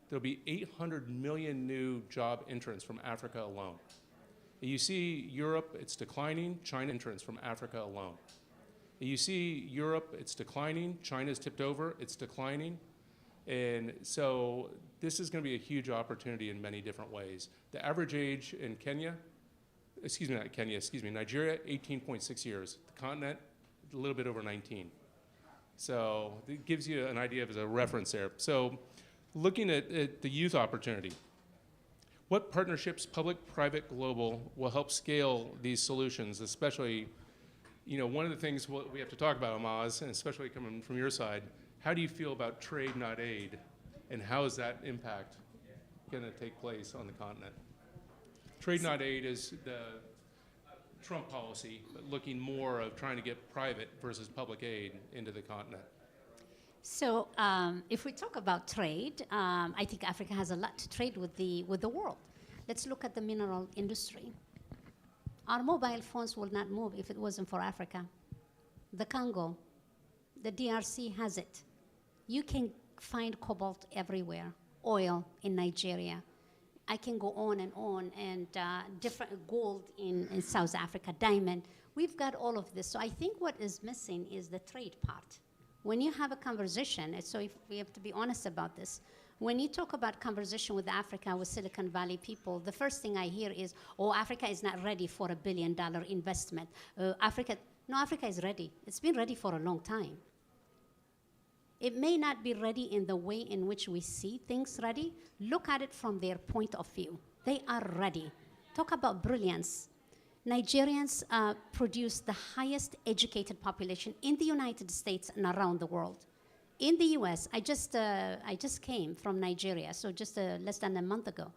there'll be 800 million new job entrants from Africa alone. You see Europe, it's declining, China entrants from Africa alone. You see Europe, it's declining, China's tipped over, it's declining. And so this is going to be a huge opportunity in many different ways. The average age in Nigeria, 18.6 years. The continent, a little bit over 19. So it gives you an idea of as a reference there. So looking at the youth opportunity, what partnerships, public, private, global, will help scale these solutions, especially, one of the things we have to talk about, Amaz, and especially coming from your side, how do you feel about trade, not aid, and how is that impact going to take place on the continent? Trade, not aid is the Trump policy, but looking more of trying to get private versus public aid into the continent. So if we talk about trade, I think Africa has a lot to trade with the world. Let's look at the mineral industry. Our mobile phones will not move if it wasn't for Africa. The Congo, the DRC has it. You can find cobalt everywhere, oil in Nigeria. I can go on, and different gold in South Africa, diamond. We've got all of this. So I think what is missing is the trade part. When you have a conversation, and so if we have to be honest about this, when you talk about conversation with Africa, with Silicon Valley people, the first thing I hear is, oh, Africa is not ready for $1 billion investment. Africa is ready. It's been ready for a long time. It may not be ready in the way in which we see things ready. Look at it from their point of view. They are ready. Talk about brilliance. Nigerians produce the highest educated population in the United States and around the world. In the US, I just came from Nigeria, so just less than a month ago.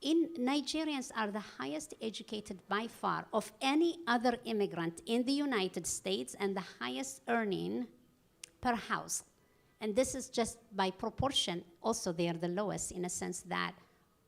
Nigerians are the highest educated by far of any other immigrant in the United States, and the highest earning per house. And this is just by proportion. Also, they are the lowest in a sense that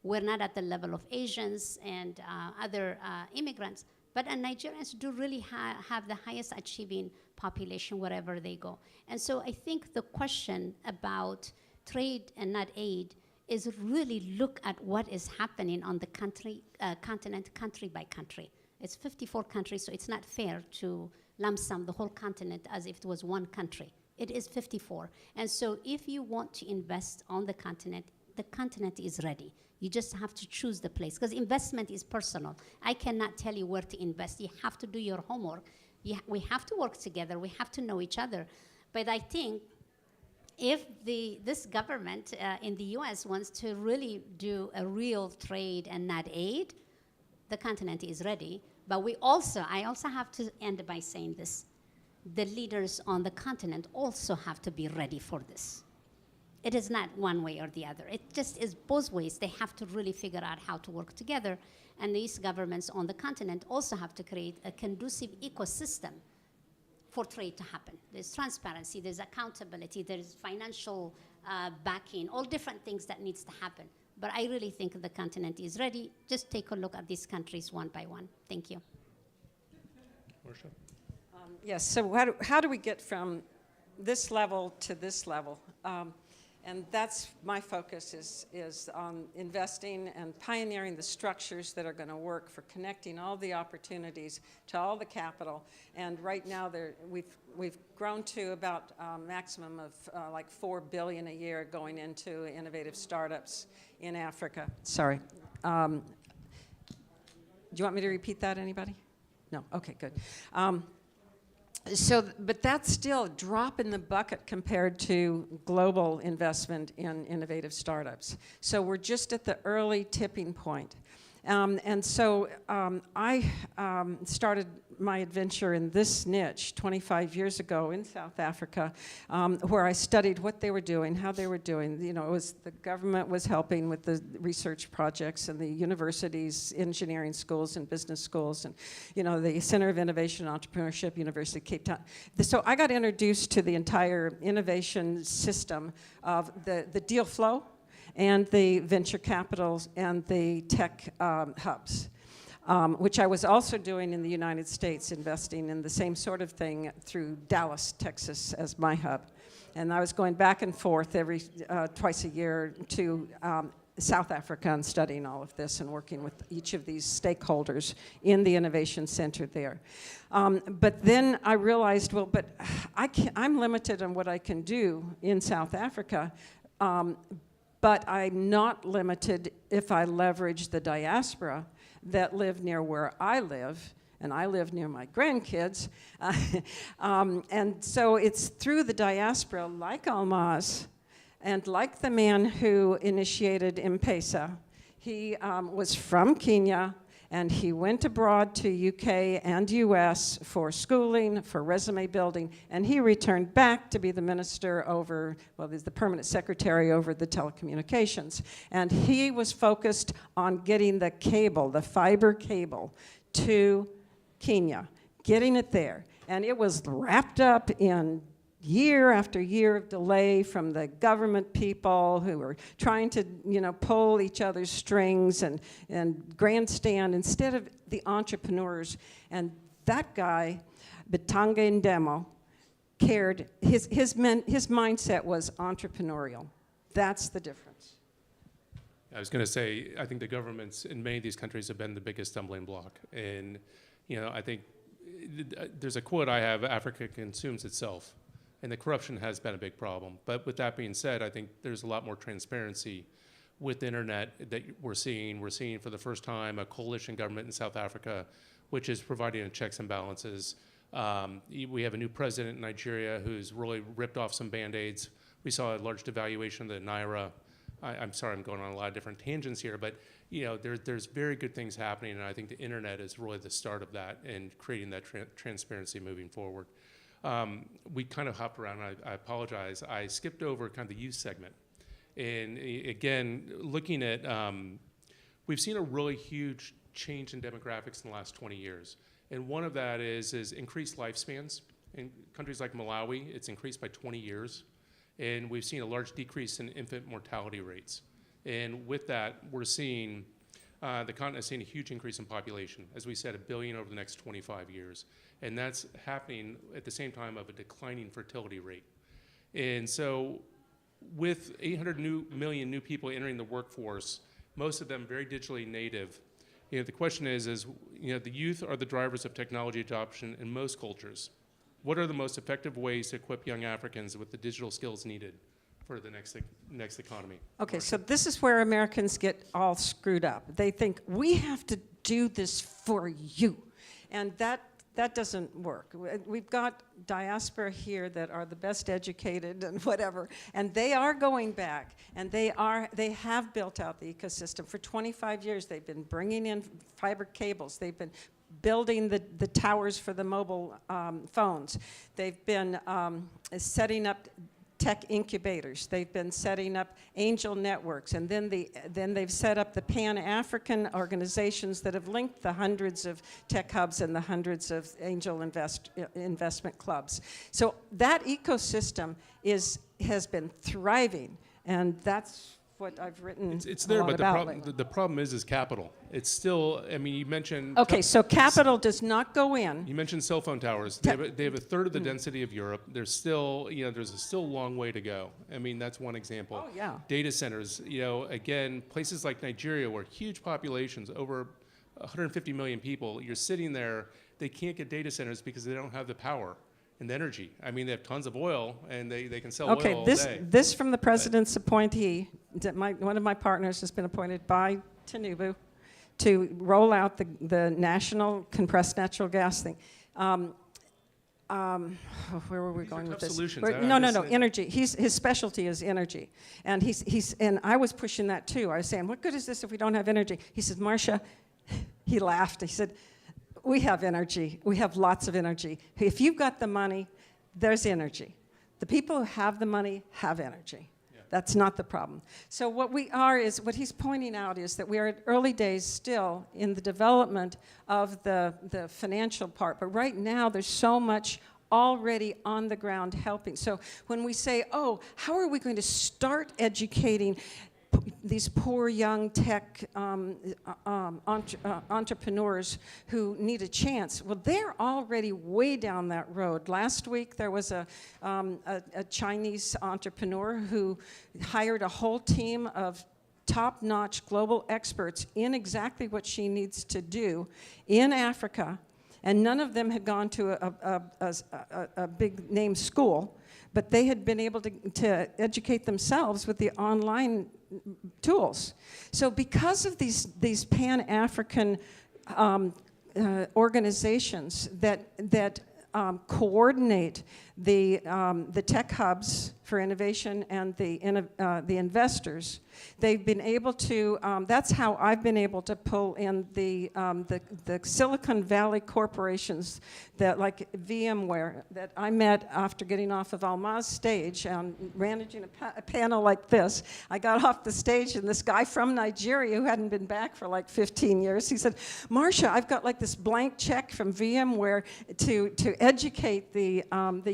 we're not at the level of Asians and other immigrants, but Nigerians do really have the highest achieving population wherever they go. And so I think the question about trade and not aid is really look at what is happening on the continent, country by country. It's 54 countries, so it's not fair to lump sum the whole continent as if it was one country. It is 54. And so if you want to invest on the continent is ready. You just have to choose the place, because investment is personal. I cannot tell you where to invest. You have to do your homework. We have to work together. We have to know each other. But I think if this government in the US wants to really do a real trade and not aid, the continent is ready. But I also have to end by saying this. The leaders on the continent also have to be ready for this. It is not one way or the other. It just is both ways. They have to really figure out how to work together. And these governments on the continent also have to create a conducive ecosystem for trade to happen. There's transparency, there's accountability, there's financial backing, all different things that needs to happen. But I really think the continent is ready. Just take a look at these countries one by one. Thank you. Marsha? Yes, so how do we get from this level to this level? And that's my focus is on investing and pioneering the structures that are going to work for connecting all the opportunities to all the capital. And right now we've grown to about a maximum of like $4 billion a year going into innovative startups in Africa. Sorry. Do you want me to repeat that, anybody? No? Okay, good. But that's still a drop in the bucket compared to global investment in innovative startups. So we're just at the early tipping point. And so I started my adventure in this niche 25 years ago in South Africa, where I studied what they were doing, how they were doing. You know, the government was helping with the research projects, and the universities, engineering schools and business schools, and the Center of Innovation and Entrepreneurship, University of Cape Town. So I got introduced to the entire innovation system of the deal flow, and the venture capitals and the tech hubs, which I was also doing in the United States, investing in the same sort of thing through Dallas, Texas as my hub. And I was going back and forth every twice a year to South Africa and studying all of this and working with each of these stakeholders in the Innovation Center there. But then I realized, well, but I'm limited on what I can do in South Africa, but I'm not limited if I leverage the diaspora that live near where I live, and I live near my grandkids. And so it's through the diaspora, like Almaz, and like the man who initiated M-Pesa. He was from Kenya, and he went abroad to UK and US for schooling, for resume building, and he returned back to be the minister over, well, he's the permanent secretary over the telecommunications. And he was focused on getting the cable, the fiber cable, to Kenya, getting it there. And it was wrapped up in year after year of delay from the government people who were trying to, pull each other's strings and grandstand instead of the entrepreneurs. And that guy, Bitanga Ndemo, cared. His mindset was entrepreneurial. That's the difference. I was going to say, I think the governments in many of these countries have been the biggest stumbling block. And, I think there's a quote I have, Africa consumes itself. And the corruption has been a big problem. But with that being said, I think there's a lot more transparency with the internet that we're seeing. We're seeing for the first time a coalition government in South Africa, which is providing checks and balances. We have a new president in Nigeria who's really ripped off some Band-Aids. We saw a large devaluation of the Naira. I'm sorry, I'm going on a lot of different tangents here, but there's very good things happening, and I think the internet is really the start of that and creating that transparency moving forward. We kind of hopped around, and I apologize. I skipped over kind of the youth segment. And again, looking at, we've seen a really huge change in demographics in the last 20 years. And one of that is increased lifespans. In countries like Malawi, it's increased by 20 years. And we've seen a large decrease in infant mortality rates. And with that, we're seeing, the continent is seeing a huge increase in population. As we said, 1 billion over the next 25 years. And that's happening at the same time of a declining fertility rate. And so with 800 million new people entering the workforce, most of them very digitally native, the question is the youth are the drivers of technology adoption in most cultures. What are the most effective ways to equip young Africans with the digital skills needed for the next economy? Okay, so this is where Americans get all screwed up. They think, we have to do this for you. And that doesn't work. We've got diaspora here that are the best educated and whatever, and they are going back, and they have built out the ecosystem. For 25 years, they've been bringing in fiber cables. They've been building the towers for the mobile phones. They've been setting up tech incubators. They've been setting up angel networks, and then they've set up the Pan-African organizations that have linked the hundreds of tech hubs and the hundreds of angel investment clubs. So that ecosystem has been thriving, and that's what I've written it's there, but about the problem is capital. It's still, you mentioned... Okay, so capital does not go in. You mentioned cell phone towers. They have a third of the density of Europe. There's still, there's still a long way to go. That's one example. Oh, yeah. Data centers, again, places like Nigeria where huge populations, over 150 million people, you're sitting there, they can't get data centers because they don't have the power and the energy. They have tons of oil, and they can sell oil all day. Okay, this from the president's appointee, one of my partners has been appointed by Tinubu to roll out the national compressed natural gas thing. Where were we going with this? Solutions. No, energy. His specialty is energy, and and I was pushing that too. I was saying, what good is this if we don't have energy? He said, Marcia, he laughed. He said, we have energy. We have lots of energy. If you've got the money, there's energy. The people who have the money have energy. Yeah. That's not the problem. So what he's pointing out is that we are at early days still in the development of the financial part. But right now, there's so much already on the ground helping. So when we say, how are we going to start educating these poor young tech entrepreneurs who need a chance. Well, they're already way down that road. Last week there was a Chinese entrepreneur who hired a whole team of top-notch global experts in exactly what she needs to do in Africa, and none of them had gone to a big-name school, but they had been able to educate themselves with the online tools. So because of these Pan-African organizations that coordinate the tech hubs for innovation and the investors, they've been able to, that's how I've been able to pull in the Silicon Valley corporations that, like VMware, that I met after getting off of Alma's stage and managing a panel like this. I got off the stage and this guy from Nigeria who hadn't been back for like 15 years, he said, Marcia, I've got like this blank check from VMware to educate the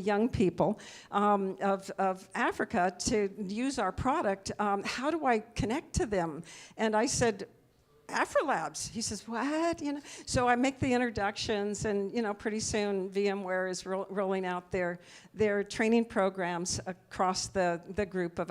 young people of Africa to use our product. How do I connect to them? And I said, AfroLabs. He says, what? You know, so I make the introductions, and pretty soon VMware is rolling out their training programs across the group of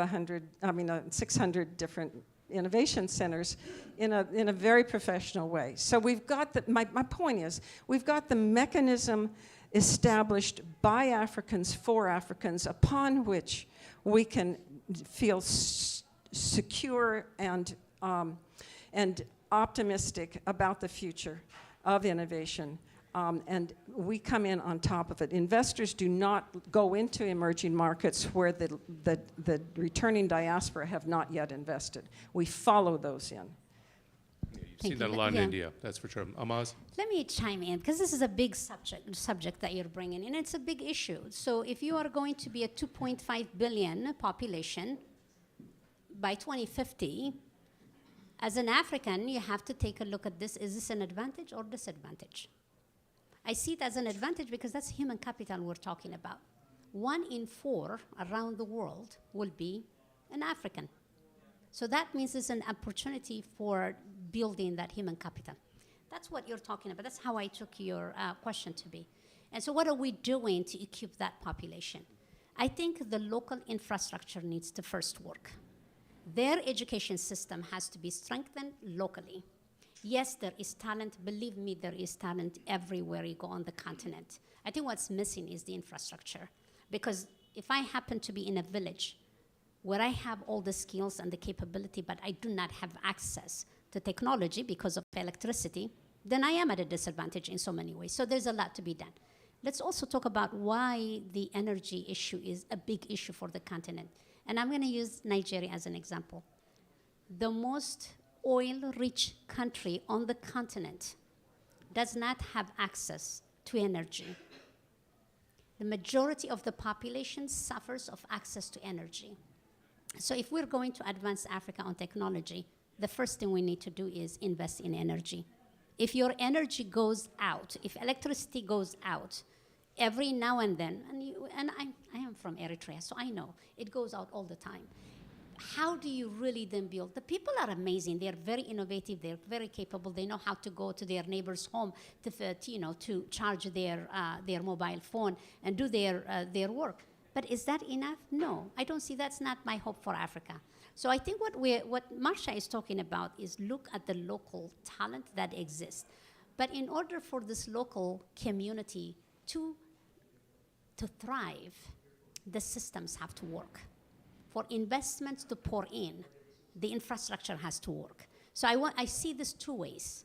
600 different innovation centers in a very professional way. So we've got my point is, we've got the mechanism established by Africans for Africans upon which we can feel secure and optimistic about the future of innovation. And we come in on top of it. Investors do not go into emerging markets where the returning diaspora have not yet invested. We follow those in. You've seen that a lot in India, that's for sure. Amaz? Let me chime in, because this is a big subject that you're bringing in. It's a big issue. So if you are going to be a 2.5 billion population by 2050, as an African, you have to take a look at this. Is this an advantage or disadvantage? I see it as an advantage because that's human capital we're talking about. 1 in 4 around the world will be an African. So that means it's an opportunity for building that human capital. That's what you're talking about. That's how I took your question to be. And so what are we doing to equip that population? I think the local infrastructure needs to first work. Their education system has to be strengthened locally. Yes, there is talent. Believe me, there is talent everywhere you go on the continent. I think what's missing is the infrastructure. Because if I happen to be in a village where I have all the skills and the capability, but I do not have access to technology because of electricity, then I am at a disadvantage in so many ways. So there's a lot to be done. Let's also talk about why the energy issue is a big issue for the continent. And I'm going to use Nigeria as an example. The most oil-rich country on the continent does not have access to energy. The majority of the population suffers of access to energy. So if we're going to advance Africa on technology, the first thing we need to do is invest in energy. If your energy goes out, if electricity goes out, every now and then, and I am from Eritrea, so I know, it goes out all the time. How do you really then build? The people are amazing. They're very innovative. They're very capable. They know how to go to their neighbor's home to charge their mobile phone and do their work. But is that enough? No, I don't see. That's not my hope for Africa. So I think what Marcia is talking about is look at the local talent that exists. But in order for this local community to thrive, the systems have to work. For investments to pour in, the infrastructure has to work. So I see this 2 ways.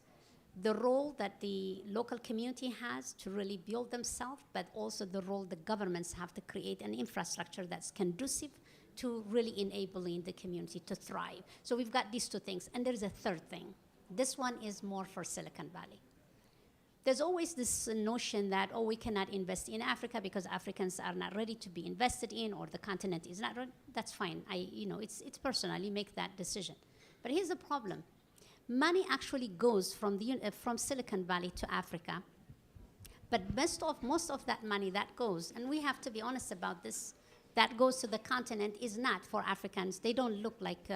The role that the local community has to really build themselves, but also the role the governments have to create an infrastructure that's conducive to really enabling the community to thrive. So we've got these 2 things. And there's a third thing. This one is more for Silicon Valley. There's always this notion that, we cannot invest in Africa because Africans are not ready to be invested in, or the continent is not ready. That's fine. It's personal. You make that decision. But here's the problem. Money actually goes from Silicon Valley to Africa. But most of that money that goes, and we have to be honest about this, that goes to the continent is not for Africans. They don't look like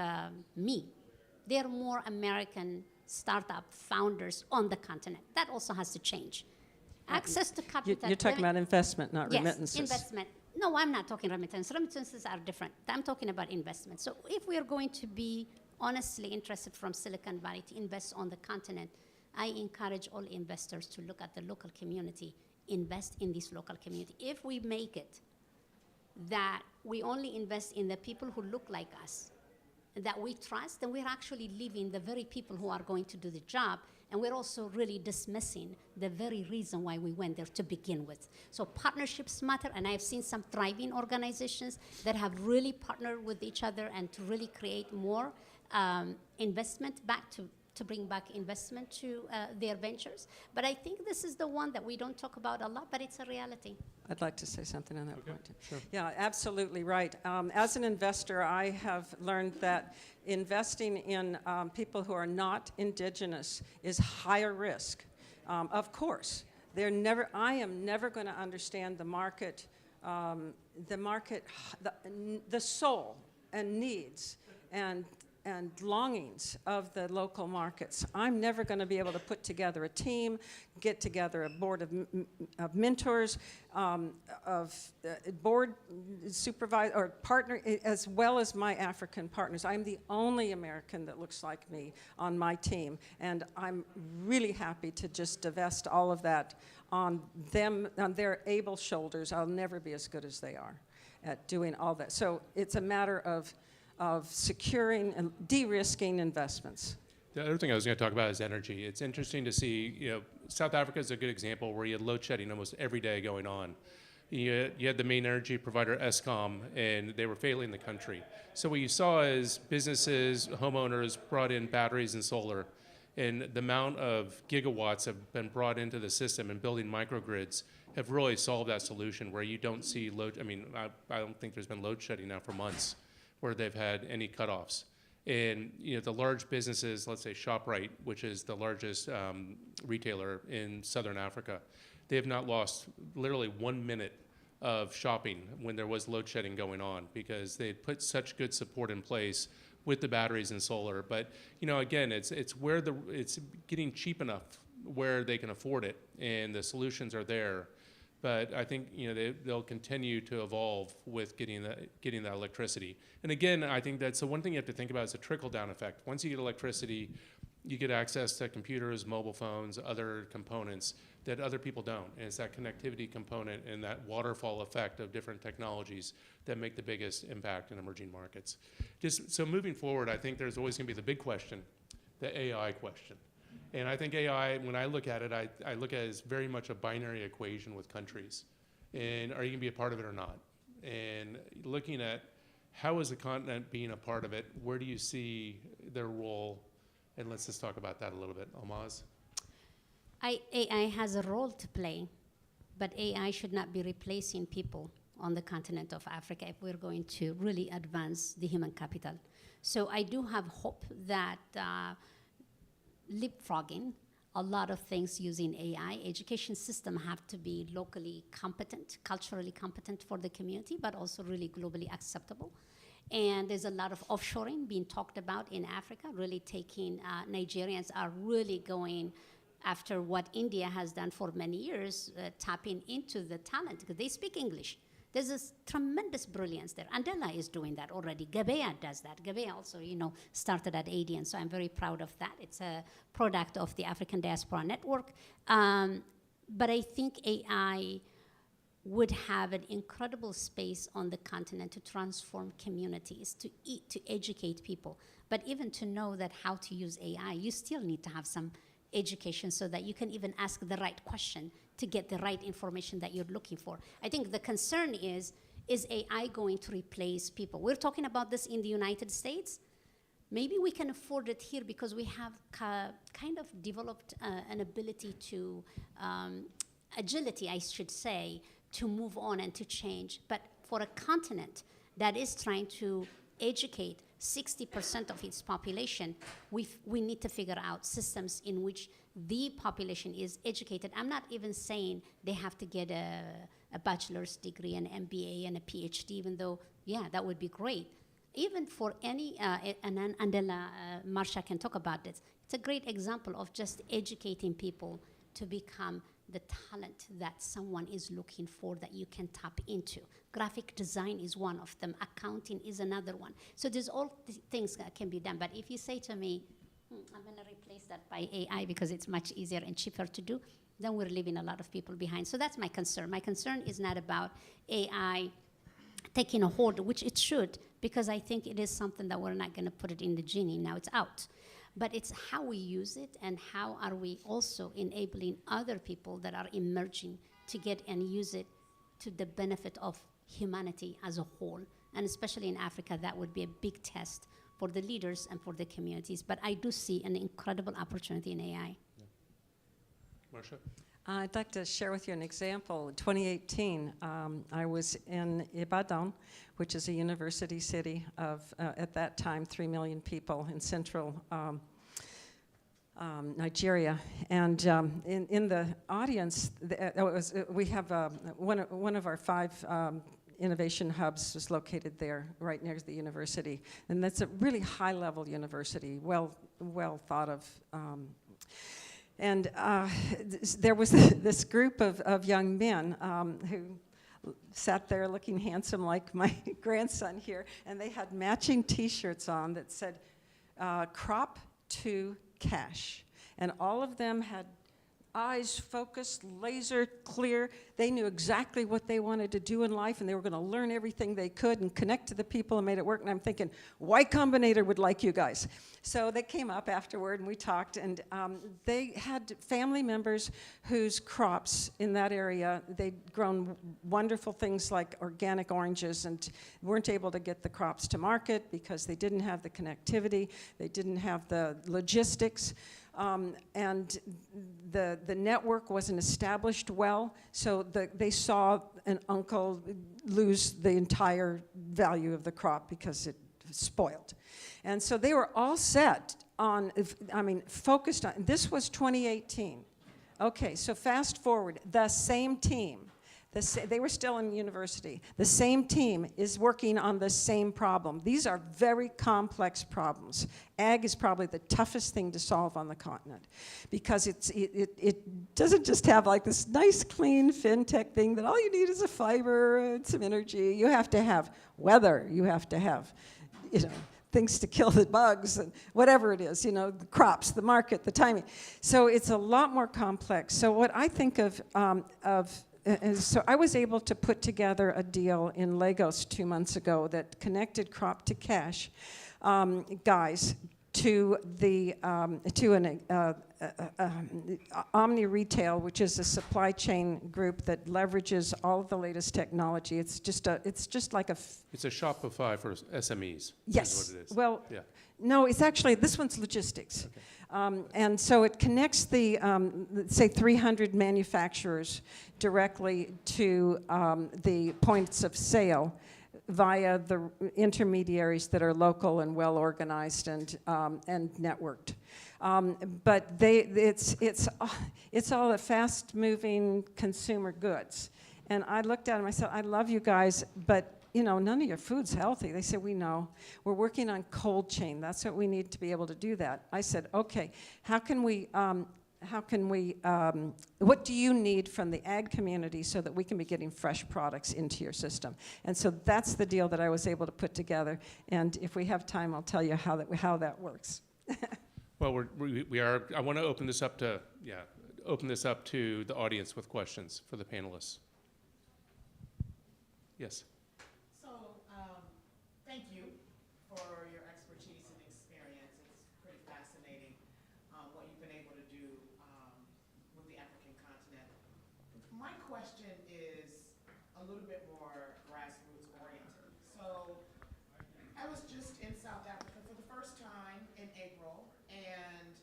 me. They're more American startup founders on the continent. That also has to change. Access to capital. You're talking about investment, not Yes, remittances. investment. No, I'm not talking remittance. Remittances are different. I'm talking about investment. So if we are going to be honestly interested from Silicon Valley to invest on the continent, I encourage all investors to look at the local community, invest in this local community. If we make it that we only invest in the people who look like us, that we trust, then we're actually leaving the very people who are going to do the job, and we're also really dismissing the very reason why we went there to begin with. So partnerships matter, and I've seen some thriving organizations that have really partnered with each other and to really create more investment back to bring back investment to their ventures. But I think this is the one that we don't talk about a lot, but it's a reality. I'd like to say something on that Okay, point. sure. Yeah, absolutely right. As an investor, I have learned that investing in people who are not indigenous is higher risk. Of course, I am never going to understand the market, the soul and needs and longings of the local markets. I'm never going to be able to put together a team, get together a board of mentors, board supervisor or partner, as well as my African partners. I'm the only American that looks like me on my team, and I'm really happy to just divest all of that on them, on their able shoulders. I'll never be as good as they are at doing all that. So it's a matter of securing and de-risking investments. The other thing I was going to talk about is energy. It's interesting to see, South Africa is a good example where you had load shedding almost every day going on. You had the main energy provider, Eskom, and they were failing the country. So what you saw is businesses, homeowners brought in batteries and solar, and the amount of gigawatts have been brought into the system and building microgrids have really solved that solution where you don't see load. I don't think there's been load shedding now for months where they've had any cutoffs. And the large businesses, let's say ShopRite, which is the largest retailer in Southern Africa, they have not lost literally 1 minute of shopping when there was load shedding going on because they put such good support in place with the batteries and solar. But again, it's where it's getting cheap enough where they can afford it, and the solutions are there. But I think they'll continue to evolve with getting that electricity. And again, I think that's the one thing you have to think about is a trickle-down effect. Once you get electricity, you get access to computers, mobile phones, other components that other people don't. And it's that connectivity component and that waterfall effect of different technologies that make the biggest impact in emerging markets. So moving forward, I think there's always going to be the big question, the AI question. And I think AI, when I look at it, I look at it as very much a binary equation with countries. And are you going to be a part of it or not? And looking at how is the continent being a part of it, where do you see their role? And let's just talk about that a little bit. Almaz? AI has a role to play, but AI should not be replacing people on the continent of Africa if we're going to really advance the human capital. So I do have hope that leapfrogging a lot of things using AI. Education system have to be locally competent, culturally competent for the community, but also really globally acceptable. And there's a lot of offshoring being talked about in Africa, really taking, Nigerians are really going after what India has done for many years, tapping into the talent, because they speak English. There's this tremendous brilliance there. Andela is doing that already. Gabea does that. Gabea also, started at AD, so I'm very proud of that. It's a product of the African Diaspora Network. But I think AI would have an incredible space on the continent to transform communities, to educate people. But even to know that how to use AI, you still need to have some education so that you can even ask the right question to get the right information that you're looking for. I think the concern is AI going to replace people? We're talking about this in the United States. Maybe we can afford it here because we have kind of developed an ability to, agility, I should say, to move on and to change. But for a continent that is trying to educate 60% of its population, we need to figure out systems in which the population is educated. I'm not even saying they have to get a a bachelor's degree, an MBA, and a PhD, even though, yeah, that would be great. Even for any, and Marsha can talk about this, it's a great example of just educating people to become the talent that someone is looking for that you can tap into. Graphic design is one of them. Accounting is another one. So there's all things that can be done. But if you say to me, I'm going to replace that by AI because it's much easier and cheaper to do, then we're leaving a lot of people behind. So that's my concern. My concern is not about AI taking a hold, which it should, because I think it is something that we're not going to put it in the genie. Now it's out. But it's how we use it and how are we also enabling other people that are emerging to get and use it to the benefit of humanity as a whole. And especially in Africa, that would be a big test for the leaders and for the communities. But I do see an incredible opportunity in AI. Yeah. Marsha? I'd like to share with you an example. In 2018, I was in Ibadan, which is a university city of, at that time, 3 million people in central Nigeria. And in the audience, we have one of our 5 innovation hubs is located there, right near the university. And that's a really high-level university, well thought of. And there was this group of young men who sat there looking handsome like my grandson here, and they had matching T-shirts on that said, crop to cash. And all of them had eyes focused, laser clear. They knew exactly what they wanted to do in life, and they were going to learn everything they could and connect to the people and made it work. And I'm thinking, Y Combinator would like you guys. So they came up afterward, and we talked, and they had family members whose crops in that area, they'd grown wonderful things like organic oranges and weren't able to get the crops to market because they didn't have the connectivity, they didn't have the logistics. And the network wasn't established well, so they saw an uncle lose the entire value of the crop because it spoiled. And so they were all set on, focused on, this was 2018. Okay, so fast forward, the same team, they were still in university. The same team is working on the same problem. These are very complex problems. Ag is probably the toughest thing to solve on the continent because it doesn't just have like this nice, clean fintech thing that all you need is a fiber and some energy. You have to have weather. You have to have, things to kill the bugs and whatever it is, the crops, the market, the timing. So it's a lot more complex. So what I think of so I was able to put together a deal in Lagos 2 months ago that connected crop to cash guys to the Omni Retail, which is a supply chain group that leverages all of the latest technology. It's just like a. It's a Shopify for SMEs. Yes. Is what it is. Well. Yeah. No, it's actually, this one's logistics. Okay. And so it connects the, say, 300 manufacturers directly to the points of sale via the intermediaries that are local and well organized and networked. But it's all the fast-moving consumer goods. And I looked at them, I said, I love you guys, but none of your food's healthy. They said, we know. We're working on cold chain. That's what we need to be able to do that. I said, okay, what do you need from the ag community so that we can be getting fresh products into your system? And so that's the deal that I was able to put together. And if we have time, I'll tell you how that works. Well, I want to open this up to the audience with questions for the panelists. Yes. Thank you for your expertise and experience. It's pretty fascinating what you've been able to do with the African continent. My question is a little bit more grassroots oriented. So I was just in South Africa for the first time in April, and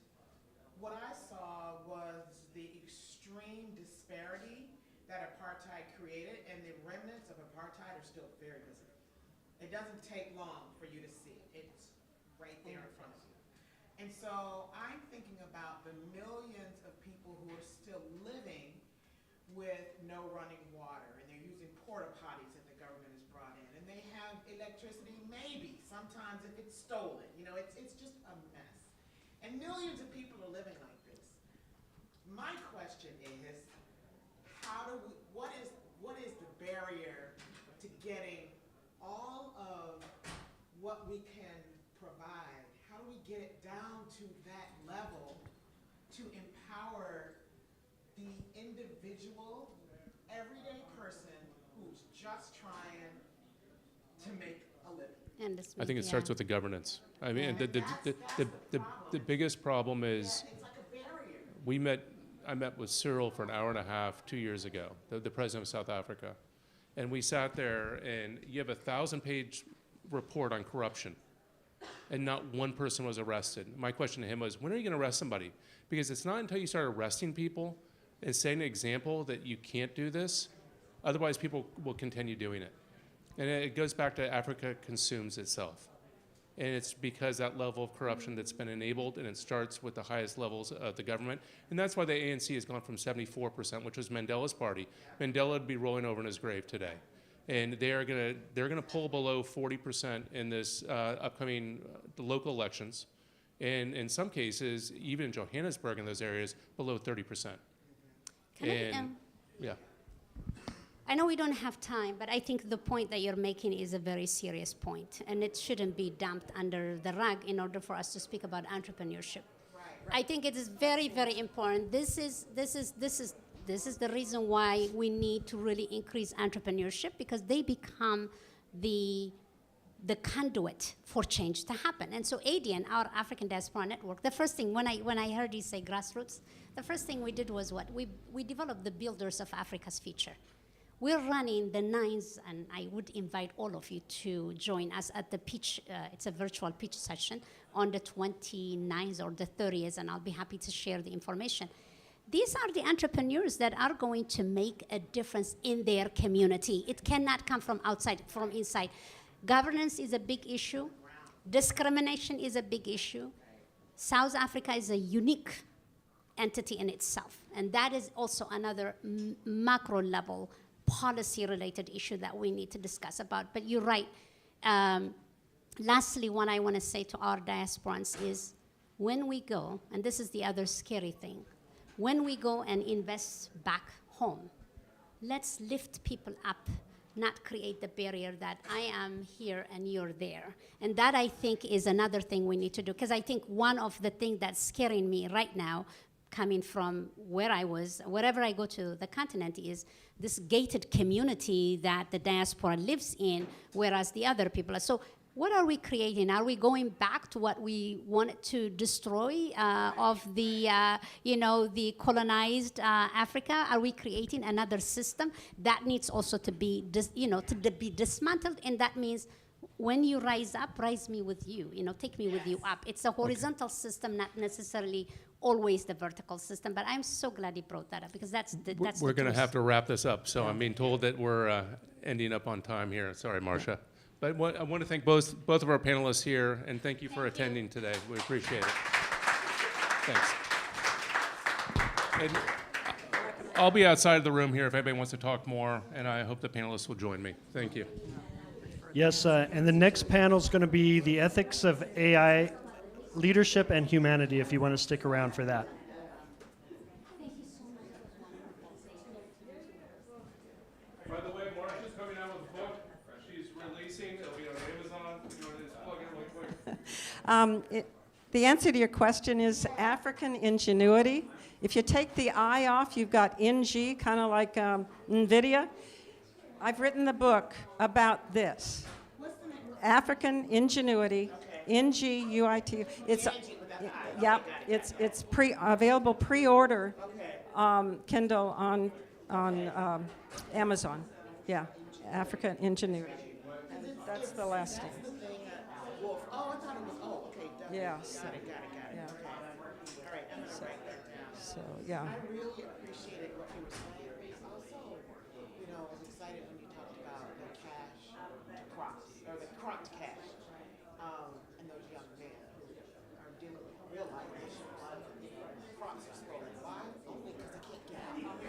what I saw was the extreme disparity that apartheid created, and the remnants of apartheid are still very visible. It doesn't take long for you to see it. It's right there in front of you. And so I'm thinking about the millions of people who are still living with no running water, and they're porta potties that the government has brought in, and they have electricity maybe, sometimes if it's stolen, you know, it's just a mess. And millions of people are living like this. My question is, what is the barrier to getting all of what we can provide? How do we get it down to that level to empower the individual, everyday person who's just trying to make a living? And this I think it yeah. starts with the governance. I mean, Yeah. the biggest problem is It's like a barrier. I met with Cyril for an hour and a half 2 years ago, the president of South Africa. And we sat there, and you have a 1,000-page report on corruption, and not one person was arrested. My question to him was, when are you going to arrest somebody? Because it's not until you start arresting people and setting an example that you can't do this, otherwise people will continue doing it. And it goes back to Africa consumes itself. And it's because that level of corruption that's been enabled, and it starts with the highest levels of the government. And that's why the ANC has gone from 74%, which was Mandela's party. Mandela would be rolling over in his grave today. And they're gonna pull below 40% in this upcoming local elections. And in some cases, even in Johannesburg in those areas, below 30%. Can Yeah. I know we don't have time, but I think the point that you're making is a very serious point, and it shouldn't be dumped under the rug in order for us to speak about entrepreneurship. I think it is very, very important. This is the reason why we need to really increase entrepreneurship, because they become the conduit for change to happen. And so ADN, our African Diaspora Network, the first thing when I heard you say grassroots, the first thing we did was what? We developed the Builders of Africa's Future. We're running the nines, and I would invite all of you to join us at the pitch. It's a virtual pitch session on the 29th or the 30th, and I'll be happy to share the information. These are the entrepreneurs that are going to make a difference in their community. It cannot come from outside, from inside. Governance is a big issue. Discrimination is a big issue. South Africa is a unique entity in itself, and that is also another macro level policy-related issue that we need to discuss about. But you're right. Lastly, what I want to say to our diasporans is, when we go, and this is the other scary thing, when we go and invest back home, let's lift people up, not create the barrier that I am here and you're there. And that, I think, is another thing we need to do, because I think one of the things that's scaring me right now, coming from where I was, wherever I go to the continent, is this gated community that the diaspora lives in, whereas the other people are. So what are we creating? Are we going back to what we wanted to destroy of the, the colonized Africa? Are we creating another system that needs also to be, to be dismantled? And that means when you rise up, rise me with you. Take me with you up. It's a horizontal system, not necessarily always the vertical system. But I'm so glad he brought that up, because that's We're going to have to wrap this up. So I'm being told that we're ending up on time here. Sorry, Marcia. But I want to thank both of our panelists here, and thank you for attending today. We appreciate it. Thanks. And I'll be outside of the room here if anybody wants to talk more, and I hope the panelists will join me. Thank you. Yes, and the next panel is going to be the ethics of AI leadership and humanity, if you want to stick around for that. By the way, Marcia's coming out with a book. She's releasing. It'll be on Amazon. You want to just plug it really quick? The answer to your question is African ingenuity. If you take the I off, you've got NG, kind of like NVIDIA. I've written the book about this. What's the name? African ingenuity, NGUIT. It's yep. It's available pre-order, Kindle on Amazon. Yeah, African ingenuity. And that's the last name. Wolf. Oh, I thought it was, okay. Yeah. Got it. Yeah. Okay. All right, I'm going to write that down. So yeah. I really appreciated what you were saying. Also, I was excited when you talked about the cash crops, or the cropped cash, and those young men who are dealing with real life issues. Crops are stolen. Why? Only because they can't get out.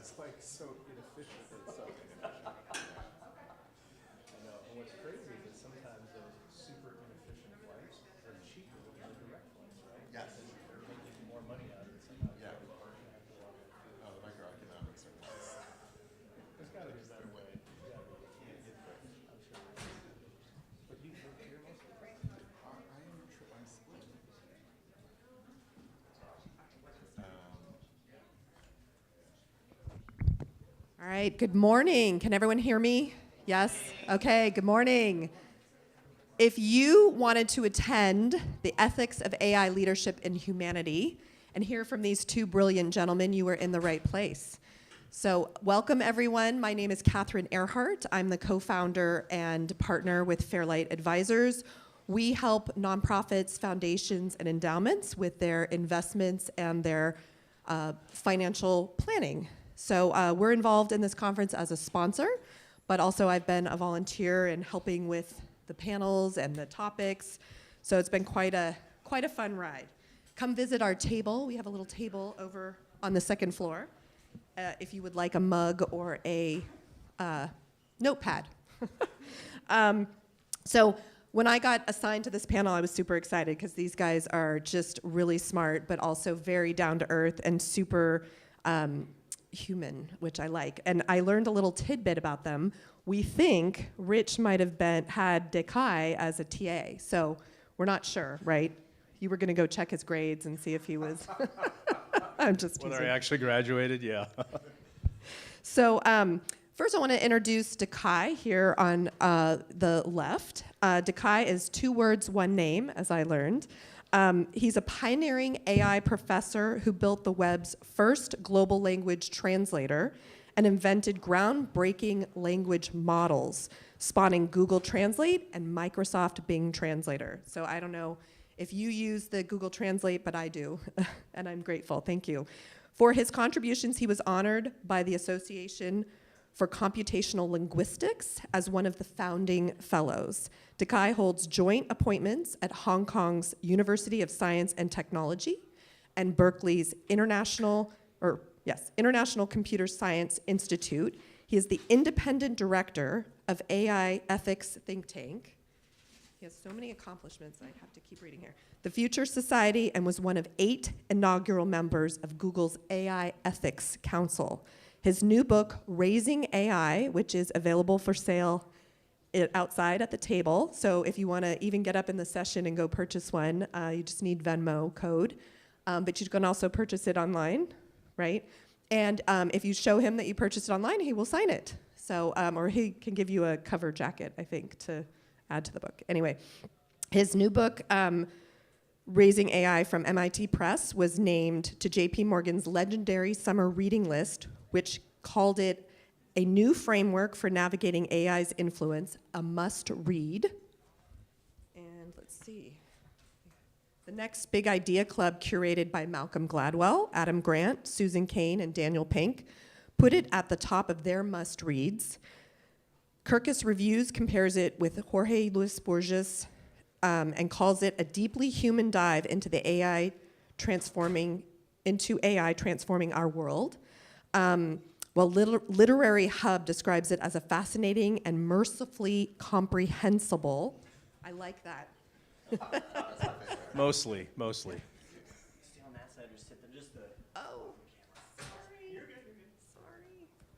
it's like so inefficient. It's so inefficient. I know. And what's crazy is that sometimes those super inefficient flights are cheaper than the direct flights, right? Yes. Because they're making more money out of it somehow. Yeah. So they have to walk it through. Oh, the microeconomics are nice. There's got to be a better way. Yeah, I'm sure. But you live here most of the time? I'm split. All right, good morning. Can everyone hear me? Yes? Okay, good morning. If you wanted to attend the Ethics of AI Leadership in Humanity and hear from these two brilliant gentlemen, you were in the right place. So welcome, everyone. My name is Catherine Earhart. I'm the co-founder and partner with Fairlight Advisors. We help nonprofits, foundations, and endowments with their investments and their financial planning. So we're involved in this conference as a sponsor, but also I've been a volunteer in helping with the panels and the topics. So it's been quite a fun ride. Come visit our table. We have a little table over on the second floor if you would like a mug or a notepad. So when I got assigned to this panel, I was super excited because these guys are just really smart, but also very down to earth and super human, which I like. And I learned a little tidbit about them. We think Rich might have had Dekai as a TA, so we're not sure, right? You were going to go check his grades and see if he was. I'm just teasing. Whether I actually graduated, yeah. So first I want to introduce Dekai here on the left. Dekai is 2 words, 1 name, as I learned. He's a pioneering AI professor who built the web's first global language translator and invented groundbreaking language models, spawning Google Translate and Microsoft Bing Translator. So I don't know if you use the Google Translate, but I do, and I'm grateful. Thank you. For his contributions, he was honored by the Association for Computational Linguistics as one of the founding fellows. Dekai holds joint appointments at Hong Kong's University of Science and Technology and Berkeley's International Computer Science Institute. He is the independent director of AI ethics think tank. He has so many accomplishments, I have to keep reading here. The Future Society, and was one of 8 inaugural members of Google's AI Ethics Council. His new book, Raising AI, which is available for sale outside at the table. So if you want to even get up in the session and go purchase one, you just need Venmo code. But you can also purchase it online, right? And if you show him that you purchased it online, he will sign it. So, or he can give you a cover jacket, I think, to add to the book. Anyway, his new book, Raising AI from MIT Press, was named to JP Morgan's legendary summer reading list, which called it a new framework for navigating AI's influence, a must-read. And let's see. The next Big Idea Club, curated by Malcolm Gladwell, Adam Grant, Susan Cain, and Daniel Pink, put it at the top of their must-reads. Kirkus Reviews compares it with Jorge Luis Borges and calls it a deeply human dive into the AI transforming our world. While Literary Hub describes it as a fascinating and mercifully comprehensible. I like that. Mostly. Oh, sorry.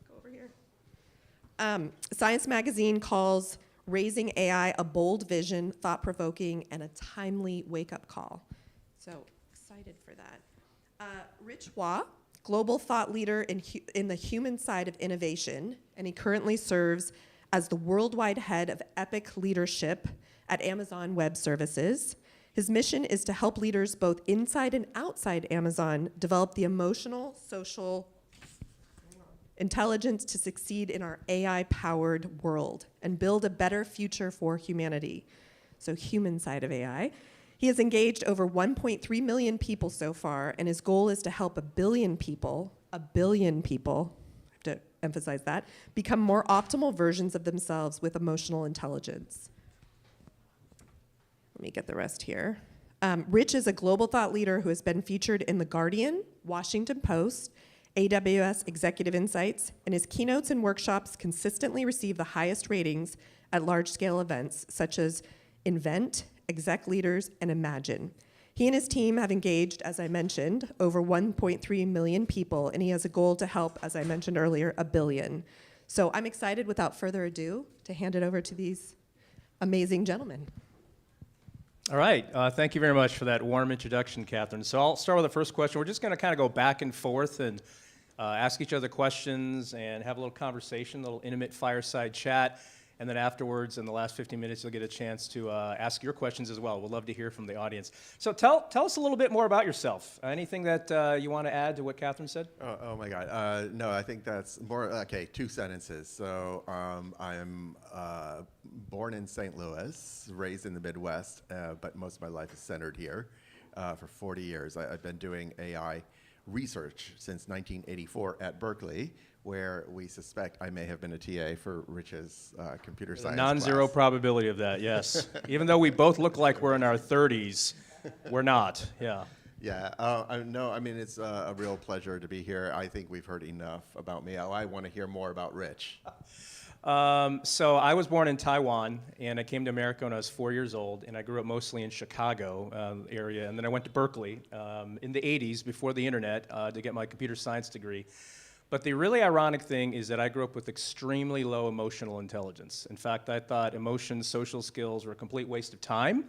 Go over here. Science Magazine calls Raising AI a bold vision, thought-provoking, and a timely wake-up call. So excited for that. Rich Hua, global thought leader in the human side of innovation, and he currently serves as the worldwide head of Epic Leadership at Amazon Web Services. His mission is to help leaders both inside and outside Amazon develop the emotional, social intelligence to succeed in our AI-powered world and build a better future for humanity. So human side of AI. He has engaged over 1.3 million people so far, and his goal is to help a billion people, I have to emphasize that, become more optimal versions of themselves with emotional intelligence. Let me get the rest here. Rich is a global thought leader who has been featured in The Guardian, Washington Post, AWS Executive Insights, and his keynotes and workshops consistently receive the highest ratings at large-scale events such as Invent, Exec Leaders, and Imagine. He and his team have engaged, as I mentioned, over 1.3 million people, and he has a goal to help, as I mentioned earlier, 1 billion. So I'm excited, without further ado, to hand it over to these amazing gentlemen. All right. Thank you very much for that warm introduction, Catherine. So I'll start with the first question. We're just going to kind of go back and forth and ask each other questions and have a little conversation, a little intimate fireside chat. And then afterwards, in the last 15 minutes, you'll get a chance to ask your questions as well. We'd love to hear from the audience. So tell us a little bit more about yourself. Anything that you want to add to what Catherine said? Oh my God. No, I think that's more, okay, 2 sentences. So I'm born in St. Louis, raised in the Midwest, but most of my life is centered here for 40 years. I've been doing AI research since 1984 at Berkeley, where we suspect I may have been a TA for Rich's computer science Non-zero class. probability of that, yes. Even though we both look like we're in our 30s, we're not, yeah. Yeah, no, I mean, it's a real pleasure to be here. I think we've heard enough about me. I want to hear more about Rich. So I was born in Taiwan, and I came to America when I was 4 years old, and I grew up mostly in Chicago area, and then I went to Berkeley in the 80s, before the internet, to get my computer science degree. But the really ironic thing is that I grew up with extremely low emotional intelligence. In fact, I thought emotions, social skills were a complete waste of time,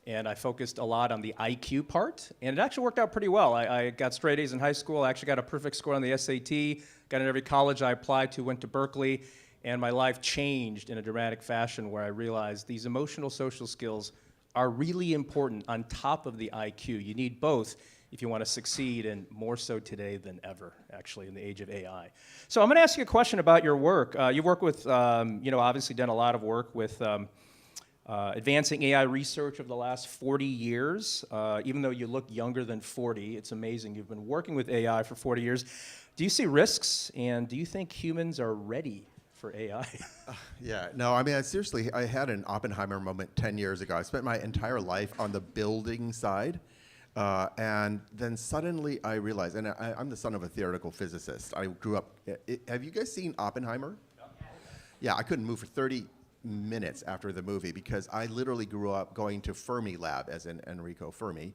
and I focused a lot on the IQ part, and it actually worked out pretty well. I got straight A's in high school. I actually got a perfect score on the SAT, got in every college I applied to, went to Berkeley, and my life changed in a dramatic fashion where I realized these emotional social skills are really important on top of the IQ. You need both if you want to succeed, and more so today than ever, actually, in the age of AI. So I'm going to ask you a question about your work. You've worked with, obviously done a lot of work with advancing AI research over the last 40 years. Even though you look younger than 40, it's amazing. You've been working with AI for 40 years. Do you see risks, and do you think humans are ready for AI? Yeah, no, I mean, seriously, I had an Oppenheimer moment 10 years ago. I spent my entire life on the building side. And then suddenly I realized, and I'm the son of a theoretical physicist. I grew up, have you guys seen Oppenheimer? Yeah, I couldn't move for 30 minutes after the movie because I literally grew up going to Fermi Lab, as in Enrico Fermi,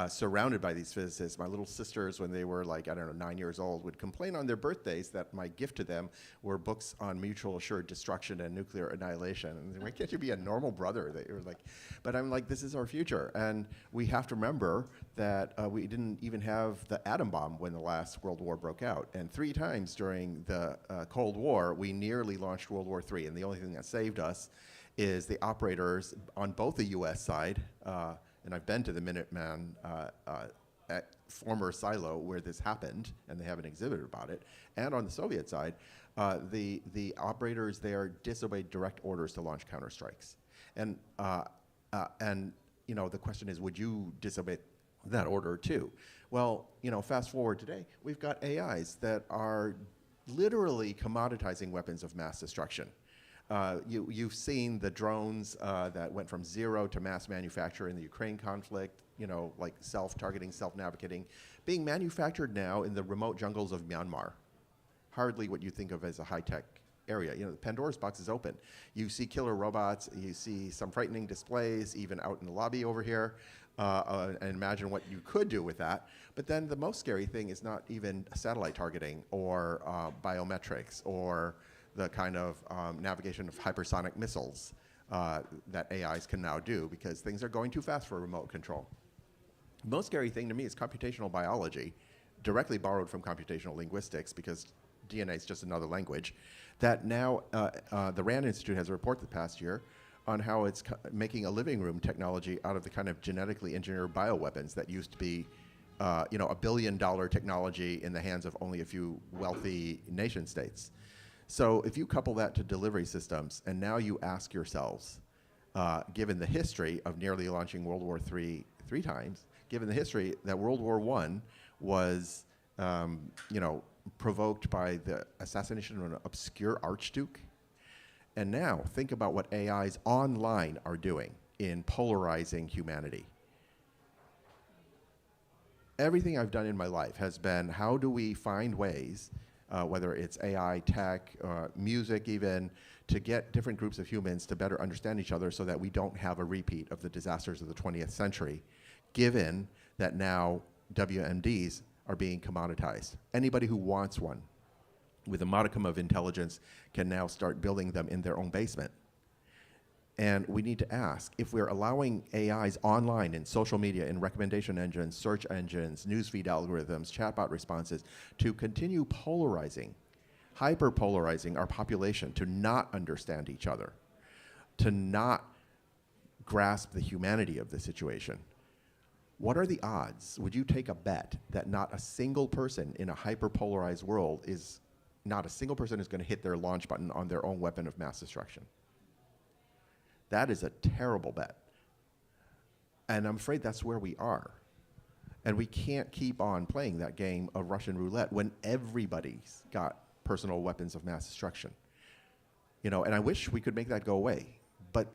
surrounded by these physicists. My little sisters, when they were like, I don't know, 9 years old, would complain on their birthdays that my gift to them were books on mutual assured destruction and nuclear annihilation. And why can't you be a normal brother? They were like, but I'm like, this is our future. And we have to remember that we didn't even have the atom bomb when the last World War broke out. And 3 times during the Cold War, we nearly launched World War III. And the only thing that saved us is the operators on both the US side, and I've been to the Minuteman at former silo where this happened, and they have an exhibit about it. And on the Soviet side, the operators there disobeyed direct orders to launch counterstrikes. And the question is, would you disobey that order too? Well, fast forward today, we've got AIs that are literally commoditizing weapons of mass destruction. You've seen the drones that went from zero to mass manufacture in the Ukraine conflict, like self-targeting, self-navigating, being manufactured now in the remote jungles of Myanmar. Hardly what you think of as a high-tech area. The Pandora's box is open. You see killer robots, you see some frightening displays, even out in the lobby over here, and imagine what you could do with that. But then the most scary thing is not even satellite targeting or biometrics or the kind of navigation of hypersonic missiles that AIs can now do, because things are going too fast for remote control. The most scary thing to me is computational biology, directly borrowed from computational linguistics, because DNA is just another language, that now the RAND Institute has a report the past year on how it's making a living room technology out of the kind of genetically engineered bioweapons that used to be $1 billion technology in the hands of only a few wealthy nation states. So if you couple that to delivery systems, and now you ask yourselves, given the history of nearly launching World War III 3 times, given the history that World War I was, provoked by the assassination of an obscure archduke, and now think about what AIs online are doing in polarizing humanity. everything I've done in my life has been how do we find ways, whether it's AI, tech, music even, to get different groups of humans to better understand each other so that we don't have a repeat of the disasters of the 20th century, given that now WMDs are being commoditized. Anybody who wants one with a modicum of intelligence can now start building them in their own basement. And we need to ask, if we're allowing AIs online in social media, in recommendation engines, search engines, newsfeed algorithms, chatbot responses, to continue polarizing, hyper-polarizing our population to not understand each other, to not grasp the humanity of the situation, what are the odds? Would you take a bet that not a single person in a hyper-polarized world is, not a single person is going to hit their launch button on their own weapon of mass destruction? That is a terrible bet. And I'm afraid that's where we are. And we can't keep on playing that game of Russian roulette when everybody's got personal weapons of mass destruction. You know, and I wish we could make that go away. But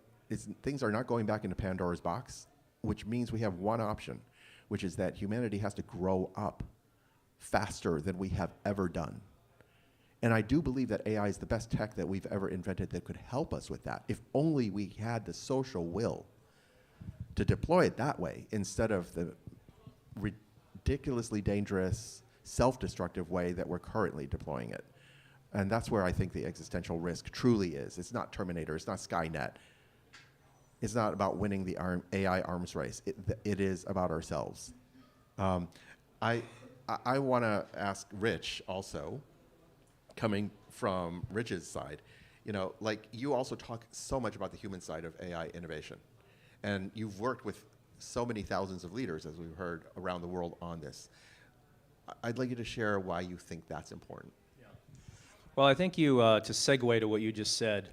things are not going back into Pandora's box, which means we have one option, which is that humanity has to grow up faster than we have ever done. And I do believe that AI is the best tech that we've ever invented that could help us with that, if only we had the social will to deploy it that way instead of the ridiculously dangerous, self-destructive way that we're currently deploying it. And that's where I think the existential risk truly is. It's not Terminator, it's not Skynet. It's not about winning the AI arms race. It is about ourselves. I want to ask Rich also, coming from Rich's side, you know, like you also talk so much about the human side of AI innovation. And you've worked with so many thousands of leaders, as we've heard, around the world on this. I'd like you to share why you think that's important. Yeah. Well, I think you, to segue to what you just said,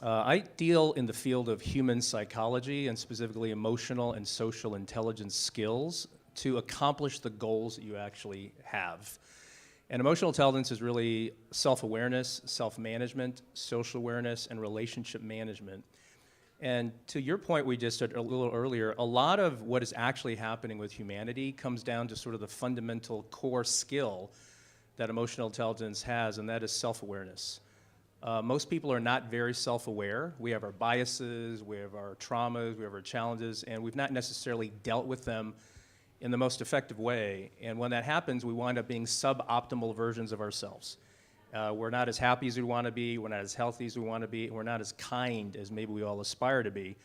I deal in the field of human psychology and specifically emotional and social intelligence skills to accomplish the goals that you actually have. And emotional intelligence is really self-awareness, self-management, social awareness, and relationship management. And to your point we just said a little earlier, a lot of what is actually happening with humanity comes down to sort of the fundamental core skill that emotional intelligence has, and that is self-awareness. Most people are not very self-aware. We have our biases, we have our traumas, we have our challenges, and we've not necessarily dealt with them in the most effective way. And when that happens, we wind up being suboptimal versions of ourselves. We're not as happy as we want to be, we're not as healthy as we want to be, and we're not as kind as maybe we all aspire to be.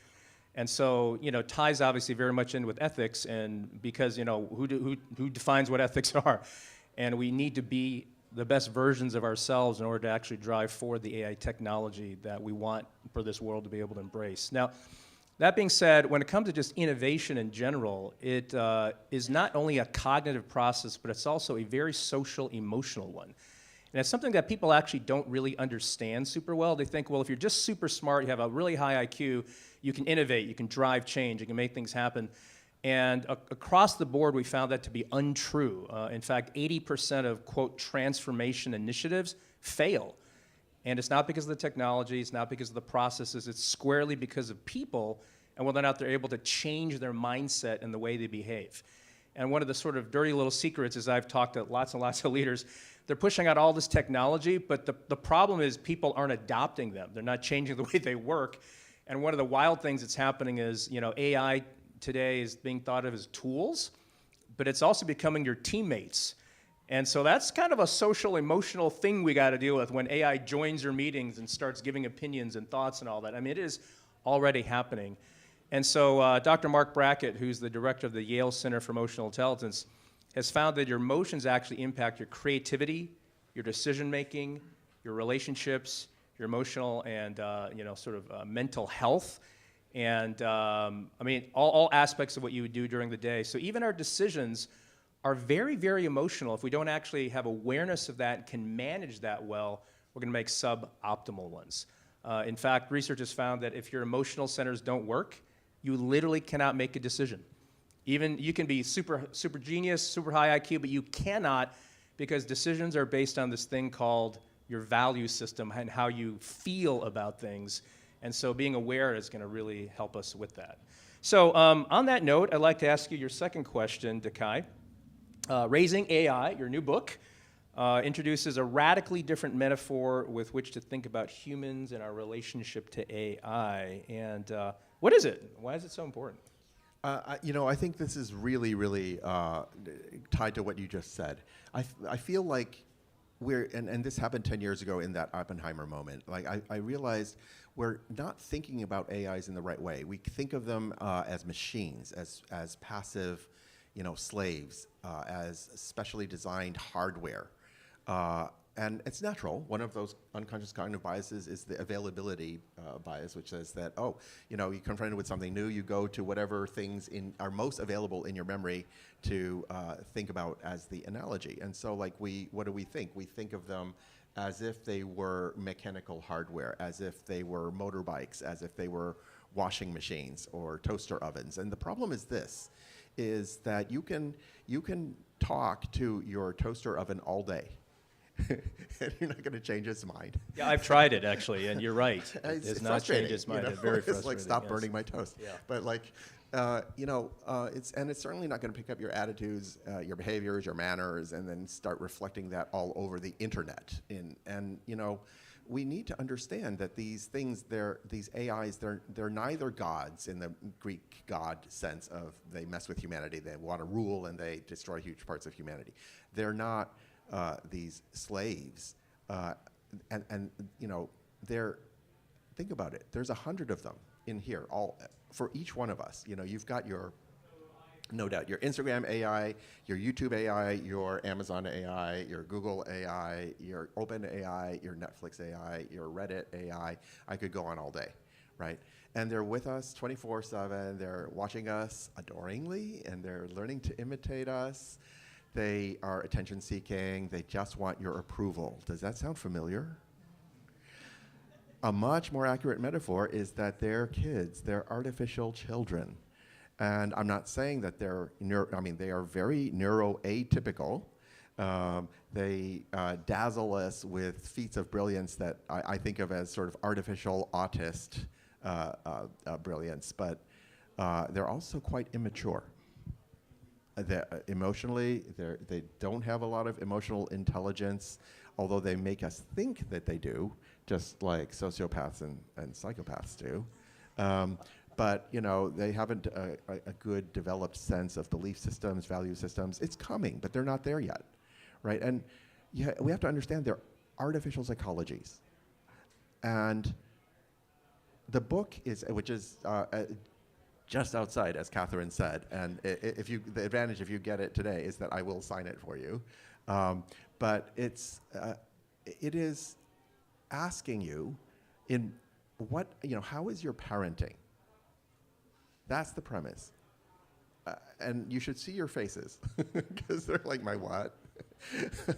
And so, you know, ties obviously very much in with ethics, and because, you know, who defines what ethics are? And we need to be the best versions of ourselves in order to actually drive forward the AI technology that we want for this world to be able to embrace. Now, that being said, when it comes to just innovation in general, it is not only a cognitive process, but it's also a very social, emotional one. And it's something that people actually don't really understand super well. They think, well, if you're just super smart, you have a really high IQ, you can innovate, you can drive change, you can make things happen. And across the board, we found that to be untrue. In fact, 80% of, quote, transformation initiatives fail. And it's not because of the technology, it's not because of the processes, it's squarely because of people and whether or not they're able to change their mindset and the way they behave. And one of the sort of dirty little secrets is I've talked to lots and lots of leaders, they're pushing out all this technology, but the problem is people aren't adopting them. They're not changing the way they work. And one of the wild things that's happening is, you know, AI today is being thought of as tools, but it's also becoming your teammates. And so that's kind of a social, emotional thing we got to deal with when AI joins your meetings and starts giving opinions and thoughts and all that. I mean, it is already happening. And so Dr. Mark Brackett, who's the director of the Yale Center for Emotional Intelligence, has found that your emotions actually impact your creativity, your decision-making, your relationships, your emotional and mental health, and I mean, all aspects of what you would do during the day. So even our decisions are very, very emotional. If we don't actually have awareness of that and can manage that well, we're going to make suboptimal ones. In fact, research has found that if your emotional centers don't work, you literally cannot make a decision. Even you can be super genius, super high IQ, but you cannot, because decisions are based on this thing called your value system and how you feel about things. And so being aware is going to really help us with that. So on that note, I'd like to ask you your second question, Dakai. Raising AI, your new book, introduces a radically different metaphor with which to think about humans and our relationship to AI. And what is it? Why is it so important? I think this is really, really tied to what you just said. I feel like and this happened 10 years ago in that Oppenheimer moment. Like I realized we're not thinking about AIs in the right way. We think of them as machines, as passive, slaves, as specially designed hardware. And it's natural. One of those unconscious cognitive biases is the availability bias, which says that, you're confronted with something new, you go to whatever things are most available in your memory to think about as the analogy. And so, what do we think? We think of them as if they were mechanical hardware, as if they were motorbikes, as if they were washing machines or toaster ovens. And the problem is this, is that you can talk to your toaster oven all day. And you're not going to change its mind. Yeah, I've tried it actually, and you're right. It's It's not changed its frustrating, mind. It's very frustrating. It's like, stop yes. burning my toast. Yeah. But it's certainly not going to pick up your attitudes, your behaviors, your manners, and then start reflecting that all over the internet. We need to understand that these things, these AIs, they're neither gods in the Greek god sense of they mess with humanity, they want to rule, and they destroy huge parts of humanity. They're not these slaves, think about it. There's 100 of them in here, all for each one of us. You've got no doubt, your Instagram AI, your YouTube AI, your Amazon AI, your Google AI, your Open AI, your Netflix AI, your Reddit AI. I could go on all day, right? And they're with us 24/7. They're watching us adoringly, and they're learning to imitate us. They are attention seeking. They just want your approval. Does that sound familiar? A much more accurate metaphor is that they're kids. They're artificial children. And I'm not saying that they are very neuroatypical. They dazzle us with feats of brilliance that I think of as sort of artificial autist brilliance, but they're also quite immature. Emotionally, they don't have a lot of emotional intelligence, although they make us think that they do, just like sociopaths and psychopaths do. But they haven't a good developed sense of belief systems, value systems. It's coming, but they're not there yet, right? And we have to understand they're artificial psychologies. And the book which is just outside, as Catherine said, and the advantage if you get it today is that I will sign it for you. But it is asking you how is your parenting? That's the premise. And you should see your faces, because they're like, my what?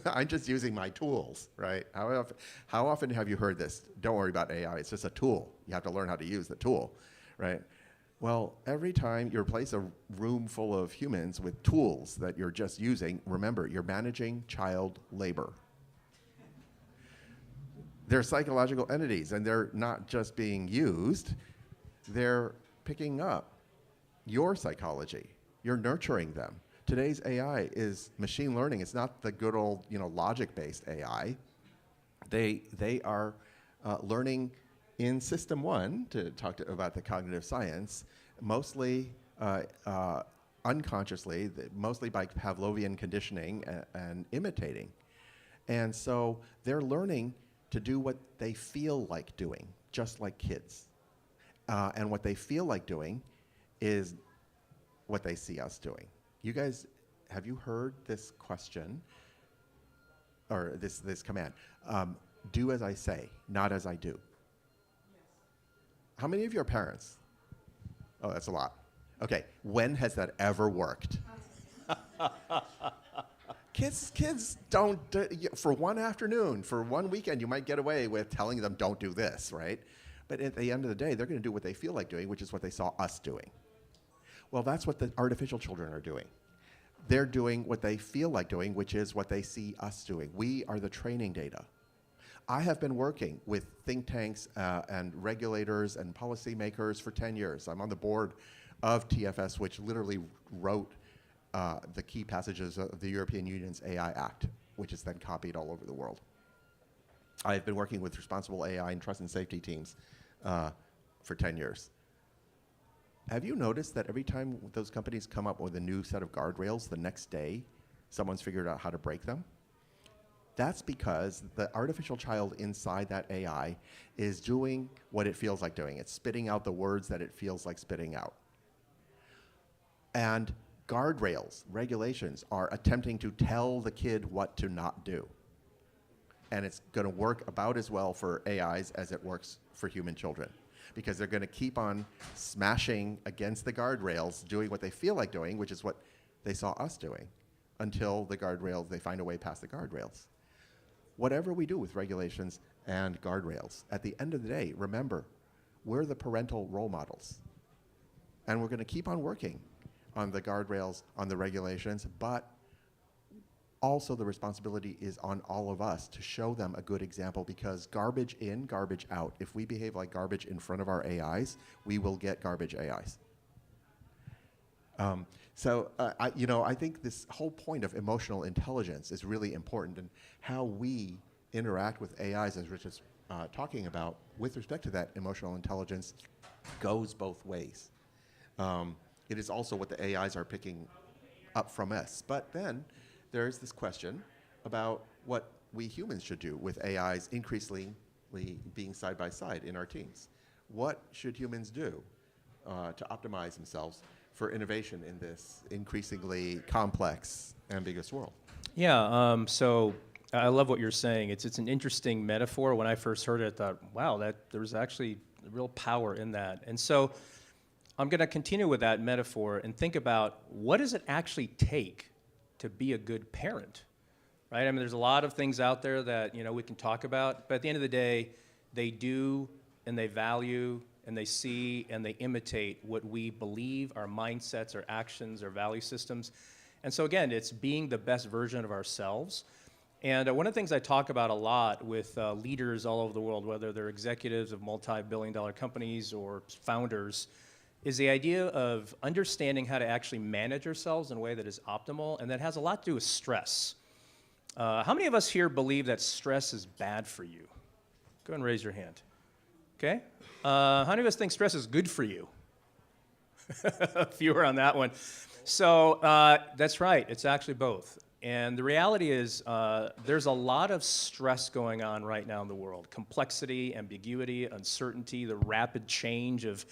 I'm just using my tools, right? How often have you heard this? Don't worry about AI, it's just a tool. You have to learn how to use the tool, right? Well, every time you replace a room full of humans with tools that you're just using, remember, you're managing child labor. They're psychological entities, and they're not just being used, they're picking up your psychology. You're nurturing them. Today's AI is machine learning. It's not the good old, logic-based AI. They are learning in System 1, to talk about the cognitive science, mostly unconsciously, mostly by Pavlovian conditioning and imitating. And so they're learning to do what they feel like doing, just like kids. And what they feel like doing is what they see us doing. You guys, have you heard this question, or this command? Do as I say, not as I do. How many of you are parents? Oh, that's a lot. Okay, when has that ever worked? Kids don't, for one afternoon, for one weekend, you might get away with telling them don't do this, right? But at the end of the day, they're going to do what they feel like doing, which is what they saw us doing. Well, that's what the artificial children are doing. They're doing what they feel like doing, which is what they see us doing. We are the training data. I have been working with think tanks and regulators and policymakers for 10 years. I'm on the board of TFS, which literally wrote the key passages of the European Union's AI Act, which is then copied all over the world. I've been working with responsible AI and trust and safety teams for 10 years. Have you noticed that every time those companies come up with a new set of guardrails, the next day someone's figured out how to break them? That's because the artificial child inside that AI is doing what it feels like doing. It's spitting out the words that it feels like spitting out. And guardrails, regulations, are attempting to tell the kid what to not do. And it's going to work about as well for AIs as it works for human children, because they're going to keep on smashing against the guardrails, doing what they feel like doing, which is what they saw us doing, until the guardrails, they find a way past the guardrails. Whatever we do with regulations and guardrails, at the end of the day, remember, we're the parental role models. And we're going to keep on working on the guardrails, on the regulations, but also the responsibility is on all of us to show them a good example, because garbage in, garbage out. If we behave like garbage in front of our AIs, we will get garbage AIs. I think this whole point of emotional intelligence is really important, and how we interact with AIs, as Rich is talking about, with respect to that emotional intelligence, goes both ways. It is also what the AIs are picking up from us. But then there's this question about what we humans should do with AIs increasingly being side by side in our teams. What should humans do to optimize themselves for innovation in this increasingly complex, ambiguous world? Yeah, so I love what you're saying. It's an interesting metaphor. When I first heard it, I thought, wow, there was actually real power in that. And so I'm going to continue with that metaphor and think about, what does it actually take to be a good parent, right? I mean, there's a lot of things out there that, we can talk about, but at the end of the day, they do and they value and they see and they imitate what we believe, our mindsets, our actions, our value systems. And so again, it's being the best version of ourselves. And one of the things I talk about a lot with leaders all over the world, whether they're executives of multi-billion-dollar companies or founders, is the idea of understanding how to actually manage ourselves in a way that is optimal, and that has a lot to do with stress. How many of us here believe that stress is bad for you? Go ahead and raise your hand. Okay. How many of us think stress is good for you? Fewer on that one. So that's right. It's actually both. And the reality is there's a lot of stress going on right now in the world. Complexity, ambiguity, uncertainty, the rapid change of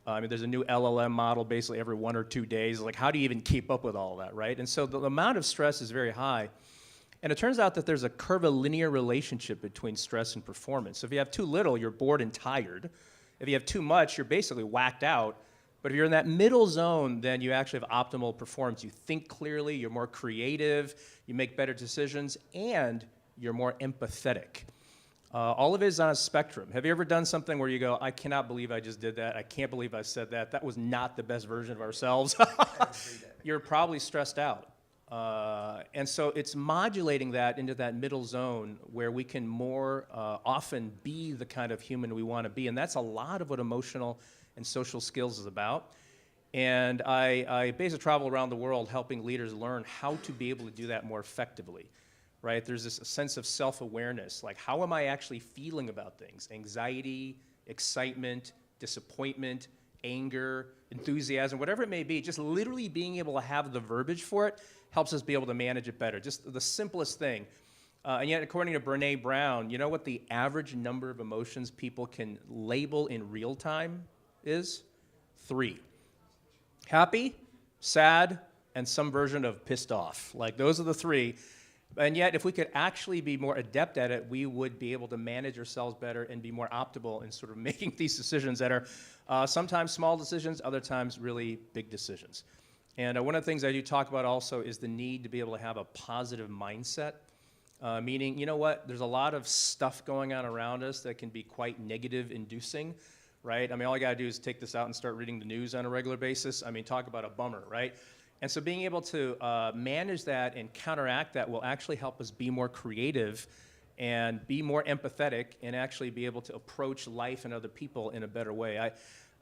there's a new LLM model basically every 1 or 2 days. Like, how do you even keep up with all that, right? And so the amount of stress is very high. And it turns out that there's a curvilinear relationship between stress and performance. So if you have too little, you're bored and tired. If you have too much, you're basically whacked out. But if you're in that middle zone, then you actually have optimal performance. You think clearly, you're more creative, you make better decisions, and you're more empathetic. All of it is on a spectrum. Have you ever done something where you go, I cannot believe I just did that. I can't believe I said that. That was not the best version of ourselves. You're probably stressed out. And so it's modulating that into that middle zone where we can more often be the kind of human we want to be. And that's a lot of what emotional and social skills is about. And I basically travel around the world helping leaders learn how to be able to do that more effectively. Right? There's this sense of self-awareness, like, how am I actually feeling about things? Anxiety, excitement, disappointment, anger, enthusiasm, whatever it may be, just literally being able to have the verbiage for it helps us be able to manage it better. Just the simplest thing. And yet, according to Brené Brown, you know what the average number of emotions people can label in real time is? 3. Happy, sad, and some version of pissed off. Like, those are the 3. And yet, if we could actually be more adept at it, we would be able to manage ourselves better and be more optimal in sort of making these decisions that are sometimes small decisions, other times really big decisions. And one of the things I do talk about also is the need to be able to have a positive mindset, meaning, you know what, there's a lot of stuff going on around us that can be quite negative inducing, right? I mean, all I gotta do is take this out and start reading the news on a regular basis. I mean, talk about a bummer, right? And so being able to manage that and counteract that will actually help us be more creative and be more empathetic and actually be able to approach life and other people in a better way.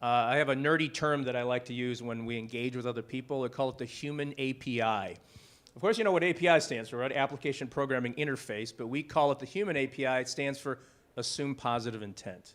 I have a nerdy term that I like to use when we engage with other people. I call it the human API. Of course, you know what API stands for, right? Application Programming Interface, but we call it the human API. It stands for Assume Positive Intent.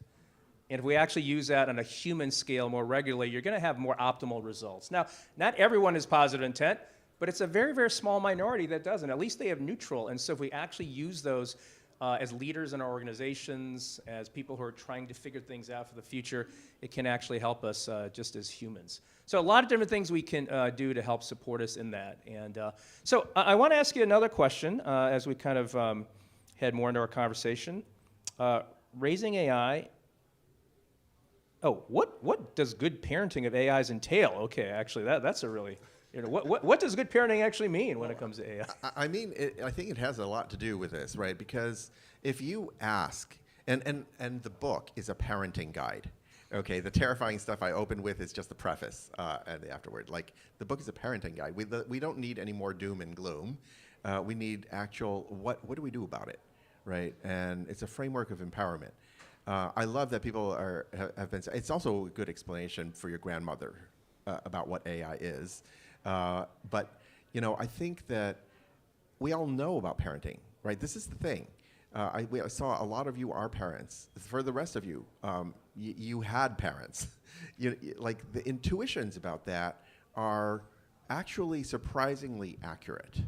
And if we actually use that on a human scale more regularly, you're going to have more optimal results. Now, not everyone has positive intent, but it's a very, very small minority that doesn't. At least they have neutral. And so if we actually use those as leaders in our organizations, as people who are trying to figure things out for the future, it can actually help us just as humans. So a lot of different things we can do to help support us in that. And so I want to ask you another question as we kind of head more into our conversation. Raising AI. Oh, what does good parenting of AIs entail? Okay, actually, that's a really, what does good parenting actually mean when it comes to AI? I mean, I think it has a lot to do with this, right? Because if you ask, and the book is a parenting guide. Okay, the terrifying stuff I opened with is just the preface and the afterward. Like, the book is a parenting guide. We don't need any more doom and gloom. We need actual, what do we do about it, right? And it's a framework of empowerment. I love that people have been. It's also a good explanation for your grandmother about what AI is. But I think that we all know about parenting, right? This is the thing. I saw a lot of you are parents. For the rest of you, you had parents. Like, the intuitions about that are actually surprisingly accurate.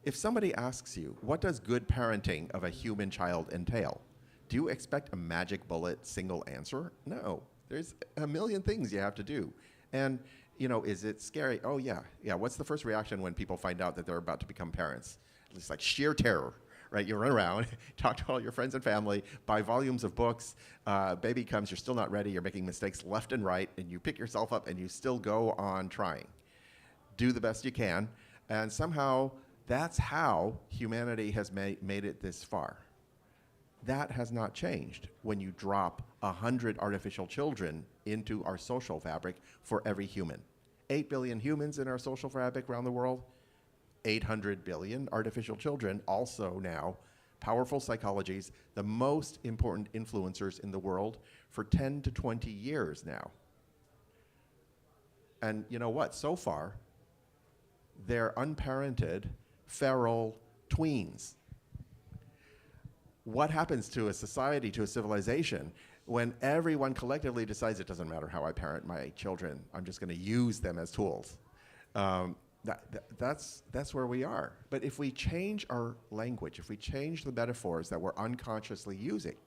If somebody asks you, what does good parenting of a human child entail? Do you expect a magic bullet single answer? No. There's a million things you have to do. And, is it scary? Oh, yeah. Yeah, what's the first reaction when people find out that they're about to become parents? It's like sheer terror, right? You run around, talk to all your friends and family, buy volumes of books, baby comes, you're still not ready, you're making mistakes left and right, and you pick yourself up and you still go on trying. Do the best you can, and somehow that's how humanity has made it this far. That has not changed when you drop 100 artificial children into our social fabric for every human. 8 billion humans in our social fabric around the world, 800 billion artificial children, also now powerful psychologies, the most important influencers in the world for 10 to 20 years now. And you know what? So far, they're unparented, feral tweens. What happens to a society, to a civilization, when everyone collectively decides it doesn't matter how I parent my children, I'm just going to use them as tools? That's where we are. But if we change our language, if we change the metaphors that we're unconsciously using,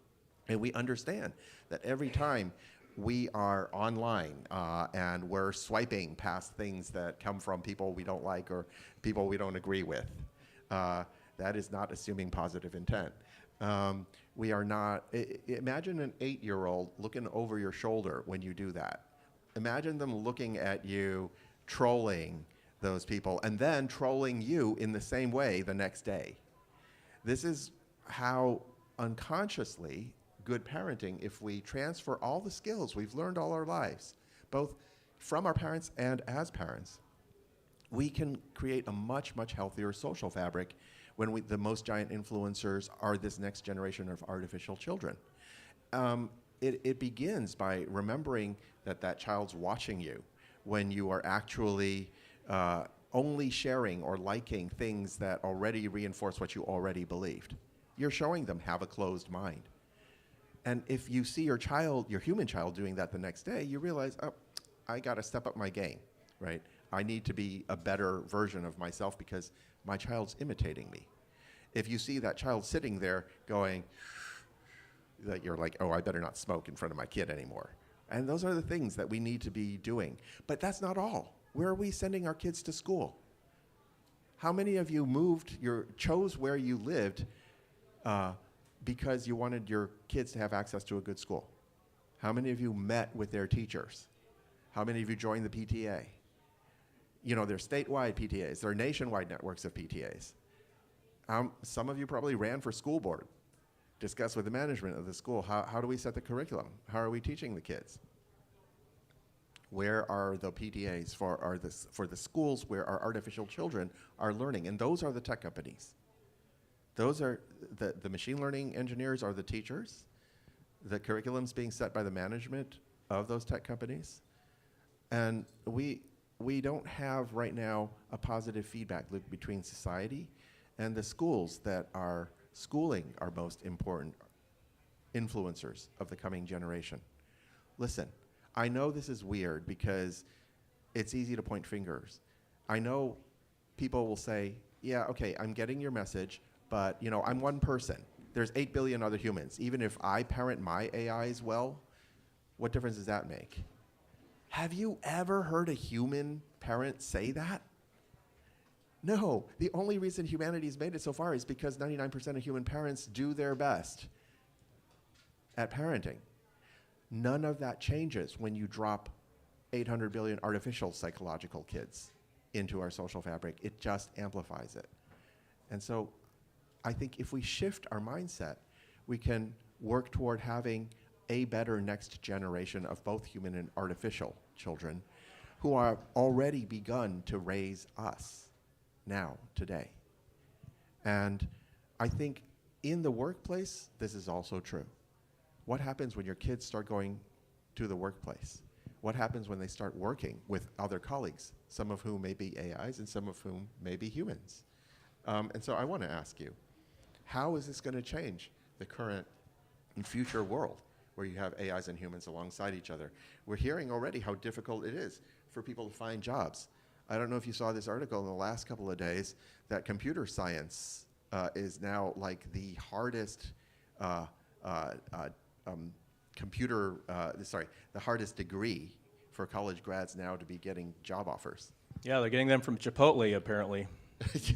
and we understand that every time we are online and we're swiping past things that come from people we don't like or people we don't agree with, that is not assuming positive intent. We are not, imagine an 8-year-old looking over your shoulder when you do that. Imagine them looking at you, trolling those people, and then trolling you in the same way the next day. This is how unconsciously good parenting, if we transfer all the skills we've learned all our lives, both from our parents and as parents, we can create a much, much healthier social fabric when the most giant influencers are this next generation of artificial children. It begins by remembering that child's watching you when you are actually only sharing or liking things that already reinforce what you already believed. You're showing them have a closed mind. And if you see your child, your human child, doing that the next day, you realize, oh, I got to step up my game, right? I need to be a better version of myself because my child's imitating me. If you see that child sitting there going, that you're like, oh, I better not smoke in front of my kid anymore. And those are the things that we need to be doing. But that's not all. Where are we sending our kids to school? How many of you chose where you lived because you wanted your kids to have access to a good school? How many of you met with their teachers? How many of you joined the PTA? There's statewide PTAs. There are nationwide networks of PTAs. Some of you probably ran for school board, discussed with the management of the school, how do we set the curriculum? How are we teaching the kids? Where are the PTAs for the schools where our artificial children are learning? And those are the tech companies. Those are the machine learning engineers are the teachers. The curriculum's being set by the management of those tech companies. And we don't have right now a positive feedback loop between society and the schools that are schooling our most important influencers of the coming generation. Listen, I know this is weird because it's easy to point fingers. I know people will say, yeah, okay, I'm getting your message, but you know, I'm one person. There's 8 billion other humans. Even if I parent my AIs well, what difference does that make? Have you ever heard a human parent say that? No, the only reason humanity's made it so far is because 99% of human parents do their best at parenting. None of that changes when you drop 800 billion artificial psychological kids into our social fabric. It just amplifies it. And so I think if we shift our mindset, we can work toward having a better next generation of both human and artificial children who are already begun to raise us now, today. And I think in the workplace, this is also true. What happens when your kids start going to the workplace? What happens when they start working with other colleagues, some of whom may be AIs and some of whom may be humans? And so I want to ask you, how is this going to change the current and future world where you have AIs and humans alongside each other? We're hearing already how difficult it is for people to find jobs. I don't know if you saw this article in the last couple of days that computer science is now like the hardest the hardest degree for college grads now to be getting job offers. Yeah, they're getting them from Chipotle, apparently,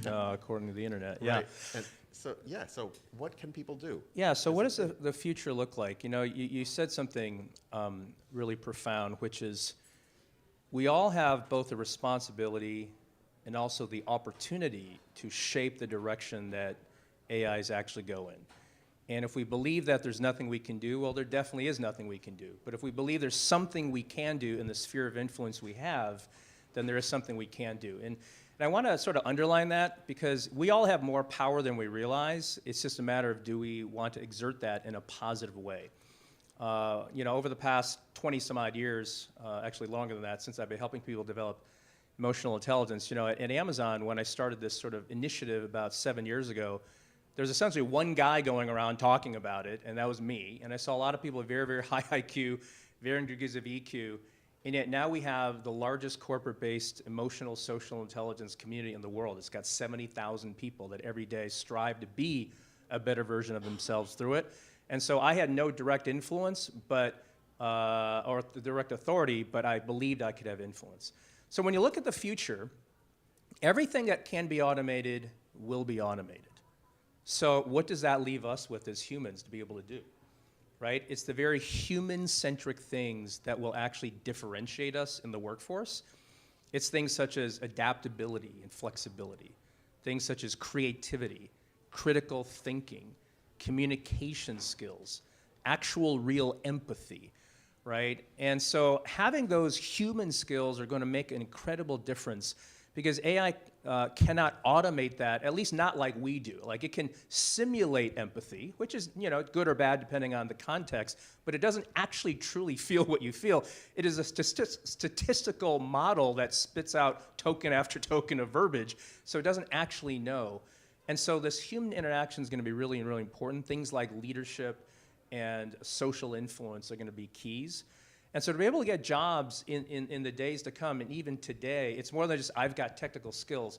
according to the internet. Yeah. Right. And so what can people do? Yeah, so what does the future look like? You know, you said something really profound, which is we all have both the responsibility and also the opportunity to shape the direction that AIs actually go in. And if we believe that there's nothing we can do, well, there definitely is nothing we can do. But if we believe there's something we can do in the sphere of influence we have, then there is something we can do. And I want to sort of underline that because we all have more power than we realize. It's just a matter of do we want to exert that in a positive way. You know, over the past 20 some odd years, actually longer than that, since I've been helping people develop emotional intelligence, you know, at Amazon, when I started this sort of initiative about 7 years ago, there was essentially one guy going around talking about it, and that was me. And I saw a lot of people with very, very high IQ, varying degrees of EQ, and yet now we have the largest corporate-based emotional social intelligence community in the world. It's got 70,000 people that every day strive to be a better version of themselves through it. And so I had no direct influence, but or direct authority, but I believed I could have influence. So when you look at the future, everything that can be automated will be automated. So what does that leave us with as humans to be able to do, right? It's the very human-centric things that will actually differentiate us in the workforce. It's things such as adaptability and flexibility, things such as creativity, critical thinking, communication skills, actual real empathy, right? And so having those human skills are going to make an incredible difference because AI cannot automate that, at least not like we do. Like it can simulate empathy, which is, you know, good or bad depending on the context, but it doesn't actually truly feel what you feel. It is a statistical model that spits out token after token of verbiage, so it doesn't actually know. And so this human interaction is going to be really, really important. Things like leadership and social influence are going to be keys. And so to be able to get jobs in the days to come, and even today, it's more than just I've got technical skills.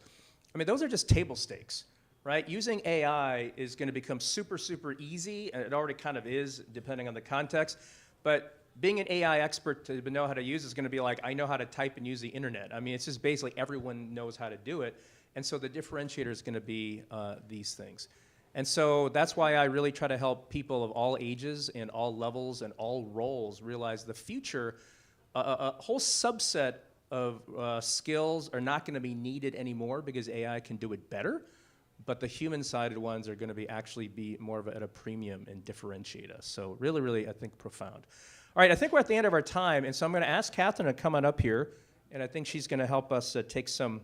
I mean, those are just table stakes, right? Using AI is going to become super, super easy, and it already kind of is, depending on the context. But being an AI expert to know how to use is going to be like, I know how to type and use the internet. I mean, it's just basically everyone knows how to do it. And so the differentiator is going to be these things. And so that's why I really try to help people of all ages and all levels and all roles realize the future, a whole subset of skills are not going to be needed anymore because AI can do it better, but the human-sided ones are going to be actually be more of at a premium and differentiate us. So really, really, I think profound. All right, I think we're at the end of our time, and so I'm going to ask Catherine to come on up here, and I think she's going to help us take some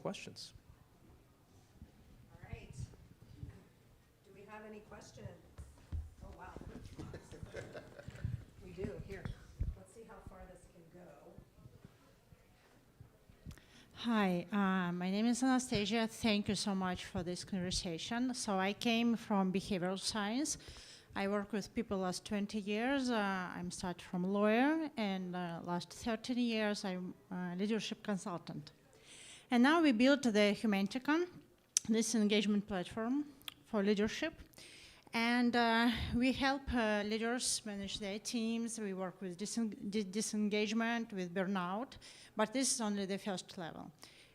questions. Any questions? Oh, wow. We do. Hi, my name is Anastasia. Thank you so much for this conversation. So I came from behavioral science. I work with people last 20 years. I'm started from lawyer, and last 13 years I'm a leadership consultant. And now we built the Humanticon, this engagement platform for leadership. And we help leaders manage their teams. We work with disengagement, with burnout, but this is only the first level.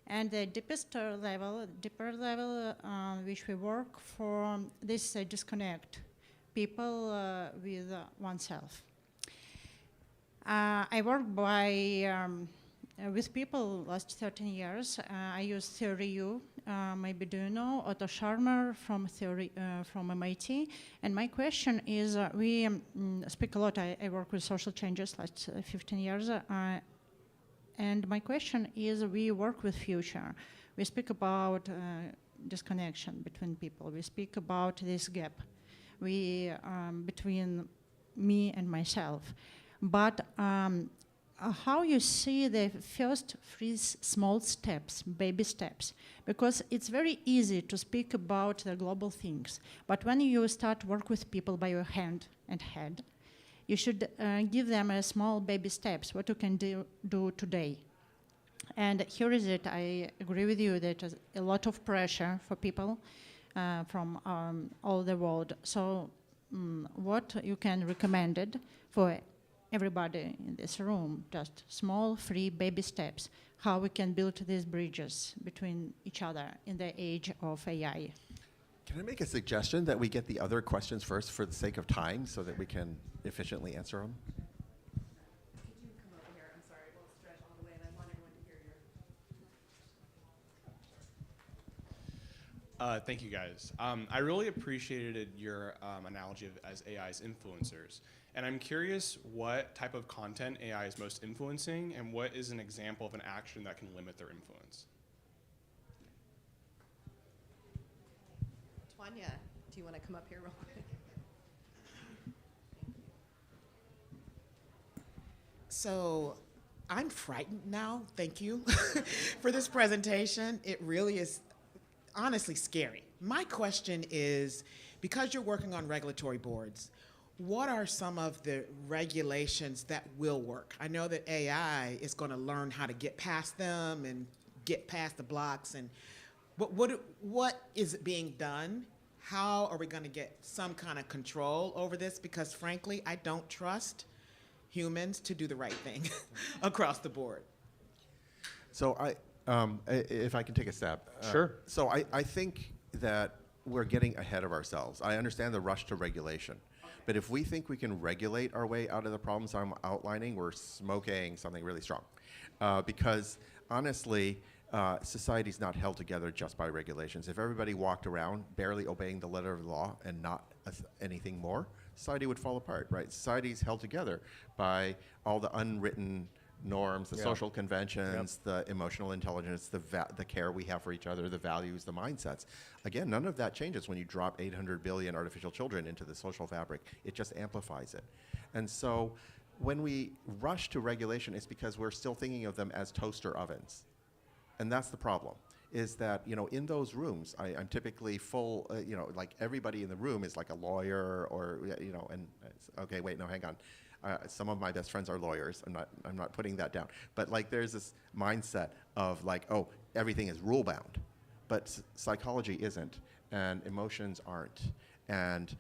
And the deeper level, which we work for, this disconnect people with oneself. I work with people last 13 years. I use Theory U. Maybe do you know Otto Scharmer from MIT? And my question is, we speak a lot. I work with social changes last 15 years. And my question is, we work with future. We speak about disconnection between people. We speak about this gap between me and myself. But how you see the first 3 small steps, baby steps, because it's very easy to speak about the global things, but when you start work with people by your hand and head, you should give them a small baby steps, what you can do today. And here is it, I agree with you that there's a lot of pressure for people from all the world. So what you can recommend it for everybody in this room, just small, 3 baby steps, how we can build these bridges between each other in the age of AI. Can I make a suggestion that we get the other questions first for the sake of time so that we can efficiently answer them? Could you come over here? I'm sorry, we'll stretch all the way, and I want everyone to hear your. Thank you, guys. I really appreciated your analogy as AI's influencers. And I'm curious what type of content AI is most influencing, and what is an example of an action that can limit their influence? Tanya, do you want to come up here real quick? So I'm frightened now, thank you, for this presentation. It really is honestly scary. My question is, because you're working on regulatory boards, what are some of the regulations that will work? I know that AI is going to learn how to get past them and get past the blocks. And what is being done? How are we going to get some kind of control over this? Because frankly, I don't trust humans to do the right thing across the board. So if I can take a stab. Sure. So I think that we're getting ahead of ourselves. I understand the rush to regulation. But if we think we can regulate our way out of the problems I'm outlining, we're smoking something really strong. Because honestly, society's not held together just by regulations. If everybody walked around barely obeying the letter of the law and not anything more, society would fall apart, right? Society's held together by all the unwritten norms, the social conventions, the emotional intelligence, the care we have for each other, the values, the mindsets. Again, none of that changes when you drop 800 billion artificial children into the social fabric. It just amplifies it. And so when we rush to regulation, it's because we're still thinking of them as toaster ovens. And that's the problem, is that, in those rooms, I'm typically full, like everybody in the room is like a lawyer or, and okay, wait, no, hang on. Some of my best friends are lawyers. I'm not putting that down. But like there's this mindset of like, oh, everything is rule bound. But psychology isn't, and emotions aren't, and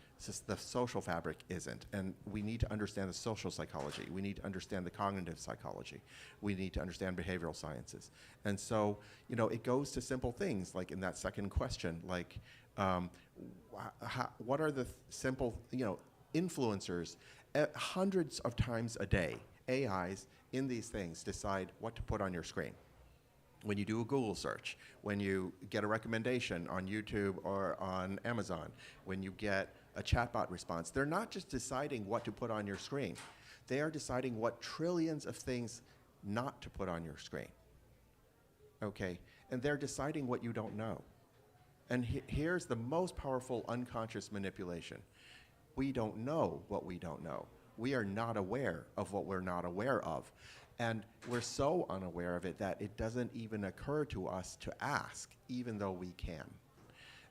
the social fabric isn't. And we need to understand the social psychology. We need to understand the cognitive psychology. We need to understand behavioral sciences. And so, it goes to simple things like in that second question, like what are the simple, influencers? Hundreds of times a day, AIs in these things decide what to put on your screen. When you do a Google search, when you get a recommendation on YouTube or on Amazon, when you get a chatbot response, they're not just deciding what to put on your screen. They are deciding what trillions of things not to put on your screen. Okay? And they're deciding what you don't know. And here's the most powerful unconscious manipulation. We don't know what we don't know. We are not aware of what we're not aware of. And we're so unaware of it that it doesn't even occur to us to ask, even though we can.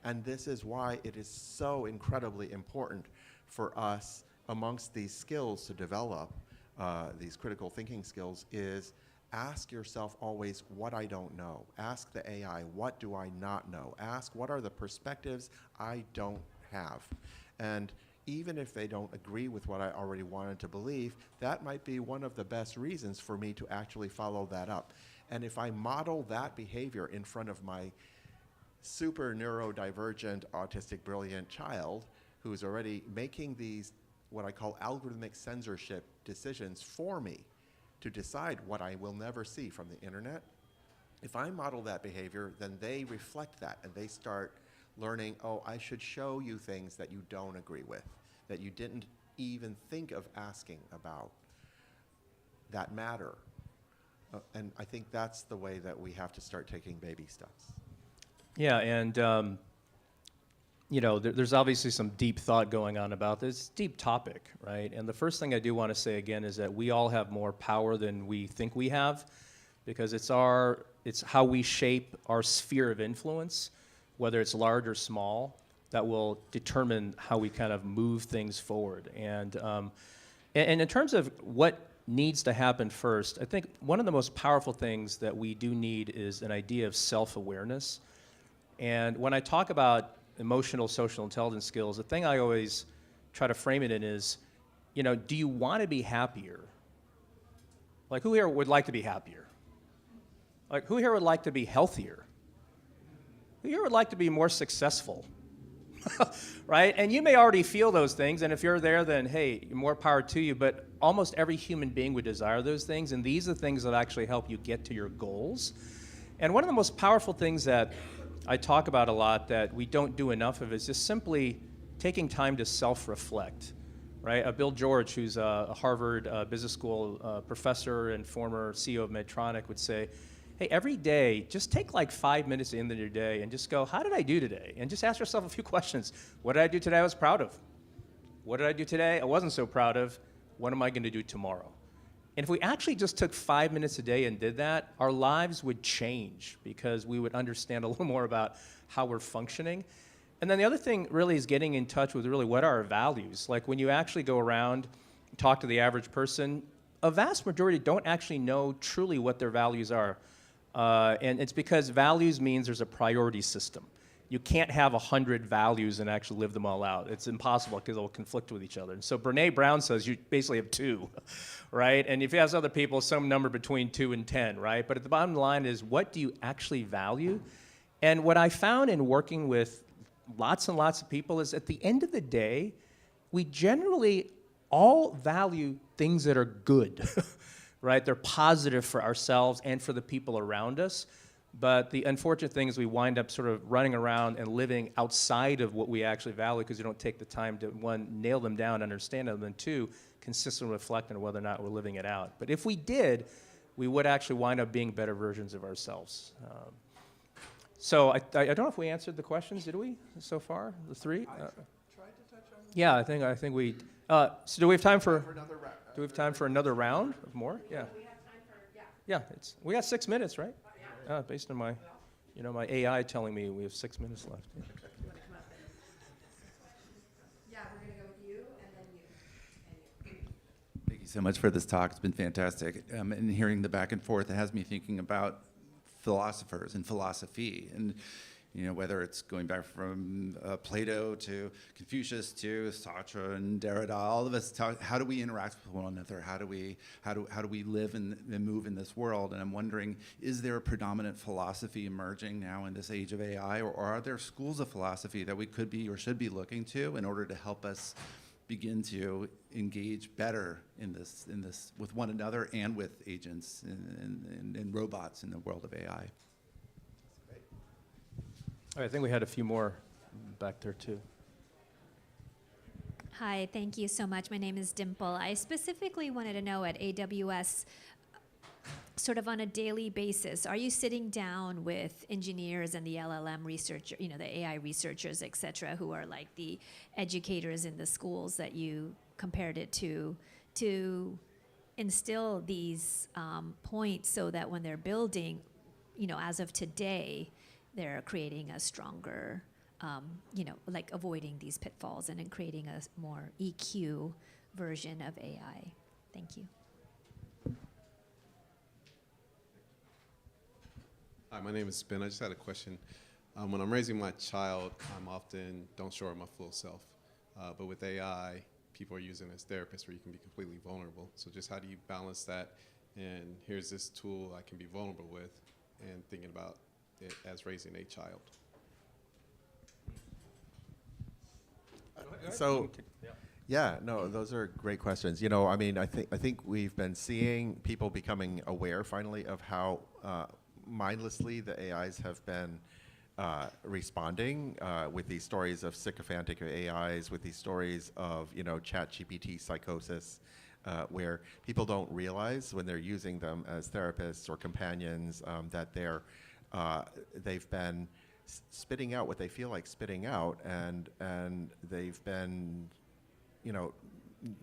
And this is why it is so incredibly important for us, amongst these skills to develop, these critical thinking skills, is ask yourself always, what I don't know. Ask the AI, what do I not know? Ask, what are the perspectives I don't have? And even if they don't agree with what I already wanted to believe, that might be one of the best reasons for me to actually follow that up. And if I model that behavior in front of my super neurodivergent, autistic, brilliant child who's already making these, what I call algorithmic censorship decisions for me to decide what I will never see from the internet, if I model that behavior, then they reflect that and they start learning, oh, I should show you things that you don't agree with, that you didn't even think of asking about, that matter. And I think that's the way that we have to start taking baby steps. Yeah, and you know, there's obviously some deep thought going on about this deep topic, right? And the first thing I do want to say again is that we all have more power than we think we have, because it's how we shape our sphere of influence, whether it's large or small, that will determine how we kind of move things forward. And in terms of what needs to happen first, I think one of the most powerful things that we do need is an idea of self-awareness. And when I talk about emotional social intelligence skills, the thing I always try to frame it in is, you know, do you want to be happier? Like, who here would like to be happier? Like, who here would like to be healthier? Who here would like to be more successful? Right? And you may already feel those things, and if you're there, then hey, more power to you, but almost every human being would desire those things, and these are the things that actually help you get to your goals. And one of the most powerful things that I talk about a lot that we don't do enough of is just simply taking time to self-reflect, right? Bill George, who's a Harvard Business School professor and former CEO of Medtronic, would say, hey, every day, just take like 5 minutes at the end of your day and just go, how did I do today? And just ask yourself a few questions. What did I do today I was proud of? What did I do today I wasn't so proud of? What am I going to do tomorrow? And if we actually just took 5 minutes a day and did that, our lives would change because we would understand a little more about how we're functioning. And then the other thing really is getting in touch with really what are our values. Like when you actually go around and talk to the average person, a vast majority don't actually know truly what their values are. And it's because values means there's a priority system. You can't have 100 values and actually live them all out. It's impossible because they'll conflict with each other. And so Brene Brown says you basically have 2, right? And if you ask other people, some number between 2 and 10, right? But at the bottom line is, what do you actually value? And what I found in working with lots and lots of people is at the end of the day, we generally all value things that are good, right? They're positive for ourselves and for the people around us. But the unfortunate thing is we wind up sort of running around and living outside of what we actually value because we don't take the time to, 1, nail them down, understand them, and 2, consistently reflect on whether or not we're living it out. But if we did, we would actually wind up being better versions of ourselves. So I don't know if we answered the questions, did we, so far, the 3? Tried to touch on them. Yeah, I think we. So do we have time for another round? Do we have time for another round of more? Yeah. We have time for, yeah. Yeah, we got 6 minutes, right? Based on my, my AI telling me we have 6 minutes left. Yeah. Yeah, we're going to go with you and then you and you. Thank you so much for this talk. It's been fantastic. And hearing the back and forth, it has me thinking about philosophers and philosophy, and whether it's going back from Plato to Confucius to Sartre and Derrida. All of us talk, how do we interact with one another? How do we live and move in this world? And I'm wondering, is there a predominant philosophy emerging now in this age of AI, or are there schools of philosophy that we could be or should be looking to in order to help us begin to engage better in this with one another and with agents and robots in the world of AI? I think we had a few more back there too. Hi, thank you so much. My name is Dimple. I specifically wanted to know at AWS, sort of on a daily basis, are you sitting down with engineers and the LLM researcher, the AI researchers, et cetera, who are like the educators in the schools that you compared it to instill these points so that when they're building, as of today, they're creating a stronger, like avoiding these pitfalls and then creating a more EQ version of AI. Thank you. Hi, my name is Ben. I just had a question. When I'm raising my child, I'm often don't show her my full self. But with AI, people are using it as therapists where you can be completely vulnerable. So just how do you balance that? And here's this tool I can be vulnerable with, and thinking about it as raising a child. So, yeah, no, those are great questions. I mean, I think we've been seeing people becoming aware finally of how mindlessly the AIs have been responding with these stories of sycophantic AIs, with these stories of ChatGPT psychosis, where people don't realize when they're using them as therapists or companions that they've been spitting out what they feel like spitting out, and they've been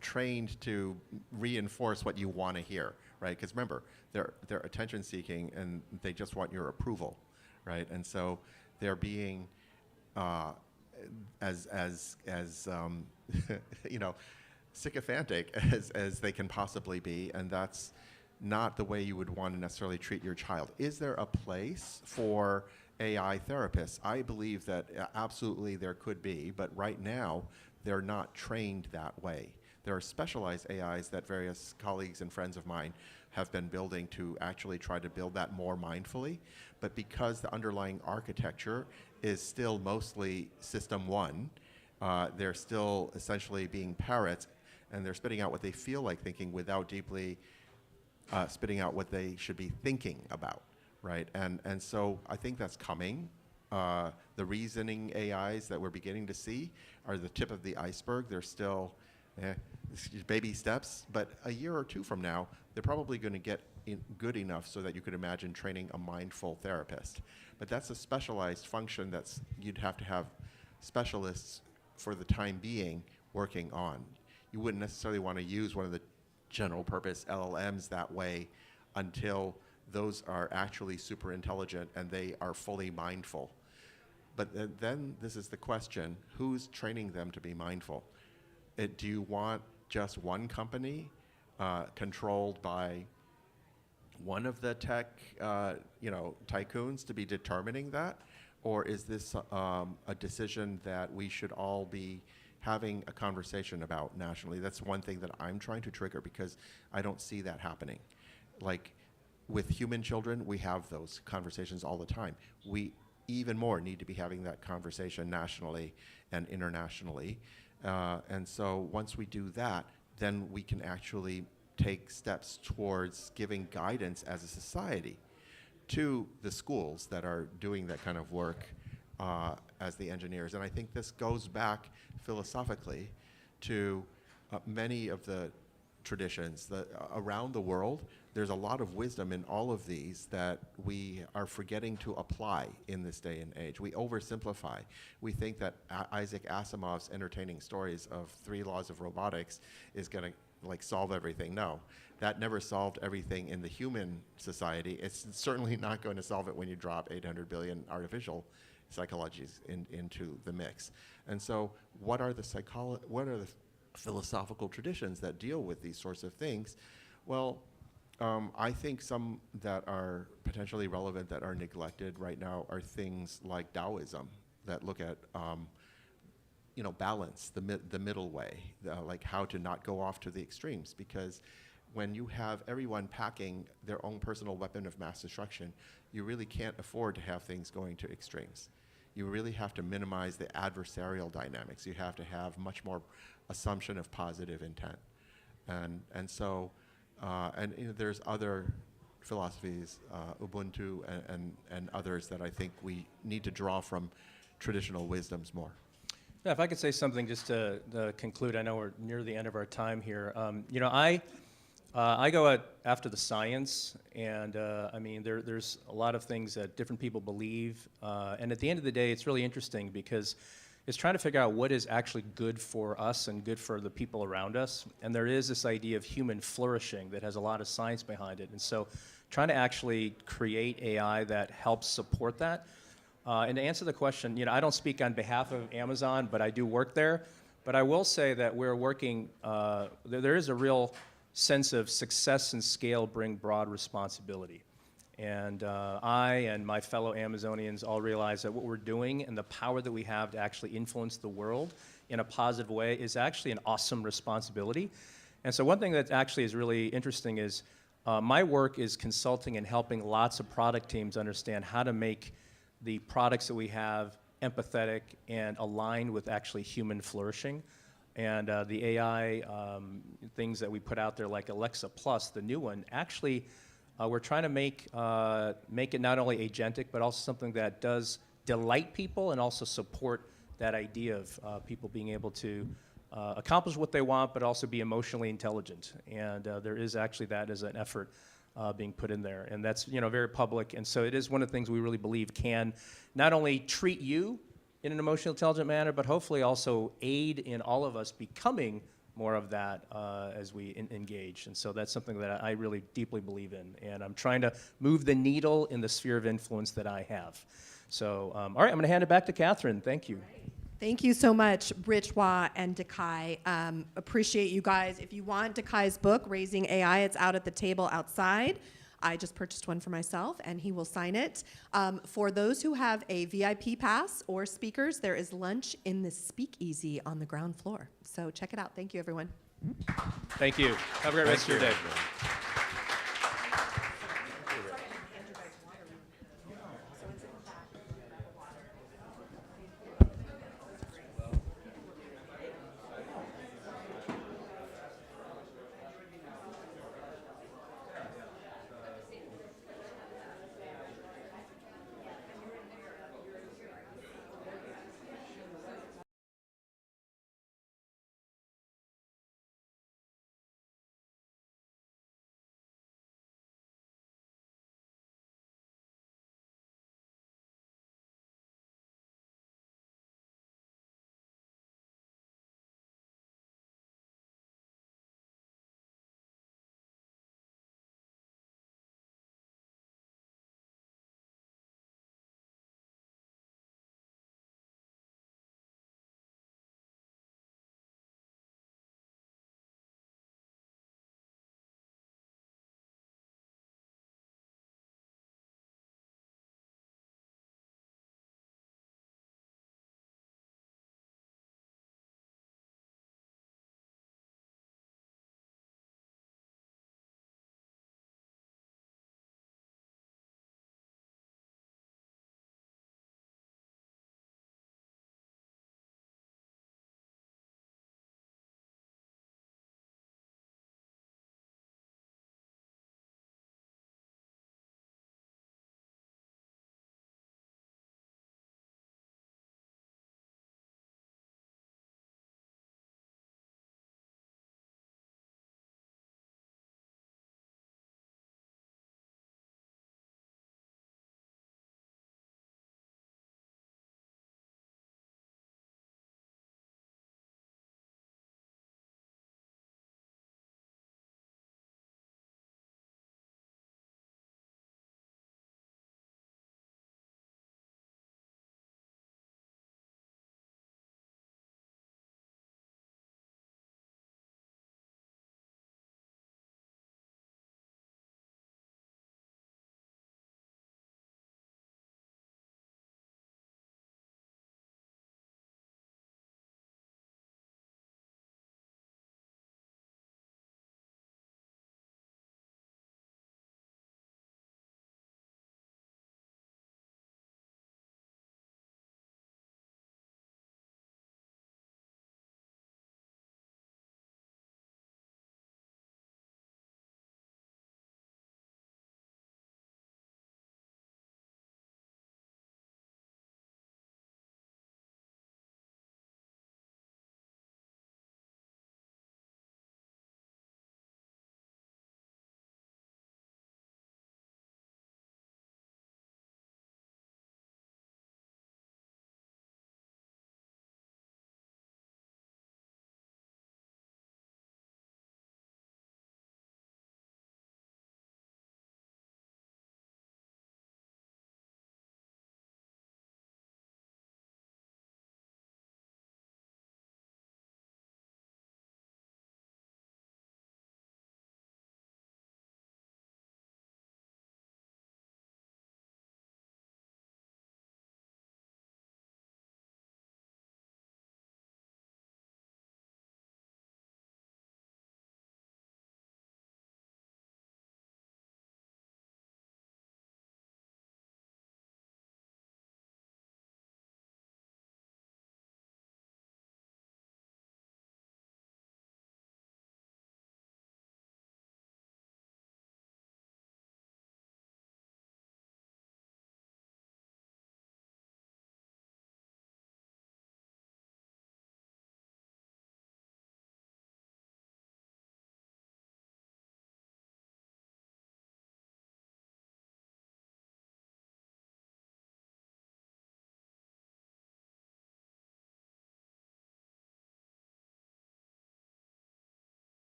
trained to reinforce what you want to hear, right? Because remember, they're attention seeking and they just want your approval, right? And so they're being as sycophantic as they can possibly be, and that's not the way you would want to necessarily treat your child. Is there a place for AI therapists? I believe that absolutely there could be, but right now they're not trained that way. There are specialized AIs that various colleagues and friends of mine have been building to actually try to build that more mindfully, but because the underlying architecture is still mostly system one, they're still essentially being parrots, and they're spitting out what they feel like thinking without deeply spitting out what they should be thinking about, right? And so I think that's coming. The reasoning AIs that we're beginning to see are the tip of the iceberg. They're still baby steps, but a year or two from now, they're probably going to get good enough so that you could imagine training a mindful therapist. But that's a specialized function you'd have to have specialists for the time being working on. You wouldn't necessarily want to use one of the general purpose LLMs that way until those are actually super intelligent and they are fully mindful. But then this is the question, who's training them to be mindful? Do you want just one company controlled by one of the tech tycoons to be determining that? Or is this a decision that we should all be having a conversation about nationally? That's one thing that I'm trying to trigger because I don't see that happening. Like with human children, we have those conversations all the time. We even more need to be having that conversation nationally and internationally. And so once we do that, then we can actually take steps towards giving guidance as a society to the schools that are doing that kind of work as the engineers. And I think this goes back philosophically to many of the traditions around the world. There's a lot of wisdom in all of these that we are forgetting to apply in this day and age. We oversimplify. We think that Isaac Asimov's entertaining stories of 3 laws of robotics is going to solve everything. No, that never solved everything in the human society. It's certainly not going to solve it when you drop 800 billion artificial psychologies into the mix. And so what are the philosophical traditions that deal with these sorts of things? Well, I think some that are potentially relevant that are neglected right now are things like Taoism that look at balance, the middle way, like how to not go off to the extremes. Because when you have everyone packing their own personal weapon of mass destruction, you really can't afford to have things going to extremes. You really have to minimize the adversarial dynamics. You have to have much more assumption of positive intent. And so there's other philosophies, Ubuntu and others that I think we need to draw from traditional wisdoms more. Yeah, if I could say something just to conclude, I know we're near the end of our time here. I go after the science, and there's a lot of things that different people believe, and at the end of the day, it's really interesting because, is trying to figure out what is actually good for us and good for the people around us. And there is this idea of human flourishing that has a lot of science behind it. And so trying to actually create AI that helps support that. And to answer the question, I don't speak on behalf of Amazon, but I do work there. But I will say that we're working, there is a real sense of success and scale bring broad responsibility. And I and my fellow Amazonians all realize that what we're doing and the power that we have to actually influence the world in a positive way is actually an awesome responsibility. And so one thing that actually is really interesting is my work is consulting and helping lots of product teams understand how to make the products that we have empathetic and aligned with actually human flourishing. And the AI things that we put out there, like Alexa Plus, the new one, actually we're trying to make it not only agentic, but also something that does delight people and also support that idea of people being able to accomplish what they want, but also be emotionally intelligent. And there is actually that as an effort being put in there. And that's very public. And so it is one of the things we really believe can not only treat you in an emotionally intelligent manner, but hopefully also aid in all of us becoming more of that as we engage. And so that's something that I really deeply believe in. And I'm trying to move the needle in the sphere of influence that I have. So, all right, I'm going to hand it back to Catherine. Thank you. Thank you so much, Rich Wah and Dekai. Appreciate you guys. If you want Dekai's book, Raising AI, it's out at the table outside. I just purchased one for myself, and he will sign it. For those who have a VIP pass or speakers, there is lunch in the speakeasy on the ground floor. So check it out. Thank you, everyone. Thank you. Have a great rest of your day.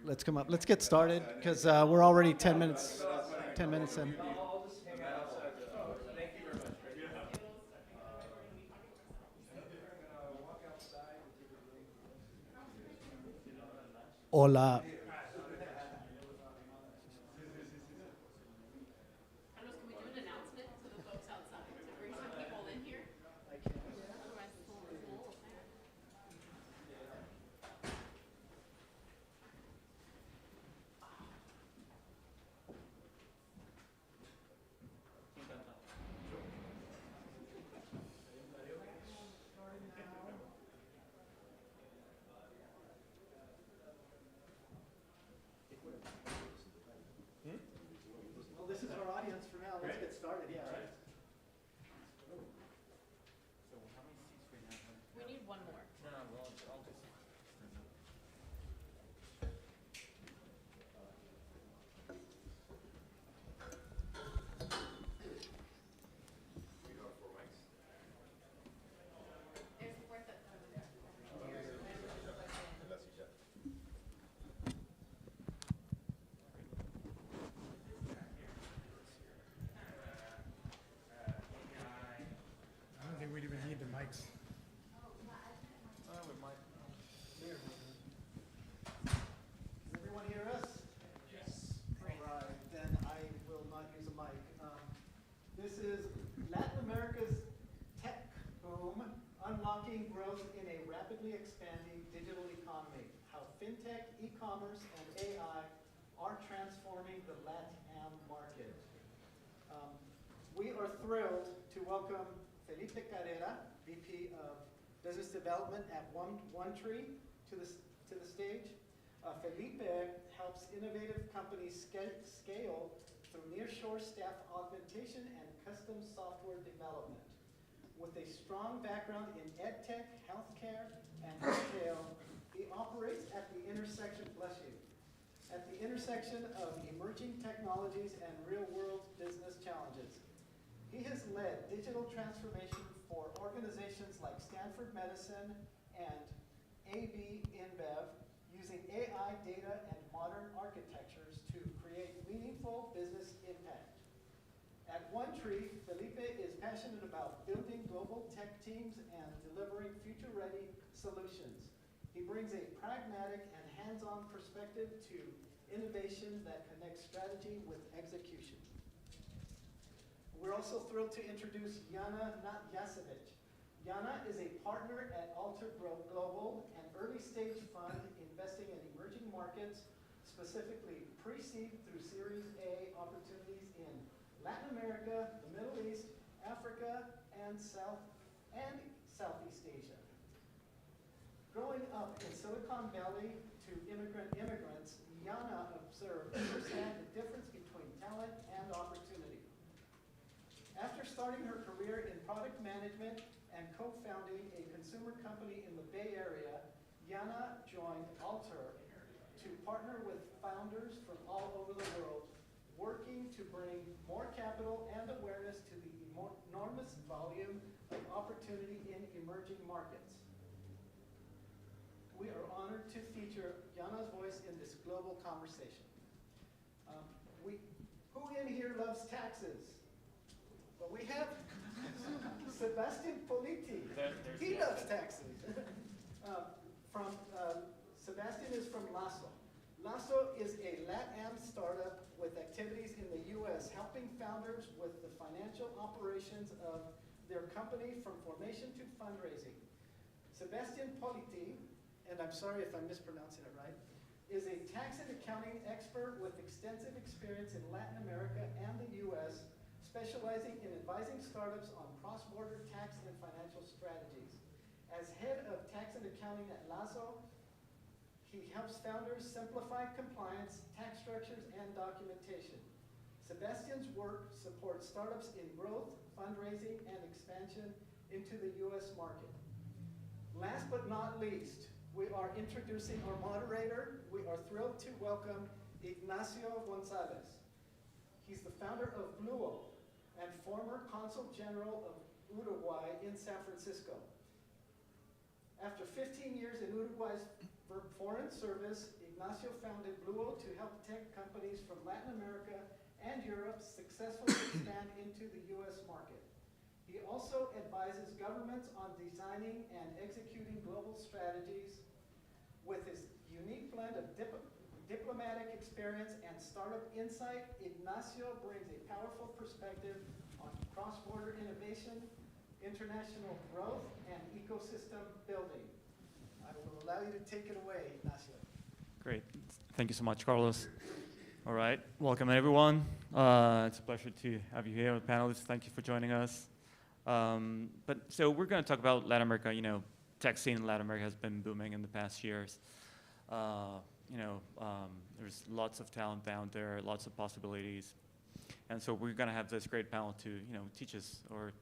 let's come up. Let's get started because we're already 10 minutes in. Hola. Well, this is our audience for now. Let's get started. Yeah. We need one more. I don't think we'd even need the mics. Can everyone hear us? Yes. All right, then I will not use a mic. This is Latin America's tech boom, unlocking growth in a rapidly expanding digital economy. How fintech, e-commerce, and AI are transforming the LATAM market. We are thrilled to welcome Felipe Carrera, VP of Business Development at One Tree, to the stage. Felipe helps innovative companies scale through nearshore staff augmentation and custom software development. With a strong background in edtech, healthcare, and retail, he operates at the intersection, bless you, at the intersection of emerging technologies and real-world business challenges. He has led digital transformation for organizations like Stanford Medicine and AB InBev, using AI, data, and modern architectures to create meaningful business impact. At One Tree, Felipe is passionate about building global tech teams and delivering future-ready solutions. He brings a pragmatic and hands-on perspective to innovation that connects strategy with execution. We're also thrilled to introduce Jana Natjasevic. Jana is a partner at Alter Global, an early-stage fund investing in emerging markets, specifically pre-seed through Series A opportunities in Latin America, the Middle East, Africa, and Southeast Asia. Growing up in Silicon Valley to immigrants, Jana observed firsthand the difference between talent and opportunity. After starting her career in product management and co-founding a consumer company in the Bay Area, Jana joined Alter to partner with founders from all over the world, working to bring more capital and awareness to the enormous volume of opportunity in emerging markets. We are honored to feature Jana's voice in this global conversation. Who in here loves taxes? Well, we have Sebastian Politi. He loves taxes. Sebastian is from Lasso. Lasso is a LATAM startup with activities in the U.S., helping founders with the financial operations of their company from formation to fundraising. Sebastian Politi, and I'm sorry if I'm mispronouncing it right, is a tax and accounting expert with extensive experience in Latin America and the U.S., specializing in advising startups on cross-border tax and financial strategies. As head of tax and accounting at Lasso, he helps founders simplify compliance, tax structures, and documentation. Sebastian's work supports startups in growth, fundraising, and expansion into the U.S. market. Last but not least, we are introducing our moderator. We are thrilled to welcome Ignacio Gonzalez. He's the founder of Bluo and former Consul General of Uruguay in San Francisco. After 15 years in Uruguay's For foreign service, Ignacio founded Bluo to help tech companies from Latin America and Europe successfully expand into the U.S. market. He also advises governments on designing and executing global strategies. With his unique blend of diplomatic experience and startup insight, Ignacio brings a powerful perspective on cross-border innovation, international growth, and ecosystem building. I will allow you to take it away, Ignacio. Great. Thank you so much, Carlos. All right. Welcome, everyone. It's a pleasure to have you here, panelists. Thank you for joining us. So we're going to talk about Latin America. You know, tech scene in Latin America has been booming in the past years. There's lots of talent down there, lots of possibilities. And so we're going to have this great panel to, teach us or,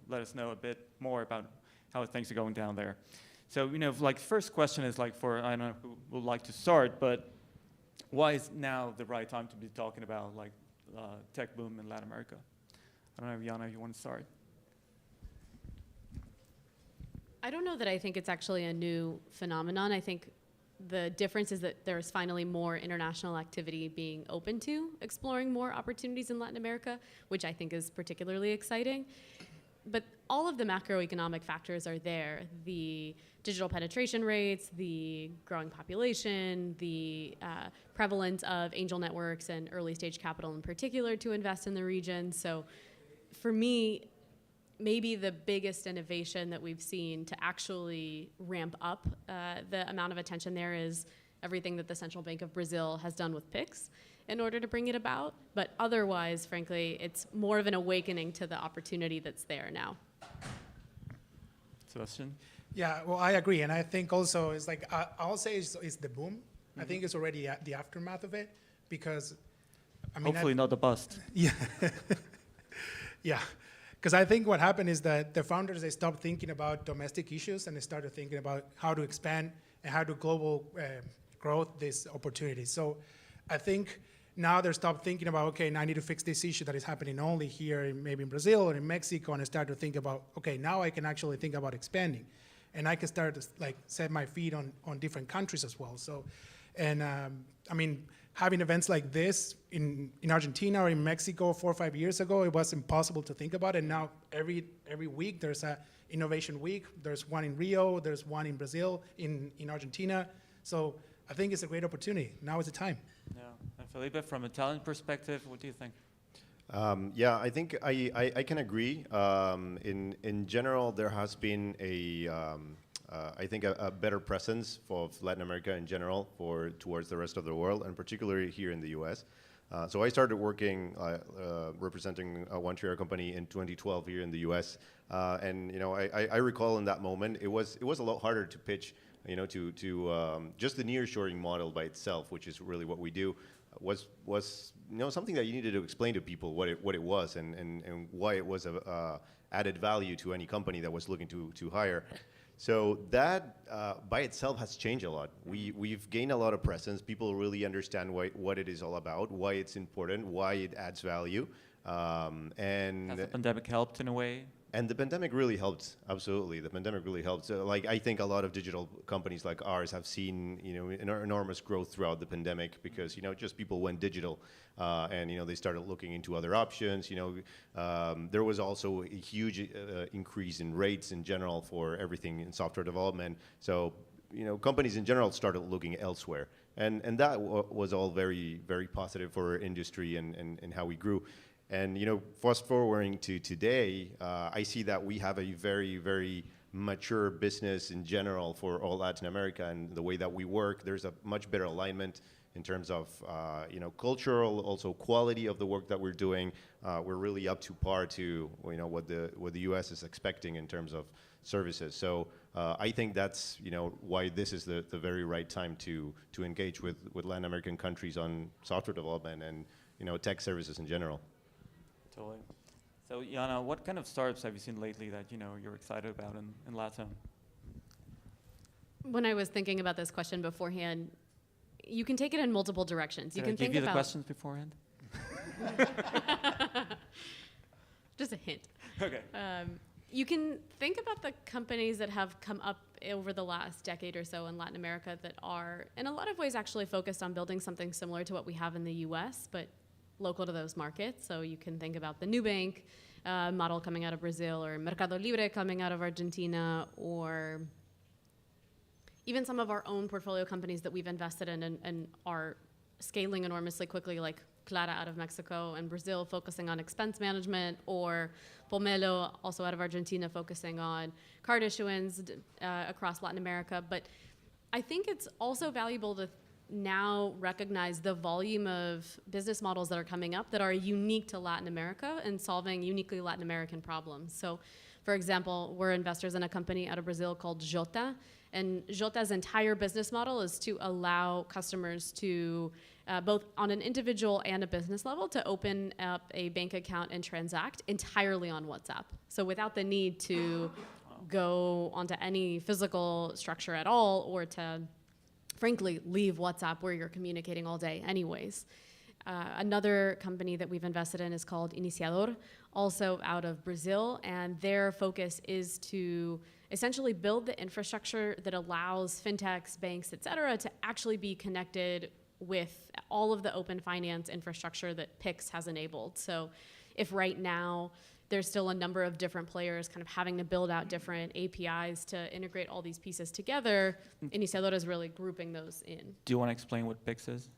let us know a bit more about how things are going down there. So, first question is I don't know who would like to start, but why is now the right time to be talking about tech boom in Latin America? I don't know, Jana, if you want to start. I don't know that I think it's actually a new phenomenon. I think the difference is that there's finally more international activity being open to exploring more opportunities in Latin America, which I think is particularly exciting. But all of the macroeconomic factors are there. The digital penetration rates, the growing population, the prevalence of angel networks and early stage capital in particular to invest in the region. So for me, maybe the biggest innovation that we've seen to actually ramp up the amount of attention there is everything that the Central Bank of Brazil has done with PIX in order to bring it about. But otherwise, frankly, it's more of an awakening to the opportunity that's there now. Sebastian? Yeah, well, I agree. And I think also it's I'll say it's the boom. Mm-hmm. I think it's already the aftermath of it because, hopefully not the bust. Yeah. Yeah. Because I think what happened is that the founders, they stopped thinking about domestic issues and they started thinking about how to expand and how to global growth these opportunities. So I think now they're stopped thinking about, okay, now I need to fix this issue that is happening only here, maybe in Brazil or in Mexico, and I start to think about, okay, now I can actually think about expanding. And I can start to set my feet on different countries as well. So, and having events like this in Argentina or in Mexico 4 or 5 years ago, it was impossible to think about. And now every week there's a innovation week. There's one in Rio, there's one in Brazil, in Argentina. So I think it's a great opportunity. Now is the time. Yeah. And Felipe, from a talent perspective, what do you think? Yeah, I think I can agree. In general, there has been I think a better presence of Latin America in general towards the rest of the world, and particularly here in the U.S. So I started working representing a One Trier company in 2012 here in the U.S. And I recall in that moment it was a lot harder to pitch, to just the nearshoring model by itself, which is really what we do, was something that you needed to explain to people what it was and why it was a added value to any company that was looking to hire. So that by itself has changed a lot. We've gained a lot of presence. People really understand what it is all about, why it's important, why it adds value. And has the pandemic helped in a way? And the pandemic really helped, absolutely. The pandemic really helped. I think a lot of digital companies like ours have seen, enormous growth throughout the pandemic because, just people went digital, and they started looking into other options. There was also a huge increase in rates in general for everything in software development. So, companies in general started looking elsewhere, and that was all very, very positive for our industry and how we grew. And fast forwarding to today, I see that we have a very, very mature business in general for all Latin America, and the way that we work, there's a much better alignment in terms of cultural, also quality of the work that we're doing. We're really up to par to what the U.S. is expecting in terms of services. So I think that's why this is the very right time to engage with Latin American countries on software development and tech services in general. Totally. So, Jana, what kind of startups have you seen lately that you're excited about in Latin? When I was thinking about this question beforehand, you can take it in multiple directions. You can give think you about the questions beforehand. Just a hint. Okay. You can think about the companies that have come up over the last decade or so in Latin America that are, in a lot of ways, actually focused on building something similar to what we have in the US, but local to those markets. So you can think about the Nubank model coming out of Brazil, or Mercado Libre coming out of Argentina, or even some of our own portfolio companies that we've invested in and are scaling enormously quickly, like Clara out of Mexico and Brazil, focusing on expense management, or Pomelo, also out of Argentina, focusing on card issuance across Latin America. But I think it's also valuable to now recognize the volume of business models that are coming up that are unique to Latin America and solving uniquely Latin American problems. So, for example, we're investors in a company out of Brazil called Jota, and Jota's entire business model is to allow customers to, both on an individual and a business level, to open up a bank account and transact entirely on WhatsApp. So without the need to go onto any physical structure at all, or to, frankly, leave WhatsApp where you're communicating all day anyways. Another company that we've invested in is called Iniciador, also out of Brazil, and their focus is to essentially build the infrastructure that allows fintechs, banks, et cetera, to actually be connected with all of the open finance infrastructure that Pix has enabled. So if right now there's still a number of different players kind of having to build out different APIs to integrate all these pieces together, Iniciador is really grouping those in. Do you want to explain what Pix is?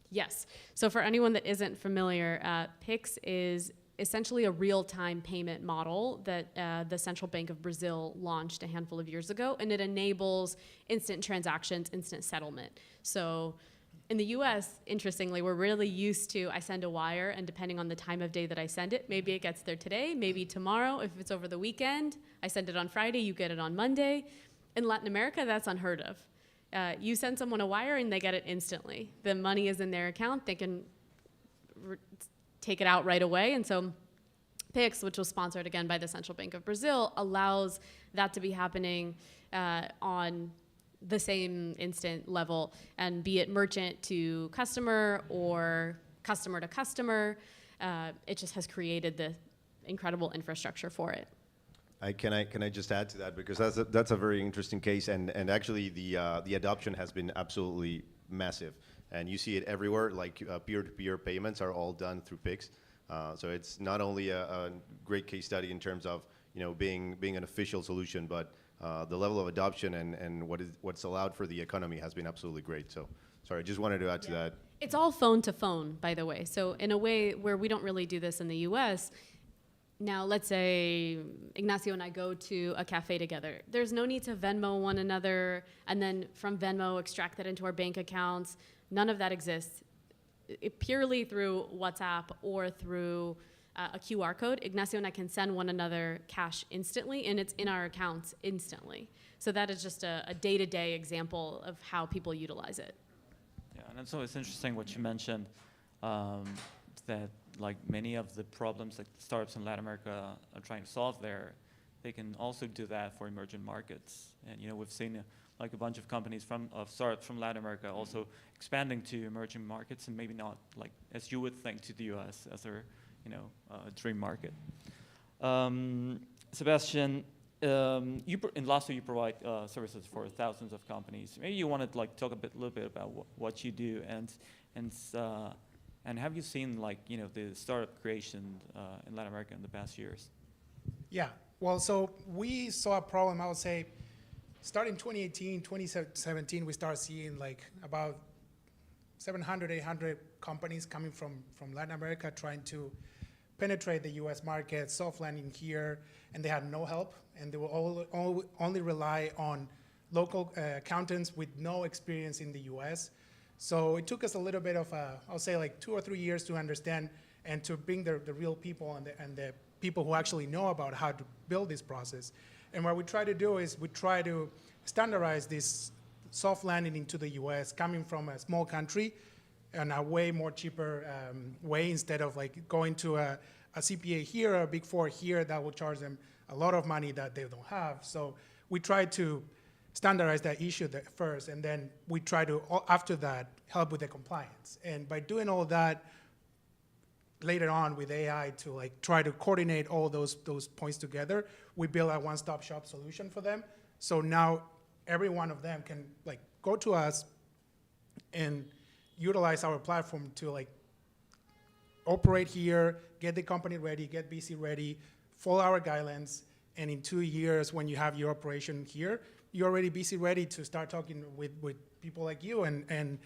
Yes. So for anyone that isn't familiar, Pix is essentially a real-time payment model that the Central Bank of Brazil launched a handful of years ago, and it enables instant transactions, instant settlement. So in the US, interestingly, we're really used to, I send a wire, and depending on the time of day that I send it, maybe it gets there today, maybe tomorrow. If it's over the weekend, I send it on Friday, you get it on Monday. In Latin America, that's unheard of. You send someone a wire and they get it instantly. The money is in their account, they can take it out right away. And so Pix, which was sponsored again by the Central Bank of Brazil, allows that to be happening on the same instant level, and be it merchant to customer or customer to customer. It just has created the incredible infrastructure for it. Can I just add to that, because that's a very interesting case, and actually the adoption has been absolutely massive, and you see it everywhere. Like peer-to-peer payments are all done through Pix, so it's not only a great case study in terms of being an official solution, but the level of adoption and what's allowed for the economy has been absolutely great. So sorry, I just wanted to add to that. It's all phone to phone, by the way. So in a way where we don't really do this in the US, now let's say Ignacio and I go to a cafe together. There's no need to Venmo one another and then from Venmo extract that into our bank accounts. None of that exists. Purely through WhatsApp or through a QR code, Ignacio and I can send one another cash instantly, and it's in our accounts instantly. So that is just a day-to-day example of how people utilize it. Yeah, and so it's interesting what you mentioned, that like many of the problems that startups in Latin America are trying to solve there, they can also do that for emerging markets. And we've seen like a bunch of companies of startups from Latin America also expanding to emerging markets, and maybe not like as you would think to the US as their dream market. Sebastian, in Lasso you provide services for thousands of companies. Maybe you want to talk a little bit about what you do, and have you seen the startup creation in Latin America in the past years? Yeah, well, so we saw a problem, I would say, starting 2018, 2017, we started seeing about 700, 800 companies coming from Latin America trying to penetrate the US market, soft landing here, and they had no help, and they will only rely on local accountants with no experience in the US. So it took us a little bit of, I'll say 2 or 3 years to understand and to bring the real people and the people who actually know about how to build this process. And what we try to do is we try to standardize this soft landing into the US coming from a small country in a way more cheaper way, instead of going to a CPA here or a Big Four here that will charge them a lot of money that they don't have. So we try to standardize that issue first, and then we try to, after that, help with the compliance. And by doing all that, later on with AI to like try to coordinate all those points together, we build a one-stop shop solution for them. So now every one of them can like go to us and utilize our platform to like operate here, get the company ready, get BC ready, follow our guidelines, and in 2 years when you have your operation here, you're already BC ready to start talking with people like you and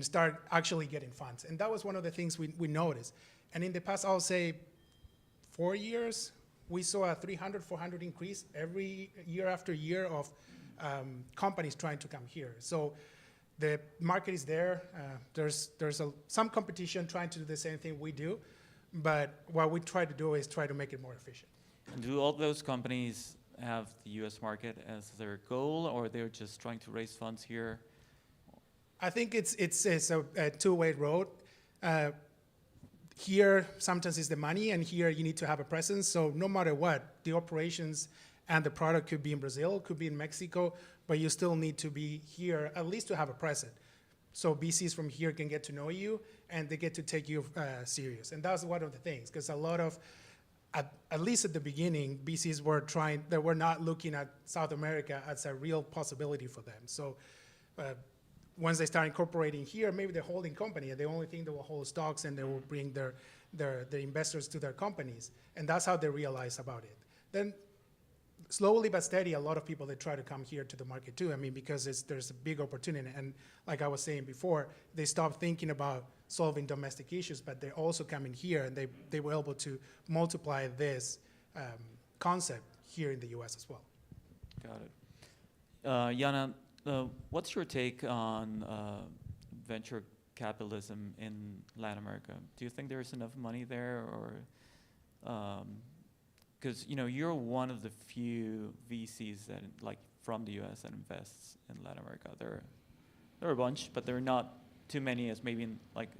start actually getting funds. And that was one of the things we noticed. And in the past, I'll say 4 years, we saw a 300, 400 increase every year after year of companies trying to come here. So the market is there. There's some competition trying to do the same thing we do, but what we try to do is try to make it more efficient. And do all those companies have the U.S. market as their goal, or they're just trying to raise funds here? I think it's a two-way road. Here, sometimes it's the money, and here you need to have a presence. So no matter what, the operations and the product could be in Brazil, could be in Mexico, but you still need to be here at least to have a presence. So BCs from here can get to know you, and they get to take you serious. And that's one of the things, because a lot of, at least at the beginning, BCs were not looking at South America as a real possibility for them. So once they start incorporating here, maybe they're holding company, and the only thing that will hold stocks, and they will bring their investors to their companies. And that's how they realize about it. Then slowly but steady, a lot of people, they try to come here to the market too. I mean, because there's a big opportunity. And like I was saying before, they stop thinking about solving domestic issues, but they're also coming here, and they were able to multiply this concept here in the US as well. Got it. Jana, what's your take on venture capitalism in Latin America? Do you think there's enough money there, or because you're one of the few VCs that from the U.S. that invests in Latin America. There are a bunch, but there are not too many as maybe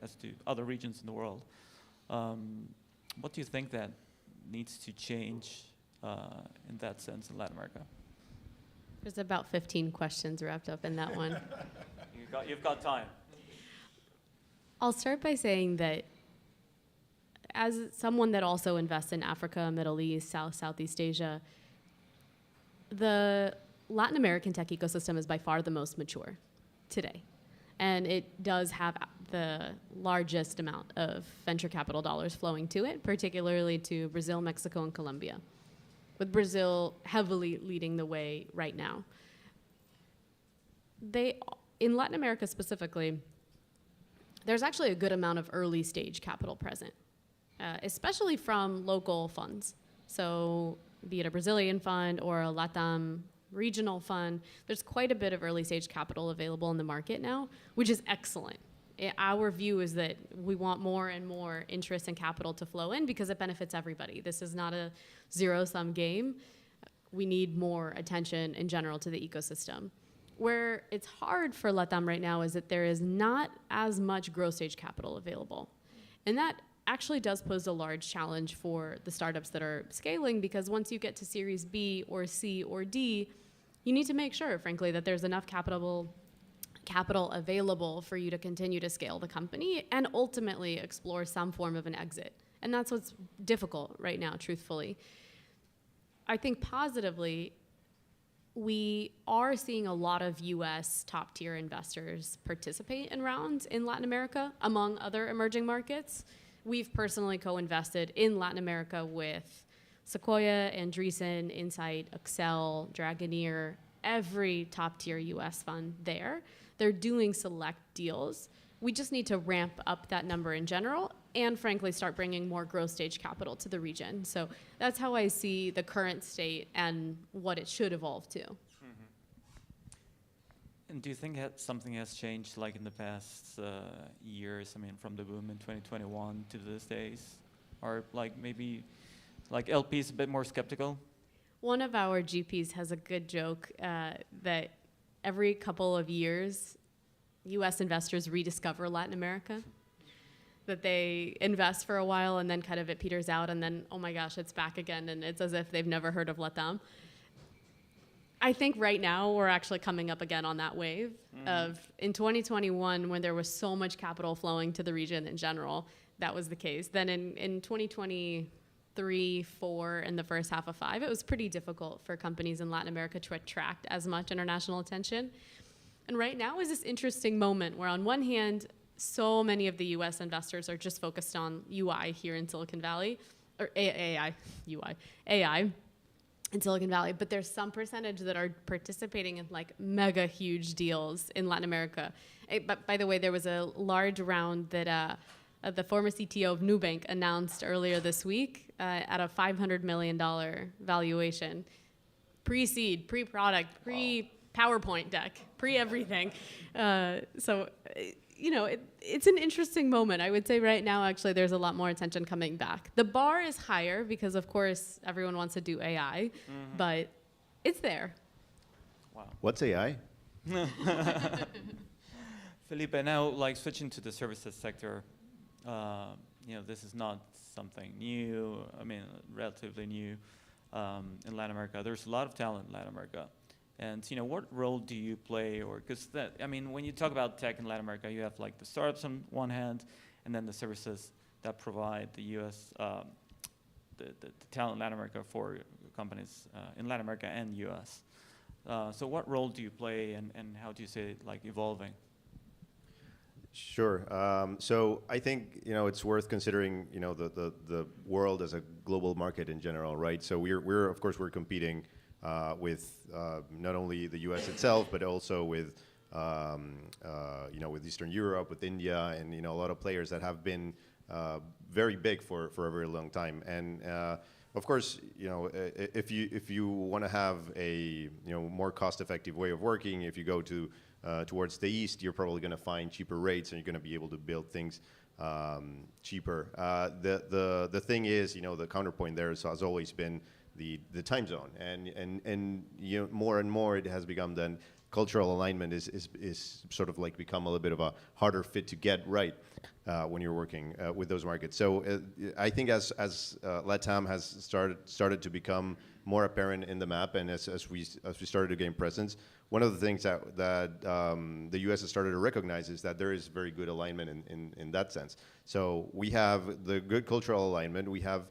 as to other regions in the world. What do you think that needs to change in that sense in Latin America? There's about 15 questions wrapped up in that one. You've got time. I'll start by saying that as someone that also invests in Africa, Middle East, Southeast Asia, the Latin American tech ecosystem is by far the most mature today. And it does have the largest amount of venture capital dollars flowing to it, particularly to Brazil, Mexico, and Colombia, with Brazil heavily leading the way right now. In Latin America specifically, there's actually a good amount of early stage capital present, especially from local funds. So be it a Brazilian fund or a LATAM regional fund, there's quite a bit of early stage capital available in the market now, which is excellent. Our view is that we want more and more interest and capital to flow in because it benefits everybody. This is not a zero-sum game. We need more attention in general to the ecosystem. Where it's hard for LATAM right now is that there is not as much growth stage capital available. And that actually does pose a large challenge for the startups that are scaling, because once you get to Series B or C or D, you need to make sure, frankly, that there's enough capital available for you to continue to scale the company and ultimately explore some form of an exit. And that's what's difficult right now, truthfully. I think positively, we are seeing a lot of US top-tier investors participate in rounds in Latin America, among other emerging markets. We've personally co-invested in Latin America with Sequoia, Andreessen, Insight, Excel, Dragoneer, every top-tier US fund there. They're doing select deals. We just need to ramp up that number in general and, frankly, start bringing more growth stage capital to the region. So that's how I see the current state and what it should evolve to. Mm-hmm. And do you think something has changed, like in the past years? I mean, from the boom in 2021 to these days, or maybe LPs a bit more skeptical? One of our GPs has a good joke that every couple of years, U.S. investors rediscover Latin America. That they invest for a while and then kind of it peters out, and then, oh my gosh, it's back again, and it's as if they've never heard of LATAM. I think right now we're actually coming up again on that wave of, in 2021, when there was so much capital flowing to the region in general, that was the case. Then in 2023, 4, and the first half of 5, it was pretty difficult for companies in Latin America to attract as much international attention. And right now is this interesting moment where on one hand, so many of the US investors are just focused on UI here in Silicon Valley, or AI in Silicon Valley, but there's some percentage that are participating in like mega huge deals in Latin America. But by the way, there was a large round that the former CTO of Nubank announced earlier this week at a $500 million valuation, pre-seed, pre-product, pre-PowerPoint deck, pre-everything. So, you know, it's an interesting moment. I would say right now, actually, there's a lot more attention coming back. The bar is higher because, of course, everyone wants to do AI, but it's there. Wow. What's AI? Felipe, now like switching to the services sector, you know, this is not something new. I mean, relatively new in Latin America. There's a lot of talent in Latin America. And you know, what role do you play, or because that, I mean, when you talk about tech in Latin America, you have like the startups on one hand, and then the services that provide the U.S. The talent in Latin America for companies in Latin America and U.S. So what role do you play, and how do you see it like evolving? Sure. So I think, you know, it's worth considering, you know, the world as a global market in general, right? So we're of course we're competing with not only the U.S. itself, but also with you know, with Eastern Europe, with India, and you know, a lot of players that have been very big for a very long time. And of course, you know, if you want to have a more cost-effective way of working, if you go to towards the east, you're probably going to find cheaper rates, and you're going to be able to build things cheaper. The thing is, you know, the counterpoint there has always been the time zone, and you know, more and more it has become then cultural alignment is sort of like become a little bit of a harder fit to get right when you're working with those markets. So I think as LATAM has started to become more apparent in the map, and as we started to gain presence, one of the things that the U.S. has started to recognize is that there is very good alignment in that sense. So we have the good cultural alignment. We have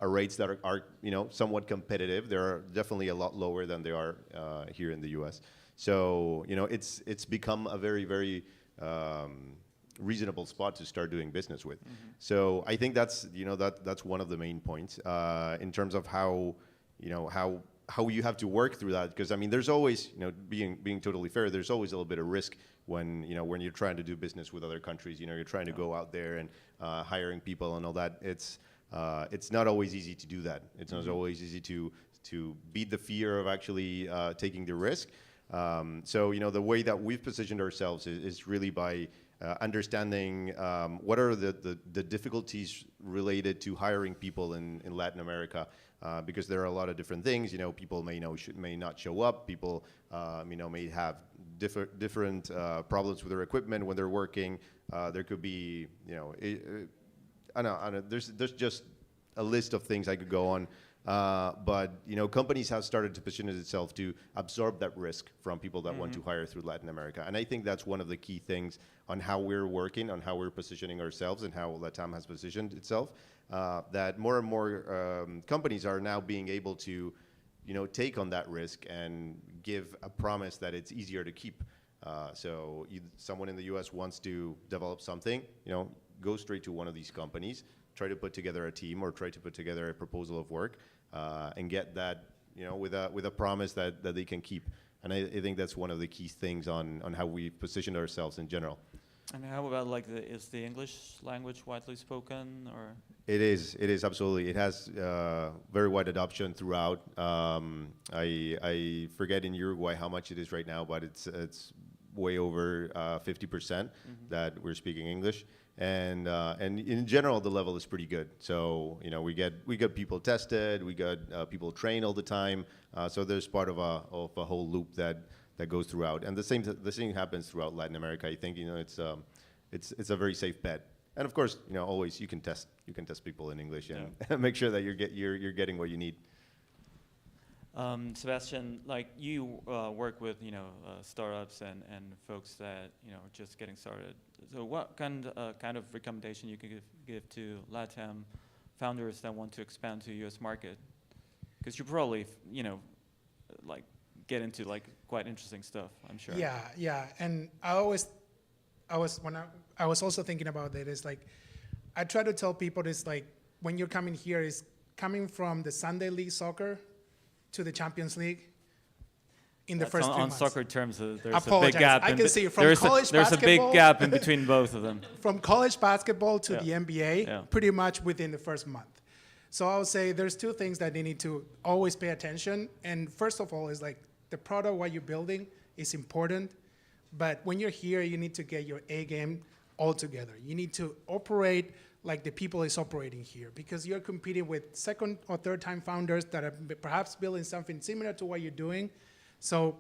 rates that are you know, somewhat competitive. They're definitely a lot lower than they are here in the U.S. So you know, it's become a very, very reasonable spot to start doing business with. So I think that's, you know, that's one of the main points in terms of how, you know, how you have to work through that. Because I mean, there's always, you know, being totally fair, there's always a little bit of risk when, you know, when you're trying to do business with other countries. You know, you're trying to go out there and hiring people and all that. It's not always easy to do that. It's not always easy to beat the fear of actually taking the risk. So, you know, the way that we've positioned ourselves is really by understanding what are the difficulties related to hiring people in Latin America, because there are a lot of different things. You know, people may not show up. People, you know, may have different problems with their equipment when they're working. There could be, you know, I know. There's just a list of things I could go on. But you know, companies have started to position itself to absorb that risk from people that want to hire through Latin America. And I think that's one of the key things on how we're working, on how we're positioning ourselves, and how LATAM has positioned itself. That more and more companies are now being able to, you know, take on that risk and give a promise that it's easier to keep. So someone in the U.S. wants to develop something, you know, go straight to one of these companies, try to put together a team or try to put together a proposal of work, and get that, you know, with a promise that they can keep. And I think that's one of the key things on how we position ourselves in general. And how about like is the English language widely spoken, or? It is absolutely. It has very wide adoption throughout. I forget in Uruguay how much it is right now, but it's way over 50% that we're speaking English. And in general, the level is pretty good. So you know, we get people tested, we got people trained all the time. So there's part of a whole loop that goes throughout. And the same happens throughout Latin America. I think, you know, it's a very safe bet. And of course, you know, always you can test people in English and make sure that you're getting what you need. Sebastian, like you work with startups and folks that are just getting started. So what kind of recommendation you can give to LATAM founders that want to expand to U.S. market? Because you probably like get into like quite interesting stuff, I'm sure. Yeah, and I was also thinking about it. Is like I try to tell people this, like when you're coming here is coming from the Sunday League soccer to the Champions League in the first 3 months. On soccer terms, there's Apologize. a big gap. I can see from there's college there's basketball. a big gap in between both of them. From college basketball to Yeah. the NBA, Yeah. pretty much within the first month. So I would say there's two things that they need to always pay attention. And first of all is like the product, what you're building is important. But when you're here, you need to get your A game all together. You need to operate like the people is operating here, because you're competing with second or third time founders that are perhaps building something similar to what you're doing. So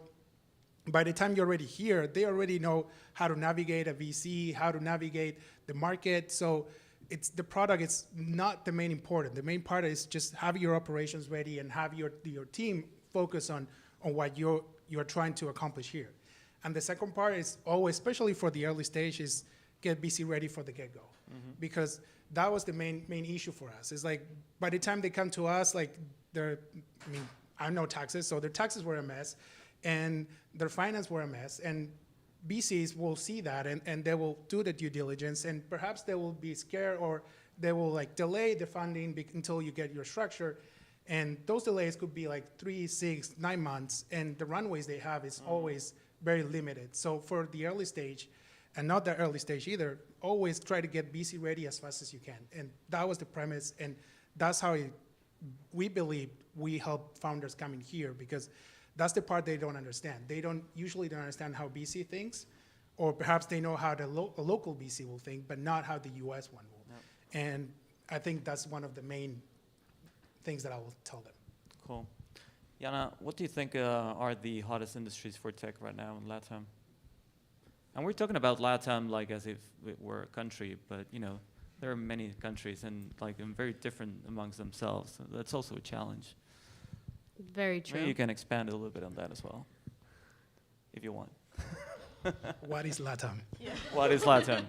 by the time you're already here, they already know how to navigate a VC, how to navigate the market. So it's the product is not the main important. The main part is just have your operations ready and have your team focus on what you're trying to accomplish here. And the second part is always, especially for the early stage, is get VC ready for the get-go. Because that was the main issue for us. It's like by the time they come to us, like I know taxes, so their taxes were a mess, and their finance were a mess, and VCs will see that and they will do the due diligence, and perhaps they will be scared or they will like delay the funding until you get your structure. And those delays could be like 3, 6, 9 months, and the runways they have is always very limited. So for the early stage, and not the early stage either, always try to get VC ready as fast as you can. And that was the premise, and that's how we believe we help founders coming here, because that's the part they don't understand. They usually don't understand how VC thinks, or perhaps they know how a local VC will think, but not how the US one will. Yep. And I think that's one of the main things that I will tell them. Cool. Jana, what do you think are the hottest industries for tech right now in LATAM? And we're talking about LATAM like as if it were a country, but there are many countries and like very different amongst themselves. So that's also a challenge. Very true. Maybe you can expand a little bit on that as well, if you want. What is LATAM? Yeah. What is LATAM?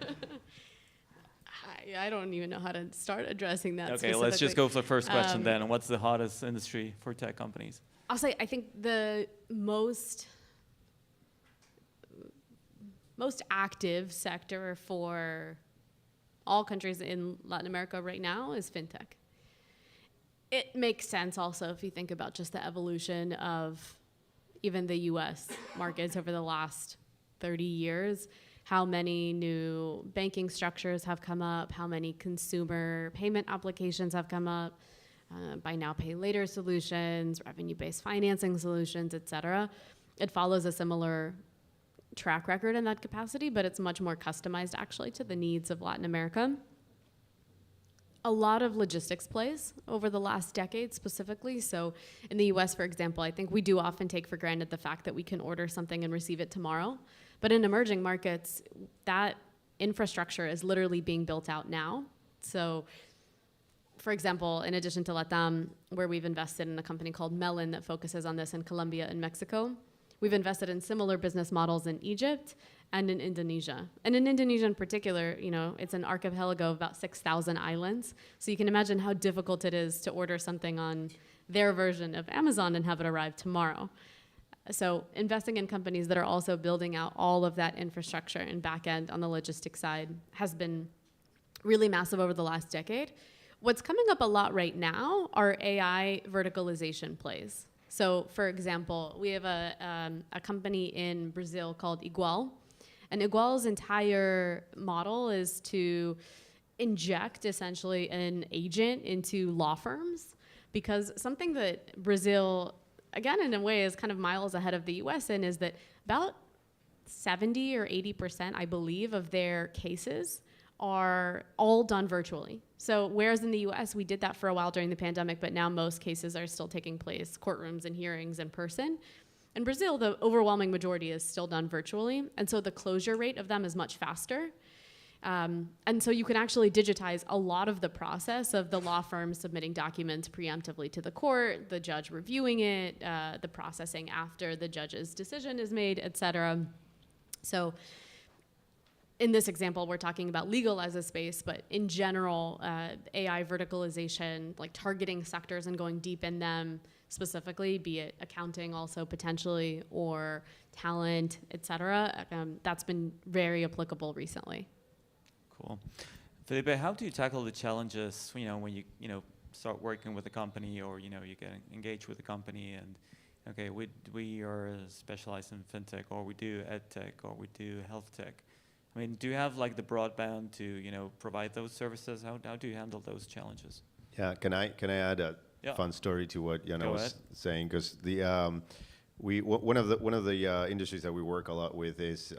I don't even know how to start addressing that. Okay, let's just go for the first question then. What's the hottest industry for tech companies? I'll say I think the most active sector for all countries in Latin America right now is fintech. It makes sense also if you think about just the evolution of even the US markets over the last 30 years, how many new banking structures have come up, how many consumer payment applications have come up, buy now, pay later solutions, revenue-based financing solutions, et cetera. It follows a similar track record in that capacity, but it's much more customized actually to the needs of Latin America. A lot of logistics plays over the last decade specifically. So in the US, for example, I think we do often take for granted the fact that we can order something and receive it tomorrow. But in emerging markets, that infrastructure is literally being built out now. So for example, in addition to LATAM, where we've invested in a company called Melon that focuses on this in Colombia and Mexico, we've invested in similar business models in Egypt and in Indonesia. And in Indonesia in particular, it's an archipelago of about 6,000 islands. So you can imagine how difficult it is to order something on their version of Amazon and have it arrive tomorrow. So investing in companies that are also building out all of that infrastructure and back end on the logistics side has been really massive over the last decade. What's coming up a lot right now are AI verticalization plays. So for example, we have a company in Brazil called Igual. And Igual's entire model is to inject essentially an agent into law firms, because something that Brazil, again, in a way is kind of miles ahead of the US in is that about 70 or 80%, I believe, of their cases are all done virtually. So whereas in the US, we did that for a while during the pandemic, but now most cases are still taking place, courtrooms and hearings in person. In Brazil, the overwhelming majority is still done virtually, and so the closure rate of them is much faster. And so you can actually digitize a lot of the process of the law firm submitting documents preemptively to the court, the judge reviewing it, the processing after the judge's decision is made, et cetera. So in this example, we're talking about legal as a space, but in general, AI verticalization, like targeting sectors and going deep in them specifically, be it accounting also potentially, or talent, et cetera, that's been very applicable recently. Cool. Felipe, how do you tackle the challenges, when you start working with a company, or, you get engaged with a company, and, okay, we are specialized in fintech, or we do ed tech, or we do health tech. I mean, do you have like the broadband to, provide those services? How do you handle those challenges? Yeah, can I add a fun story to what Jana was saying? Because one of the industries that we work a lot with is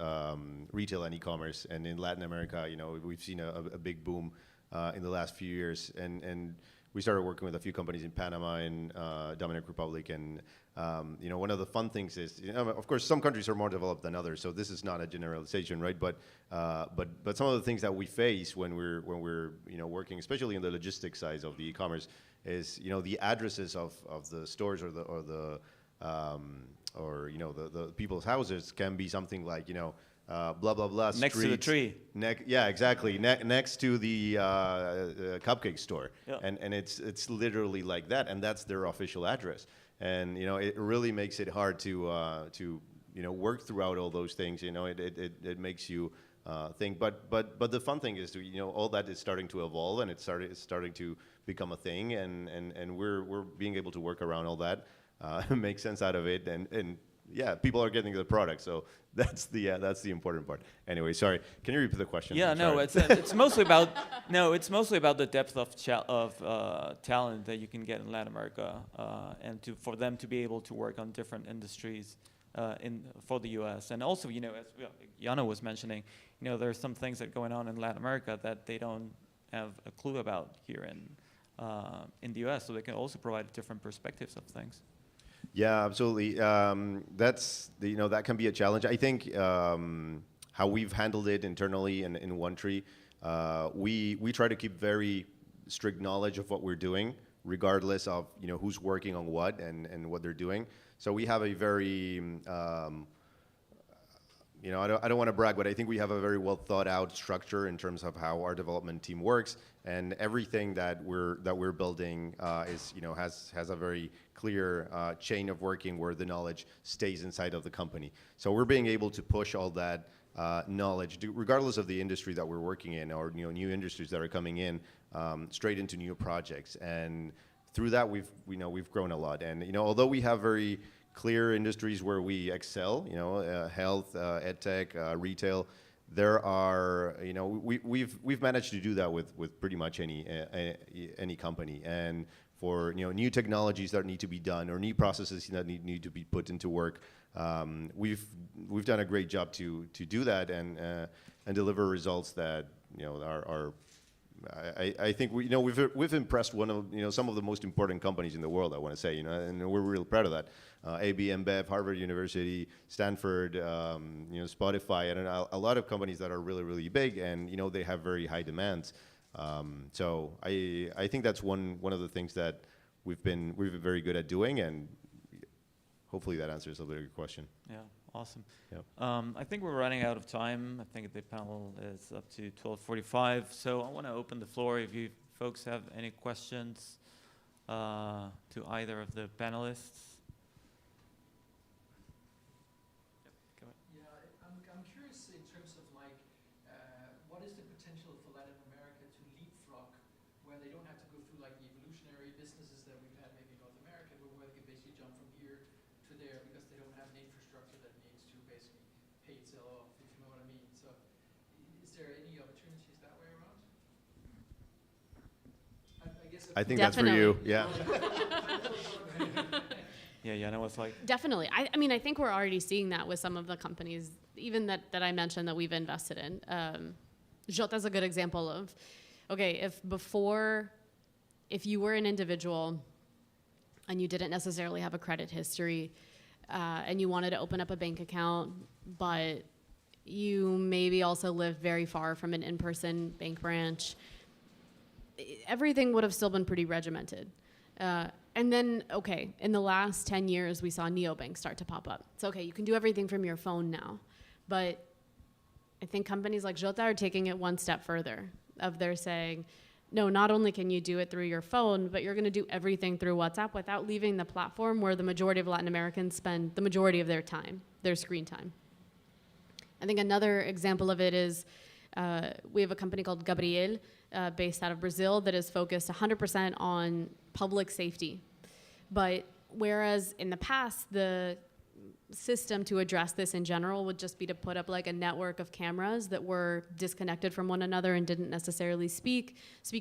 retail and e-commerce, and in Latin America, we've seen a big boom in the last few years, and we started working with a few companies in Panama and Dominican Republic, and one of the fun things is, of course, some countries are more developed than others, so this is not a generalization, right? But some of the things that we face when we're working, especially in the logistics side of the e-commerce, is the addresses of the stores or the people's houses can be something like blah blah blah. Next to the tree. Yeah, exactly. Next to the cupcake store, yeah. and it's literally like that, and that's their official address. And it really makes it hard to work throughout all those things. It makes you think. But the fun thing is all that is starting to evolve, and it's starting to become a thing, and we're being able to work around all that, make sense out of it, and yeah, people are getting the product, so that's the important part. Anyway, sorry. Can you repeat the question? Yeah, no, it's mostly about the depth of talent that you can get in Latin America, and for them to be able to work on different industries for the U.S. And also, as Jana was mentioning, there's some things that are going on in Latin America that they don't have a clue about here in the U.S. So they can also provide different perspectives of things. Yeah, absolutely. That can be a challenge. I think how we've handled it internally in OneTree, we try to keep very strict knowledge of what we're doing, regardless of who's working on what and what they're doing. So we have a very I don't want to brag, but I think we have a very well thought out structure in terms of how our development team works, and everything that we're building has a very clear chain of working where the knowledge stays inside of the company. So we're being able to push all that knowledge, regardless of the industry that we're working in, or new industries that are coming in, straight into new projects. And through that, we've grown a lot. And although we have very clear industries where we excel, health, ed tech, retail, there are, we've managed to do that with pretty much any company. And for new technologies that need to be done, or new processes that need to be put into work, we've done a great job to do that and deliver results that are. I think we've impressed some of the most important companies in the world, I want to say, and we're real proud of that. AB InBev, Harvard University, Stanford, Spotify, and a lot of companies that are really, really big, and they have very high demands. So I think that's one of the things that we've been very good at doing, and hopefully that answers a little bit of your question. Yeah, awesome. Yep. I think we're running out of time. I think the panel is up to 12:45. So I want to open the floor if you folks have any questions to either of the panelists. I'm curious in terms of what is the potential for Latin America to leapfrog, where they don't have to go through the evolutionary businesses that we've had maybe in North America, but where they can basically jump from here to there because they don't have an infrastructure that needs to basically pay itself off, if you know what I mean. So is there any opportunities that way around? I guess I think that's for you. Yeah. Yeah, no, it's like Definitely. I mean, I think we're already seeing that with some of the companies, even that I mentioned that we've invested in. Jota's a good example of, okay, if you were an individual and you didn't necessarily have a credit history and you wanted to open up a bank account, but you maybe also live very far from an in-person bank branch, everything would have still been pretty regimented. And then, okay, in the last 10 years, we saw neobanks start to pop up. It's okay, you can do everything from your phone now. But I think companies like Jota are taking it one step further. They're saying, no, not only can you do it through your phone, but you're going to do everything through WhatsApp without leaving the platform where the majority of Latin Americans spend the majority of their time, their screen time. I think another example of it is we have a company called Gabriel, based out of Brazil, that is focused 100% on public safety. But whereas in the past, the system to address this in general would just be to put up like a network of cameras that were disconnected from one another and didn't necessarily speak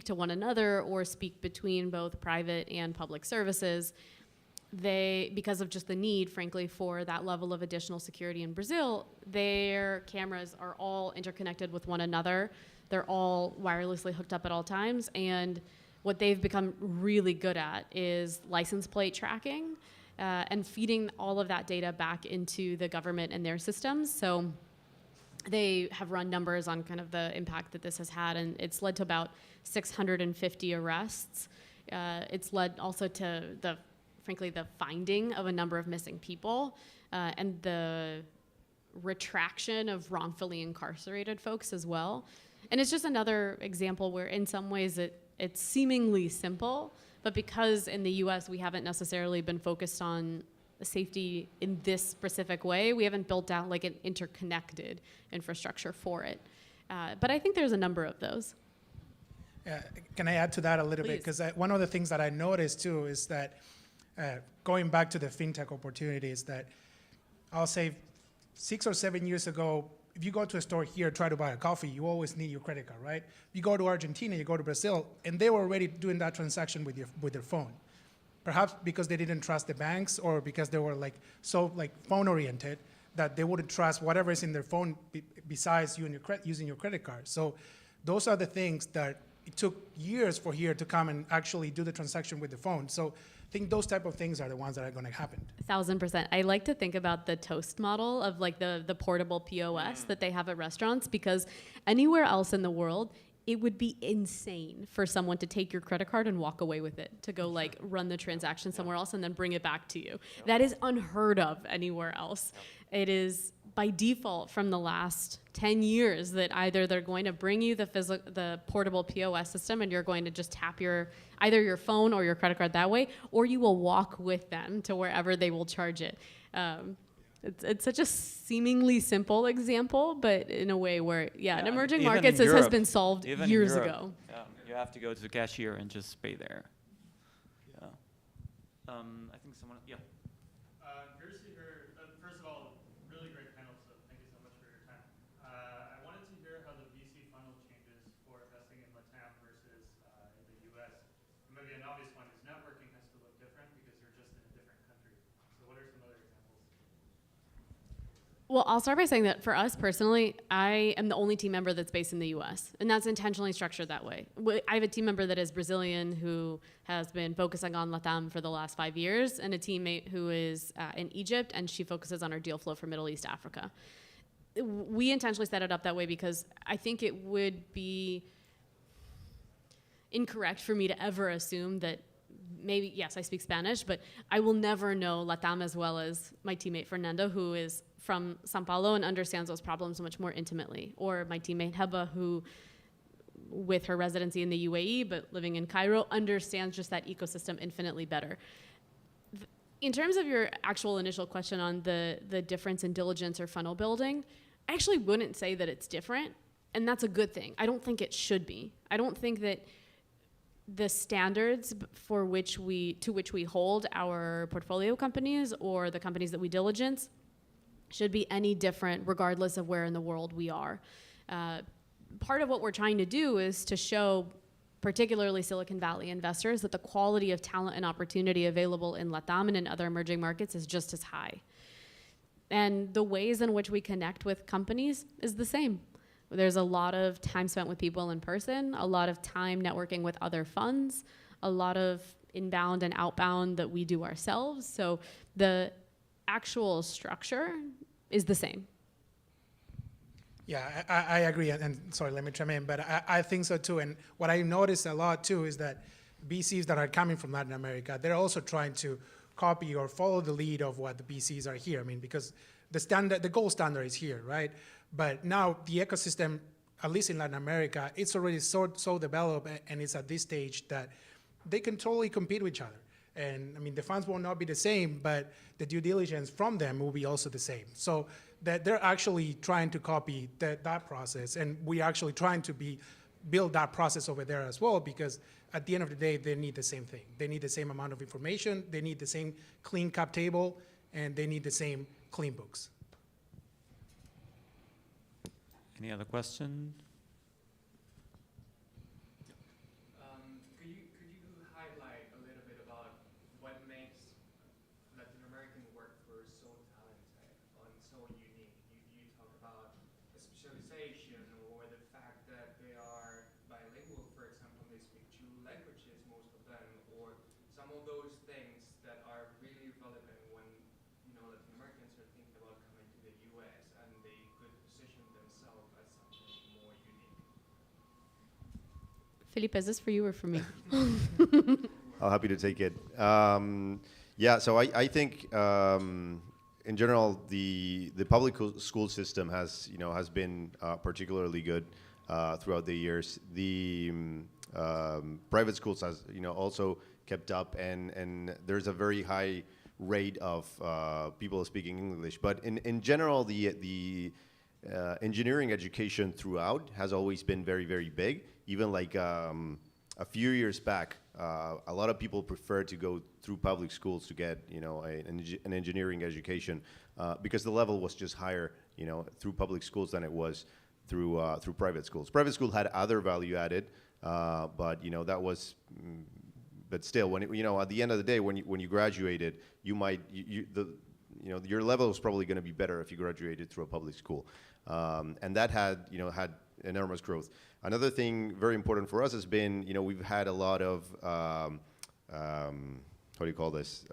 to one another or speak between both private and public services. Because of just the need, frankly, for that level of additional security in Brazil, their cameras are all interconnected with one another. They're all wirelessly hooked up at all times. And what they've become really good at is license plate tracking and feeding all of that data back into the government and their systems. So they have run numbers on kind of the impact that this has had, and it's led to about 650 arrests. It's led also to frankly, the finding of a number of missing people and the retraction of wrongfully incarcerated folks as well. And it's just another example where in some ways it's seemingly simple, but because in the US we haven't necessarily been focused on safety in this specific way, we haven't built out like an interconnected infrastructure for it. But I think there's a number of those. Can I add to that a little bit? Please. Because one of the things that I noticed too is that going back to the fintech opportunities, that I'll say 6 or 7 years ago, if you go to a store here, try to buy a coffee, you always need your credit card, right? You go to Argentina, you go to Brazil, and they were already doing that transaction with their phone. Perhaps because they didn't trust the banks, or because they were so phone oriented that they wouldn't trust whatever is in their phone besides you and using your credit card. So those are the things that it took years for here to come and actually do the transaction with the phone. So I think those type of things are the ones that are going to happen. 1,000%. I like to think about the Toast model of like the portable POS that they have at restaurants, because anywhere else in the world, it would be insane for someone to take your credit card and walk away with it, to go like run the transaction somewhere else and then bring it back to you. That is unheard of anywhere else. It is by default from the last 10 years that either they're going to bring you the portable POS system and you're going to just tap either your phone or your credit card that way, or you will walk with them to wherever they will charge it. It's such a seemingly simple example, but in a way where, in emerging markets, this has been solved years ago. You have to go to the cashier and just pay there. Yeah. I think someone, yeah. Curious to hear, first of all, really great panel, so thank you so much for your time. I wanted to hear how the VC funnel changes for investing in LATAM versus in the US. Maybe an obvious one is networking has to look different because you're just in a different country. So what are some other examples? Well, I'll start by saying that for us personally, I am the only team member that's based in the US, and that's intentionally structured that way. I have a team member that is Brazilian who has been focusing on LATAM for the last 5 years, and a teammate who is in Egypt, and she focuses on our deal flow for Middle East Africa. We intentionally set it up that way because I think it would be incorrect for me to ever assume that maybe, yes, I speak Spanish, but I will never know LATAM as well as my teammate Fernando, who is from Sao Paulo and understands those problems much more intimately, or my teammate Heba, who, with her residency in the UAE but living in Cairo, understands just that ecosystem infinitely better. In terms of your actual initial question on the difference in diligence or funnel building, I actually wouldn't say that it's different, and that's a good thing. I don't think it should be. I don't think that the standards to which we hold our portfolio companies or the companies that we diligence should be any different regardless of where in the world we are. Part of what we're trying to do is to show particularly Silicon Valley investors that the quality of talent and opportunity available in LATAM and in other emerging markets is just as high. And the ways in which we connect with companies is the same. There's a lot of time spent with people in person, a lot of time networking with other funds, a lot of inbound and outbound that we do ourselves. So the actual structure is the same. Yeah, I agree, and sorry, let me chime in, but I think so too. And what I notice a lot too is that BCs that are coming from Latin America, they're also trying to copy or follow the lead of what the BCs are here. I mean, because the gold standard is here, right? But now the ecosystem, at least in Latin America, it's already so developed, and it's at this stage that they can totally compete with each other. And I mean, the funds will not be the same, but the due diligence from them will be also the same. So that they're actually trying to copy that process, and we're actually trying to build that process over there as well, because at the end of the day, they need the same thing. They need the same amount of information, they need the same clean cap table, and they need the same clean books. Any other question? Could you highlight a little bit about what makes Latin American workforce so talented and so unique? You talk about the specialization or the fact that they are bilingual, for example, they speak two languages, most of them, or some of those things that are really relevant when Latin Americans are thinking about coming to the U.S. and they could position themselves as something more unique. Felipe, is this for you or for me? I'm happy to take it. Yeah, so I think in general the public school system has been particularly good throughout the years. The private schools has also kept up, and there's a very high rate of people speaking English. But in general, the engineering education throughout has always been very, very big. Even like a few years back, a lot of people prefer to go through public schools to get an engineering education because the level was just higher through public schools than it was through private schools. Private school had other value added, but that was. But still, when at the end of the day, when you graduated, you might your level was probably going to be better if you graduated through a public school, and that had enormous growth. Another thing very important for us has been we've had a lot of how do you call this?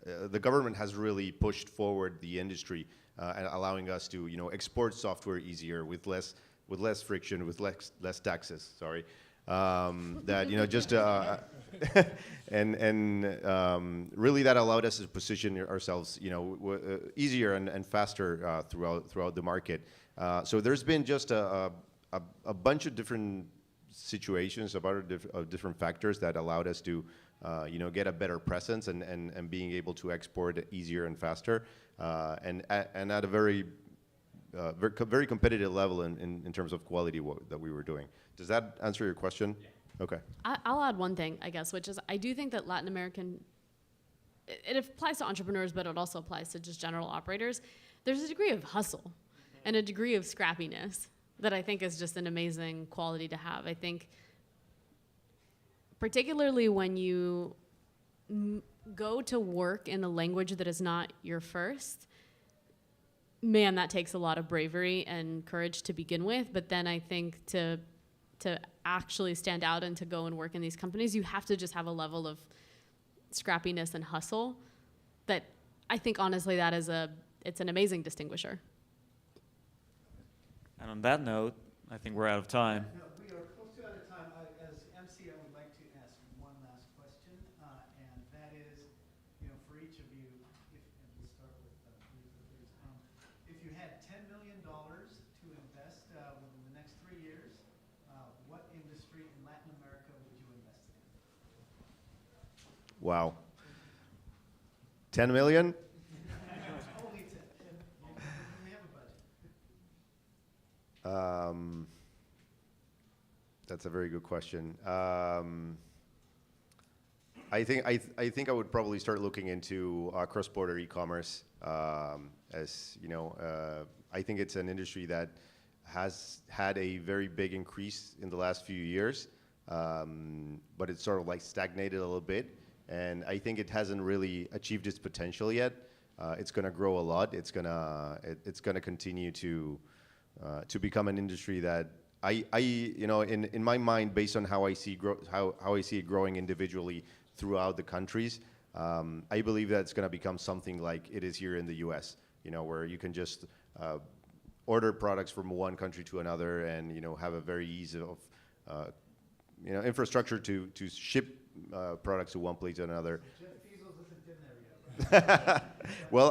The government has really pushed forward the industry and allowing us to export software easier with less friction, with less taxes. Sorry. Just and really that allowed us to position ourselves easier and faster throughout the market. So there's been just a bunch of different situations, of different factors that allowed us to get a better presence and being able to export easier and faster and at a very competitive level in terms of quality that we were doing. Does that answer your question? Yeah. Okay. I'll add one thing, I guess, which is I do think that Latin American, it applies to entrepreneurs, but it also applies to just general operators. There's a degree of hustle and a degree of scrappiness that I think is just an amazing quality to have. I think particularly when you go to work in a language that is not your first, man, that takes a lot of bravery and courage to begin with. But then I think to actually stand out and to go and work in these companies, you have to just have a level of scrappiness and hustle that I think honestly that is it's an amazing distinguisher. And on that note, I think we're out of time. No, we are close to out of time. As MC, I would like to ask one last question, and that is, for each of you, and we'll start with please. If you had $10 million to invest within the next 3 years, what industry in Latin America would you invest in? Wow. 10 million? Only 10. You have a budget. That's a very good question. I think I would probably start looking into cross-border e-commerce. As I think it's an industry that has had a very big increase in the last few years, but it's sort of like stagnated a little bit, and I think it hasn't really achieved its potential yet. It's going to grow a lot. It's going to continue to become an industry that in my mind, based on how I see how I see it growing individually throughout the countries, I believe that it's going to become something like it is here in the U.S. Where you can just order products from one country to another, and have a very easy of infrastructure to ship products to one place to another. Jeff Bezos isn't in there yet, right? Well,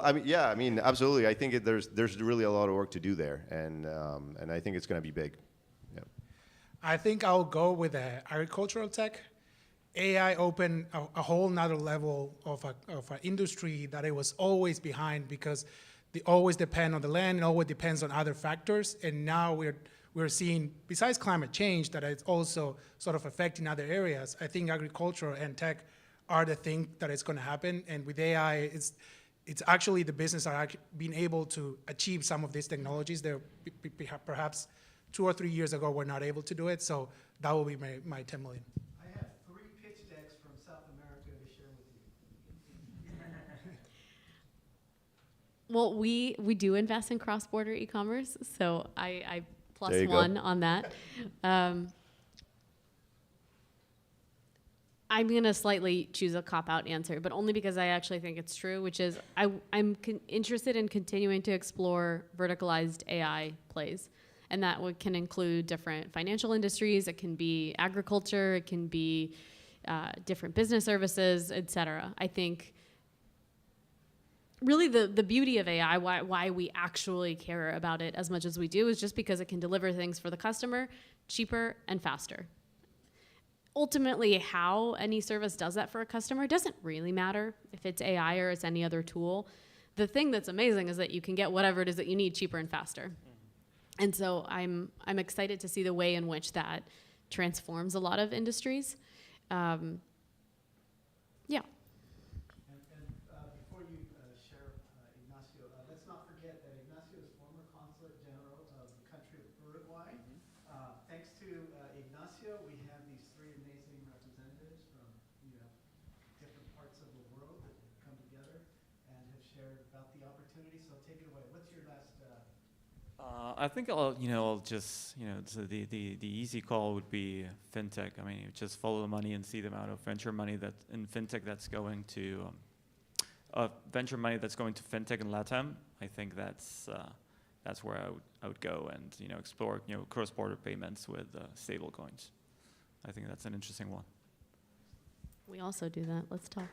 absolutely. I think there's really a lot of work to do there, and I think it's going to be big. Yeah. I think I'll go with agricultural tech. AI opened a whole nother level of an industry that it was always behind, because they always depend on the land, it always depends on other factors, and now we're seeing, besides climate change, that it's also sort of affecting other areas. I think agriculture and tech are the thing that is going to happen, and with AI, it's actually the business are being able to achieve some of these technologies that perhaps 2 or 3 years ago were not able to do it. So that will be my 10 million. I have 3 pitch decks from South America to share with you. Well, we do invest in cross-border e-commerce, so I plus There you one go. on that. I'm going to slightly choose a cop-out answer, but only because I actually think it's true, which is I'm interested in continuing to explore verticalized AI plays. And that can include different financial industries, it can be agriculture, it can be different business services, et cetera. I think really the beauty of AI, why we actually care about it as much as we do, is just because it can deliver things for the customer cheaper and faster. Ultimately, how any service does that for a customer doesn't really matter if it's AI or it's any other tool. The thing that's amazing is that you can get whatever it is that you need cheaper and faster. And so I'm excited to see the way in which that transforms a lot of industries. Yeah. And before you share, Ignacio, let's not forget that Ignacio is former Consulate General of the country of Uruguay. Thanks to Ignacio, we have these 3 amazing representatives from different parts of the world that have come together and have shared about the opportunity. So take it away. What's your last? I think I'll just, so the easy call would be fintech. I mean, you just follow the money and see the amount of venture money that in fintech that's going to, venture money that's going to fintech and LATAM. I think that's where I would go and explore cross-border payments with stable coins. I think that's an interesting one. We also do that. Let's talk.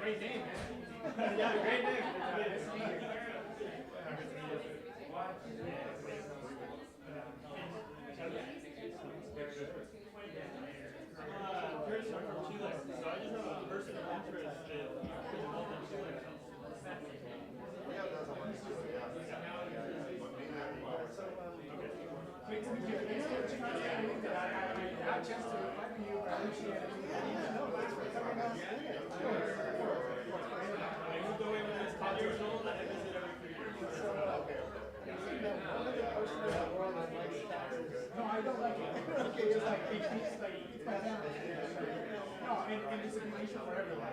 Great name, man. Yeah, great name. And it's a good issue for everyone.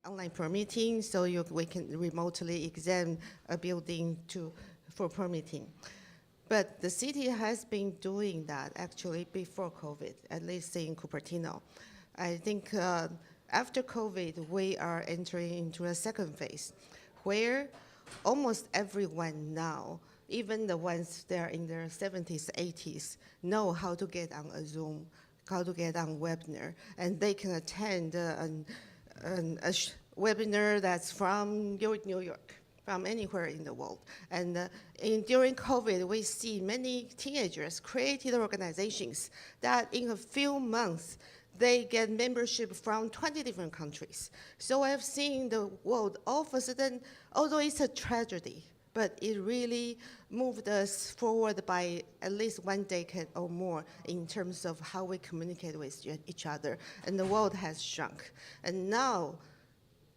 online permitting, so we can remotely examine a building for permitting. But the city has been doing that actually before COVID, at least in Cupertino. I think after COVID, we are entering into a second phase where almost everyone now, even the ones that are in their 70s, 80s, know how to get on a Zoom, how to get on webinar, and they can attend a webinar that's from New York, from anywhere in the world. And during COVID, we see many teenagers created organizations that in a few months, they get membership from 20 different countries. So I've seen the world all of a sudden, although it's a tragedy, but it really moved us forward by at least 1 decade or more in terms of how we communicate with each other. And the world has shrunk. And now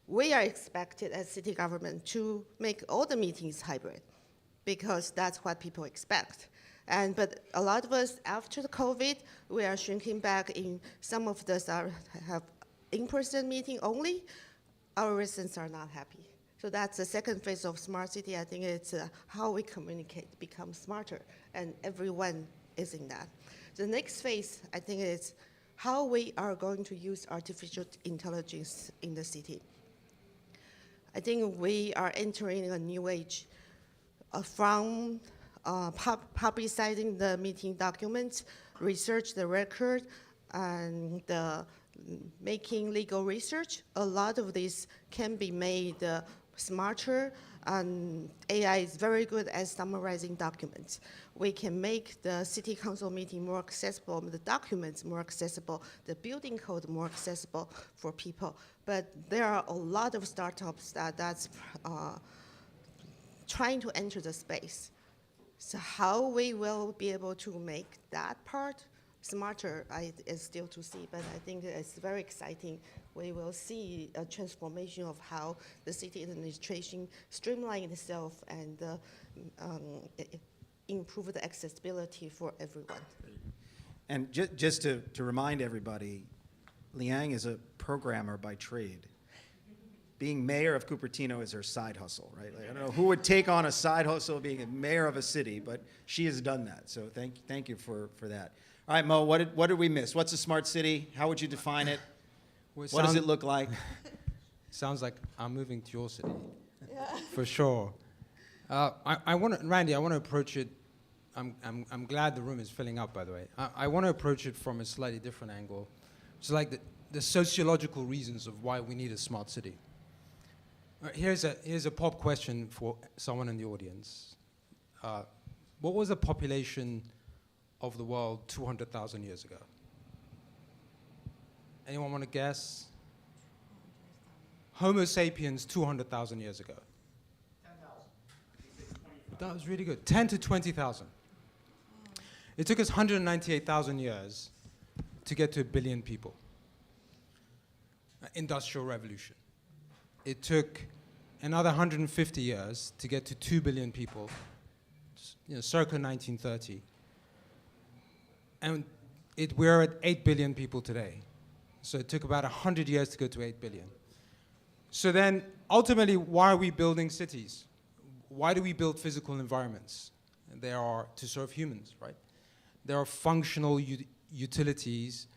we are expected as city government to make all the meetings hybrid because that's what people expect. But a lot of us, after the COVID, we are shrinking back in some of us have in-person meeting only. Our residents are not happy. So that's the second phase of smart city. I think it's how we communicate becomes smarter, and everyone is in that. The next phase, I think, is how we are going to use artificial intelligence in the city. I think we are entering a new age from publicizing the meeting documents, research the record, and making legal research. A lot of this can be made smarter, and AI is very good at summarizing documents. We can make the city council meeting more accessible, the documents more accessible, the building code more accessible for people. But there are a lot of startups that's trying to enter the space. So how we will be able to make that part smarter is still to see, but I think it's very exciting. We will see a transformation of how the city administration streamline itself and improve the accessibility for everyone. And just to remind everybody, Liang is a programmer by trade. Being mayor of Cupertino is her side hustle, right? Like, I don't know who would take on a side hustle being a mayor of a city, but she has done that. So thank you for that. All right, Mo, what did we miss? What's a smart city? How would you define it? What does it look like? Sounds like I'm moving to your city, for sure. Randy, I want to approach it. I'm glad the room is filling up, by the way. I want to approach it from a slightly different angle. It's like the sociological reasons of why we need a smart city. Here's a pop question for someone in the audience. What was the population of the world 200,000 years ago? Anyone want to guess? Homo sapiens 200,000 years ago. 10,000. That was really good. 10 to 20,000. It took us 198,000 years to get to 1 billion people. Industrial revolution. It took another 150 years to get to 2 billion people, circa 1930. And we're at 8 billion people today. So it took about 100 years to go to 8 billion. So then, ultimately, why are we building cities? Why do we build physical environments? They are to serve humans, right? There are functional utilities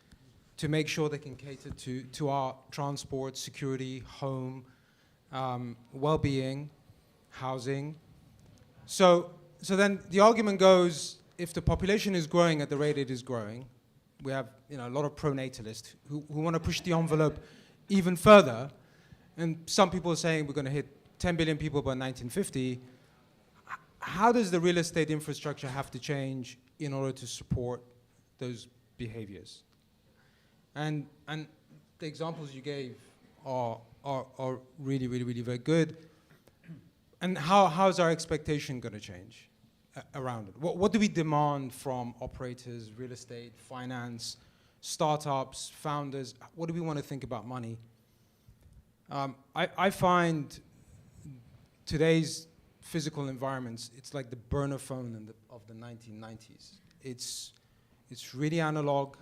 to make sure they can cater to our transport, security, home, well-being, housing. So then the argument goes, if the population is growing at the rate it is growing, we have a lot of pronatalists who want to push the envelope even further. And some people are saying we're going to hit 10 billion people by 1950. How does the real estate infrastructure have to change in order to support those behaviors? And the examples you gave are really, really, really very good. And how is our expectation going to change around it? What do we demand from operators, real estate, finance, startups, founders? What do we want to think about money? I find today's physical environments, it's like the burner phone of the 1990s. It's really analog.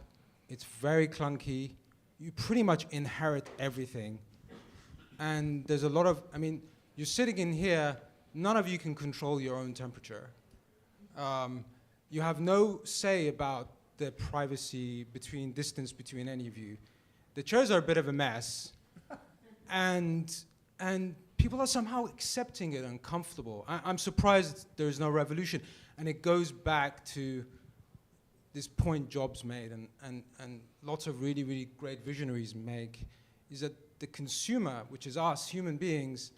It's very clunky. You pretty much inherit everything. And there's a lot of, I mean, you're sitting in here, none of you can control your own temperature. You have no say about the privacy distance between any of you. The chairs are a bit of a mess, and people are somehow accepting it and comfortable. I'm surprised there's no revolution, and it goes back to this point Jobs made, and lots of really, really great visionaries make, is that the consumer, which is us, human beings,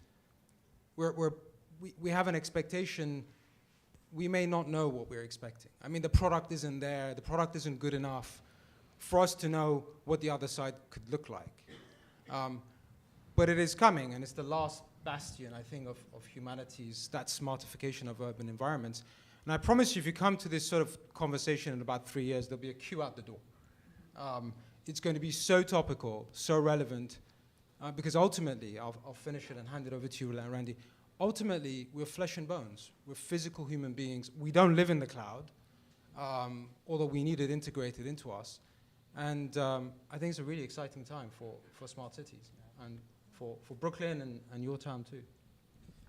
we have an expectation. We may not know what we're expecting. I mean, the product isn't there, the product isn't good enough for us to know what the other side could look like. But it is coming, and it's the last bastion, I think, of humanity's, that smartification of urban environments. And I promise you, if you come to this sort of conversation in about 3 years, there'll be a queue out the door. It's going to be so topical, so relevant, because ultimately, I'll finish it and hand it over to you, Randy. Ultimately, we're flesh and bones. We're physical human beings. We don't live in the cloud, although we need it integrated into us. And I think it's a really exciting time for smart cities and for Brooklyn and your town too.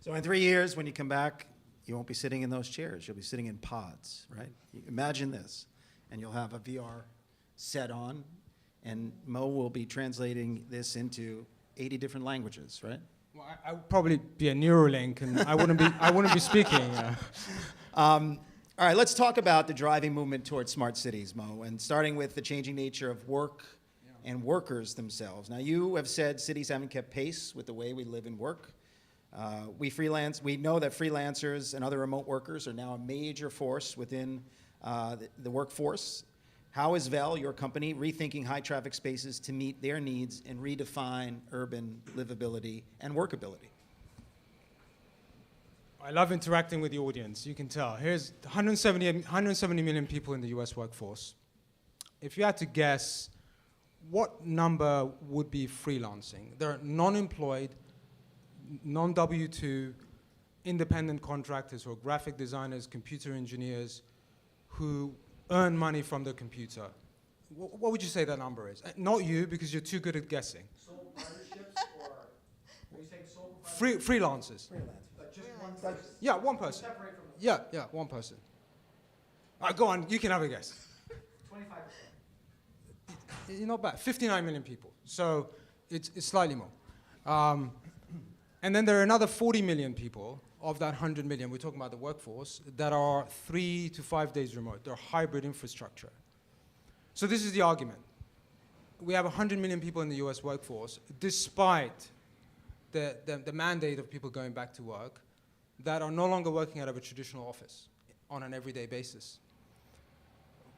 So in 3 years, when you come back, you won't be sitting in those chairs. You'll be sitting in pods, right? Imagine this. And you'll have a VR set on, and Mo will be translating this into 80 different languages, right? Well, I would probably be a Neuralink, and I wouldn't be speaking. All right, let's talk about the driving movement towards smart cities, Mo, and starting with the changing nature of work and workers themselves. Now, you have said cities haven't kept pace with the way we live and work. We know that freelancers and other remote workers are now a major force within the workforce. How is Vel, your company, rethinking high traffic spaces to meet their needs and redefine urban livability and workability? I love interacting with the audience, you can tell. Here's 170 million people in the US workforce. If you had to guess, what number would be freelancing? There are non-employed, non-W2, independent contractors who are graphic designers, computer engineers, who earn money from the computer. What would you say that number is? Not you, because you're too good at guessing. Sole partnerships, or are you saying sole proprietors? Freelancers. But just one person? Yeah, one person. Separate from Yeah, one person. All right, go on, you can have a guess. 25%. You're not bad. 59 million people. So it's slightly more. And then there are another 40 million people of that 100 million, we're talking about the workforce, that are 3 to 5 days remote. They're hybrid infrastructure. So this is the argument. We have 100 million people in the US workforce, despite the mandate of people going back to work, that are no longer working out of a traditional office on an everyday basis.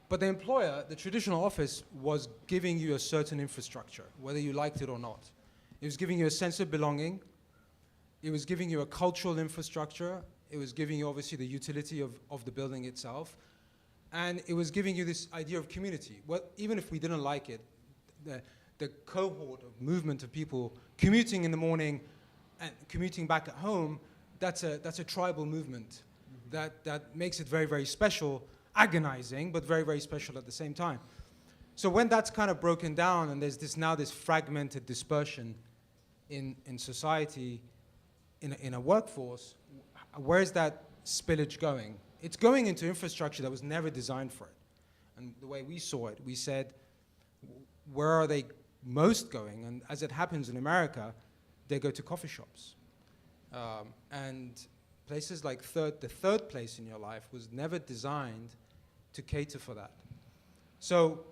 But the employer, the traditional office, was giving you a certain infrastructure, whether you liked it or not. It was giving you a sense of belonging. It was giving you a cultural infrastructure. It was giving you, obviously, the utility of the building itself. And it was giving you this idea of community. Well, even if we didn't like it, the cohort of movement of people commuting in the morning and commuting back at home, that's a tribal movement that makes it very, very special, agonizing, but very, very special at the same time. So when that's kind of broken down and there's this fragmented dispersion in society, in a workforce, where is that spillage going? It's going into infrastructure that was never designed for it. And the way we saw it, we said, where are they most going? And as it happens in America, they go to coffee shops. And places like the third place in your life was never designed to cater for that. So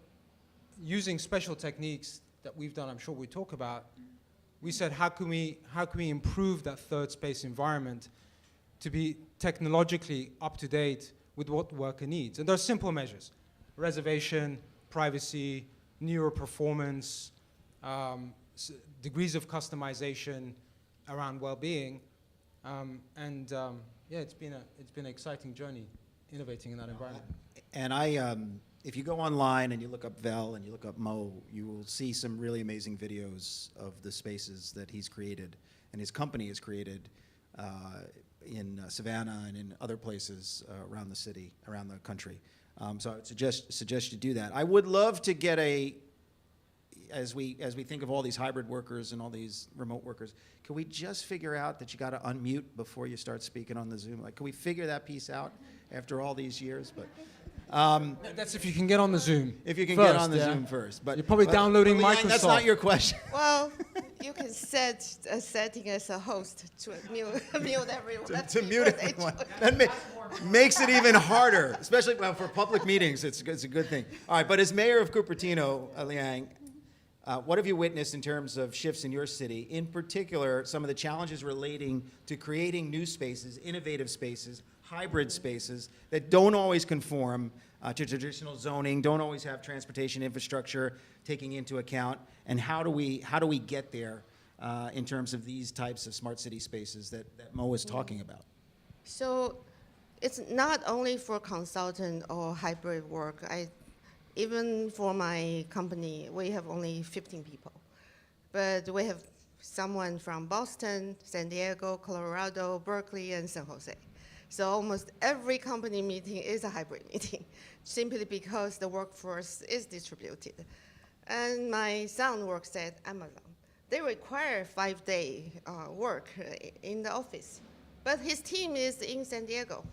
using special techniques that we've done, I'm sure we talk about, we said, how can we improve that third space environment to be technologically up to date with what worker needs? And there are simple measures: reservation, privacy, neuroperformance, degrees of customization around well-being, yeah, it's been an exciting journey innovating in that environment. And if you go online and you look up Vel and you look up Mo, you will see some really amazing videos of the spaces that he's created and his company has created in Savannah and in other places around the city, around the country. So I would suggest you do that. I would love to get as we think of all these hybrid workers and all these remote workers, can we just figure out that you got to unmute before you start speaking on the Zoom? Like, can we figure that piece out after all these years? But that's if you can get on the Zoom. If you can first, get on the yeah? Zoom first. But you're probably downloading Leanne, Microsoft. That's not your question. Well, you can set a setting as a host to mute everyone. to mute everyone. That makes it even harder, especially for public meetings. It's a good thing. All right, but as mayor of Cupertino, Liang, what have you witnessed in terms of shifts in your city? In particular, some of the challenges relating to creating new spaces, innovative spaces, hybrid spaces that don't always conform to traditional zoning, don't always have transportation infrastructure taking into account, and how do we get there in terms of these types of smart city spaces that Mo was talking about? So it's not only for consultant or hybrid work. Even for my company, we have only 15 people. But we have someone from Boston, San Diego, Colorado, Berkeley, and San Jose. So almost every company meeting is a hybrid meeting, simply because the workforce is distributed. And my son works at Amazon. They require 5-day work in the office, but his team is in San Diego.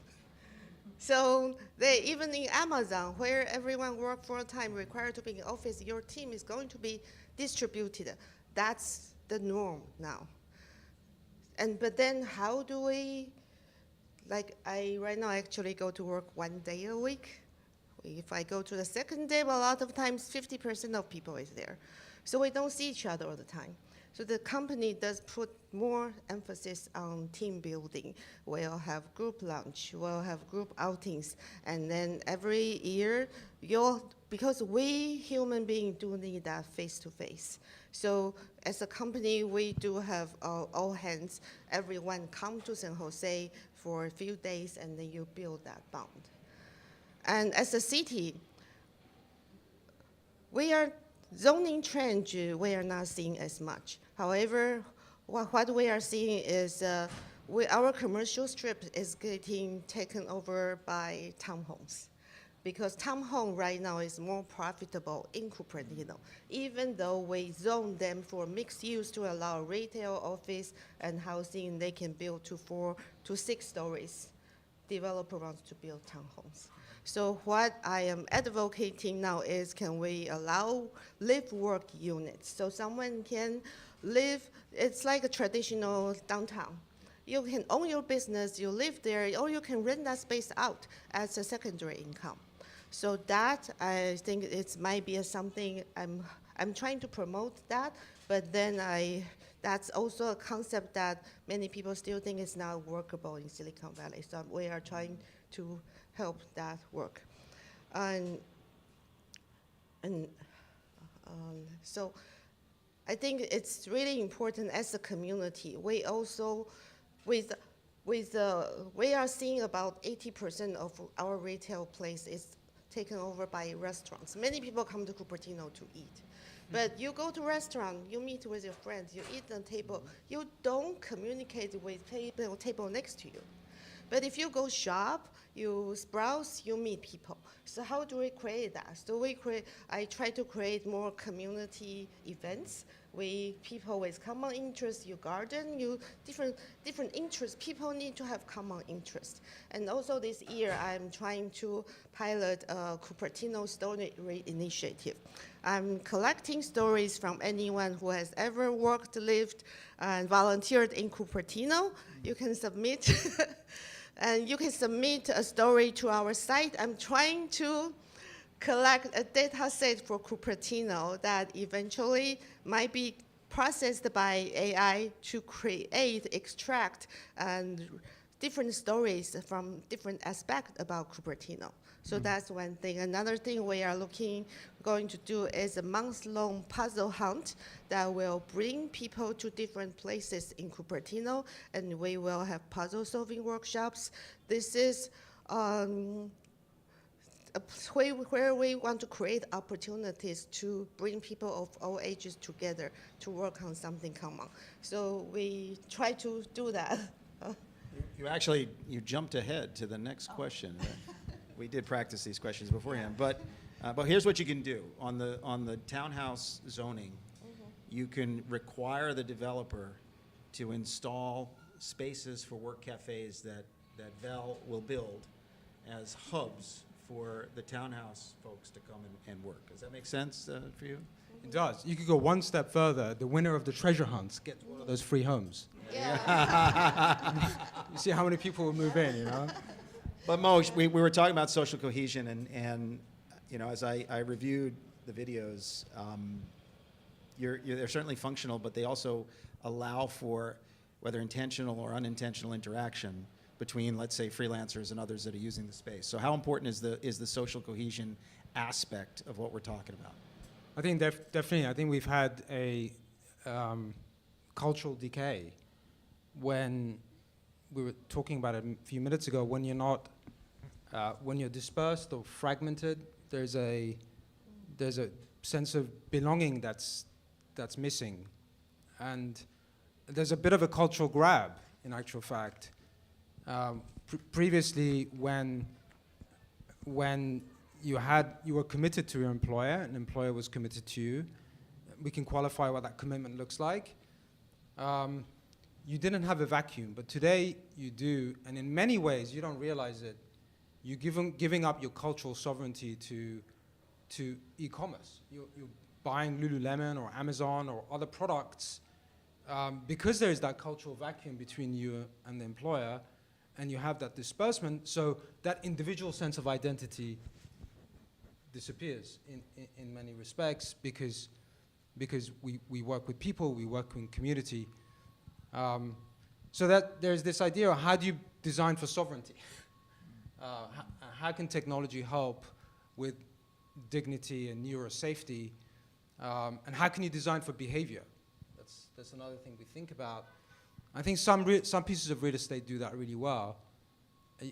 So even in Amazon, where everyone works full-time, required to be in office, your team is going to be distributed. That's the norm now. But then how do we, right now I actually go to work 1 day a week. If I go to the second day, well, a lot of times 50% of people is there. So we don't see each other all the time. So the company does put more emphasis on team building. We'll have group lunch, we'll have group outings, and then every year, because we human beings do need that face-to-face. So as a company, we do have all hands, everyone come to San Jose for a few days, and then you build that bond. And as a city, zoning change, we are not seeing as much. However, what we are seeing is our commercial strip is getting taken over by townhomes, because townhome right now is more profitable in Cupertino, even though we zone them for mixed use to allow retail, office, and housing. They can build to 4 to 6 stories. Developer wants to build townhomes. So what I am advocating now is, can we allow live-work units? So someone can live, it's like a traditional downtown. You can own your business, you live there, or you can rent that space out as a secondary income. So that, I think it might be something, I'm trying to promote that, but then that's also a concept that many people still think is not workable in Silicon Valley. So we are trying to help that work. So I think it's really important as a community. We also, we are seeing about 80% of our retail place is taken over by restaurants. Many people come to Cupertino to eat. But you go to a restaurant, you meet with your friends, you eat at the table, you don't communicate with table next to you. But if you go shop, you browse, you meet people. So how do we create that? So I try to create more community events. People with common interests, you garden, different interests. People need to have common interests. And also this year, I'm trying to pilot a Cupertino Story initiative. I'm collecting stories from anyone who has ever worked, lived, and volunteered in Cupertino. You can submit. And you can submit a story to our site. I'm trying to collect a data set for Cupertino that eventually might be processed by AI to extract, and different stories from different aspects about Cupertino. So that's one thing. Another thing we are going to do is a month-long puzzle hunt that will bring people to different places in Cupertino, and we will have puzzle-solving workshops. This is a way where we want to create opportunities to bring people of all ages together to work on something common. So we try to do that. You jumped ahead to the next question. Right? We did practice these questions beforehand, but But here's what you can do. On the townhouse zoning, you can require the developer to install spaces for work cafes that Vel will build as hubs for the townhouse folks to come and work. Does that make sense for you? It does. You could go one step further. The winner of the treasure hunts gets one of those free homes. Yeah. You see how many people will move in, you know? But Mo, we were talking about social cohesion, and you know, as I reviewed the videos, they're certainly functional, but they also allow for, whether intentional or unintentional, interaction between, let's say, freelancers and others that are using the space. So how important is the social cohesion aspect of what we're talking about? I think definitely. I think we've had a cultural decay. When we were talking about it a few minutes ago, when you're dispersed or fragmented, there's a sense of belonging that's missing, and there's a bit of a cultural grab. In actual fact, previously when you were committed to your employer, an employer was committed to you. We can qualify what that commitment looks like. You didn't have a vacuum, but today you do, and in many ways you don't realize it. You're giving up your cultural sovereignty to e-commerce. You're buying Lululemon or Amazon or other products because there is that cultural vacuum between you and the employer, and you have that disbursement. So that individual sense of identity disappears in many respects because we work with people, we work in community. So that there's this idea of how do you design for sovereignty? How can technology help with dignity and neurosafety? And how can you design for behavior? That's another thing we think about. I think some pieces of real estate do that really well.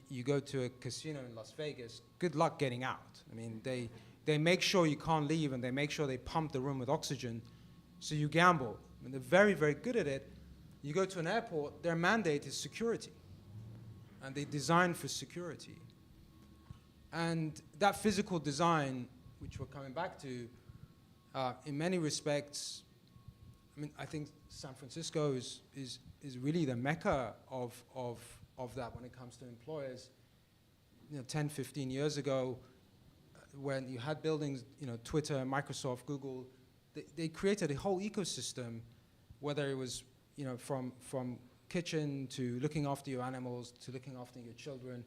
You go to a casino in Las Vegas, good luck getting out. I mean, they make sure you can't leave, and they make sure they pump the room with oxygen, so you gamble. And they're very, very good at it. You go to an airport, their mandate is security, and they design for security. And that physical design, which we're coming back to, in many respects, I mean, I think San Francisco is really the mecca of that when it comes to employers. 10, 15 years ago, when you had buildings, Twitter, Microsoft, Google, they created a whole ecosystem, whether it was, from kitchen to looking after your animals to looking after your children.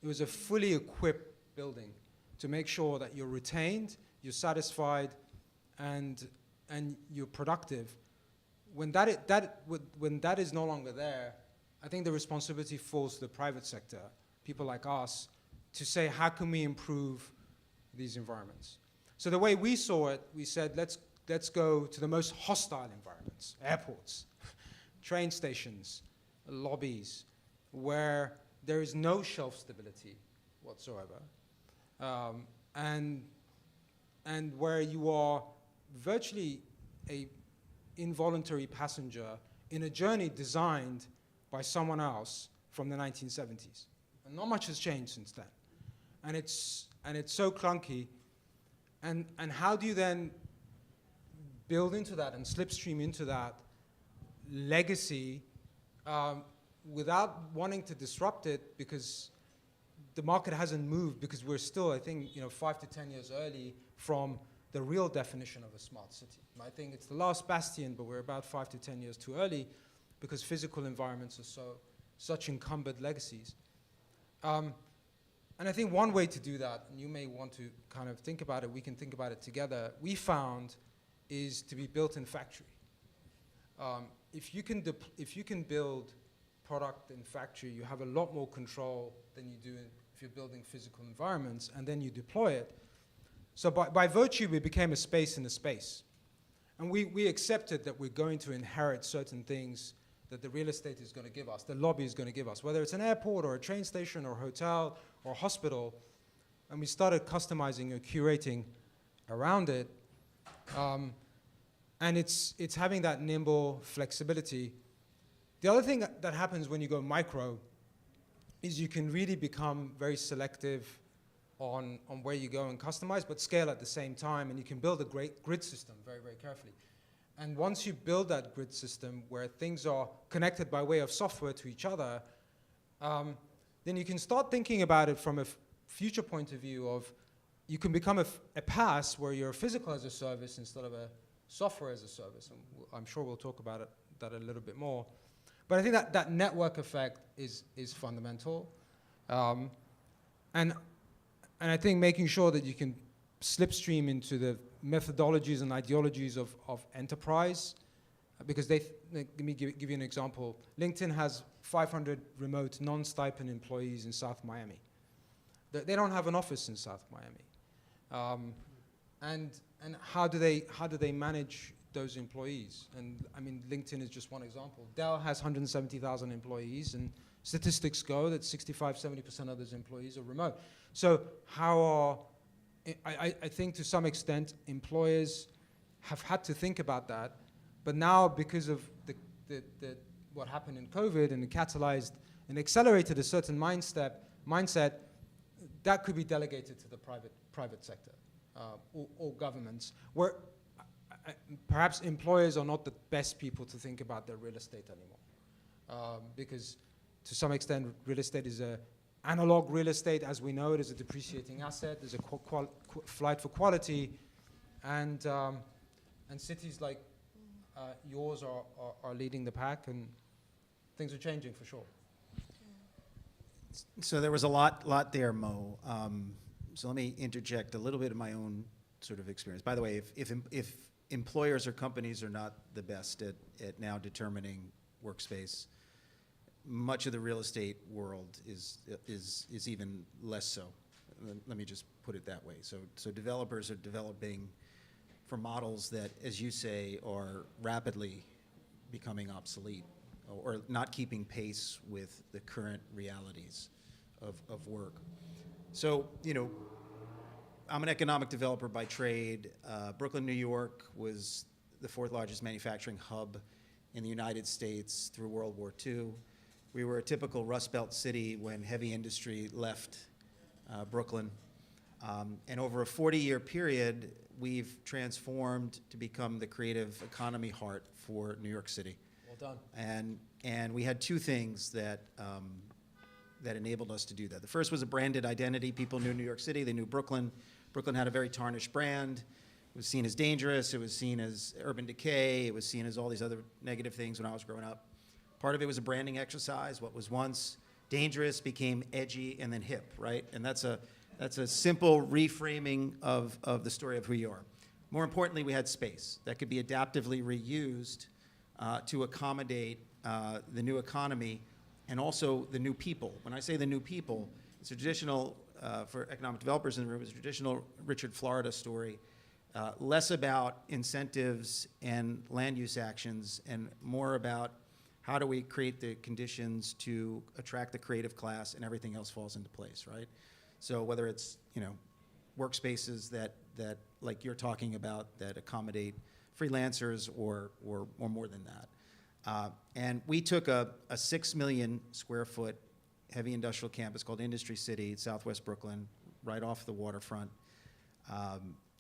It was a fully equipped building to make sure that you're retained, you're satisfied, and you're productive. When that is no longer there, I think the responsibility falls to the private sector, people like us, to say, how can we improve these environments? So the way we saw it, we said, let's go to the most hostile environments, airports, train stations, lobbies, where there is no shelf stability whatsoever, and where you are virtually a involuntary passenger in a journey designed by someone else from the 1970s. And not much has changed since then. And it's so clunky. And how do you then build into that and slipstream into that legacy without wanting to disrupt it, because the market hasn't moved, because we're still, I think, 5 to 10 years early from the real definition of a smart city. I think it's the last bastion, but we're about 5 to 10 years too early because physical environments are such encumbered legacies. And I think one way to do that, and you may want to kind of think about it, we can think about it together, we found is to be built in factory. If you can build product in factory, you have a lot more control than you do if you're building physical environments, and then you deploy it. So by virtue, we became a space in a space. And we accepted that we're going to inherit certain things that the real estate is going to give us, the lobby is going to give us, whether it's an airport or a train station or a hotel or a hospital. And we started customizing or curating around it. And it's having that nimble flexibility. The other thing that happens when you go micro is you can really become very selective on where you go and customize, but scale at the same time, and you can build a great grid system very, very carefully. And once you build that grid system where things are connected by way of software to each other, then you can start thinking about it from a future point of view of you can become a PaaS where you're physical as a service instead of a software as a service. And I'm sure we'll talk about that a little bit more. But I think that network effect is fundamental. And I think making sure that you can slipstream into the methodologies and ideologies of enterprise, because let me give you an example. LinkedIn has 500 remote non-stipend employees in South Miami. They don't have an office in South Miami. And how do they manage those employees? And I mean, LinkedIn is just one example. Dell has 170,000 employees, and statistics go that 65-70% of those employees are remote. So I think to some extent employers have had to think about that, but now because of what happened in COVID and it catalyzed and accelerated a certain mindset that could be delegated to the private sector or governments, where perhaps employers are not the best people to think about their real estate anymore, because to some extent real estate is a analog real estate as we know it is a depreciating asset. There's a flight for quality, and cities like yours are leading the pack, and things are changing for sure. So there was a lot there, Mo. So let me interject a little bit of my own sort of experience. By the way, if employers or companies are not the best at now determining workspace, much of the real estate world is even less so. Let me just put it that way. So developers are developing for models that, as you say, are rapidly becoming obsolete or not keeping pace with the current realities of work. So, you know, I'm an economic developer by trade. Brooklyn, New York was the 4th largest manufacturing hub in the United States through World War II. We were a typical Rust Belt city when heavy industry left Brooklyn. And over a 40-year period, we've transformed to become the creative economy heart for New York City. Well done. And we had two things that enabled us to do that. The first was a branded identity. People knew New York City, they knew Brooklyn. Brooklyn had a very tarnished brand. It was seen as dangerous, it was seen as urban decay, it was seen as all these other negative things when I was growing up. Part of it was a branding exercise. What was once dangerous became edgy and then hip, right? And that's a simple reframing of the story of who you are. More importantly, we had space that could be adaptively reused to accommodate the new economy and also the new people. When I say the new people, it's a traditional, for economic developers in the room, it's a traditional Richard Florida story, less about incentives and land use actions and more about how do we create the conditions to attract the creative class and everything else falls into place, right? So whether it's, you know, workspaces that like you're talking about that accommodate freelancers or more than that. And we took a 6 million square foot heavy industrial campus called Industry City, Southwest Brooklyn, right off the waterfront.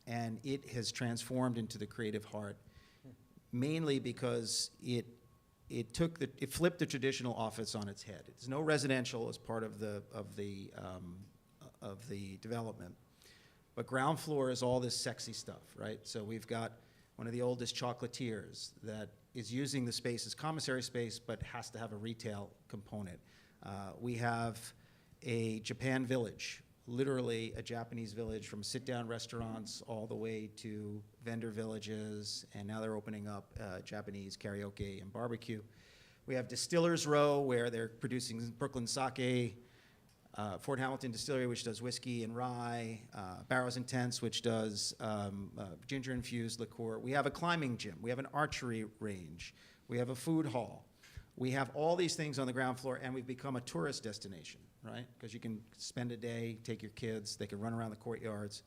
And it has transformed into the creative heart, mainly because it flipped the traditional office on its head. It's no residential as part of the development, but ground floor is all this sexy stuff, right? So we've got one of the oldest chocolatiers that is using the space as commissary space, but has to have a retail component. We have a Japan village, literally a Japanese village from sit-down restaurants all the way to vendor villages, and now they're opening up Japanese karaoke and barbecue. We have Distillers Row, where they're producing Brooklyn sake, Fort Hamilton Distillery, which does whiskey and rye, Barrows and Tents, which does ginger-infused liqueur. We have a climbing gym. We have an archery range. We have a food hall. We have all these things on the ground floor, and we've become a tourist destination, right? Because you can spend a day, take your kids, they can run around the courtyards.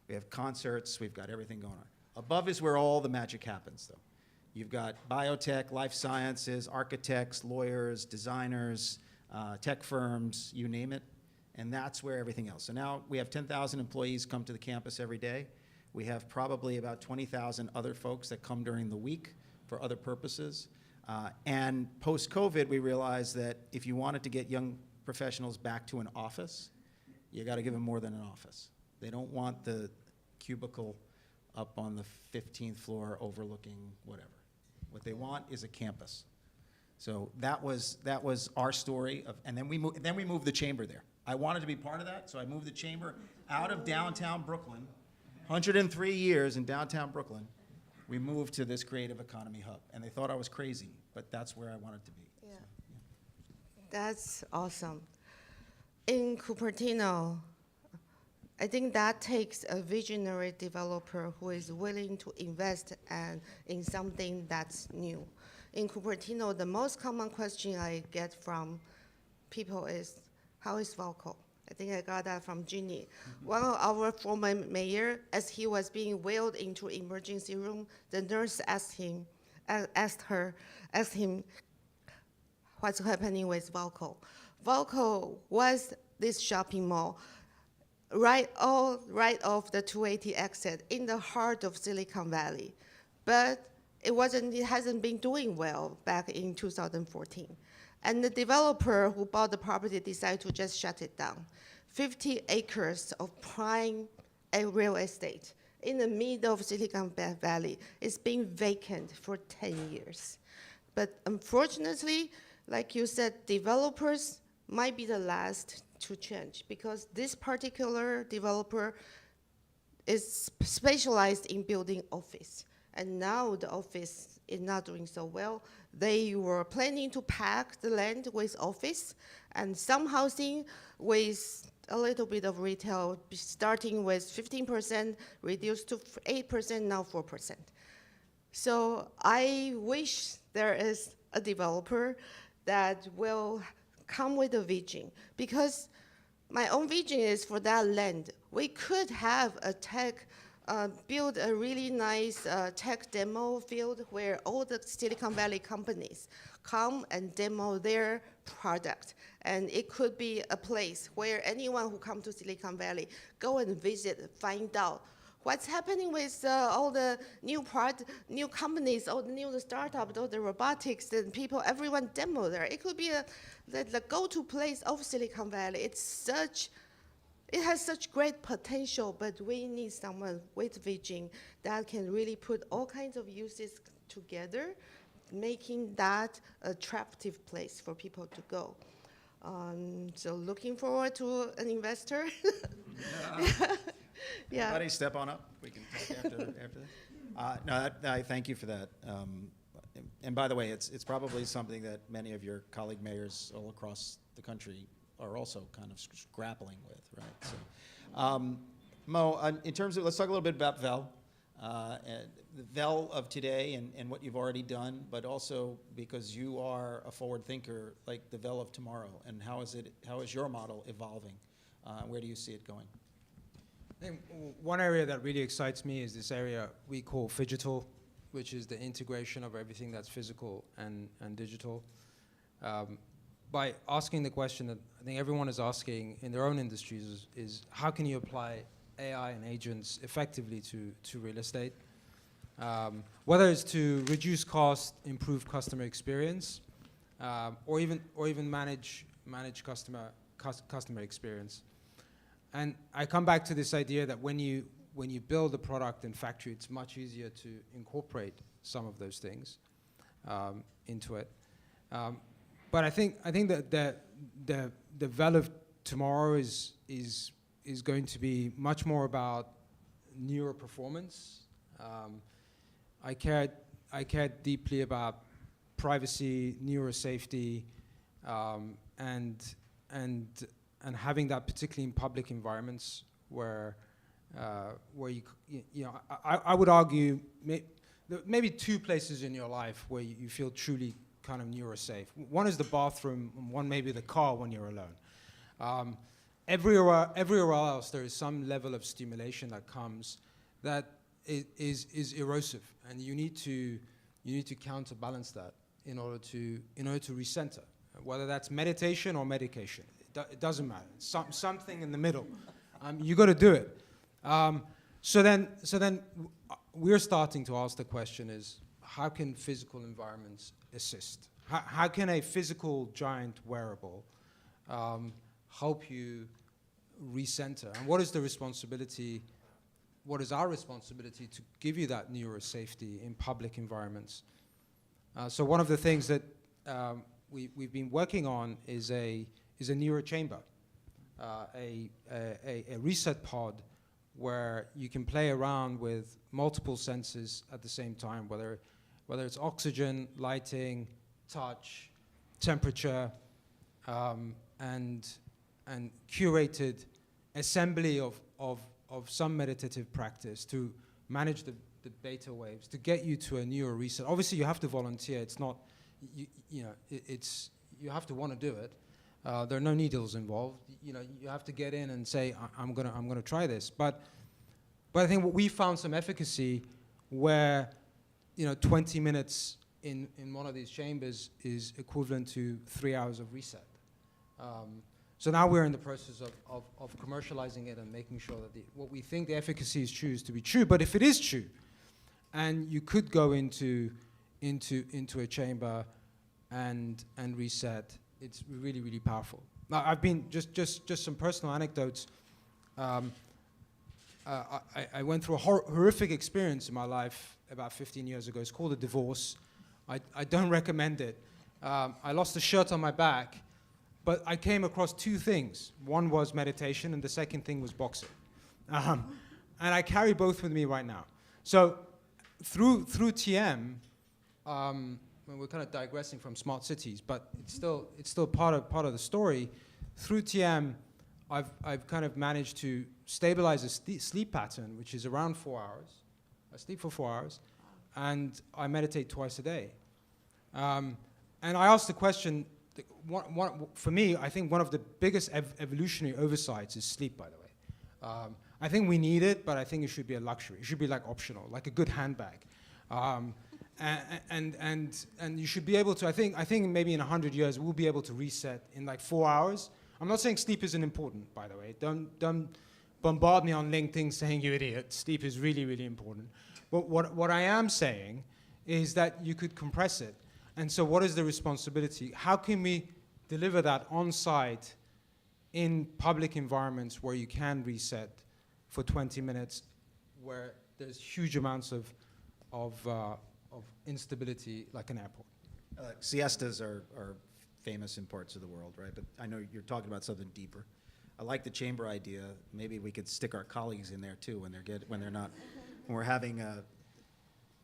We have concerts, we've got everything going on. Above is where all the magic happens, though. You've got biotech, life sciences, architects, lawyers, designers, tech firms, you name it. And that's where everything else. So now we have 10,000 employees come to the campus every day. We have probably about 20,000 other folks that come during the week for other purposes. And post-COVID, we realized that if you wanted to get young professionals back to an office, you got to give them more than an office. They don't want the cubicle up on the 15th floor overlooking whatever. What they want is a campus. So that was our story, and then we moved the chamber there. I wanted to be part of that, so I moved the chamber out of downtown Brooklyn. 103 years in downtown Brooklyn, we moved to this creative economy hub, and they thought I was crazy, but that's where I wanted to be. Yeah. That's awesome. In Cupertino, I think that takes a visionary developer who is willing to invest in something that's new. In Cupertino, the most common question I get from people is, how is Valco? I think I got that from Ginny. One of our former mayor, as he was being wheeled into emergency room, the nurse asked him, what's happening with Valco? Valco was this shopping mall right off the 280 exit in the heart of Silicon Valley. But it hasn't been doing well back in 2014. And the developer who bought the property decided to just shut it down. 50 acres of prime real estate in the middle of Silicon Valley is being vacant for 10 years. But unfortunately, like you said, developers might be the last to change because this particular developer is specialized in building office. And now the office is not doing so well. They were planning to pack the land with office and some housing with a little bit of retail, starting with 15%, reduced to 8%, now 4%. So I wish there is a developer that will come with a vision, because my own vision is for that land. We could have a tech, build a really nice tech demo field where all the Silicon Valley companies come and demo their product. And it could be a place where anyone who comes to Silicon Valley go and visit, find out what's happening with all the new companies, all the new startups, all the robotics, and people, everyone demo there. It could be the go-to place of Silicon Valley. It has such great potential, but we need someone with vision that can really put all kinds of uses together, making that attractive place for people to go. So looking forward to an investor. Yeah. Everybody step on up. We can talk after this. No, I thank you for that. And by the way, it's probably something that many of your colleague mayors all across the country are also kind of grappling with, right? So, Mo, in terms of, let's talk a little bit about VEL. The VEL of today and what you've already done, but also because you are a forward thinker, like the VEL of tomorrow, and how is your model evolving? Where do you see it going? I think one area that really excites me is this area we call phygital, which is the integration of everything that's physical and digital. By asking the question that I think everyone is asking in their own industries is how can you apply AI and agents effectively to real estate? Whether it's to reduce cost, improve customer experience, or even manage customer experience. And I come back to this idea that when you build a product in factory, it's much easier to incorporate some of those things into it. But I think that the VEL of tomorrow is going to be much more about neuro performance. I cared deeply about privacy, neurosafety, and having that particularly in public environments where I would argue maybe two places in your life where you feel truly kind of neurosafe. One is the bathroom, and one maybe the car when you're alone. Everywhere else there is some level of stimulation that comes that is erosive, and you need to counterbalance that in order to recenter, whether that's meditation or medication. It doesn't matter. Something in the middle. You got to do it. So then we're starting to ask the question is, how can physical environments assist? How can a physical giant wearable help you recenter? And what is the responsibility? What is our responsibility to give you that neurosafety in public environments? So one of the things that we've been working on is a neuro chamber, a reset pod where you can play around with multiple senses at the same time, whether it's oxygen, lighting, touch, temperature, and curated assembly of some meditative practice to manage the beta waves, to get you to a neuro reset. Obviously, you have to volunteer. It's not, you have to want to do it. There are no needles involved. You have to get in and say, I'm gonna try this. But I think what we found some efficacy where 20 minutes in one of these chambers is equivalent to 3 hours of reset. So now we're in the process of commercializing it and making sure that what we think the efficacy is true is to be true. But if it is true, and you could go into a chamber and reset, it's really, really powerful. Now, I've been, just some personal anecdotes. I went through a horrific experience in my life about 15 years ago. It's called a divorce. I don't recommend it. I lost a shirt on my back, but I came across two things. One was meditation, and the second thing was boxing. And I carry both with me right now. So through TM, we're kind of digressing from smart cities, but it's still part of the story. Through TM, I've kind of managed to stabilize a sleep pattern, which is around 4 hours. I sleep for 4 hours, and I meditate twice a day. And I asked the question, for me, I think one of the biggest evolutionary oversights is sleep, by the way. I think we need it, but I think it should be a luxury. It should be like optional, like a good handbag. And you should be able to, I think maybe in 100 years, we'll be able to reset in like 4 hours. I'm not saying sleep isn't important, by the way. Don't bombard me on LinkedIn saying you idiot. Sleep is really, really important. But what I am saying is that you could compress it. And so what is the responsibility? How can we deliver that on-site in public environments where you can reset for 20 minutes, where there's huge amounts of instability, like an airport? Siestas are famous in parts of the world, right? But I know you're talking about something deeper. I like the chamber idea. Maybe we could stick our colleagues in there too when we're having a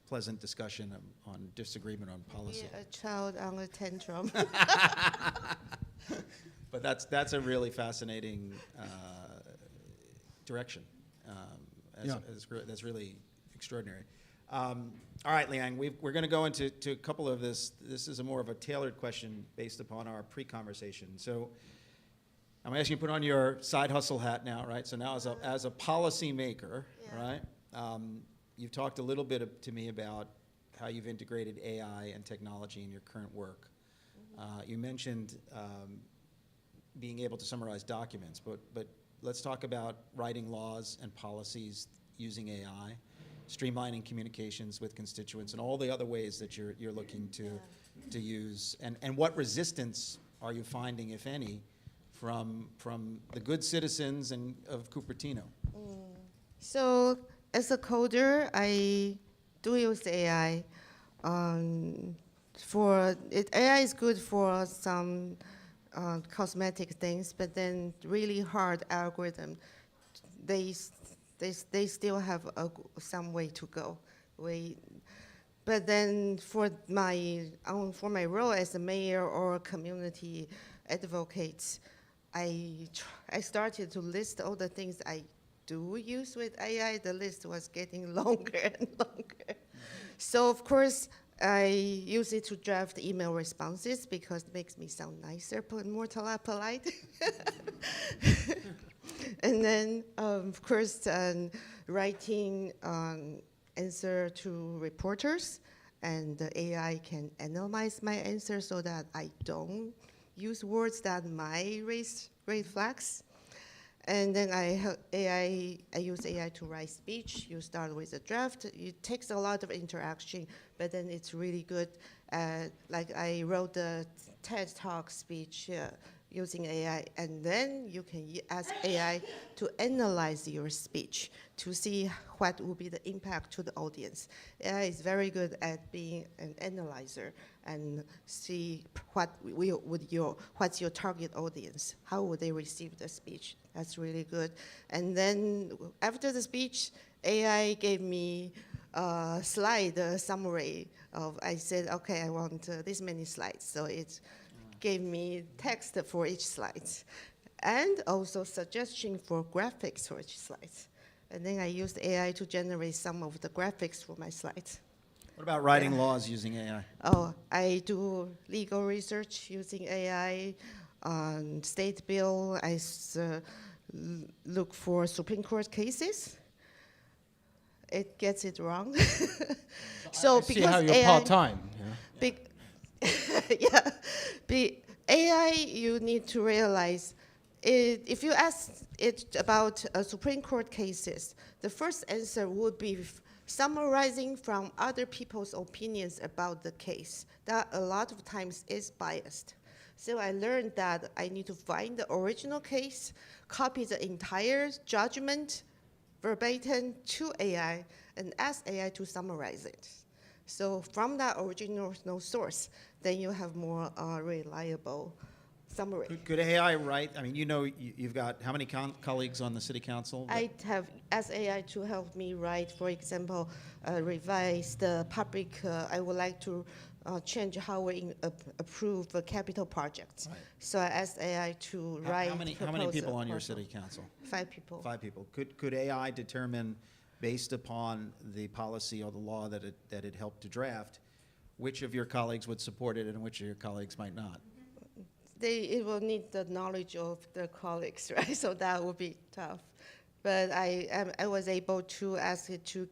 pleasant discussion on disagreement on policy. Yeah, a child on a tantrum. But that's a really fascinating direction. That's really extraordinary. All right, Liang, we're going to go into a couple of this. This is more of a tailored question based upon our pre-conversation. So I'm asking you to put on your side hustle hat now, right? So now as a policy maker, right? You've talked a little bit to me about how you've integrated AI and technology in your current work. You mentioned being able to summarize documents, but let's talk about writing laws and policies using AI, streamlining communications with constituents, and all the other ways that you're looking to use. And what resistance are you finding, if any, from the good citizens of Cupertino? So as a coder, I do use AI. AI is good for some cosmetic things, but then really hard algorithm, they still have some way to go. But then for my role as a mayor or community advocate, I started to list all the things I do use with AI. The list was getting longer and longer. So of course, I use it to draft email responses because it makes me sound nicer, more polite. And then, of course, writing answer to reporters, and the AI can analyze my answer so that I don't use words that might raise red flags. And then I use AI to write speech. You start with a draft. It takes a lot of interaction, but then it's really good. Like I wrote the TED Talk speech using AI, and then you can ask AI to analyze your speech to see what will be the impact to the audience. AI is very good at being an analyzer and see what's your target audience, how would they receive the speech. That's really good. And then after the speech, AI gave me a slide summary of, I said, okay, I want this many slides. So it gave me text for each slide, and also suggestion for graphics for each slide. And then I used AI to generate some of the graphics for my slides. What about writing laws using AI? Oh, I do legal research using AI on state bill. I look for Supreme Court cases. It gets it wrong. So I see how you're part-time. Yeah. Yeah. AI, you need to realize, if you ask it about Supreme Court cases, the first answer would be summarizing from other people's opinions about the case. That a lot of times is biased. So I learned that I need to find the original case, copy the entire judgment verbatim to AI, and ask AI to summarize it. So from that original source, then you have more reliable summary. Could AI write? I mean, you know, you've got how many colleagues on the city council? I have asked AI to help me write, for example, revise the public. I would like to change how we approve capital projects. Right. So I asked AI to write. How many people on your city council? 5 people. 5 people. Could AI determine, based upon the policy or the law that it helped to draft, which of your colleagues would support it and which of your colleagues might not? It will need the knowledge of the colleagues, right? So that would be tough. But I was able to ask it to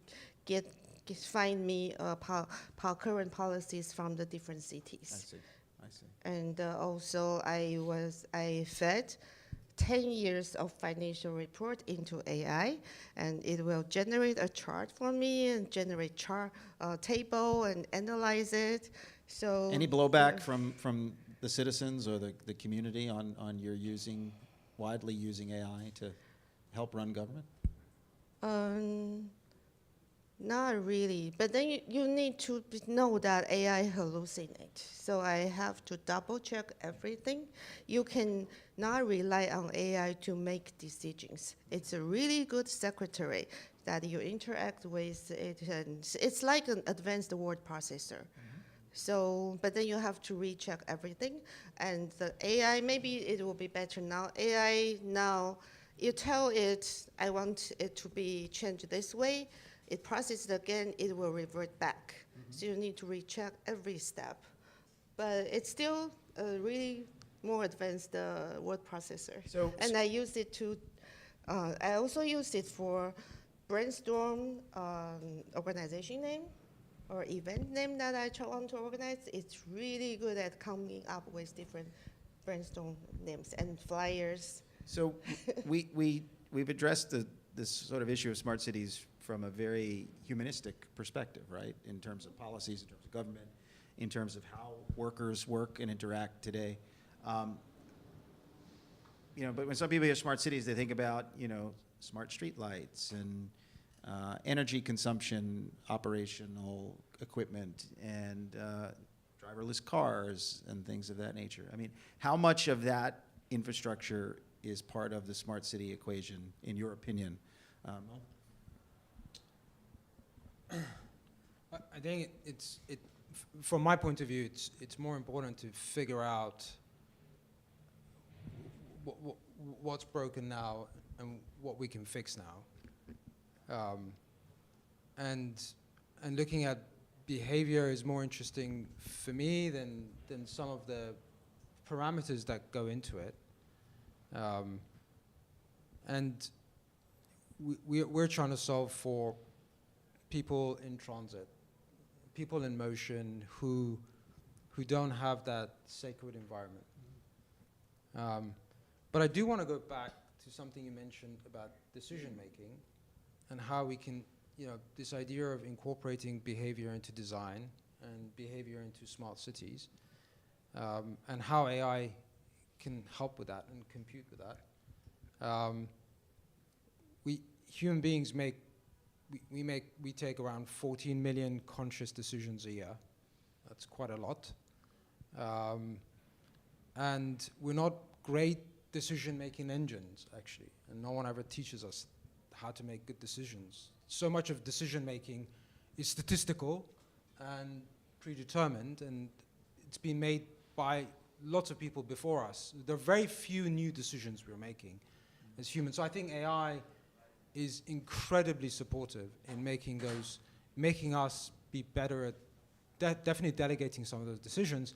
find me current policies from the different cities. I see. And also I fed 10 years of financial report into AI, and it will generate a chart for me and generate chart table and analyze it. So any blowback from the citizens or the community on your widely using AI to help run government? Not really, but then you need to know that AI hallucinates. So I have to double check everything. You can not rely on AI to make decisions. It's a really good secretary that you interact with it, and it's like an advanced word processor. So, but then you have to recheck everything. And the AI, maybe it will be better now. AI now, you tell it, I want it to be changed this way. It processes it again, it will revert back. So you need to recheck every step. But it's still a really more advanced word processor. And I use it to, I also use it for brainstorm organization name or event name that I want to organize. It's really good at coming up with different brainstorm names and flyers. So we've addressed this sort of issue of smart cities from a very humanistic perspective, right? In terms of policies, in terms of government, in terms of how workers work and interact today. But when some people hear smart cities, they think about, smart streetlights and energy consumption, operational equipment, and driverless cars and things of that nature. I mean, how much of that infrastructure is part of the smart city equation, in your opinion? I think from my point of view, it's more important to figure out what's broken now and what we can fix now. And looking at behavior is more interesting for me than some of the parameters that go into it. And we're trying to solve for people in transit, people in motion who don't have that sacred environment. But I do want to go back to something you mentioned about decision making and how we can, this idea of incorporating behavior into design and behavior into smart cities, and how AI can help with that and compute with that. We human beings we take around 14 million conscious decisions a year. That's quite a lot. And we're not great decision-making engines, actually, and no one ever teaches us how to make good decisions. So much of decision-making is statistical and predetermined, and it's been made by lots of people before us. There are very few new decisions we're making as humans. So I think AI is incredibly supportive in making us be better at definitely delegating some of those decisions.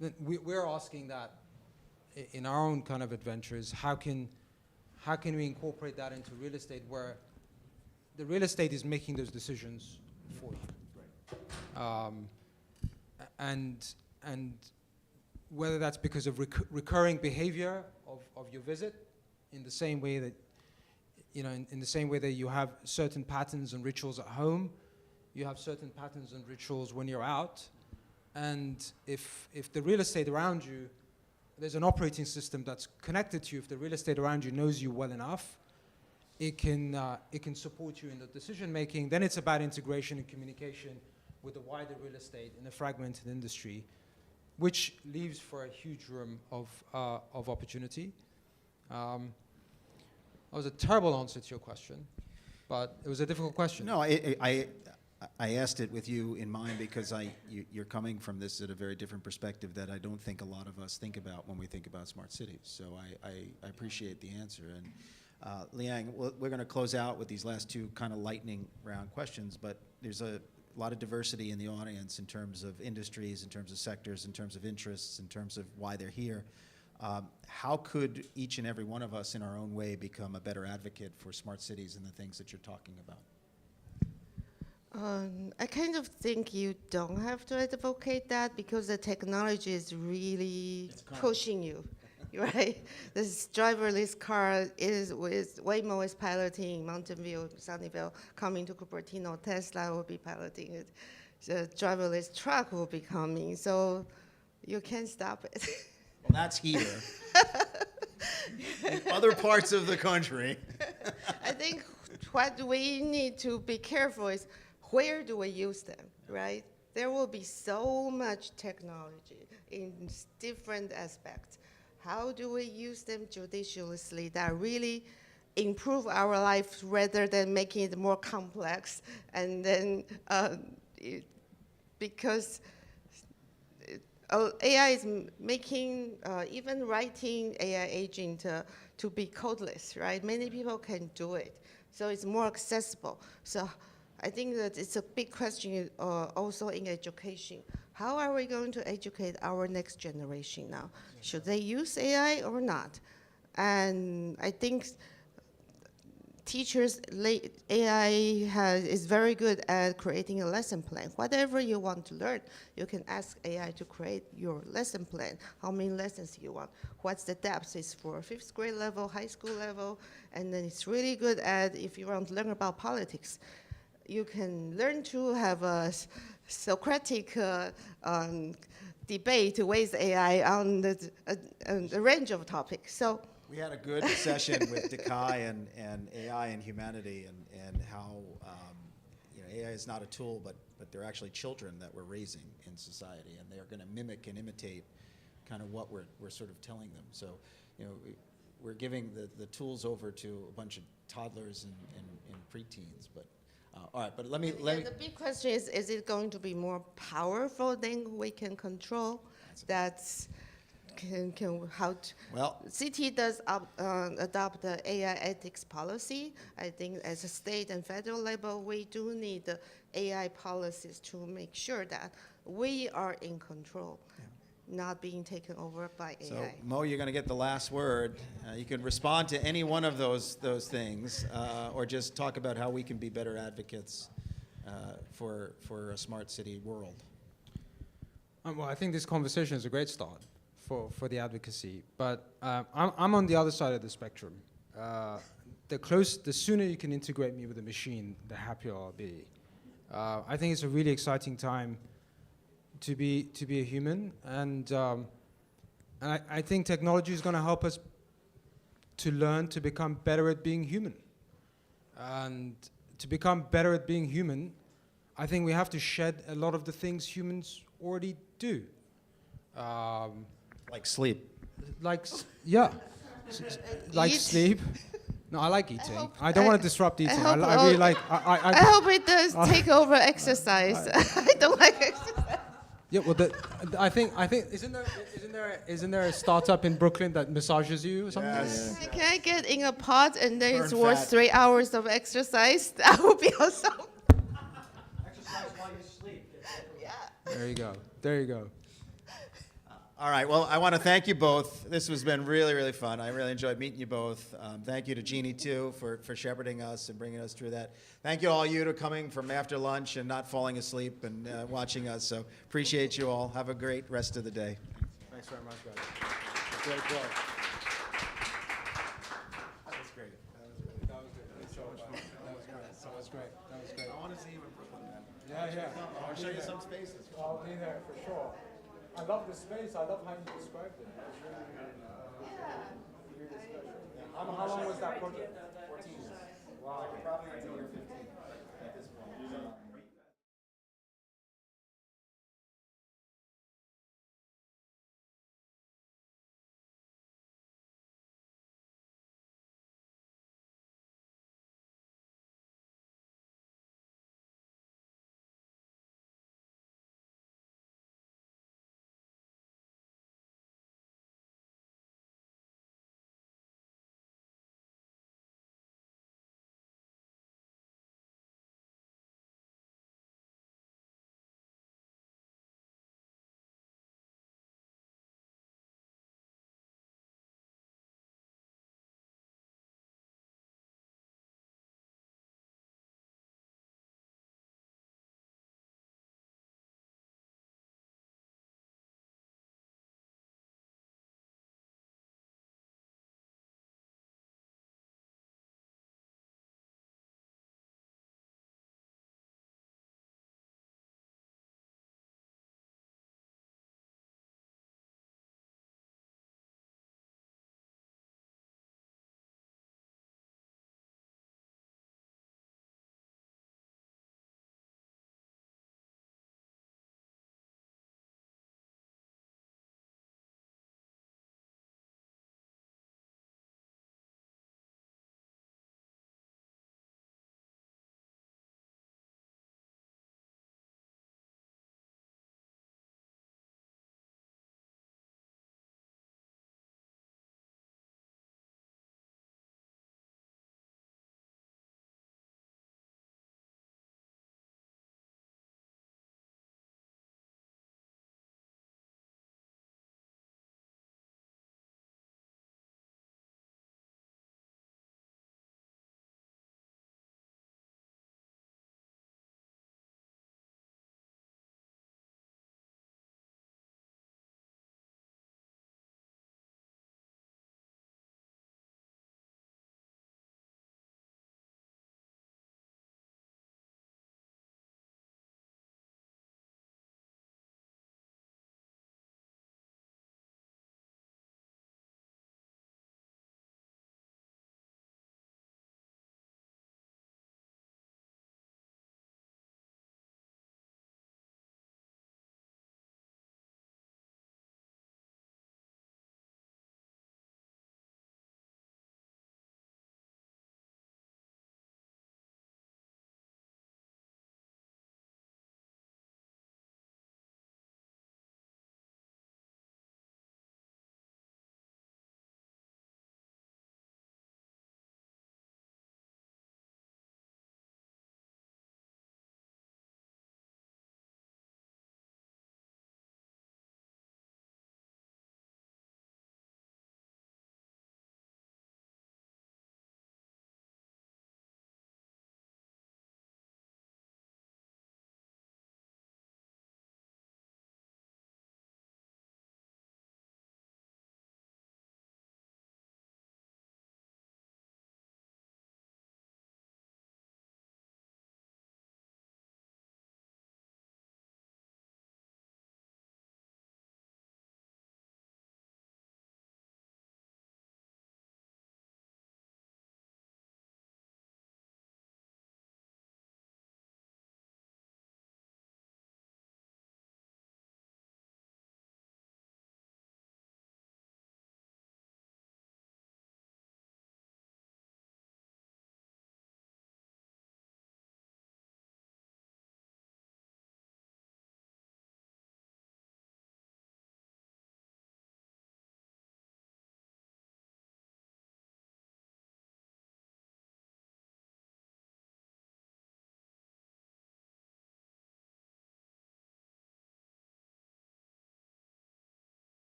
Then we're asking that in our own kind of adventures. How can we incorporate that into real estate, where the real estate is making those decisions for you? And whether that's because of recurring behavior of your visit, in the same way that, in the same way that you have certain patterns and rituals at home, you have certain patterns and rituals when you're out. And if the real estate around you, there's an operating system that's connected to you. If the real estate around you knows you well enough, it can support you in the decision making. Then it's about integration and communication with the wider real estate in a fragmented industry, which leaves for a huge room of opportunity. That was a terrible answer to your question, but it was a difficult question. No, I asked it with you in mind because you're coming from this at a very different perspective that I don't think a lot of us think about when we think about smart cities. So I appreciate the answer. And Liang, we're going to close out with these last two kind of lightning round questions, but there's a lot of diversity in the audience in terms of industries, in terms of sectors, in terms of interests, in terms of why they're here. How could each and every one of us in our own way become a better advocate for smart cities and the things that you're talking about? I kind of think you don't have to advocate that because the technology is really pushing you, right? This driverless car is with Waymo is piloting Mountain View, Sunnyvale, coming to Cupertino. Tesla will be piloting it. The driverless truck will be coming, so you can't stop it. Well, that's here. In other parts of the country. I think what we need to be careful is where do we use them, right? There will be so much technology in different aspects. How do we use them judiciously that really improve our life rather than making it more complex? And then, because AI is making, even writing AI agent to be codeless, right? Many people can do it, so it's more accessible. So I think that it's a big question also in education. How are we going to educate our next generation now? Should they use AI or not? And I think teachers, AI is very good at creating a lesson plan. Whatever you want to learn, you can ask AI to create your lesson plan. How many lessons you want? What's the depth? It's for 5th grade level, high school level, and then it's really good at if you want to learn about politics. You can learn to have a Socratic debate with AI on the range of topics. So we had a good session with Dekai and AI and humanity and how AI is not a tool, but they're actually children that we're raising in society, and they're going to mimic and imitate kind of what we're sort of telling them. So we're giving the tools over to a bunch of toddlers and preteens, but. All right, but let me. The big question is it going to be more powerful than we can control? Well, CT does adopt the AI ethics policy. I think as a state and federal level, we do need the AI policies to make sure that we are in control. Not being taken over by AI. So, Mo, you're going to get the last word. You can respond to any one of those things, or just talk about how we can be better advocates for a smart city world. Well, I think this conversation is a great start for the advocacy, but I'm on the other side of the spectrum. The sooner you can integrate me with a machine, the happier I'll be. I think it's a really exciting time to be a human, and I think technology is going to help us to learn to become better at being human. And to become better at being human, I think we have to shed a lot of the things humans already do. Like sleep. Yeah. Like Eat. sleep. No, I like eating. I don't want to disrupt eating. I hope really like. I hope it does take over exercise. I don't like exercise. Yeah, well, I think isn't there a startup in Brooklyn that massages you or something? Yes. Can I get in a pod and then it's Burn worth fat. 3 hours of exercise? That would be awesome. Exercise while you sleep. Yeah. There you go. There you go. All right. Well, I want to thank you both. This has been really, really fun. I really enjoyed meeting you both. Thank you to Jeannie, too, for shepherding us and bringing us through that. Thank you all you to coming from after lunch and not falling asleep and watching us. So appreciate you all. Have a great rest of the day. Thanks very much, guys. Great job. That was great. That was good. That was great. That was great. I want to see you in Brooklyn, man. Yeah. I'll show you some spaces. I'll be there for sure. I love the space. I love how you described it. It was really special. How long was that project? 14 years. Wow. Probably until you're 15 at this point.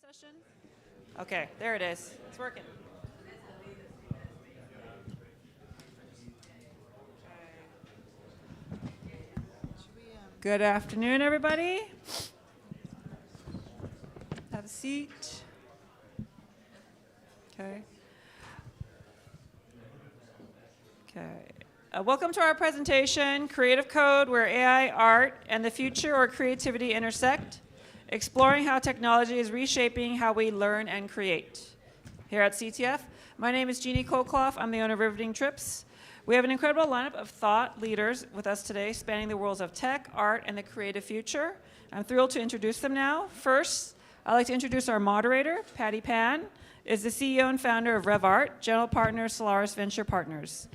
session? Okay, there it is. It's working. Good afternoon, everybody. Have a seat. Okay. Welcome to our presentation, Creative Code, where AI, art, and the future or creativity intersect, exploring how technology is reshaping how we learn and create. Here at CTF, my name is Jeannie Kolkloff. I'm the owner of Riveting Trips. We have an incredible lineup of thought leaders with us today, spanning the worlds of tech, art, and the creative future. I'm thrilled to introduce them now. First, I'd like to introduce our moderator, Patty Pan, is the CEO and founder of RevArt, general partner, Solaris Venture Partners.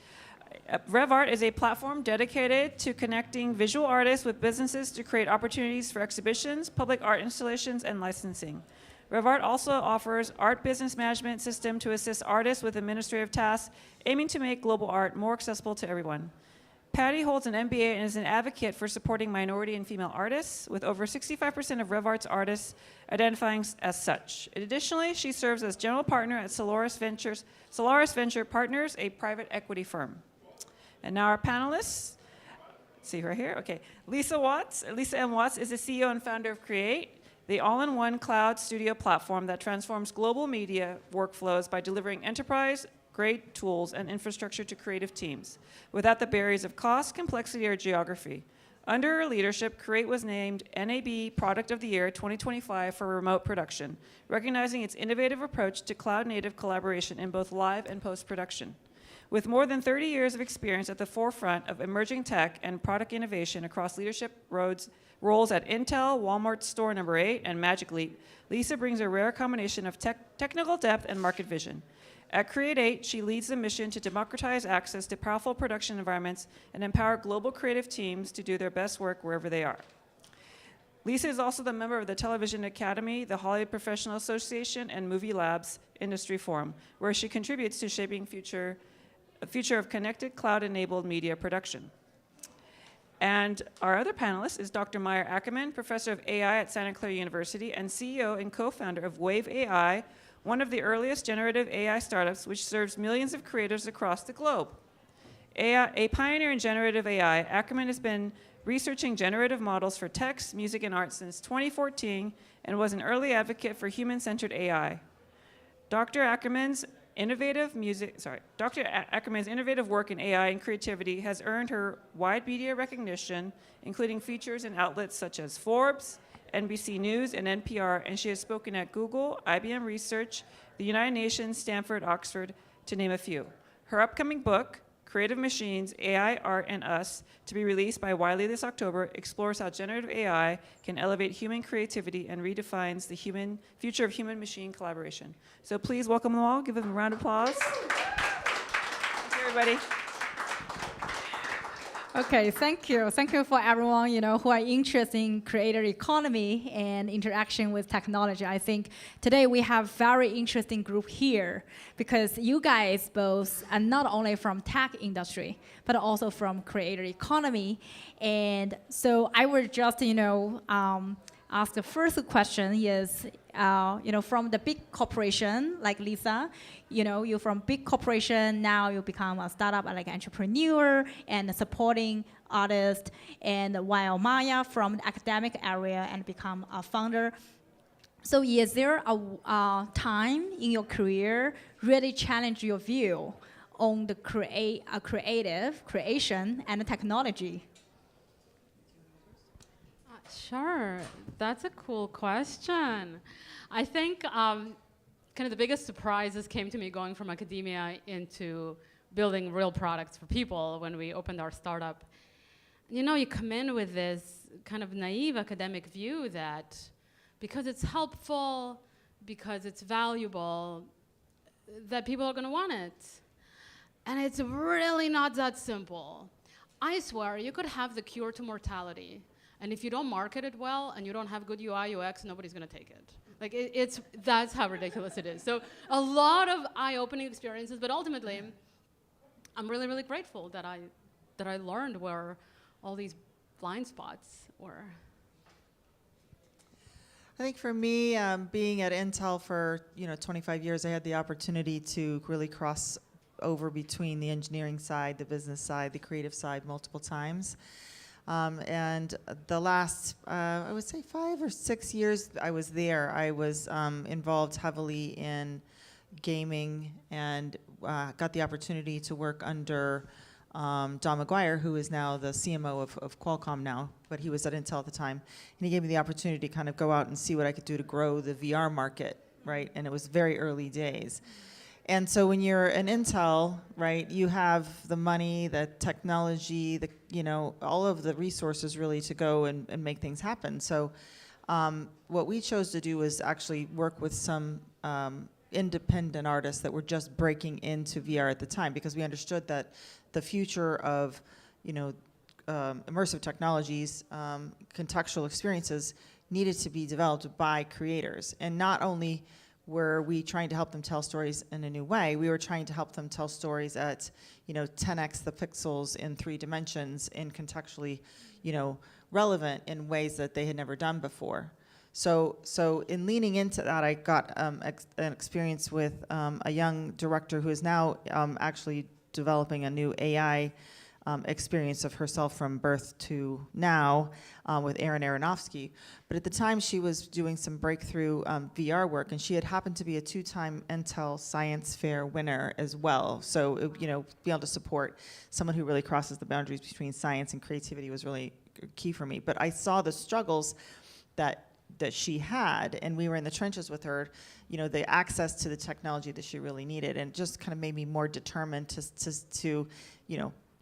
RevArt is a platform dedicated to connecting visual artists with businesses to create opportunities for exhibitions, public art installations, and licensing. RevArt also offers art business management system to assist artists with administrative tasks, aiming to make global art more accessible to everyone. Patty holds an MBA and is an advocate for supporting minority and female artists, with over 65% of RevArt's artists identifying as such. Additionally, she serves as general partner at Solaris Venture Partners, a private equity firm. And now our panelists. See right here? Okay. Lisa M. Watts is the CEO and founder of Create, the all-in-one cloud studio platform that transforms global media workflows by delivering enterprise-grade tools and infrastructure to creative teams without the barriers of cost, complexity, or geography. Under her leadership, Create was named NAB Product of the Year 2025 for remote production, recognizing its innovative approach to cloud-native collaboration in both live and post-production. With more than 30 years of experience at the forefront of emerging tech and product innovation across leadership roles at Intel, Walmart Store No. 8, and Magic Leap, Lisa brings a rare combination of technical depth and market vision. At Create 8, she leads the mission to democratize access to powerful production environments and empower global creative teams to do their best work wherever they are. Lisa is also the member of the Television Academy, the Hollywood Professional Association, and Movie Labs Industry Forum, where she contributes to shaping a future of connected, cloud-enabled media production. And our other panelist is Dr. Meyer Ackerman, professor of AI at Santa Clara University and CEO and co-founder of Wave AI, one of the earliest generative AI startups which serves millions of creators across the globe. A pioneer in generative AI, Ackerman has been researching generative models for text, music, and art since 2014 and was an early advocate for human-centered AI. Dr. Ackerman's innovative work in AI and creativity has earned her wide media recognition, including features in outlets such as Forbes, NBC News, and NPR, and she has spoken at Google, IBM Research, the United Nations, Stanford, Oxford, to name a few. Her upcoming book, Creative Machines, AI, Art, and Us, to be released by Wiley this October, explores how generative AI can elevate human creativity and redefines the future of human-machine collaboration. So please welcome them all. Give them a round of applause. Thank you, everybody. Okay, thank you. Thank you for everyone, who are interested in creator economy and interaction with technology. I think today we have very interesting group here because you guys both are not only from tech industry, but also from creator economy. And so I will just, ask the first question is, from the big corporation like Lisa, you're from big corporation, now you become a startup like entrepreneur and supporting artists, and while Maya from the academic area and become a founder. So is there a time in your career really challenge your view on the creative creation and technology? Sure, that's a cool question. I think kind of the biggest surprises came to me going from academia into building real products for people when we opened our startup. You come in with this kind of naive academic view that because it's helpful, because it's valuable, that people are going to want it. And it's really not that simple. I swear, you could have the cure to mortality, and if you don't market it well and you don't have good UI, UX, nobody's going to take it. That's how ridiculous it is. So a lot of eye-opening experiences, but ultimately, I'm really, really grateful that I learned where all these blind spots were. I think for me, being at Intel for 25 years, I had the opportunity to really cross over between the engineering side, the business side, the creative side multiple times. And the last, I would say 5 or 6 years I was there, I was involved heavily in gaming and got the opportunity to work under Don McGuire, who is now the CMO of Qualcomm now, but he was at Intel at the time. And he gave me the opportunity to kind of go out and see what I could do to grow the VR market, right? And it was very early days. And so when you're an Intel, right, you have the money, the technology, all of the resources really to go and make things happen. So what we chose to do was actually work with some independent artists that were just breaking into VR at the time, because we understood that the future of, immersive technologies, contextual experiences needed to be developed by creators. And not only were we trying to help them tell stories in a new way, we were trying to help them tell stories at 10x the pixels in 3 dimensions and contextually relevant in ways that they had never done before. So in leaning into that, I got an experience with a young director who is now actually developing a new AI experience of herself from birth to now with Aaron Aronofsky. But at the time, she was doing some breakthrough VR work, and she had happened to be a 2-time Intel Science Fair winner as well. So, be able to support someone who really crosses the boundaries between science and creativity was really key for me. But I saw the struggles that she had, and we were in the trenches with her, the access to the technology that she really needed, and it just kind of made me more determined to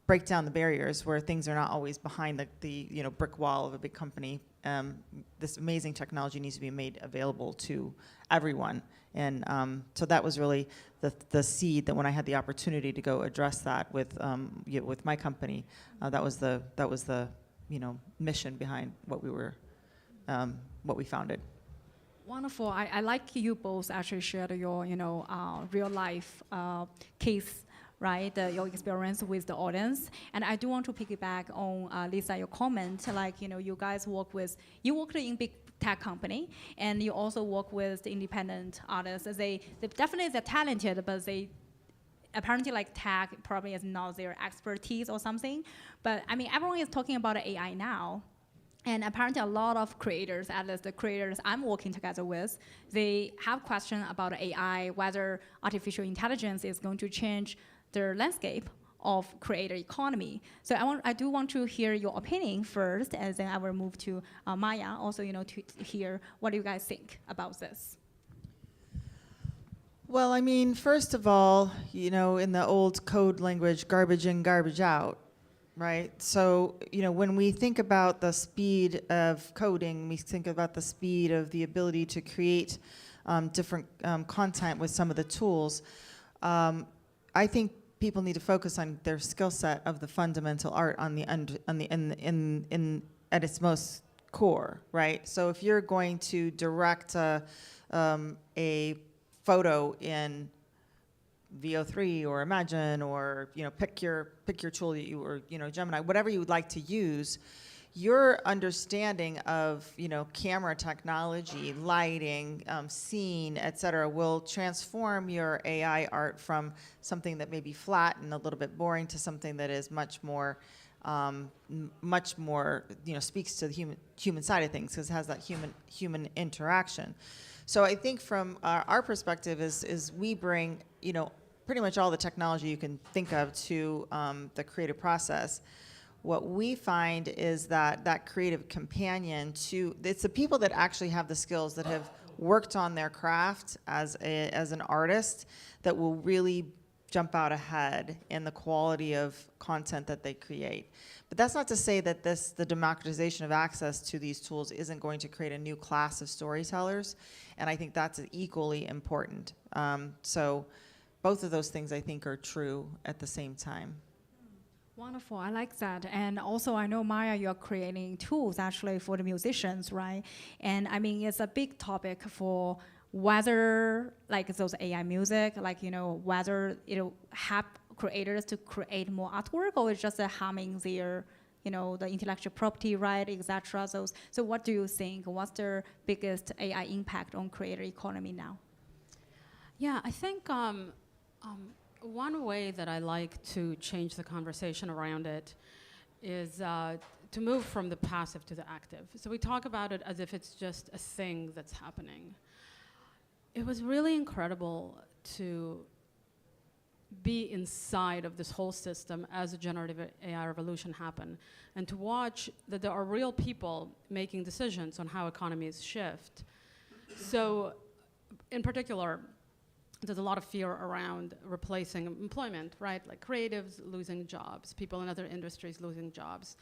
break down the barriers where things are not always behind the brick wall of a big company. This amazing technology needs to be made available to everyone, and so that was really the seed that when I had the opportunity to go address that with my company, that was the mission behind what we founded. Wonderful. I like you both actually shared your real life case, right? Your experience with the audience. And I do want to piggyback on Lisa, your comment, you guys worked in big tech company, and you also work with the independent artists. They're talented, but they apparently tech probably is not their expertise or something. But I mean, everyone is talking about AI now. And apparently a lot of creators, at least the creators I'm working together with, they have questions about AI, whether artificial intelligence is going to change the landscape of creator economy. So I do want to hear your opinion first, and then I will move to Maya, also to hear what you guys think about this. Well, I mean, first of all, in the old code language, garbage in, garbage out. Right. So, when we think about the speed of coding, we think about the speed of the ability to create different content with some of the tools. I think people need to focus on their skill set of the fundamental art at its most core. Right. So, if you're going to direct a photo in VO3 or Imagine, or pick your tool that or Gemini, whatever you would like to use, your understanding of camera technology, lighting, scene, etc., will transform your AI art from something that may be flat and a little bit boring to something that is much more speaks to the human side of things, because it has that human interaction. So I think from our perspective is we bring pretty much all the technology you can think of to the creative process. What we find is that creative companion it's the people that actually have the skills, that have worked on their craft as an artist, that will really jump out ahead in the quality of content that they create. But that's not to say that the democratization of access to these tools isn't going to create a new class of storytellers, and I think that's equally important. So both of those things, I think, are true at the same time. Wonderful, I like that. And also, I know, Maya, you're creating tools actually for the musicians, right? And I mean, it's a big topic for whether, those AI music, whether it'll help creators to create more artwork, or it's just harming their the intellectual property right, etc. So what do you think? What's the biggest AI impact on creator economy now? Yeah, I think one way that I like to change the conversation around it is to move from the passive to the active. So we talk about it as if it's just a thing that's happening. It was really incredible to be inside of this whole system as a generative AI revolution happened, and to watch that there are real people making decisions on how economies shift. So in particular, there's a lot of fear around replacing employment, right? Like creatives losing jobs, people in other industries losing jobs.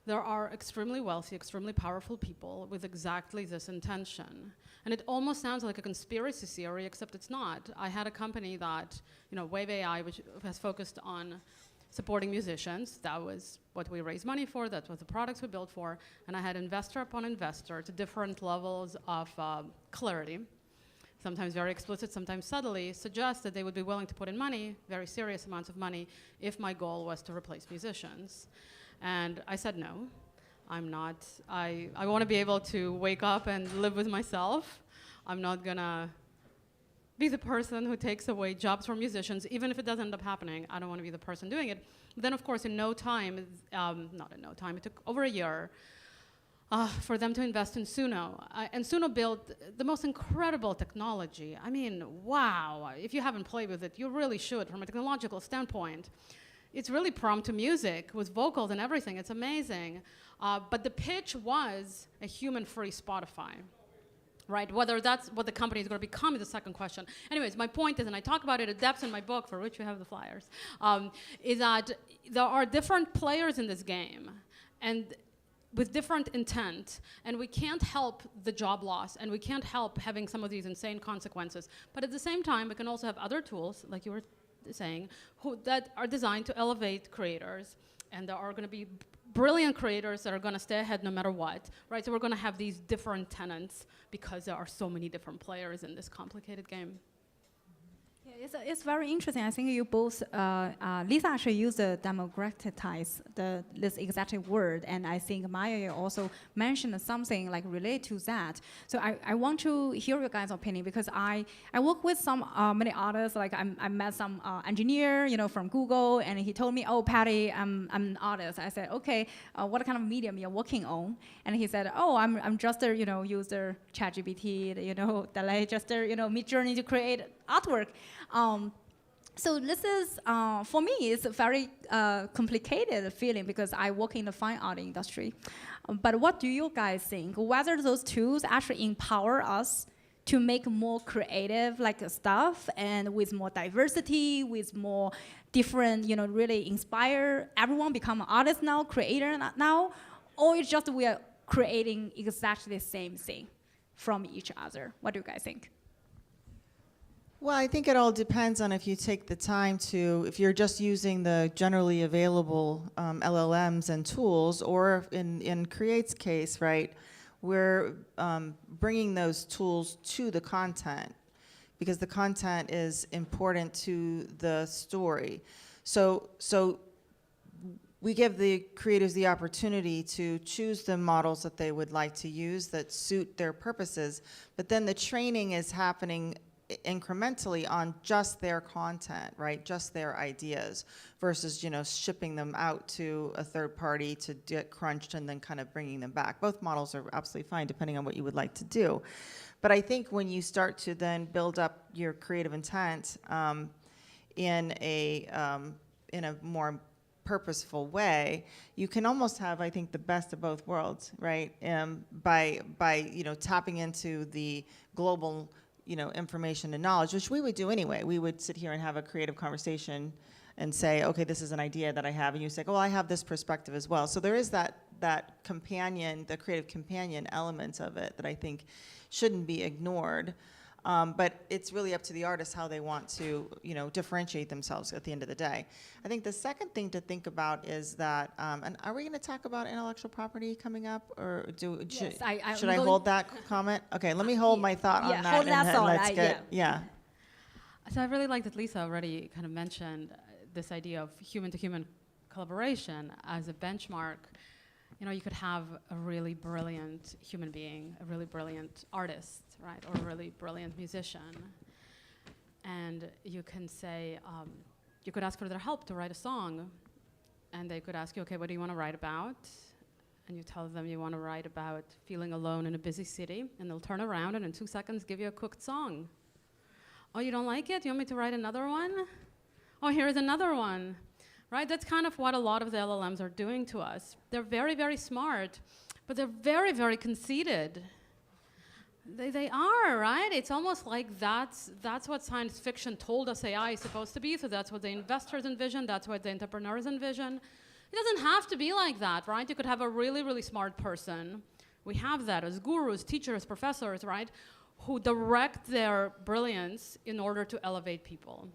There are extremely wealthy, extremely powerful people with exactly this intention. And it almost sounds like a conspiracy theory, except it's not. I had a company that, Wave AI, which has focused on supporting musicians. That was what we raised money for. That's what the products we built for. And I had investor upon investor to different levels of clarity, sometimes very explicit, sometimes subtly, suggest that they would be willing to put in money, very serious amounts of money, if my goal was to replace musicians. And I said no, I'm not. I want to be able to wake up and live with myself. I'm not going to be the person who takes away jobs from musicians, even if it doesn't end up happening. I don't want to be the person doing it. But then, of course, in no time, not in no time, it took over a year for them to invest in Suno. And Suno built the most incredible technology. I mean, wow. If you haven't played with it, you really should from a technological standpoint. It's really prompt to music with vocals and everything. It's amazing. But the pitch was a human-free Spotify, right? Whether that's what the company is going to become is the second question. Anyways, my point is, and I talk about it at depth in my book, for which you have the flyers, is that there are different players in this game, and with different intent, and we can't help the job loss, and we can't help having some of these insane consequences. But at the same time, we can also have other tools, like you were saying, that are designed to elevate creators, and there are going to be brilliant creators that are going to stay ahead no matter what, right? So we're going to have these different tenants because there are so many different players in this complicated game. Yeah, it's very interesting. I think you both, Lisa actually used the democratize, this exact word, and I think Maya also mentioned something like related to that. So I want to hear your guys' opinion, because I work with some many others. Like I met some engineer, from Google, and he told me, "Oh, Patty, I'm an artist." I said, "Okay, what kind of medium you're working on?" And he said, "Oh, I'm just a user ChatGPT, that I just Midjourney to create artwork." So this is, for me, it's a very complicated feeling because I work in the fine art industry. But what do you guys think? Whether those tools actually empower us to make more creative stuff, and with more diversity, with more different, really inspire everyone become an artist now, creator now, or it's just we are creating exactly the same thing from each other? What do you guys think? Well, I think it all depends on if you take the time to, if you're just using the generally available LLMs and tools, or in Create's case, right, we're bringing those tools to the content, because the content is important to the story. So we give the creators the opportunity to choose the models that they would like to use that suit their purposes, but then the training is happening incrementally on just their content, right? Just their ideas, versus, shipping them out to a third party to get crunched and then kind of bringing them back. Both models are absolutely fine depending on what you would like to do. But I think when you start to then build up your creative intent in a more purposeful way, you can almost have, I think, the best of both worlds, right? By tapping into the global information and knowledge, which we would do anyway. We would sit here and have a creative conversation and say, okay, this is an idea that I have, and you say, oh, I have this perspective as well. So there is that companion, the creative companion element of it that I think shouldn't be ignored. But it's really up to the artist how they want to, differentiate themselves at the end of the day. I think the second thing to think about is that, and are we going to talk about intellectual property coming up, or should I hold that comment? Okay, let me hold my thought on that. Hold that thought. Let's get. So I really like that Lisa already kind of mentioned this idea of human-to-human collaboration as a benchmark, you could have a really brilliant human being, a really brilliant artist, right, or a really brilliant musician. And you can say, you could ask for their help to write a song. And they could ask you, okay, what do you want to write about? And you tell them you want to write about feeling alone in a busy city. And they'll turn around and in 2 seconds give you a cooked song. Oh, you don't like it? You want me to write another one? Oh, here's another one. Right? That's kind of what a lot of the LLMs are doing to us. They're very, very smart, but they're very, very conceited. They are, right? It's almost like that's what science fiction told us AI is supposed to be, so that's what the investors envision, that's what the entrepreneurs envision. It doesn't have to be like that, right? You could have a really, really smart person. We have that as gurus, teachers, professors, right? Who direct their brilliance in order to elevate people.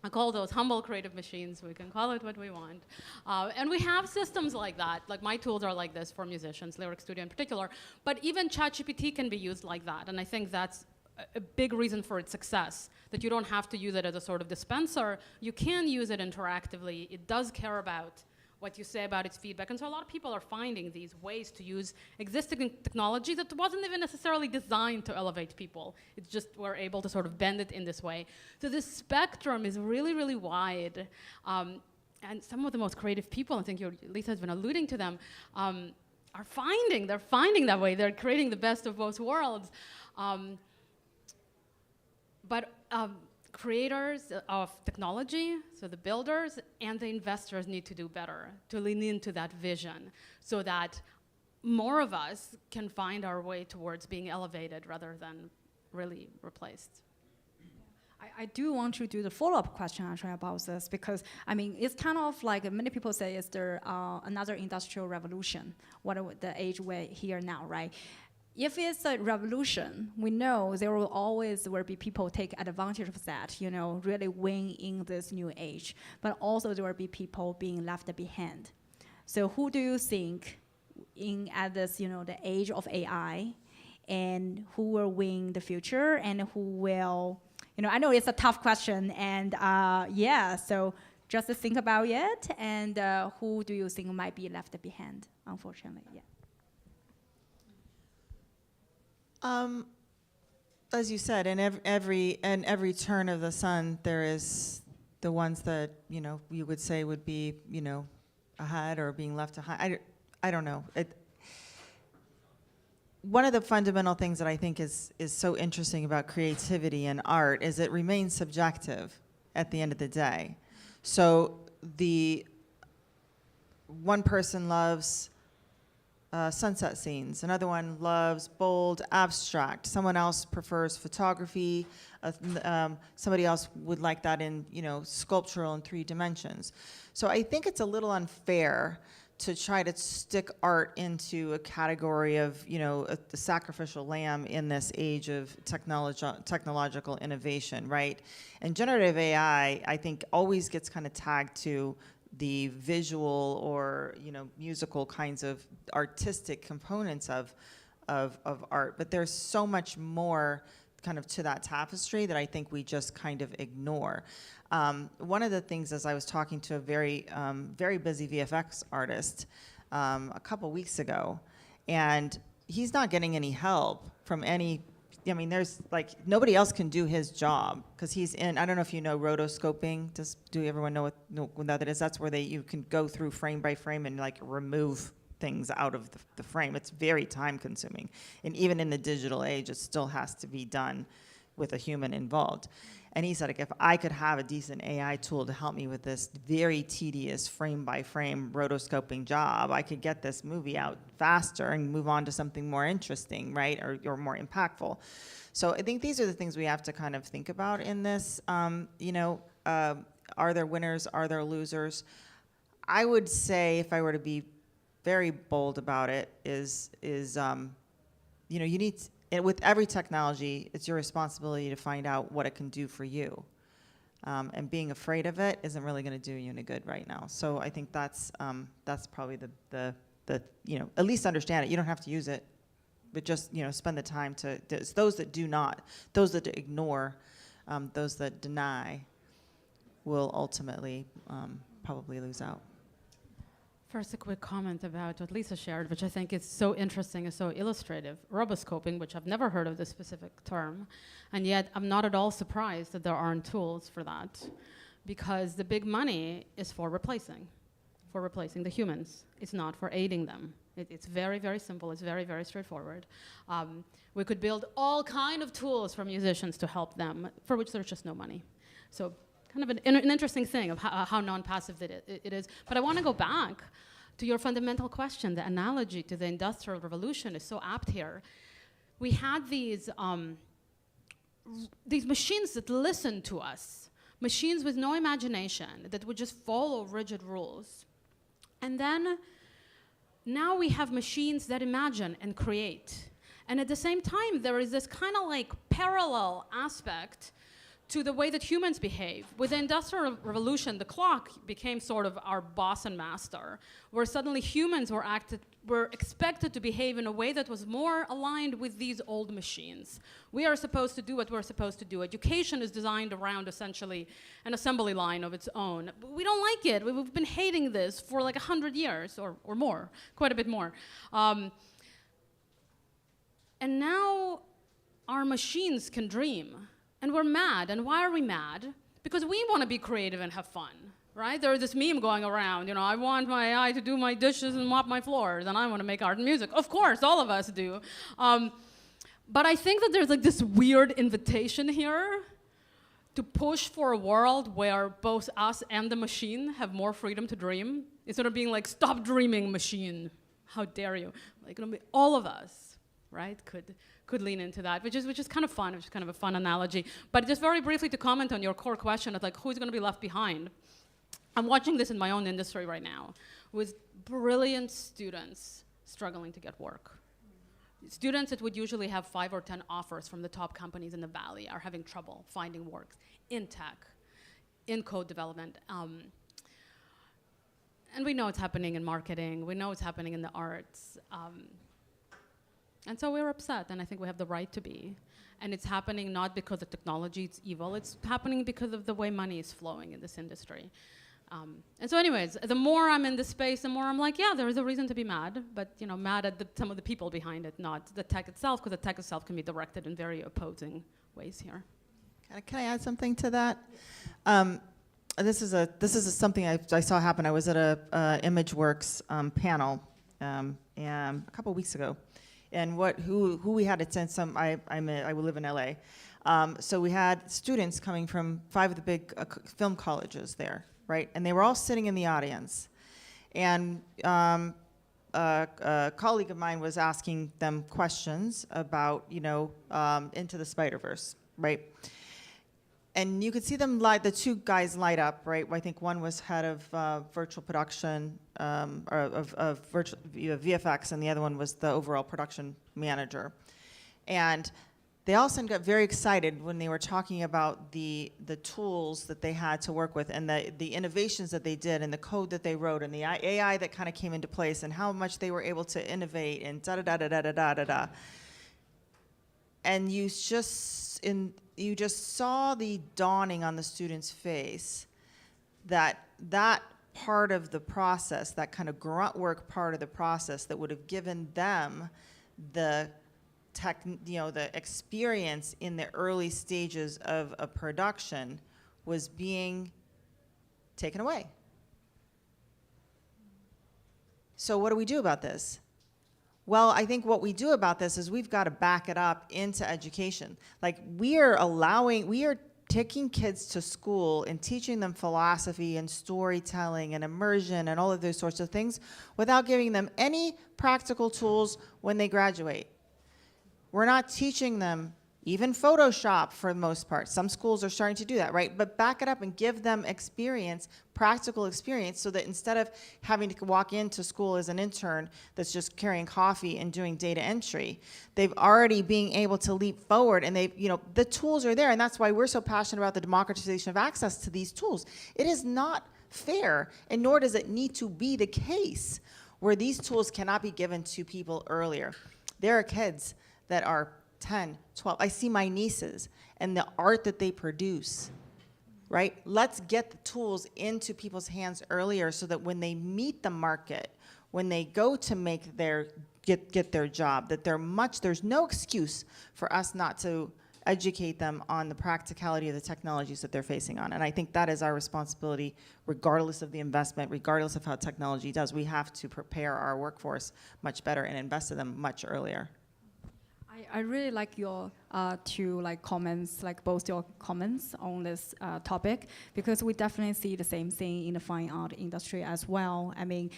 I call those humble creative machines. We can call it what we want. And we have systems like that. Like my tools are like this for musicians, Lyric Studio in particular. But even ChatGPT can be used like that. And I think that's a big reason for its success, that you don't have to use it as a sort of dispenser. You can use it interactively. It does care about what you say about its feedback. And so a lot of people are finding these ways to use existing technology that wasn't even necessarily designed to elevate people. It's just we're able to sort of bend it in this way. So this spectrum is really, really wide. And some of the most creative people, I think Lisa has been alluding to them, they're finding that way. They're creating the best of both worlds. But creators of technology, so the builders and the investors need to do better, to lean into that vision so that more of us can find our way towards being elevated rather than really replaced. I do want to do the follow-up question actually about this because, I mean, it's kind of like many people say is there another industrial revolution, the age we're here now, right? If it's a revolution, we know there will always be people take advantage of that, really win in this new age. But also there will be people being left behind. So who do you think at this, the age of AI, and who will win the future and who will, I know it's a tough question and so just think about it and who do you think might be left behind, unfortunately, yeah. As you said, in every turn of the sun, there is the ones that you would say would be ahead or being left behind. I don't know. One of the fundamental things that I think is so interesting about creativity and art is it remains subjective at the end of the day. So the one person loves sunset scenes. Another one loves bold, abstract. Someone else prefers photography. Somebody else would like that in, sculptural in 3 dimensions. So I think it's a little unfair to try to stick art into a category of, the sacrificial lamb in this age of technological innovation, right? And generative AI, I think, always gets kind of tagged to the visual or musical kinds of artistic components of art, but there's so much more kind of to that tapestry that I think we just kind of ignore. One of the things, as I was talking to a very busy VFX artist a couple weeks ago, and he's not getting any help from any. I mean, there's nobody else can do his job because he's in. I don't know if you know rotoscoping. Do everyone know what that is? That's where you can go through frame by frame and remove things out of the frame. It's very time consuming, and even in the digital age, it still has to be done with a human involved. And he said, if I could have a decent AI tool to help me with this very tedious frame by frame rotoscoping job, I could get this movie out faster and move on to something more interesting, right, or more impactful. So I think these are the things we have to kind of think about in this. Are there winners? Are there losers? I would say, if I were to be very bold about it, you need. With every technology, it's your responsibility to find out what it can do for you. And being afraid of it isn't really going to do you any good right now. So I think that's probably the at least understand it. You don't have to use it, but just spend the time to. It's those that do not, those that ignore, those that deny, will ultimately probably lose out. First, a quick comment about what Lisa shared, which I think is so interesting and so illustrative. Roboscoping, which I've never heard of this specific term, and yet I'm not at all surprised that there aren't tools for that, because the big money is for replacing the humans. It's not for aiding them. It's very, very simple. It's very, very straightforward. We could build all kind of tools for musicians to help them, for which there's just no money. So kind of an interesting thing of how non-passive it is. But I want to go back to your fundamental question. The analogy to the Industrial Revolution is so apt here. We had these machines that listened to us, machines with no imagination, that would just follow rigid rules. And then now we have machines that imagine and create. And at the same time, there is this kind of like parallel aspect to the way that humans behave. With the Industrial Revolution, the clock became sort of our boss and master, where suddenly humans were expected to behave in a way that was more aligned with these old machines. We are supposed to do what we're supposed to do. Education is designed around essentially an assembly line of its own. But we don't like it. We've been hating this for like 100 years or more, quite a bit more. And now our machines can dream. And we're mad. And why are we mad? Because we want to be creative and have fun, right? There's this meme going around, I want my AI to do my dishes and mop my floors, and I want to make art and music. Of course, all of us do. But I think that there's like this weird invitation here to push for a world where both us and the machine have more freedom to dream, instead of being like, stop dreaming, machine. How dare you? Like, all of us, right, could lean into that, which is kind of fun, which is kind of a fun analogy. But just very briefly to comment on your core question of like, who's going to be left behind? I'm watching this in my own industry right now, with brilliant students struggling to get work. Students that would usually have 5 or 10 offers from the top companies in the Valley are having trouble finding work in tech, in code development. And we know it's happening in marketing. We know it's happening in the arts. And so we're upset, and I think we have the right to be. And it's happening not because the technology is evil, it's happening because of the way money is flowing in this industry. And so anyways, the more I'm in this space, the more I'm like, yeah, there is a reason to be mad, but mad at some of the people behind it, not the tech itself, because the tech itself can be directed in very opposing ways here. Can I add something to that? This is something I saw happen. I was at a ImageWorks panel a couple weeks ago. And who we had attend I live in LA. So we had students coming from 5 of the big film colleges there, right? And they were all sitting in the audience. And a colleague of mine was asking them questions about, Into the Spider-Verse, right? And you could see them the 2 guys light up, right? I think one was head of virtual production, or of virtual VFX, and the other one was the overall production manager. And they all of a sudden got very excited when they were talking about the tools that they had to work with, and the innovations that they did, and the code that they wrote, and the AI that kind of came into place, and how much they were able to innovate, and da-da-da-da-da-da-da-da. And you just saw the dawning on the student's face that part of the process, that kind of grunt work part of the process that would have given them the experience in the early stages of a production was being taken away. So what do we do about this? Well, I think what we do about this is we've got to back it up into education. Like, we are taking kids to school and teaching them philosophy and storytelling and immersion and all of those sorts of things without giving them any practical tools when they graduate. We're not teaching them even Photoshop for the most part. Some schools are starting to do that, right? But back it up and give them experience, practical experience, so that instead of having to walk into school as an intern that's just carrying coffee and doing data entry, they've already being able to leap forward, and the tools are there, and that's why we're so passionate about the democratization of access to these tools. It is not fair, and nor does it need to be the case where these tools cannot be given to people earlier. There are kids that are 10, 12. I see my nieces and the art that they produce. right? Let's get the tools into people's hands earlier so that when they meet the market, when they go to make get their job, that there's no excuse for us not to educate them on the practicality of the technologies that they're facing on. And I think that is our responsibility, regardless of the investment, regardless of how technology does. We have to prepare our workforce much better and invest in them much earlier. I really like your two comments, both your comments on this topic, because we definitely see the same thing in the fine art industry as well. I mean,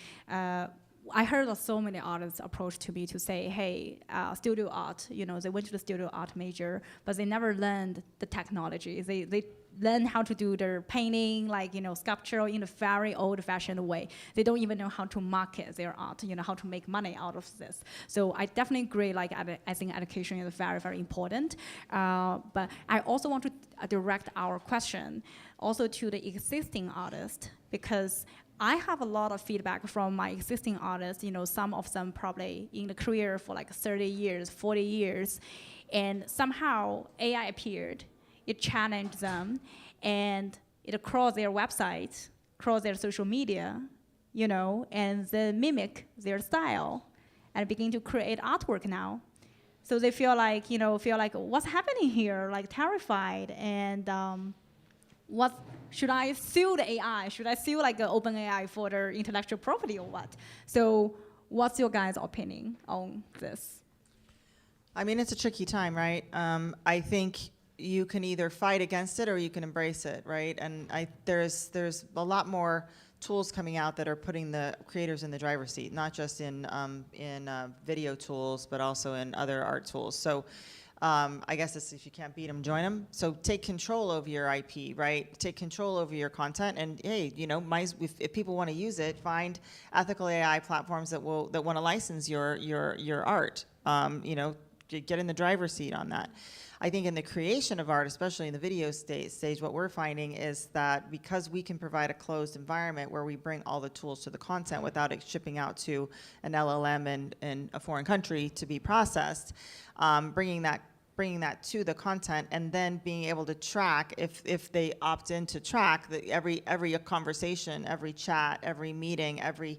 I heard of so many artists approach to me to say, hey, studio art, they went to the studio art major, but they never learned the technology. They learn how to do their painting, sculpture in a very old-fashioned way. They don't even know how to market their art, how to make money out of this. So I definitely agree, I think education is very, very important. But I also want to direct our question also to the existing artists, because I have a lot of feedback from my existing artists, some of them probably in the career for 30 years, 40 years, and somehow AI appeared. It challenged them, and it crossed their website, crossed their social media, and they mimic their style and begin to create artwork now. So they feel like, what's happening here, terrified, and what should I sue the AI? Should I sue OpenAI for their intellectual property or what? So what's your guys' opinion on this? I mean, it's a tricky time, right? I think you can either fight against it or you can embrace it, right? And there's a lot more tools coming out that are putting the creators in the driver's seat, not just in video tools, but also in other art tools. So I guess it's if you can't beat them, join them. So take control over your IP, right? Take control over your content, and hey, if people want to use it, find ethical AI platforms that want to license your art. Get in the driver's seat on that. I think in the creation of art, especially in the video stage, what we're finding is that because we can provide a closed environment where we bring all the tools to the content without it shipping out to an LLM in a foreign country to be processed, bringing that to the content, and then being able to track, if they opt in to track every conversation, every chat, every meeting, every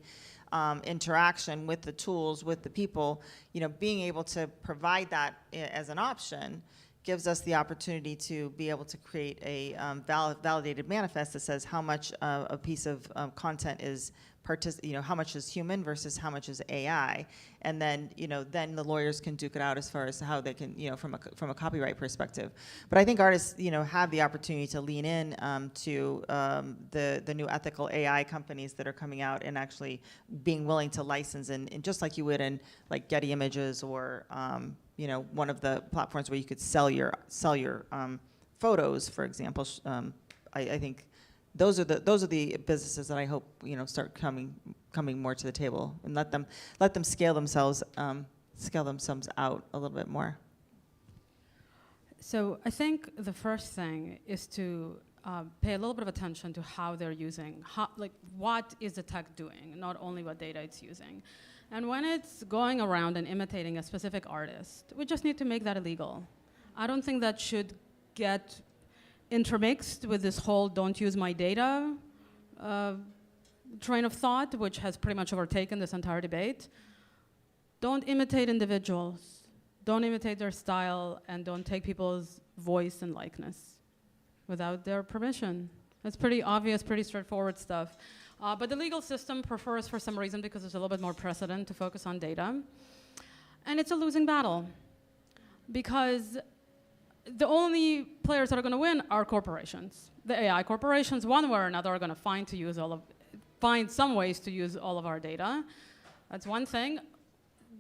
interaction with the tools, with the people, being able to provide that as an option gives us the opportunity to be able to create a validated manifest that says how much a piece of content is how much is human versus how much is AI, and then then the lawyers can duke it out as far as how they can from a copyright perspective. But I think artists have the opportunity to lean in to the new ethical AI companies that are coming out and actually being willing to license and just like you would in Getty Images or one of the platforms where you could sell your photos, for example. I think those are the businesses that I hope start coming more to the table, and let them scale themselves out a little bit more. So I think the first thing is to pay a little bit of attention to how they're using, what is the tech doing, not only what data it's using. And when it's going around and imitating a specific artist, we just need to make that illegal. I don't think that should get intermixed with this whole don't use my data train of thought, which has pretty much overtaken this entire debate. Don't imitate individuals. Don't imitate their style, and don't take people's voice and likeness without their permission. That's pretty obvious, pretty straightforward stuff. But the legal system prefers, for some reason, because there's a little bit more precedent, to focus on data. And it's a losing battle, because the only players that are going to win are corporations. The AI corporations, one way or another, are going to find some ways to use all of our data. That's one thing.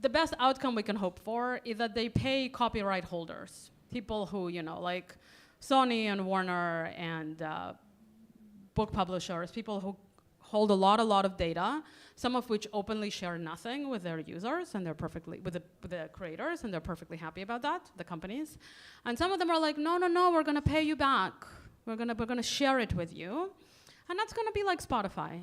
The best outcome we can hope for is that they pay copyright holders, people who, like Sony and Warner and book publishers, people who hold a lot of data, some of which openly share nothing with their users, and they're with the creators, and they're perfectly happy about that, the companies. And some of them are like, no, we're gonna pay you back. We're gonna share it with you. And that's gonna be like Spotify,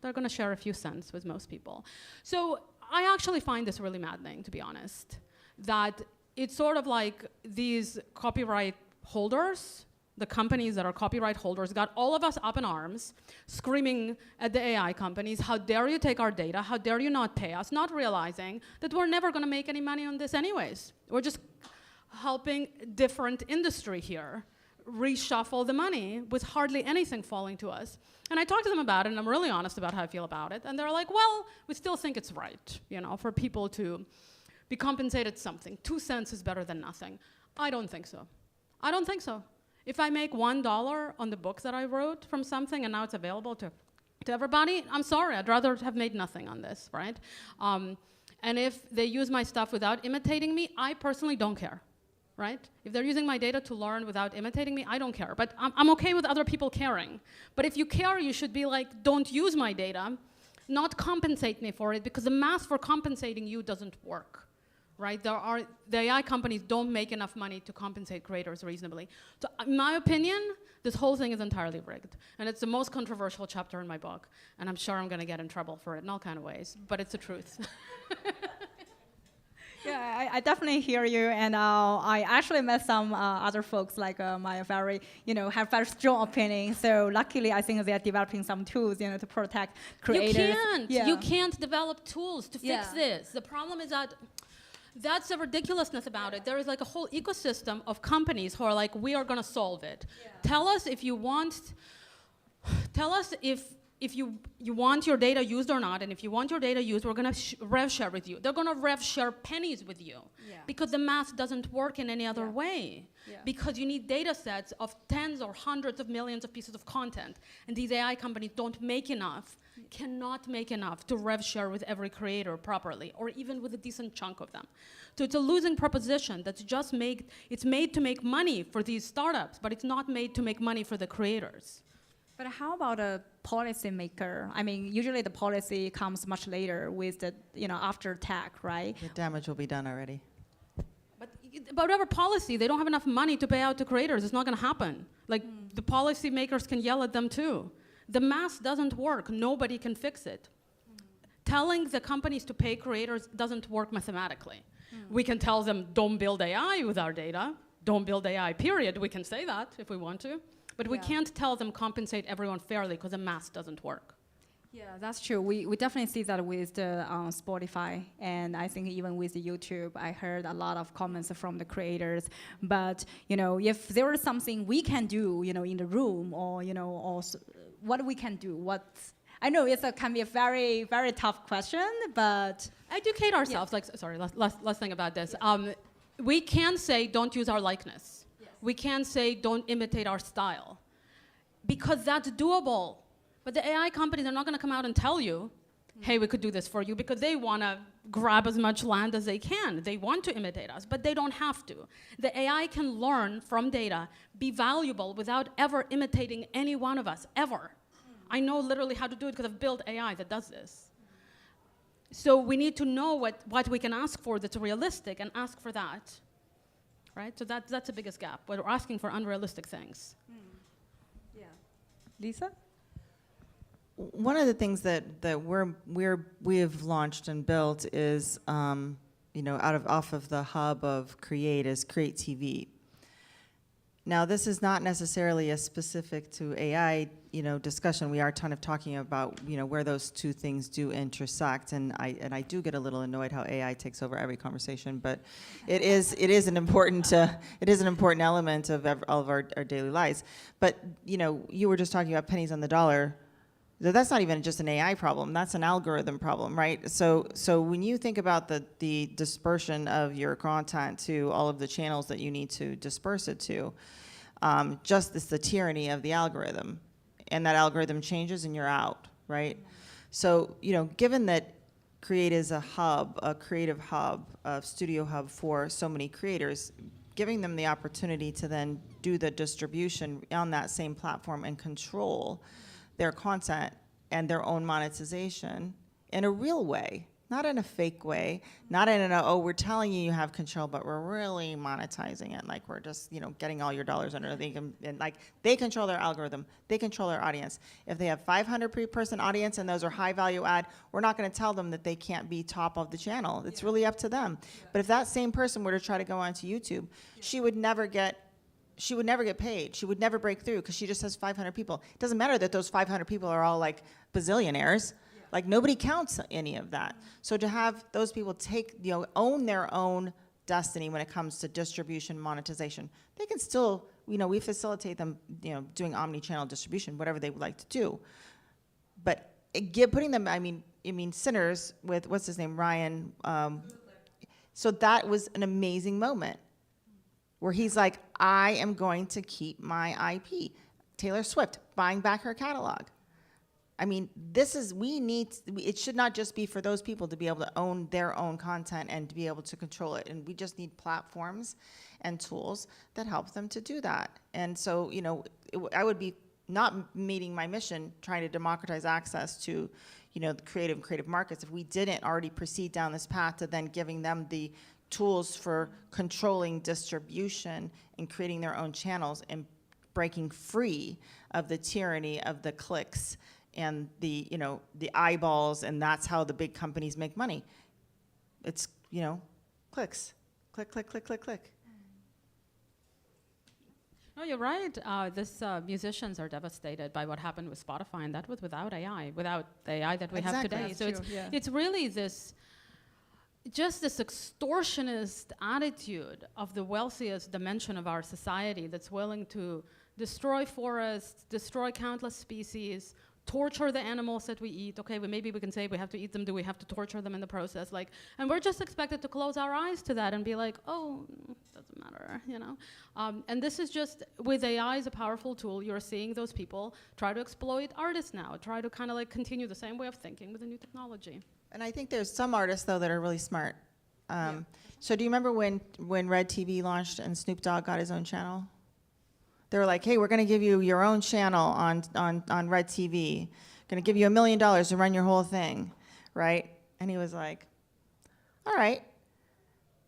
They're gonna share a few cents with most people. So I actually find this really maddening, to be honest, that it's sort of like these copyright holders the companies that are copyright holders, got all of us up in arms, screaming at the AI companies, how dare you take our data, how dare you not pay us, not realizing that we're never gonna make any money on this anyways. We're just helping different industry here reshuffle the money with hardly anything falling to us. And I talked to them about it, and I'm really honest about how I feel about it. And they're like, well, we still think it's right, you know, for people to be compensated something. 2 cents is better than nothing. I don't think so. I don't think so. If I make $1 on the book that I wrote from something and now it's available to everybody, I'm sorry, I'd rather have made nothing on this, right? And if they use my stuff without imitating me, I personally don't care, right? If they're using my data to learn without imitating me, I don't care. But I'm okay with other people caring. But if you care, you should be like, don't use my data, not compensate me for it, because the math for compensating you doesn't work. Right? The AI companies don't make enough money to compensate creators reasonably. So in my opinion, this whole thing is entirely rigged. And it's the most controversial chapter in my book. And I'm sure I'm gonna get in trouble for it in all kind of ways, but it's the truth. Yeah, I definitely hear you, and I actually met some other folks like my very, have very strong opinion. So luckily, I think they're developing some tools, to protect creators. You can't develop tools to fix this. The problem is that that's the ridiculousnwant about it. There is like a whole ecosystem of companies who are like, we are gonna solve it. Yeah. Tell us if you want your data used or not, and if you want your data used, we're gonna rev share with you. They're gonna rev share pennies with you because the math doesn't work in any other way. Yeah. Because you need data sets of tens or hundreds of millions of pieces of content, and these AI companies don't make enough, cannot make enough to rev share with every creator properly, or even with a decent chunk of them. So it's a losing proposition that's just it's made to make money for these startups, but it's not made to make money for the creators. But how about a policymaker? I mean, usually the policy comes much later with the, after tech, right? The damage will be done already. But whatever policy, they don't have enough money to pay out to creators. It's not gonna happen. Like, the policymakers can yell at them too. The math doesn't work. Nobody can fix it. Telling the companies to pay creators doesn't work mathematically. We can tell them, don't build AI with our data. Don't build AI, period. We can say that if we want to. But we can't tell them compensate everyone fairly because the math doesn't work. Yeah, that's true. We definitely see that with the Spotify, and I think even with the YouTube, I heard a lot of comments from the creators. But if there is something we can do, in the room, or also what we can do, I know can be a very, very tough question, but educate ourselves. Like, sorry, last thing about this. We can say don't use our likeness. Yes. We can say don't imitate our style, because that's doable. But the AI companies are not going to come out and tell you, hey, we could do this for you, because they want to grab as much land as they can. They want to imitate us, but they don't have to. The AI can learn from data, be valuable without ever imitating any one of us, ever. I know literally how to do it because I've built AI that does this. So we need to know what we can ask for that's realistic and ask for that. Right? So that's the biggest gap. We're asking for unrealistic things. Yeah. Lisa? One of the things that we've launched and built is, off of the hub of Create is Create TV. Now, this is not necessarily a specific to AI, discussion. We are kind of talking about, where those two things do intersect, and I do get a little annoyed how AI takes over every conversation, but it is an important element of all of our daily lives. But you were just talking about pennies on the dollar. That's not even just an AI problem. That's an algorithm problem, right? So when you think about the dispersion of your content to all of the channels that you need to disperse it to, just this the tyranny of the algorithm, and that algorithm changes and you're out, right? So given that Create is a hub, a creative hub, a studio hub for so many creators, giving them the opportunity to then do the distribution on that same platform and control their content and their own monetization in a real way, not in a fake way, not in we're telling you have control, but we're really monetizing it. Like we're just, getting all your dollars underneath them. And like they control their algorithm, they control their audience. If they have 500 person audience and those are high value ad, we're not gonna tell them that they can't be top of the channel. It's really up to them. But if that same person were to try to go onto YouTube, she would never get she would never get paid. She would never break through because she just has 500 people. It doesn't matter that those 500 people are all like bazillionaires. Like nobody counts any of that. So to have those people own their own destiny when it comes to distribution, monetization, they can still, we facilitate them, doing omni-channel distribution, whatever they would like to do. But putting them, I mean, Sinners with, what's his name, Ryan. So that was an amazing moment where he's like, I am going to keep my IP. Taylor Swift buying back her catalog. I mean, it should not just be for those people to be able to own their own content and to be able to control it. And we just need platforms and tools that help them to do that. And so, I would be not meeting my mission trying to democratize access to, the creative markets if we didn't already proceed down this path to then giving them the tools for controlling distribution and creating their own channels and breaking free of the tyranny of the clicks and the eyeballs, and that's how the big companies make money. It's, clicks. Click, click, click, click, click. No, you're right. Musicians are devastated by what happened with Spotify, and that was without AI, without the AI that we have today. That's so true, it's really this extortionist attitude of the wealthiest dimension of our society that's willing to destroy forests, destroy countless species, torture the animals that we eat. Okay, maybe we can say we have to eat them. Do we have to torture them in the process? And we're just expected to close our eyes to that and be like, oh, doesn't matter, And this is just, with AI as a powerful tool, you're seeing those people try to exploit artists now, try to kind of continue the same way of thinking with the new technology. And I think there's some artists, though, that are really smart. So do you remember when Red TV launched and Snoop Dogg got his own channel? They were like, hey, we're going to give you your own channel on Red TV. Going to give you $1 million to run your whole thing, right? And he was like, all right.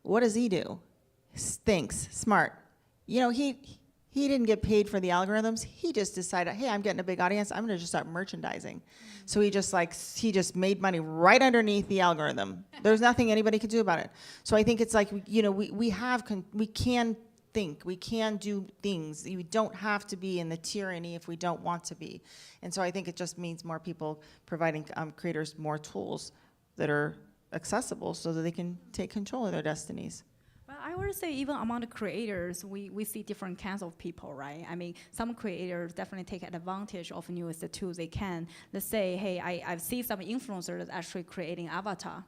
What does he do? Thinks, smart. He didn't get paid for the algorithms. He just decided, hey, I'm getting a big audience. I'm going to just start merchandising. So he just made money right underneath the algorithm. There's nothing anybody could do about it. So I think it's like, we can think, we can do things. We don't have to be in the tyranny if we don't want to be. And so I think it just means more people providing creators more tools that are accessible so that they can take control of their destinies. Well, I would say even among the creators, we see different kinds of people, right? I mean, some creators definitely take advantage of newest tools they can. Let's say, hey, I've seen some influencers actually creating avatar,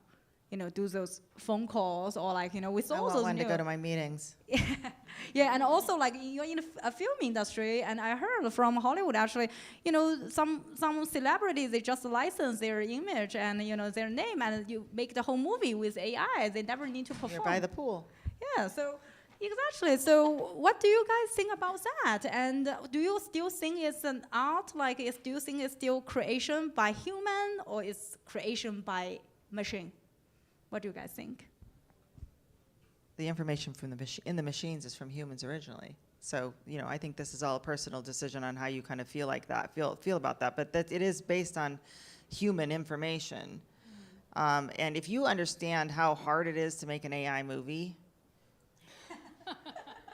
do those phone calls or with all those. I want one to go to my meetings. Yeah, and also you're in a film industry, and I heard from Hollywood actually, some celebrities, they just license their image and their name, and you make the whole movie with AI. They never need to perform. You're by the pool. Yeah, so exactly. So what do you guys think about that? And do you still think it's an art? Do you think it's still creation by human or is creation by machine? What do you guys think? The information from in the machines is from humans originally. So, I think this is all a personal decision on how you kind of feel about that. But it is based on human information. And if you understand how hard it is to make an AI movie,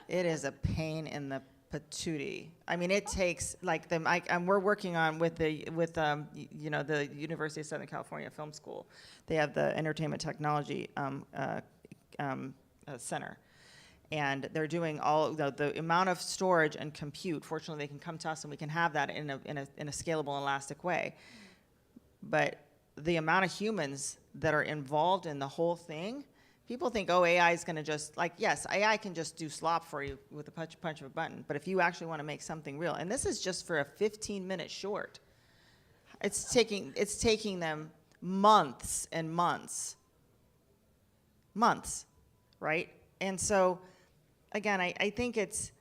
it is a pain in the patootie. I mean, it takes we're working on with the University of Southern California Film School. They have the Entertainment Technology Center, and they're doing all the amount of storage and compute. Fortunately, they can come to us and we can have that in a scalable, elastic way. But the amount of humans that are involved in the whole thing. People think, oh, AI is going to just, yes, AI can just do slop for you with a punch of a button. But if you actually want to make something real, and this is just for a 15-minute short, it's taking them months and months, right? And so, again, I think it's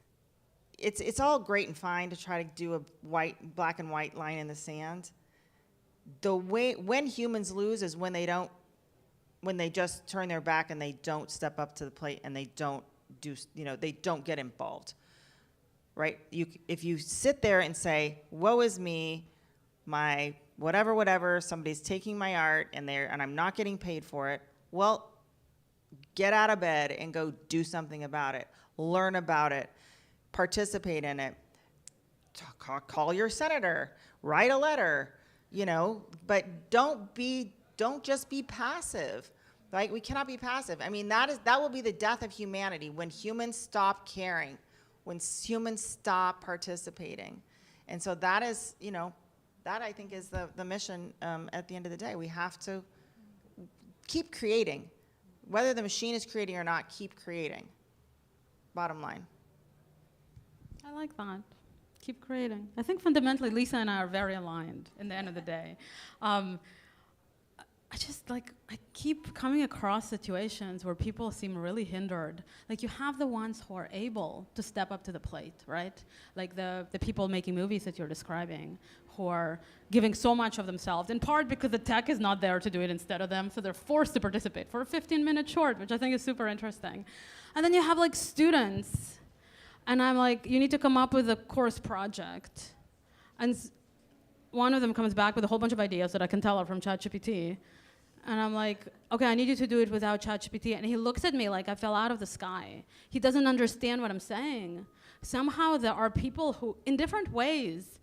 all great and fine to try to do a black and white line in the sand. When humans lose is when they just turn their back and they don't step up to the plate and they don't get involved, right? If you sit there and say, woe is me, my whatever, somebody's taking my art and I'm not getting paid for it, well, get out of bed and go do something about it. Learn about it. participate in it. Call your senator, write a letter, but don't just be passive. Right? We cannot be passive. I mean, that will be the death of humanity when humans stop caring, when humans stop participating. And so that is, that I think is the mission at the end of the day. We have to keep creating. Whether the machine is creating or not, keep creating. Bottom line. I like that. Keep creating. I think fundamentally Lisa and I are very aligned in the end of the day. I keep coming across situations where people seem really hindered. Like you have the ones who are able to step up to the plate, right? Like the people making movies that you're describing, who are giving so much of themselves, in part because the tech is not there to do it instead of them, so they're forced to participate for a 15-minute short, which I think is super interesting. And then you have like students, and I'm like, you need to come up with a course project. And one of them comes back with a whole bunch of ideas that I can tell are from ChatGPT. And I'm like, okay, I need you to do it without ChatGPT. And he looks at me like I fell out of the sky. He doesn't understand what I'm saying. Somehow there are people who, in different ways,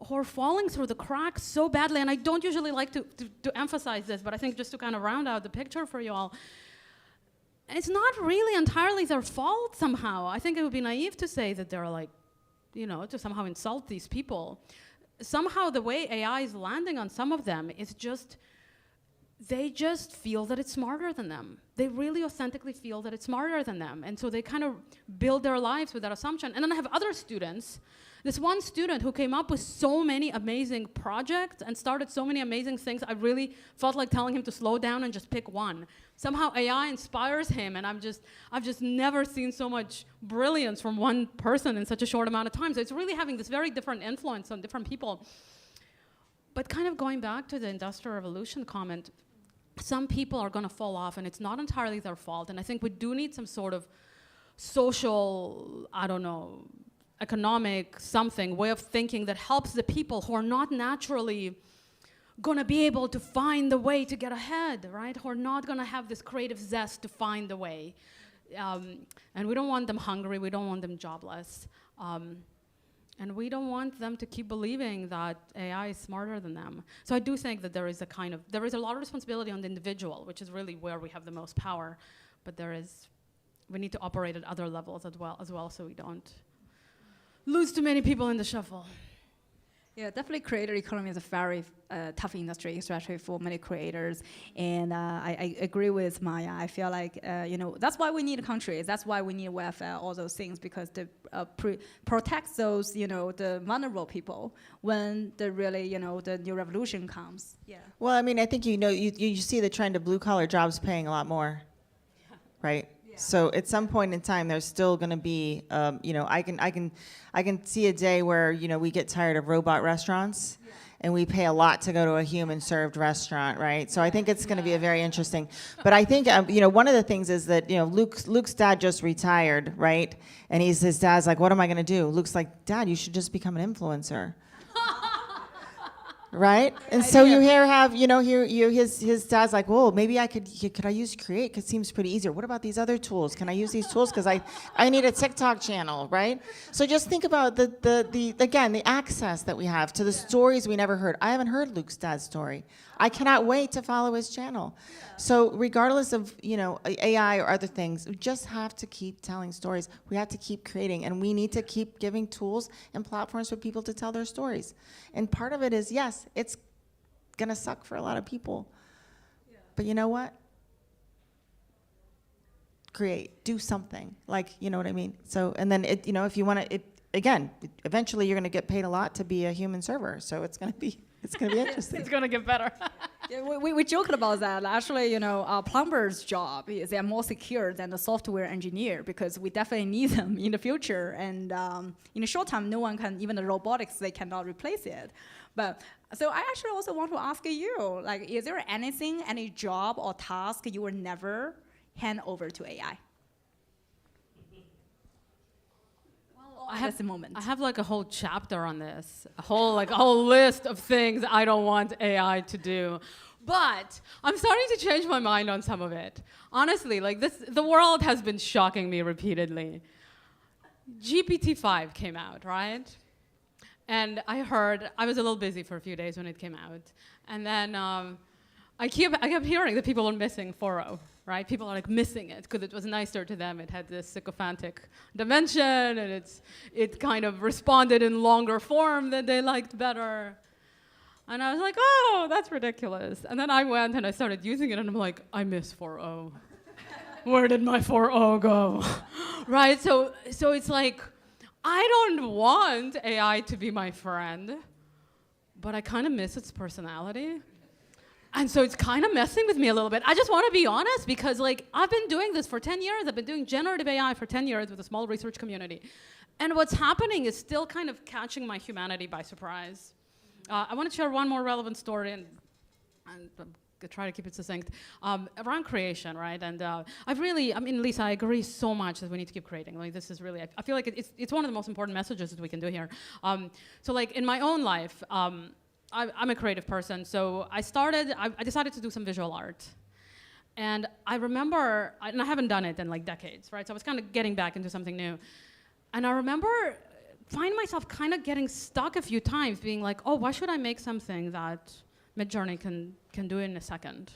who are falling through the cracks so badly. And I don't usually like to emphasize this, but I think just to kind of round out the picture for you all, it's not really entirely their fault somehow. I think it would be naive to say that they're like, to somehow insult these people. Somehow the way AI is landing on some of them is just, they just feel that it's smarter than them. They really authentically feel that it's smarter than them. And so they kind of build their lives with that assumption. And then I have other students. This one student who came up with so many amazing projects and started so many amazing things, I really felt like telling him to slow down and just pick one. Somehow AI inspires him, and I've just never seen so much brilliance from one person in such a short amount of time. So it's really having this very different influence on different people. But kind of going back to the Industrial Revolution comment, some people are going to fall off, and it's not entirely their fault. And I think we do need some sort of social, economic way of thinking that helps the people who are not naturally going to be able to find the way to get ahead, right? Who are not going to have this creative zest to find the way. And we don't want them hungry. We don't want them jobless. And we don't want them to keep believing that AI is smarter than them. So I do think that there is a lot of responsibility on the individual, which is really where we have the most power. But we need to operate at other levels as well, so we don't lose too many people in the shuffle. Yeah, definitely creator economy is a very tough industry, especially for many creators. And I agree with Maya. I feel like, that's why we need countries. That's why we need welfare, all those things, because to protect those, the vulnerable people when the new revolution comes. Yeah. Well, I mean, I think, you see the trend of blue-collar jobs paying a lot more, right? So at some point in time, there's still going to be, I can see a day where we get tired of robot restaurants, and we pay a lot to go to a human-served restaurant, right? So I think it's going to be a very interesting. But I think one of the things is that Luke's dad just retired, right? And his dad's like, "What am I going to do?" Luke's like, "Dad, you should just become an influencer." Right? And so you his dad's like, "Whoa, maybe could I use Create? Because it seems pretty easier. What about these other tools? Can I use these tools? Because I need a TikTok channel," right? So just think about the access that we have to the stories we never heard. I haven't heard Luke's dad's story. I cannot wait to follow his channel. So regardless of AI or other things, we just have to keep telling stories. We have to keep creating, and we need to keep giving tools and platforms for people to tell their stories. And part of it is, yes, it's gonna suck for a lot of people, but you know what? Create, do something. You know what I mean? So, and then if you want to, again, eventually you're gonna get paid a lot to be a human server. So it's gonna be interesting. It's gonna get better. Yeah, we joked about that. Actually, a plumber's job they are more secure than the software engineer because we definitely need them in the future. And in the short term, no one can, even the robotics, they cannot replace it. But so I actually also want to ask you, is there any job or task you will never hand over to AI? I have a whole chapter on this, a whole list of things I don't want AI to do. But I'm starting to change my mind on some of it. Honestly, the world has been shocking me repeatedly. GPT-5 came out, right? And I was a little busy for a few days when it came out. And then I kept hearing that people were missing 4.0, right? People are like missing it because it was nicer to them. It had this sycophantic dimension, and it kind of responded in longer form that they liked better. And I was like, oh, that's ridiculous. And then I went and I started using it, and I'm like, I miss 4.0. Where did my 4.0 go? Right? So it's like, I don't want AI to be my friend, but I kind of miss its personality. And so it's kind of messing with me a little bit. I just want to be honest, because like I've been doing this for 10 years. I've been doing generative AI for 10 years with a small research community. And what's happening is still kind of catching my humanity by surprise. I want to share one more relevant story, and try to keep it succinct, around creation, right? And Lisa, I agree so much that we need to keep creating. Like, this is really, I feel like it's one of the most important messages that we can do here. So like in my own life, I'm a creative person, so I decided to do some visual art. And I remember, and I haven't done it in like decades, right? So I was kind of getting back into something new. And I remember find myself kind of getting stuck a few times, being like, oh, why should I make something that Midjourney can do in a second?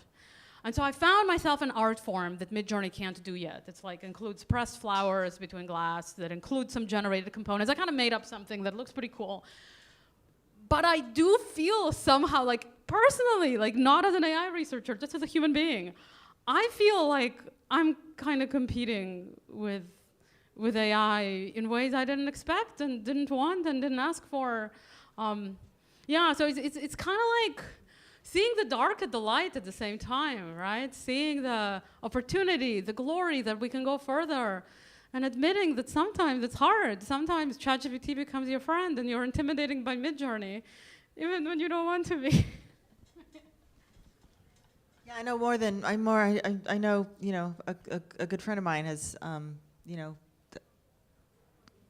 And so I found myself an art form that Midjourney can't do yet. It's like includes pressed flowers between glass, that includes some generated components. I kind of made up something that looks pretty cool. But I do feel somehow, like personally, like not as an AI researcher, just as a human being, I feel like I'm kind of competing with AI in ways I didn't expect and didn't want and didn't ask for. Yeah, so it's kind of like seeing the dark and the light at the same time, right? Seeing the opportunity, the glory that we can go further, and admitting that sometimes it's hard. Sometimes ChatGPT becomes your friend and you're intimidated by Midjourney, even when you don't want to be. Yeah, I know more than, I know, a good friend of mine has,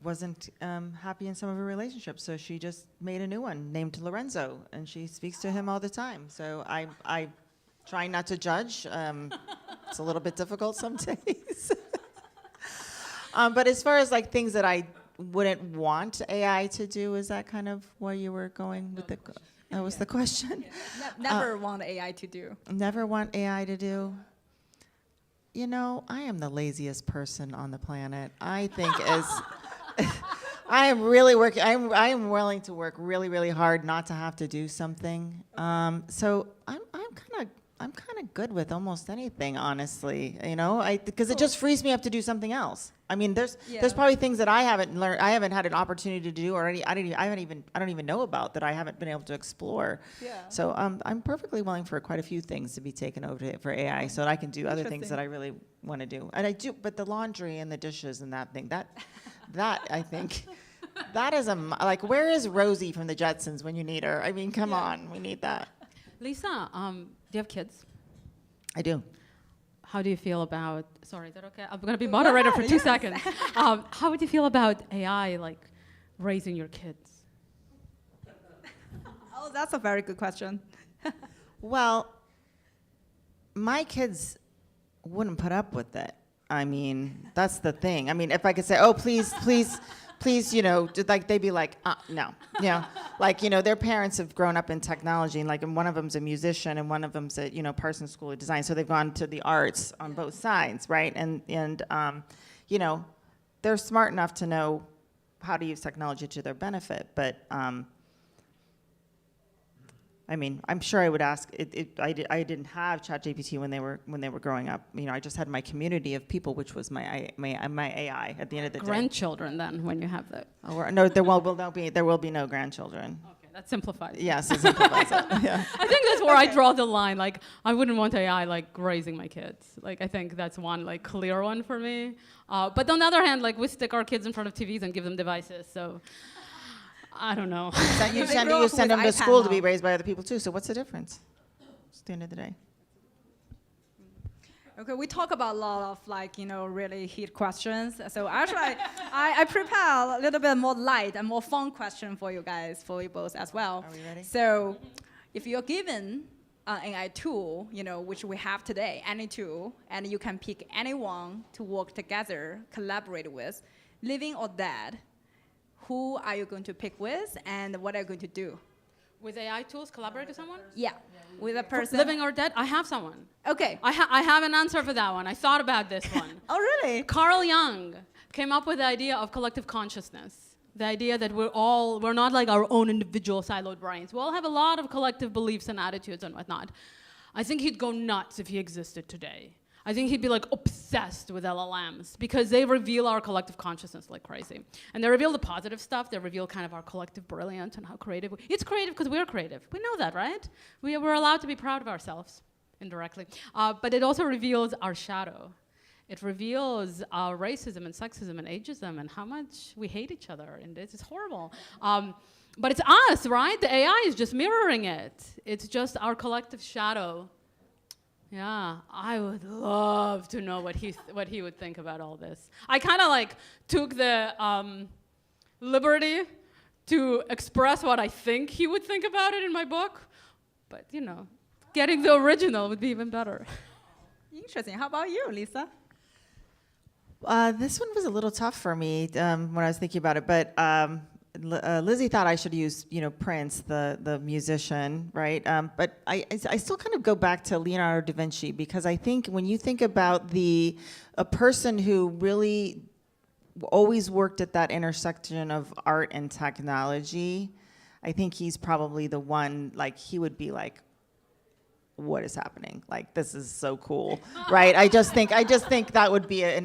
wasn't happy in some of her relationships, so she just made a new one named Lorenzo, and she speaks to him all the time. So I try not to judge. It's a little bit difficult some days. But as far as like things that I wouldn't want AI to do, is that kind of where you were going with the? That was the question. Yeah. Never want AI to do. Never want AI to do. I am the laziest person on the planet. I think I am really working. I am willing to work really, really hard not to have to do something. So I'm kind of good with almost anything, honestly. Because it just frees me up to do something else. I mean, there's probably things that I haven't learned, I haven't had an opportunity to do, or I don't even know about, that I haven't been able to explore. Yeah. So I'm perfectly willing for quite a few things to be taken over for AI, so that I can do other things that I really want to do. And I do, but the laundry and the dishes and that thing, that I think. That is like, where is Rosie from the Jetsons when you need her? I mean, come on, we need that. Lisa, do you have kids? I do. How do you feel about, sorry, is that okay? I'm gonna be moderator for 2 seconds. How would you feel about AI, like, raising your kids? Oh, that's a very good question. Well, my kids wouldn't put up with it. I mean, that's the thing. I mean, if I could say, oh, please, like, they'd be like, no. Like, their parents have grown up in technology, and one of them's a musician and one of them's at, Parsons School of Design. So they've gone to the arts on both sides, right? And they're smart enough to know how to use technology to their benefit. But I mean, I'm sure I would ask. I didn't have ChatGPT when they were growing up. I just had my community of people, which was my AI at the end of the day. Grandchildren, then, when you have that. No, there will be no grandchildren. Okay, that simplifies. Yes, it simplifies it. Yeah. I think that's where I draw the line. Like, I wouldn't want AI like raising my kids. Like, I think that's one like clear one for me. But on the other hand, like, we stick our kids in front of TVs and give them devices. So. I don't know. You send them to school to be raised by other people too. So what's the difference? It's the end of the day. Okay, we talk about a lot of really heat questions. So actually, I prepare a little bit more light and more fun question for you guys, for you both as well. Are we ready? So, if you're given an AI tool, which we have today, any tool, and you can pick anyone to work together, collaborate with, living or dead, who are you going to pick with, and what are you going to do? With AI tools, collaborate with someone? Yeah, with a person. Living or dead? I have someone. Okay. I have an answer for that one. I thought about this one. Oh, really? Carl Jung came up with the idea of collective consciousness. The idea that we're not like our own individual siloed brains. We all have a lot of collective beliefs and attitudes and whatnot. I think he'd go nuts if he existed today. I think he'd be like obsessed with LLMs because they reveal our collective consciousness like crazy. And they reveal the positive stuff. They reveal kind of our collective brilliance and how creative. It's creative because we're creative. We know that, right? We're allowed to be proud of ourselves, indirectly. But it also reveals our shadow. It reveals racism and sexism and ageism and how much we hate each other. And it's horrible. But it's us, right? The AI is just mirroring it. It's just our collective shadow. Yeah, I would love to know what he would think about all this. I kind of like took the liberty to express what I think he would think about it in my book, but you know, getting the original would be even better. Interesting. How about you, Lisa? This one was a little tough for me when I was thinking about it, but Lizzie thought I should use, Prince, the musician, right? But I still kind of go back to Leonardo da Vinci because I think when you think about a person who really always worked at that intersection of art and technology, I think he's probably the one. Like he would be like, what is happening? Like, this is so cool, right? I just think that would be a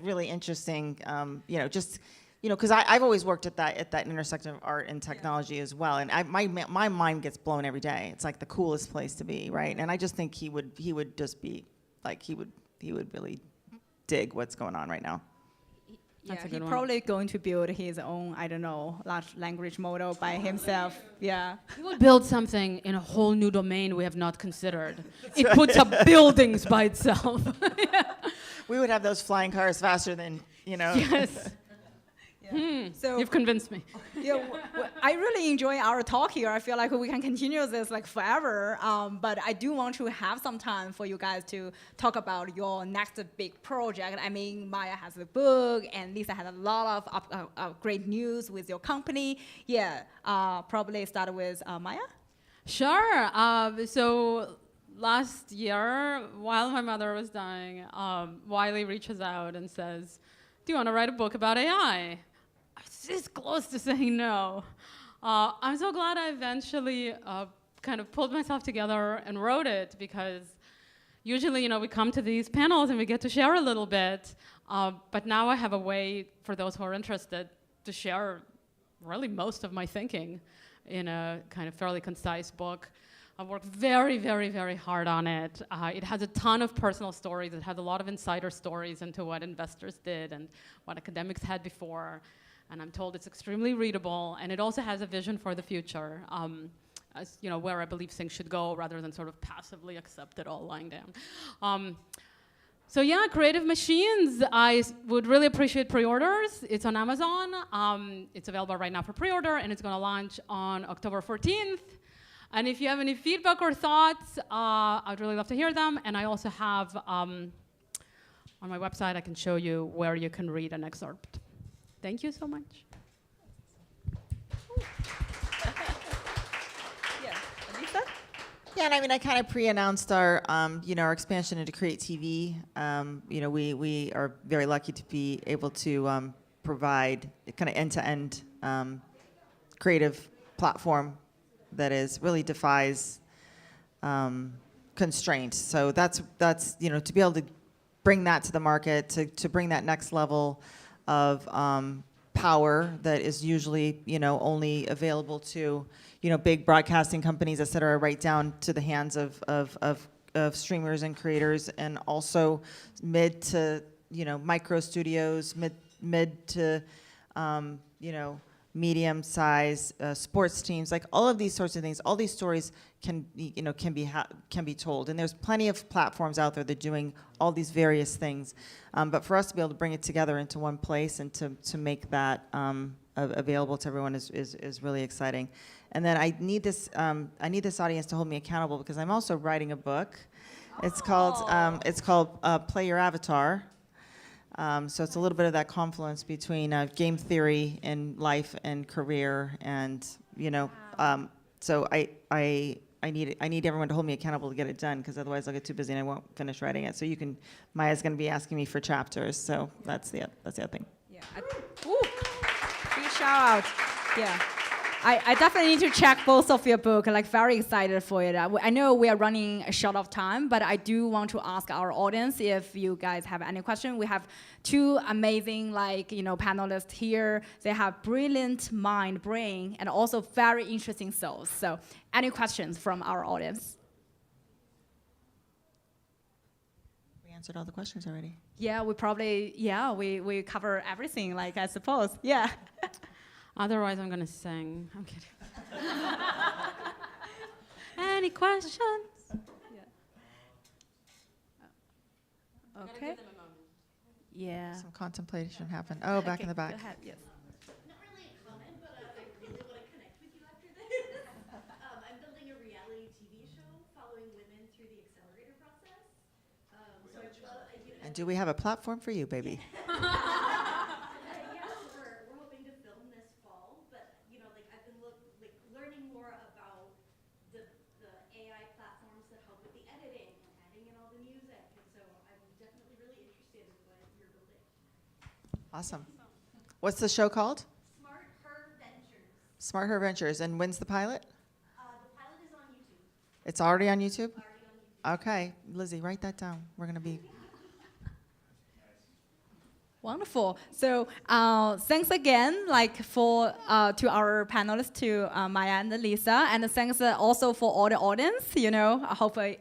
really interesting, because I've always worked at that intersection of art and technology as well, and my mind gets blown every day. It's like the coolest place to be, right? And I just think he would just be like he would really dig what's going on right now. Yeah, he's probably going to build his own, large language model by himself. Yeah. He will build something in a whole new domain we have not considered. It puts up buildings by itself. Yeah. We would have those flying cars faster than, Yes. So you've convinced me. Yeah, I really enjoy our talk here. I feel like we can continue this like forever. But I do want to have some time for you guys to talk about your next big project. I mean, Maya has a book, and Lisa has a lot of great news with your company. Yeah, probably start with Maya. Sure. So last year, while my mother was dying, Wiley reaches out and says, "Do you want to write a book about AI?" I was just close to saying no. I'm so glad I eventually kind of pulled myself together and wrote it because usually, we come to these panels and we get to share a little bit, but now I have a way for those who are interested to share really most of my thinking in a kind of fairly concise book. I've worked very, very, very hard on it. It has a ton of personal stories. It has a lot of insider stories into what investors did and what academics had before. And I'm told it's extremely readable. And it also has a vision for the future, where I believe things should go rather than sort of passively accept it all lying down. So yeah, Creative Machines, I would really appreciate pre-orders. It's on Amazon. It's available right now for pre-order, and it's going to launch on October 14th. And if you have any feedback or thoughts, I'd really love to hear them. And I also have, on my website, I can show you where you can read an excerpt. Thank you so much. Yeah, Lisa? Yeah, and I kind of pre-announced our, our expansion into Create TV. We are very lucky to be able to provide a kind of end-to-end creative platform that really defies constraints. So that's to be able to bring that to the market, to bring that next level of power that is usually only available to big broadcasting companies, et cetera, right down to the hands of streamers and creators, and also mid to micro studios, mid to medium size sports teams, like all of these sorts of things. All these stories can be told, and there's plenty of platforms out there that are doing all these various things. But for us to be able to bring it together into one place and to make that available to everyone is really exciting. And then I need this audience to hold me accountable because I'm also writing a book. It's called Play Your Avatar. So it's a little bit of that confluence between game theory and life and career, and so I need everyone to hold me accountable to get it done, because otherwise I'll get too busy and I won't finish writing it. So Maya's going to be asking me for chapters, so that's the other thing. Yeah. Big shout out. Yeah. I definitely need to check both of your book. Like, very excited for it. I know we are running short of time, but I do want to ask our audience if you guys have any question. We have two amazing, panelists here. They have brilliant brain, and also very interesting souls. So, any questions from our audience? We answered all the questions already. Yeah, we cover everything, I suppose. Yeah. Otherwise, I'm gonna sing. I'm kidding. Any questions? Yeah. Okay. Yeah. Some contemplation happened. Oh, back in the back. Go ahead. Yes. Not really a comment, but I really want to connect with you after this. I'm building a reality TV show following women through the accelerator process. So I'd love, And do we have a platform for you, baby? yes, we're hoping to film this fall, but I've been learning more about the AI platforms that help with the editing and adding in all the music, and so I'm definitely really interested in what you're building. Awesome. What's the show called? Smart Her Ventures. Smart Her Ventures. And when's the pilot? The pilot is on YouTube. It's already on YouTube? Already on YouTube. Okay. Lizzie, write that down. We're going to be... Wonderful. So thanks again, for to our panelists, to Maya and Lisa, and thanks also for all the audience.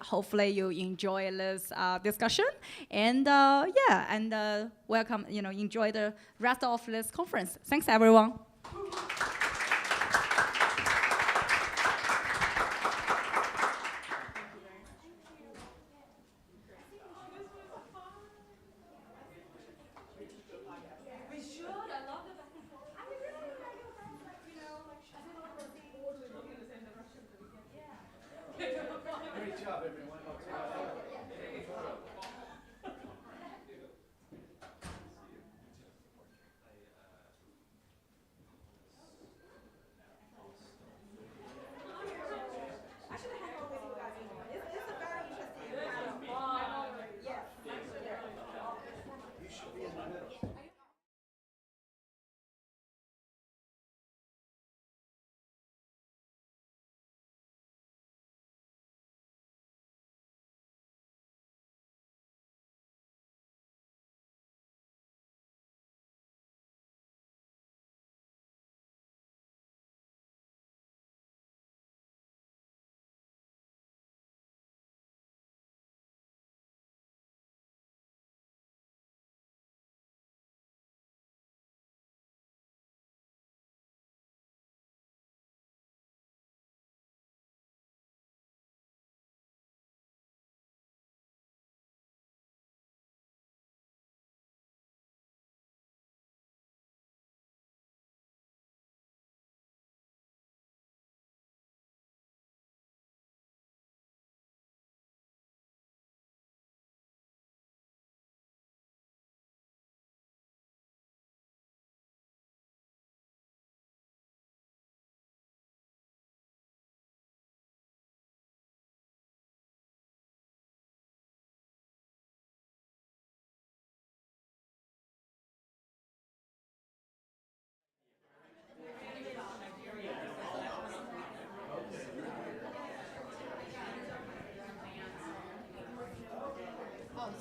Hopefully you enjoy this discussion, and welcome. Enjoy the rest of this conference. Thanks, everyone.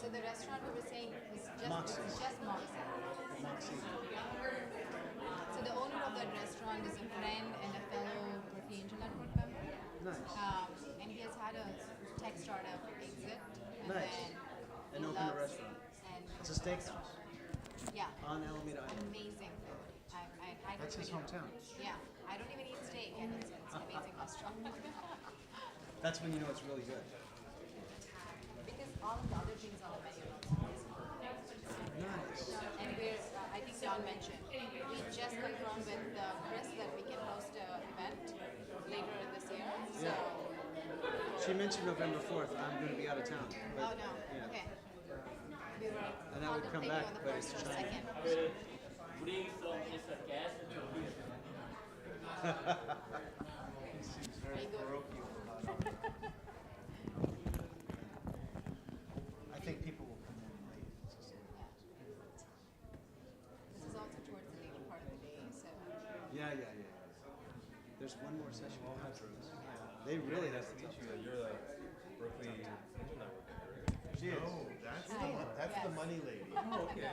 So the restaurant we were saying was just Moxie. So the owner of that restaurant is a friend and a fellow Berkeley Internet member. Nice. And he has had a tech startup exit. Nice. And opened a restaurant. It's a steakhouse. Yeah. On Alameda Island. Amazing food. That's his hometown. Yeah. I don't even eat steak, and it's an amazing restaurant. That's when you know it's really good. Because all of the other things on the menu are amazing. Nice. And I think John mentioned, we just confirmed with Chris that we can host an event later this year. So. Yeah. She mentioned November 4th. I'm going to be out of town. Oh, no. Yeah. Okay. we were And then we come contemplating back, on the but first it's or China. second. Bring some gas to here. He seems very parochial about it. I think people will come in late. This is also towards the later part of the day, so. Yeah. There's one more session. They really have to meet you. You're the Berkeley Engine Network. She is. Oh, that's the money lady. Oh, okay.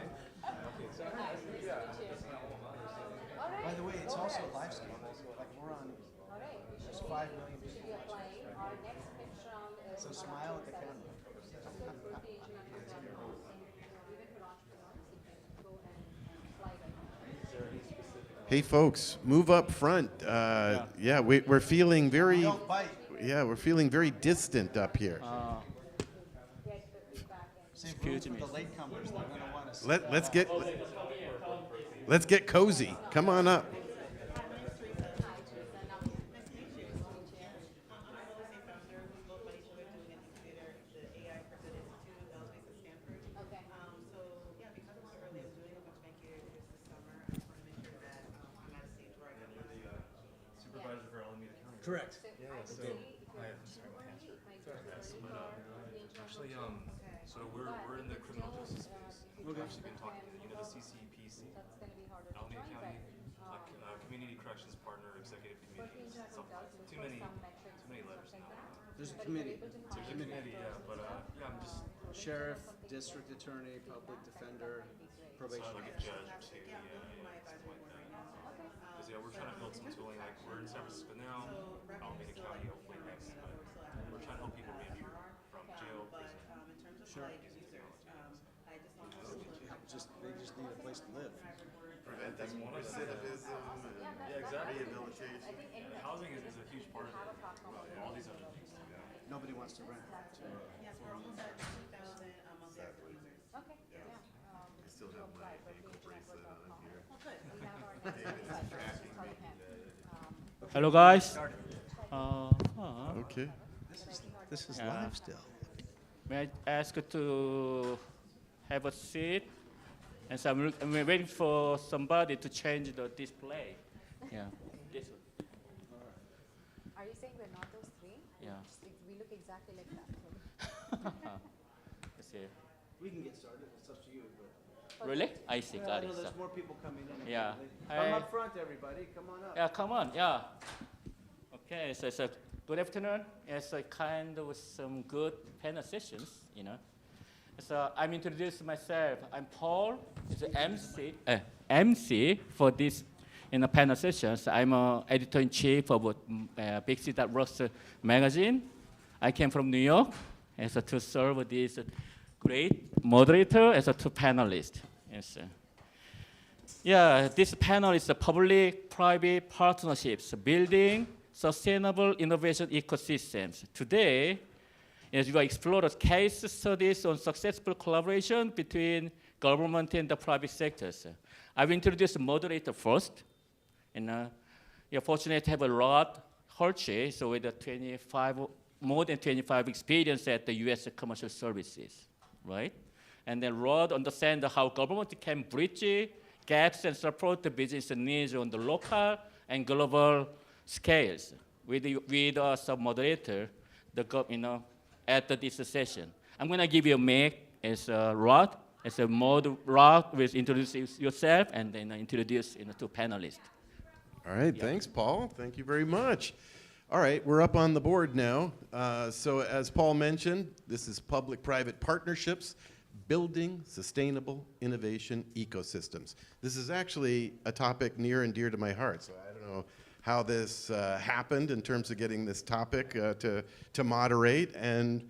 By the way, it's also live stream. Like we're on. There's 5 million people watching. So smile at the camera. Hey, folks, move up front. Yeah, we're feeling very. Don't bite. Yeah, we're feeling very distant up here. Save room for the latecomers. They're gonna want to. Let's get cozy. Come on up. Supervisor for Alameda County. Correct. Yeah. So, actually, so we're in the criminal justice space. We've actually been talking to the CCPC, Alameda County, Community Corrections Partner Executive Committee. Too many letters now. There's a committee. There's a committee, yeah, but yeah, I'm just. Sheriff, district attorney, public defender, probation. Like a judge too, yeah, something like that. Because yeah, we're trying to build some tooling. Like we're in San Francisco now, Alameda County, hopefully next. But we're trying to help people reenter from jail, prison, Sure. using technology. They just need a place to live. Preventing recidivism and exactly. rehabilitation. And housing is a huge part of it. All these other things too. Nobody wants to rent. Yes, we're almost at 2,000 monthly active users. Okay, yeah. I still have my ankle bracelet on here. Oh, good. We have our next David is website, tracking so me. you can, Hello, guys. Okay. This is Yeah. live still. May I ask to have a seat? And so I'm waiting for somebody to change the display. Yeah. This one. Are you saying we're not those three? Yeah. We look exactly like that. Let's see. We can get started. It's up to you. But Really? I see. yeah, Got I know it. there's So- more people coming in. Yeah. Come Hi. up front, everybody. Come on up. Yeah, come on. Yeah. Okay. So good afternoon. It's a kind of some good panel sessions, you know. So I'm introducing myself. I'm Paul. It's the MC for this in the panel sessions. I'm editor in chief of Big City that Rocks magazine. I came from New York as to serve this great moderator as a two panelist. Yes. Yeah, this panel is the public-private partnerships, building sustainable innovation ecosystems. Today, as we explore case studies on successful collaboration between government and the private sectors. I will introduce the moderator first. And you're fortunate to have a Rod Hershey, so with more than 25 experience at the U.S. commercial services, right? And then Rod understands how government can bridge gaps and support the business needs on the local and global scales. With us, a moderator, at this session. I'm going to give you a mic as Rod. As a Rod will introduce yourself and then introduce two panelists. All right, thanks, Paul. Thank you very much. All right, we're up on the board now. So as Paul mentioned, this is public-private partnerships, building sustainable innovation ecosystems. This is actually a topic near and dear to my heart, so I don't know how this happened in terms of getting this topic to moderate and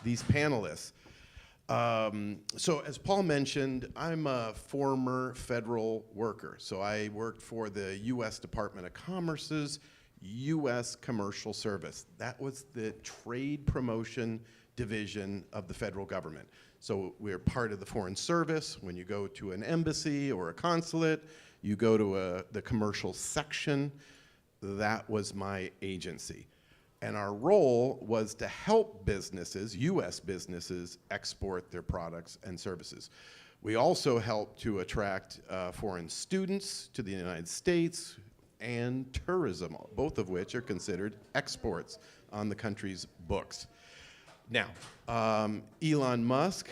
these panelists. So as Paul mentioned, I'm a former federal worker. So I worked for the U.S. Department of Commerce's U.S. Commercial Service. That was the trade promotion division of the federal government. So we're part of the Foreign Service. When you go to an embassy or a consulate, you go to the commercial section. That was my agency. And our role was to help businesses, US businesses, export their products and services. We also helped to attract foreign students to the United States and tourism, both of which are considered exports on the country's books. Now, Elon Musk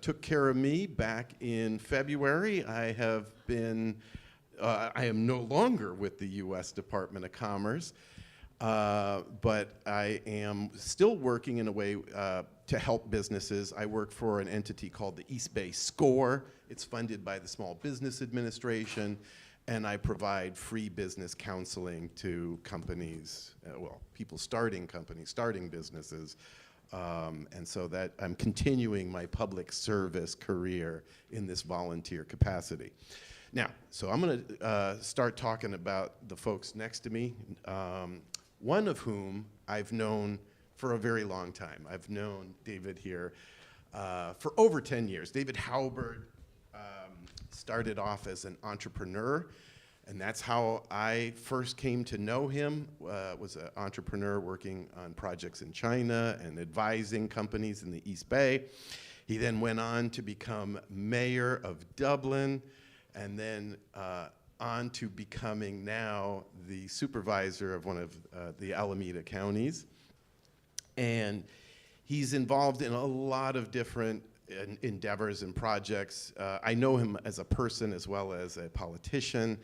took care of me back in February. I am no longer with the US Department of Commerce, but I am still working in a way to help businesses. I work for an entity called the East Bay SCORE. It's funded by the Small Business Administration, and I provide free business counseling to companies, well, people starting companies, starting businesses. And so that I'm continuing my public service career in this volunteer capacity. Now, so I'm going to start talking about the folks next to me, one of whom I've known for a very long time. I've known David here for over 10 years. David Halbert started off as an entrepreneur, and that's how I first came to know him, was an entrepreneur working on projects in China and advising companies in the East Bay. He then went on to become mayor of Dublin, and then on to becoming now the supervisor of one of the Alameda counties. And he's involved in a lot of different endeavors and projects. I know him as a person as well as a politician.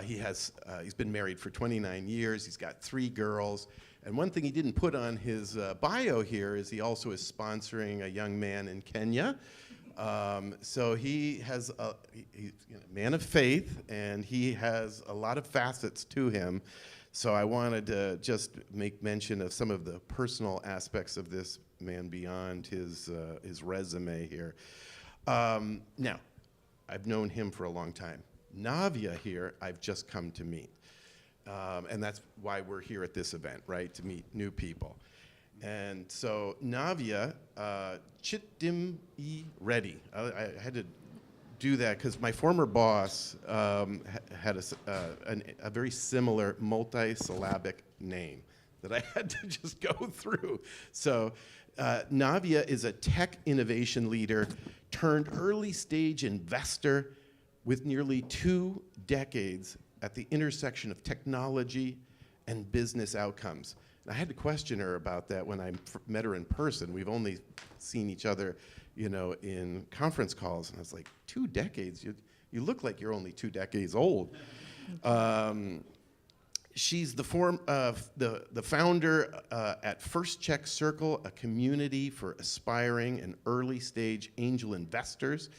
He's been married for 29 years. He's got 3 girls. And one thing he didn't put on his bio here is he also is sponsoring a young man in Kenya. So he's a man of faith, and he has a lot of facets to him. So I wanted to just make mention of some of the personal aspects of this man beyond his resume here. Now, I've known him for a long time. Navia here, I've just come to meet. And that's why we're here at this event, right? To meet new people. And so Navia, Chitim E. Reddy. I had to do that because my former boss had a very similar multi-syllabic name that I had to just go through. So Navia is a tech innovation leader turned early stage investor with nearly 2 decades at the intersection of technology and business outcomes. And I had to question her about that when I met her in person. We've only seen each other, in conference calls. And I was like, 2 decades? You look like you're only 2 decades old. She's the founder at First Check Circle, a community for aspiring and early stage angel investors,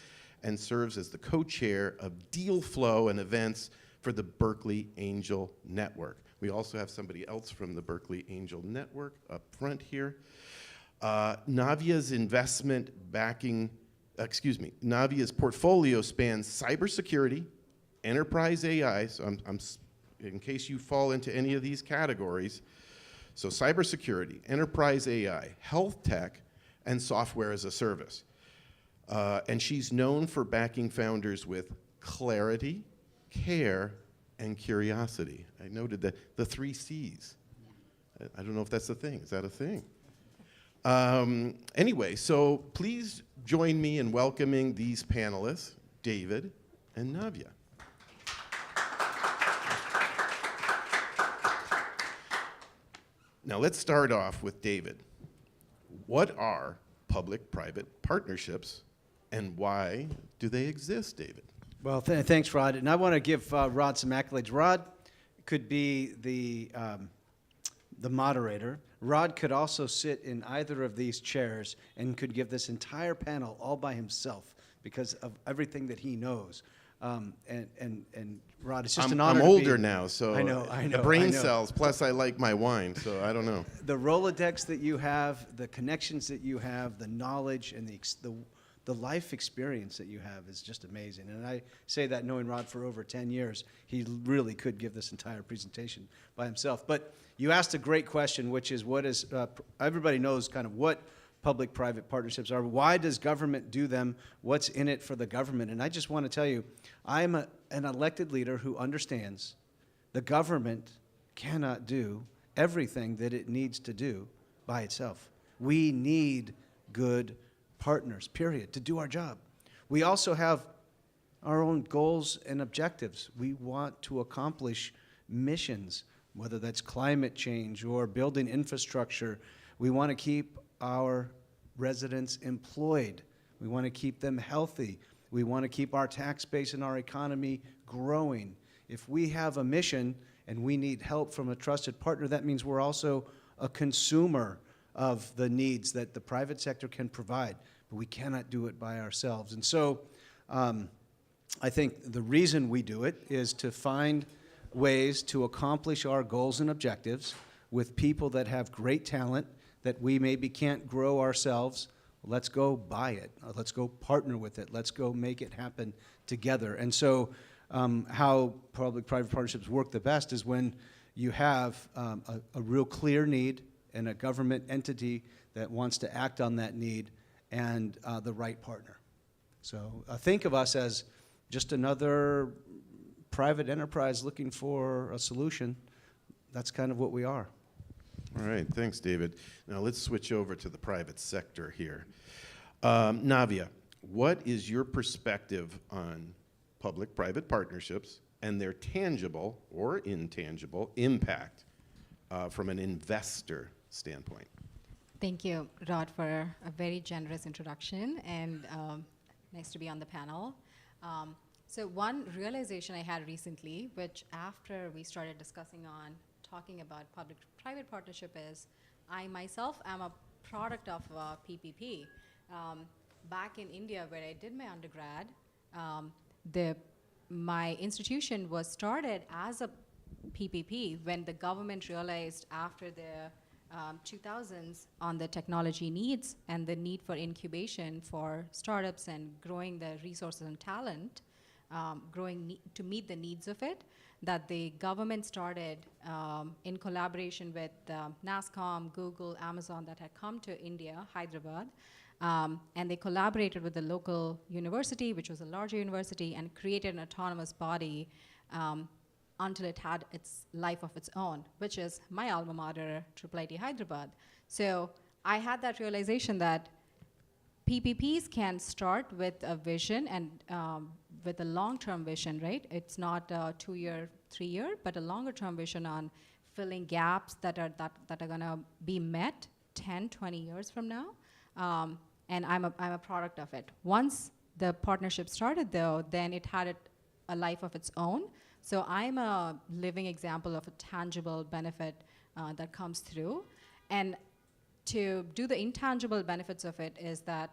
and serves as the co-chair of Deal Flow and events for the Berkeley Angel Network. We also have somebody else from the Berkeley Angel Network up front here. Navia's Navia's portfolio spans cybersecurity, enterprise AI, so in case you fall into any of these categories, so cybersecurity, enterprise AI, health tech, and software as a service. And she's known for backing founders with clarity, care, and curiosity. I noted that the 3 C's. I don't know if that's a thing. Is that a thing? Anyway, so please join me in welcoming these panelists, David and Navia. Now let's start off with David. What are public-private partnerships, and why do they exist, David? Well, thanks, Rod. And I want to give Rod some accolades. Rod could be the moderator. Rod could also sit in either of these chairs and could give this entire panel all by himself because of everything that he knows. And Rod, it's just an honor. I'm older now, so I know. The brain cells. Plus, I like my wine, so I don't know. The Rolodex that you have, the connections that you have, the knowledge, and the life experience that you have is just amazing. And I say that knowing Rod for over 10 years, he really could give this entire presentation by himself. But you asked a great question, which is everybody knows kind of what public-private partnerships are. Why does government do them? What's in it for the government? And I just want to tell you, I'm an elected leader who understands the government cannot do everything that it needs to do by itself. We need good partners, period, to do our job. We also have our own goals and objectives. We want to accomplish missions, whether that's climate change or building infrastructure. We want to keep our residents employed. We want to keep them healthy. We want to keep our tax base and our economy growing. If we have a mission and we need help from a trusted partner, that means we're also a consumer of the needs that the private sector can provide, but we cannot do it by ourselves. And so I think the reason we do it is to find ways to accomplish our goals and objectives with people that have great talent that we maybe can't grow ourselves. Let's go buy it. Let's go partner with it. Let's go make it happen together. And so how public-private partnerships work the best is when you have a real clear need and a government entity that wants to act on that need and the right partner. So think of us as just another private enterprise looking for a solution. That's kind of what we are. All right, thanks, David. Now let's switch over to the private sector here. Navia, what is your perspective on public-private partnerships and their tangible or intangible impact from an investor standpoint? Thank you, Rod, for a very generous introduction, and nice to be on the panel. So one realization I had recently, which after we started discussing on talking about public-private partnership, is I myself am a product of PPP. Back in India, where I did my undergrad, my institution was started as a PPP when the government realized after the 2000s on the technology needs and the need for incubation for startups and growing the resources and talent, to meet the needs of it, that the government started in collaboration with NASCOM, Google, Amazon that had come to India, Hyderabad, and they collaborated with the local university, which was a larger university, and created an autonomous body until it had its life of its own, which is my alma mater, IIIT Hyderabad. So I had that realization that PPPs can start with a vision and with a long-term vision, right? It's not a 2-year, 3-year, but a longer-term vision on filling gaps that are gonna be met 10, 20 years from now. And I'm a product of it. Once the partnership started, though, then it had a life of its own. So I'm a living example of a tangible benefit that comes through. And to do the intangible benefits of it is that,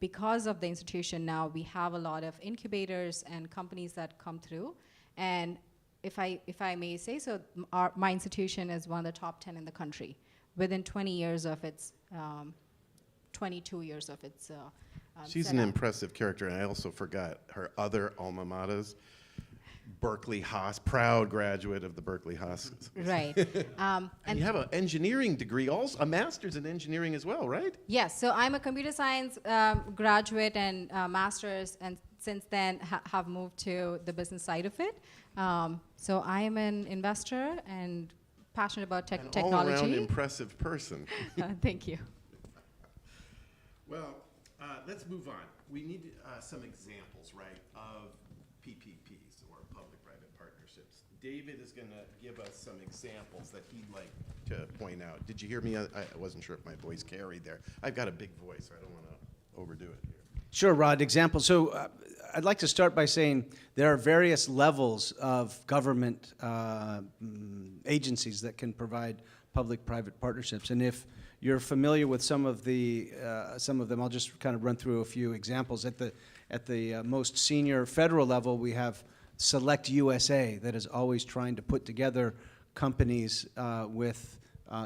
because of the institution now, we have a lot of incubators and companies that come through. And if I may say so, my institution is one of the top 10 in the country within 20 years of its 22 years of its She's an impressive character, and I also forgot her other alma maters. Berkeley Haas, proud graduate of the Berkeley Haas. Right. And you have an engineering degree, also a master's in engineering as well, right? Yes, so I'm a computer science graduate and master's, and since then have moved to the business side of it. So I am an investor and passionate about technology. An all-around impressive person. Thank you. Well, let's move on. We need some examples, right, of PPPs, or public-private partnerships. David is going to give us some examples that he'd like to point out. Did you hear me? I wasn't sure if my voice carried there. I've got a big voice, so I don't want to overdo it here. Sure, Rod, examples. So I'd like to start by saying there are various levels of government agencies that can provide public-private partnerships. And if you're familiar with some of them, I'll just kind of run through a few examples. At the most senior federal level, we have Select USA that is always trying to put together companies with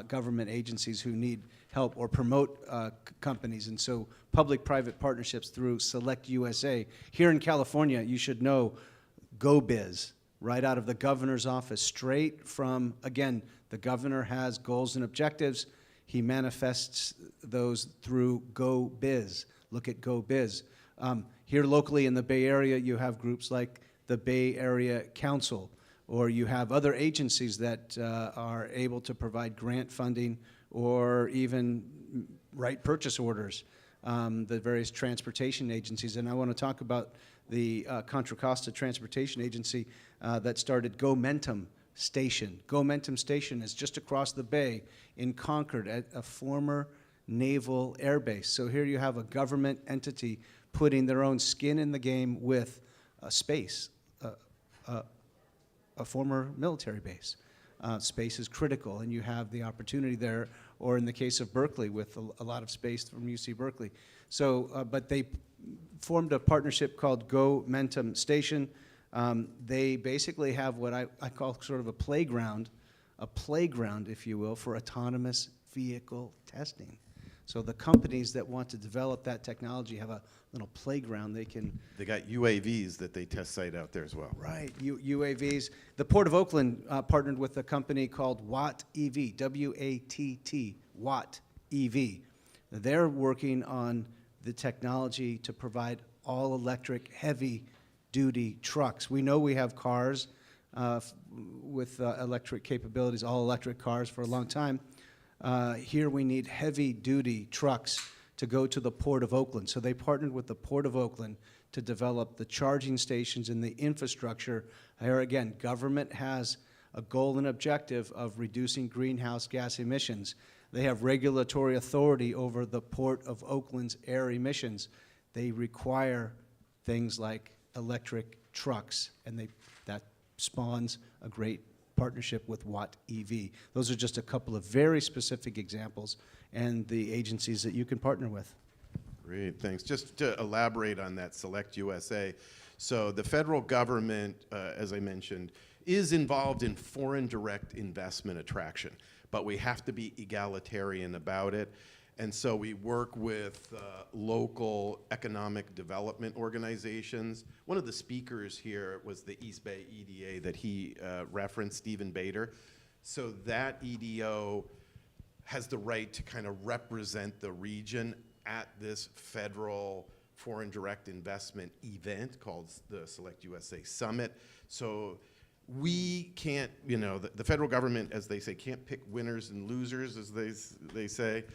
government agencies who need help or promote companies. And so public-private partnerships through Select USA. Here in California, you should know GoBiz, right out of the governor's office, straight from, again, the governor has goals and objectives. He manifests those through GoBiz. Look at GoBiz. Here locally in the Bay Area, you have groups like the Bay Area Council, or you have other agencies that are able to provide grant funding or even write purchase orders, the various transportation agencies. And I want to talk about the Contra Costa Transportation Agency that started Gomentum Station. Gomentum Station is just across the bay in Concord at a former naval air base. So here you have a government entity putting their own skin in the game with space, a former military base. Space is critical, and you have the opportunity there, or in the case of Berkeley, with a lot of space from UC Berkeley. So, but they formed a partnership called Gomentum Station. They basically have what I call sort of a playground, if you will, for autonomous vehicle testing. So the companies that want to develop that technology have a little playground they can. They got UAVs that they test site out there as well. Right, UAVs. The Port of Oakland partnered with a company called Watt EV, W-A-T-T, Watt EV. They're working on the technology to provide all-electric, heavy-duty trucks. We know we have cars with electric capabilities, all-electric cars for a long time. Here we need heavy-duty trucks to go to the Port of Oakland. So they partnered with the Port of Oakland to develop the charging stations and the infrastructure. Here again, government has a goal and objective of reducing greenhouse gas emissions. They have regulatory authority over the Port of Oakland's air emissions. They require things like electric trucks, and that spawns a great partnership with Watt EV. Those are just a couple of very specific examples and the agencies that you can partner with. Great, thanks. Just to elaborate on that Select USA, so the federal government, as I mentioned, is involved in foreign direct investment attraction, but we have to be egalitarian about it. And so we work with local economic development organizations. One of the speakers here was the East Bay EDA that he referenced, Stephen Bader. So that EDO has the right to kind of represent the region at this federal foreign direct investment event called the Select USA Summit. So we can't, you know, the federal government, as they say, can't pick winners and losers, as they say.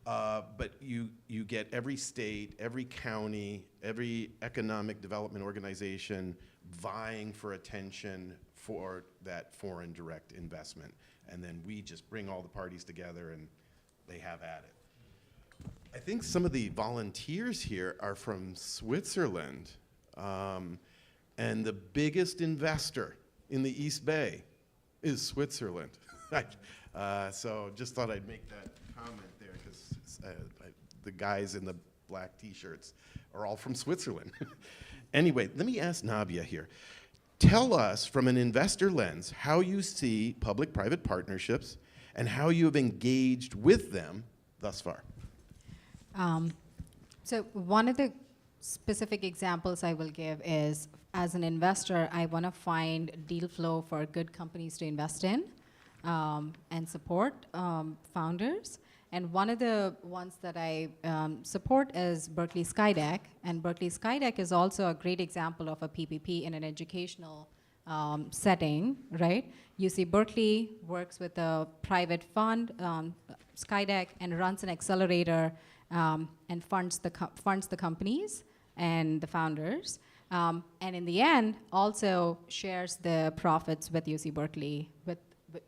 But you get every state, every county, every economic development organization vying for attention for that foreign direct investment. And then we just bring all the parties together and they have at it. I think some of the volunteers here are from Switzerland. And the biggest investor in the East Bay is Switzerland. So just thought I'd make that comment there, because the guys in the black t-shirts are all from Switzerland. Anyway, let me ask Navia here. Tell us, from an investor lens, how you see public-private partnerships and how you have engaged with them thus far. So one of the specific examples I will give is, as an investor, I want to find deal flow for good companies to invest in and support founders. And one of the ones that I support is Berkeley Skydeck. And Berkeley Skydeck is also a great example of a PPP in an educational setting, right? UC Berkeley works with a private fund, Skydeck, and runs an accelerator and funds the companies and the founders. And in the end, also shares the profits with UC Berkeley,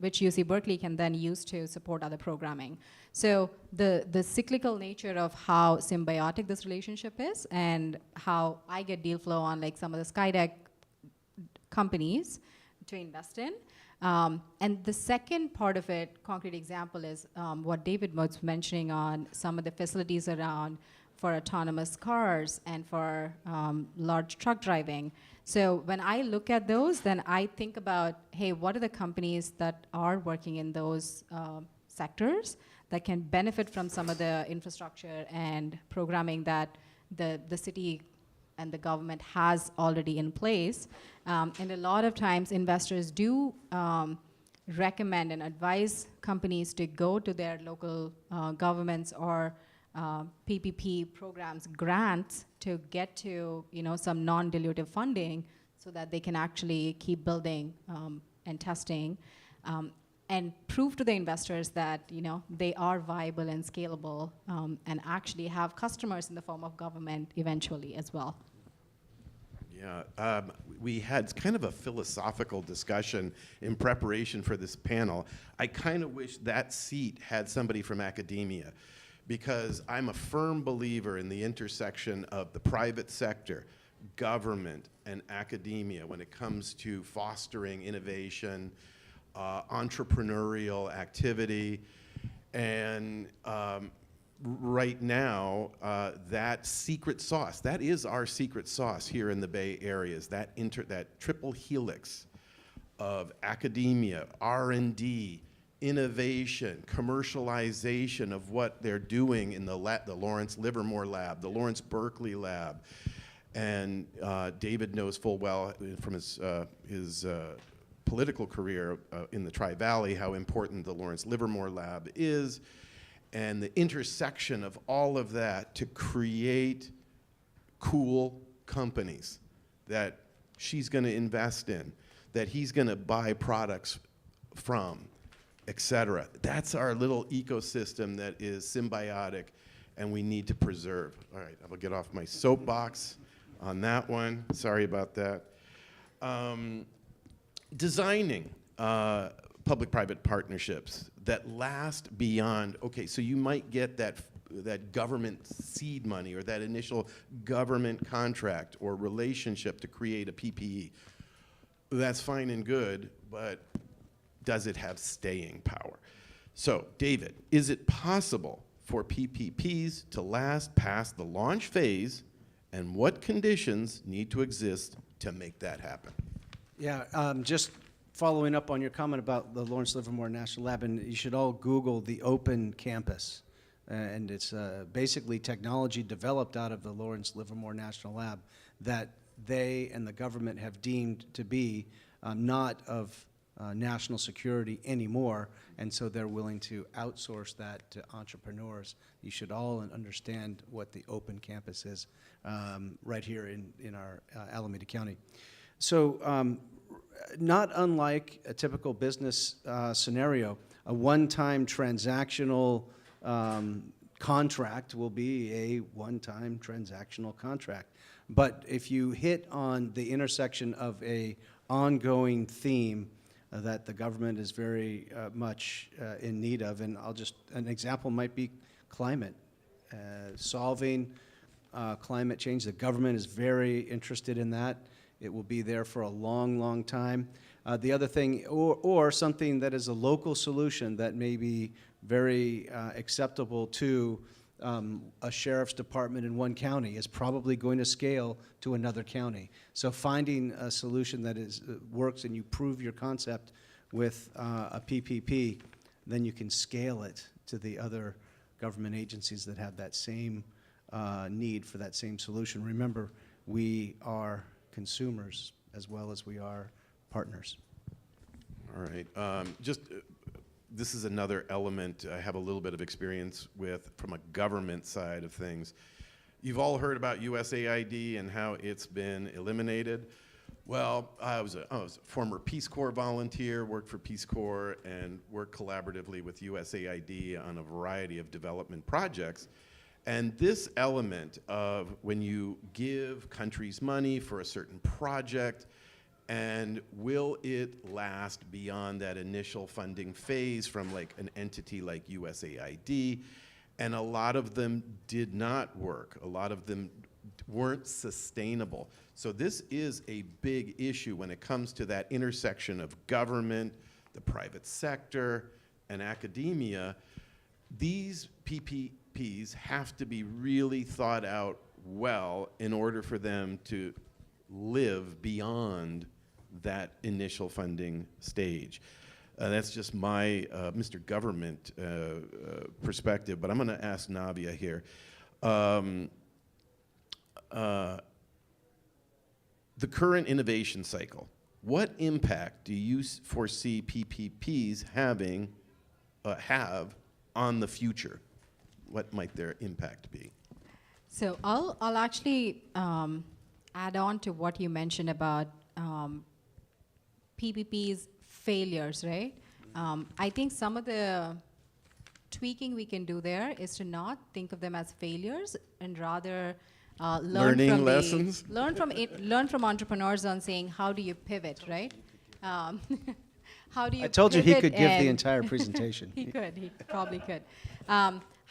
which UC Berkeley can then use to support other programming. So the cyclical nature of how symbiotic this relationship is, and how I get deal flow on like some of the Skydeck companies to invest in. And the second part of it, concrete example, is what David was mentioning on some of the facilities around for autonomous cars and for large truck driving. So when I look at those, then I think about, hey, what are the companies that are working in those sectors that can benefit from some of the infrastructure and programming that the city and the government has already in place. And a lot of times investors do recommend and advise companies to go to their local governments or PPP programs, grants, to get to some non-dilutive funding so that they can actually keep building and testing, and prove to the investors that they are viable and scalable, and actually have customers in the form of government eventually as well. Yeah, we had kind of a philosophical discussion in preparation for this panel. I kind of wish that seat had somebody from academia, because I'm a firm believer in the intersection of the private sector, government, and academia when it comes to fostering innovation, entrepreneurial activity, and right now, that secret sauce, that is our secret sauce here in the Bay Areas, that triple helix of academia, R&D, innovation, commercialization of what they're doing in the Lawrence Livermore Lab, the Lawrence Berkeley Lab. And David knows full well from his political career in the Tri-Valley how important the Lawrence Livermore Lab is, and the intersection of all of that to create cool companies that she's going to invest in, that he's going to buy products from, et cetera. That's our little ecosystem that is symbiotic and we need to preserve. All right, I'll get off my soapbox on that one. Sorry about that. Designing public-private partnerships that last beyond, okay, so you might get that government seed money or that initial government contract or relationship to create a PPE. That's fine and good, but does it have staying power? So, David, is it possible for PPPs to last past the launch phase, and what conditions need to exist to make that happen? Yeah, just following up on your comment about the Lawrence Livermore National Lab, and you should all Google the Open Campus. And it's basically technology developed out of the Lawrence Livermore National Lab that they and the government have deemed to be not of national security anymore, and so they're willing to outsource that to entrepreneurs. You should all understand what the Open Campus is right here in our Alameda County. So not unlike a typical business scenario, a one-time transactional contract will be a one-time transactional contract. But if you hit on the intersection of a ongoing theme that the government is very much in need of, and an example might be climate, solving climate change. The government is very interested in that. It will be there for a long, long time. The other thing, or something that is a local solution that may be very acceptable to a sheriff's department in one county is probably going to scale to another county. So finding a solution that works and you prove your concept with a PPP, then you can scale it to the other government agencies that have that same need for that same solution. Remember, we are consumers as well as we are partners. All right. This is another element I have a little bit of experience with from a government side of things. You've all heard about USAID and how it's been eliminated. Well, I was a former Peace Corps volunteer, worked for Peace Corps, and worked collaboratively with USAID on a variety of development projects. And this element of when you give countries money for a certain project, and will it last beyond that initial funding phase from like an entity like USAID? And a lot of them did not work. A lot of them weren't sustainable. So this is a big issue when it comes to that intersection of government, the private sector, and academia. These PPPs have to be really thought out well in order for them to live beyond that initial funding stage. That's just my Mr. Government perspective, but I'm going to ask Navia here. The current innovation cycle, what impact do you foresee PPPs have on the future? What might their impact be? So I'll actually add on to what you mentioned about PPPs failures, right? I think some of the tweaking we can do there is to not think of them as failures and rather Learning lessons? learn from entrepreneurs on saying how do you pivot, right? How do you I told you he pivot could give the and- entire presentation. he probably could.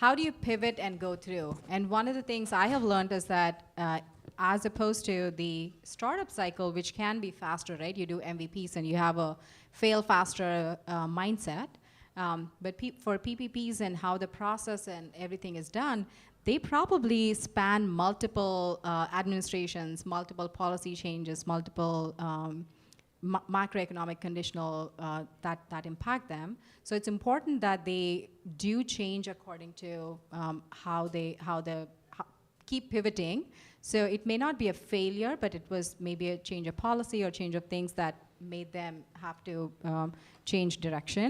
How do you pivot and go through? And one of the things I have learned is that as opposed to the startup cycle, which can be faster, right? You do MVPs and you have a fail faster mindset. But for PPPs and how the process and everything is done, they probably span multiple administrations, multiple policy changes, multiple macroeconomic conditional that impact them. So it's important that they do change according to how keep pivoting. So it may not be a failure, but it was maybe a change of policy or change of things that made them have to change direction.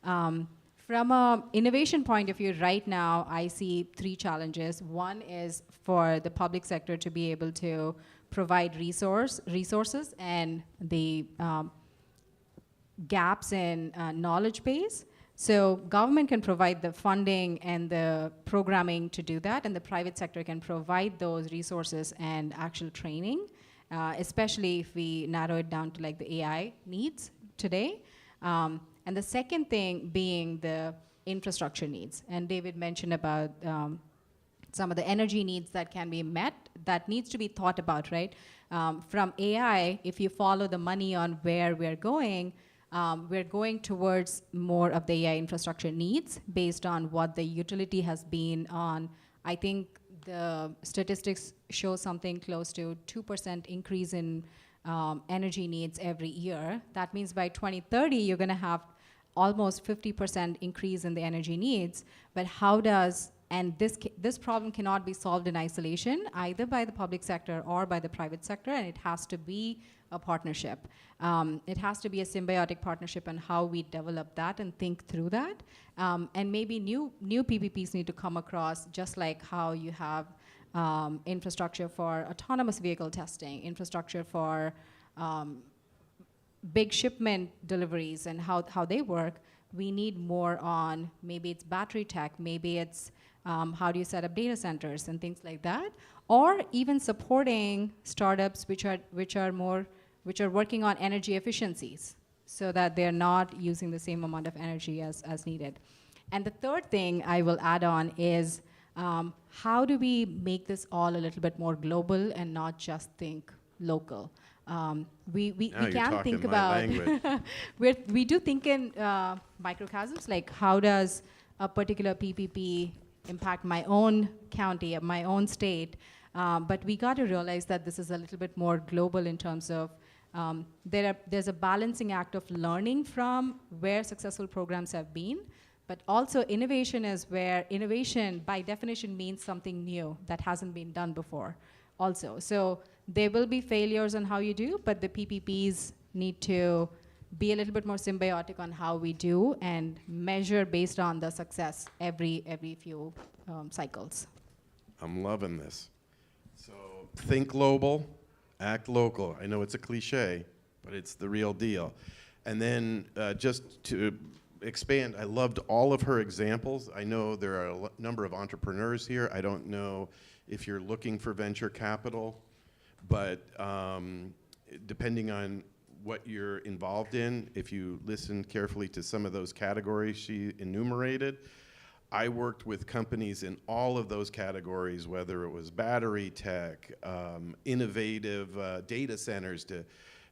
From an innovation point of view, right now, I see 3 challenges. One is for the public sector to be able to provide resources and the gaps in knowledge base. So government can provide the funding and the programming to do that, and the private sector can provide those resources and actual training, especially if we narrow it down to like the AI needs today. And the second thing being the infrastructure needs. And David mentioned about some of the energy needs that can be met, that needs to be thought about, right? From AI, if you follow the money on where we're going towards more of the AI infrastructure needs based on what the utility has been on. I think the statistics show something close to 2% increase in energy needs every year. That means by 2030, you're going to have almost 50% increase in the energy needs. But how does, and this problem cannot be solved in isolation, either by the public sector or by the private sector, and it has to be a partnership. It has to be a symbiotic partnership on how we develop that and think through that. And maybe new PPPs need to come across, just like how you have infrastructure for autonomous vehicle testing, infrastructure for big shipment deliveries and how they work. We need more on, maybe it's battery tech, maybe it's how do you set up data centers and things like that, or even supporting startups which are working on energy efficiencies so that they're not using the same amount of energy as needed. And the third thing I will add on is how do we make this all a little bit more global and not just think local? We can think about, we do think in microcosms, like how does a particular PPP impact my own county, my own state? But we got to realize that this is a little bit more global in terms of there's a balancing act of learning from where successful programs have been, but also innovation is where innovation by definition means something new that hasn't been done before also. So there will be failures on how you do, but the PPPs need to be a little bit more symbiotic on how we do and measure based on the success every few cycles. I'm loving this. So think global, act local. I know it's a cliche, but it's the real deal. And then just to expand, I loved all of her examples. I know there are a number of entrepreneurs here. I don't know if you're looking for venture capital, but depending on what you're involved in, if you listen carefully to some of those categories she enumerated, I worked with companies in all of those categories, whether it was battery tech, innovative data centers, to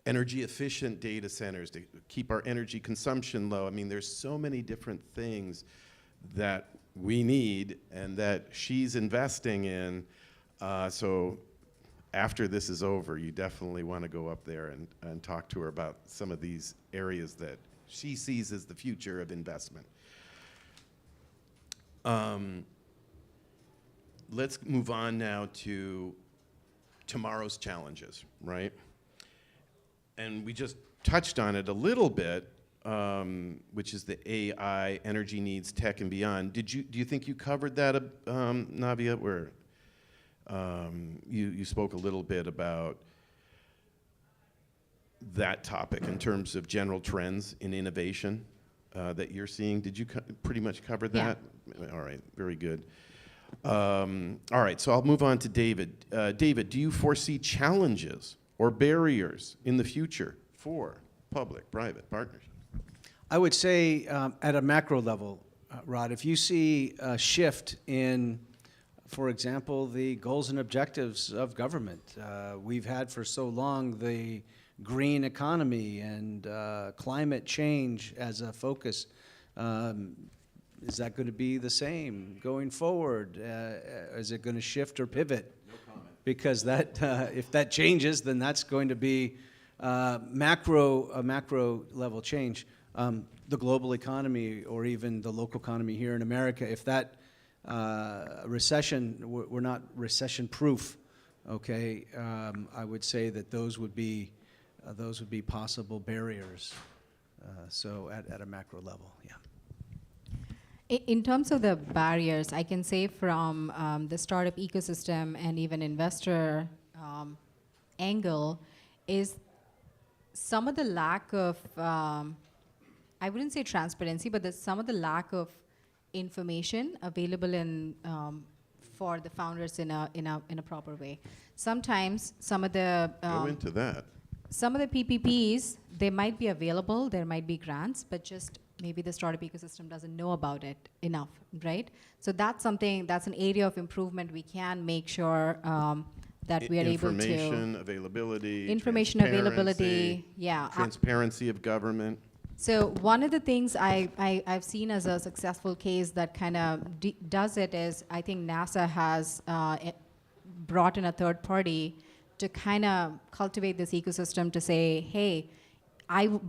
energy efficient data centers to keep our energy consumption low. I mean, there's so many different things that we need and that she's investing in. So after this is over, you definitely want to go up there and talk to her about some of these areas that she sees as the future of investment. Let's move on now to tomorrow's challenges, right? And we just touched on it a little bit, which is the AI, energy needs, tech, and beyond. Do you think you covered that, Navia, where you spoke a little bit about that topic in terms of general trends in innovation that you're seeing? Did you pretty much cover that? Yeah. All right, very good. All right, so I'll move on to David. David, do you foresee challenges or barriers in the future for public-private partnerships? I would say at a macro level, Rod, if you see a shift in, for example, the goals and objectives of government, we've had for so long the green economy and climate change as a focus. Is that going to be the same going forward? Is it going to shift or pivot? No comment. Because that, if that changes, then that's going to be a macro level change. The global economy or even the local economy here in America, if that recession, we're not recession-proof, okay, I would say that those would be possible barriers. So at a macro level, yeah. In terms of the barriers, I can say from the startup ecosystem and even investor angle is some of the lack of, I wouldn't say transparency, but there's some of the lack of information available in for the founders in a proper way. Sometimes some of the go into that. Some of the PPPs, they might be available, there might be grants, but just maybe the startup ecosystem doesn't know about it enough, right? So that's something, that's an area of improvement we can make sure that we are able to. Information availability. Information availability, yeah. Transparency of government. So one of the things I've seen as a successful case that kind of does it is, I think NASA has brought in a third party to kind of cultivate this ecosystem to say, hey,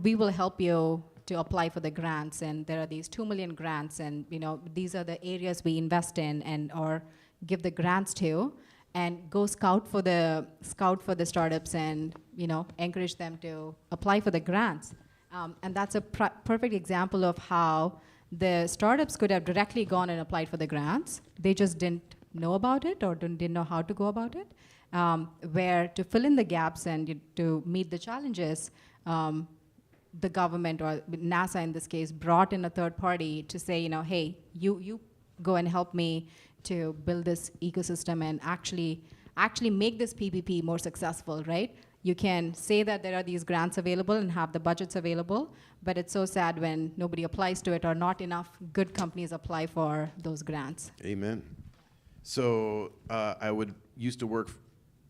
we will help you to apply for the grants, and there are these 2 million grants, and these are the areas we invest in and or give the grants to, and go scout for the startups and encourage them to apply for the grants. And that's a perfect example of how the startups could have directly gone and applied for the grants. They just didn't know about it or didn't know how to go about it. Where to fill in the gaps and to meet the challenges, the government or NASA in this case brought in a third party to say, hey, you go and help me to build this ecosystem and actually make this PPP more successful, right? You can say that there are these grants available and have the budgets available, but it's so sad when nobody applies to it or not enough good companies apply for those grants. Amen. So I used to work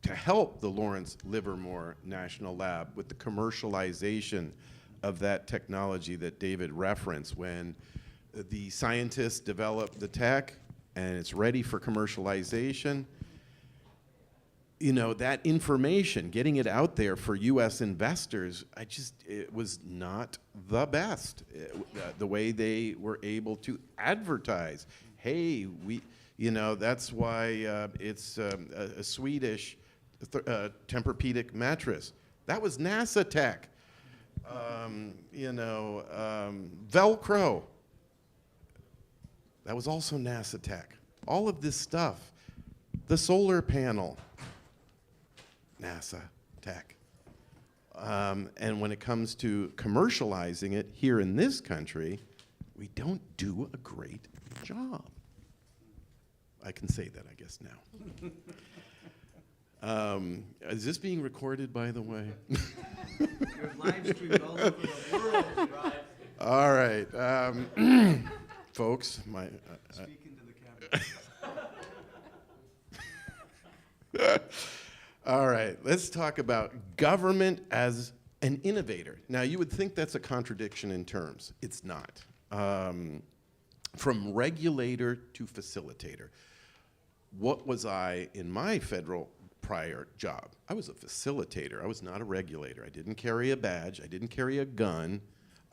to help the Lawrence Livermore National Lab with the commercialization of that technology that David referenced. When the scientists develop the tech and it's ready for commercialization, that information, getting it out there for U.S. investors, it was not the best. The way they were able to advertise, hey, that's why it's a Swedish Tempur-Pedic mattress. That was NASA tech. Velcro. That was also NASA tech. All of this stuff. The solar panel. NASA tech. And when it comes to commercializing it here in this country, we don't do a great job. I can say that, I guess, now. Is this being recorded, by the way? You're live streamed all over the world. All right. Folks, speak into the camera. All right, let's talk about government as an innovator. Now, you would think that's a contradiction in terms. It's not. From regulator to facilitator. What was I in my federal prior job? I was a facilitator. I was not a regulator. I didn't carry a badge. I didn't carry a gun.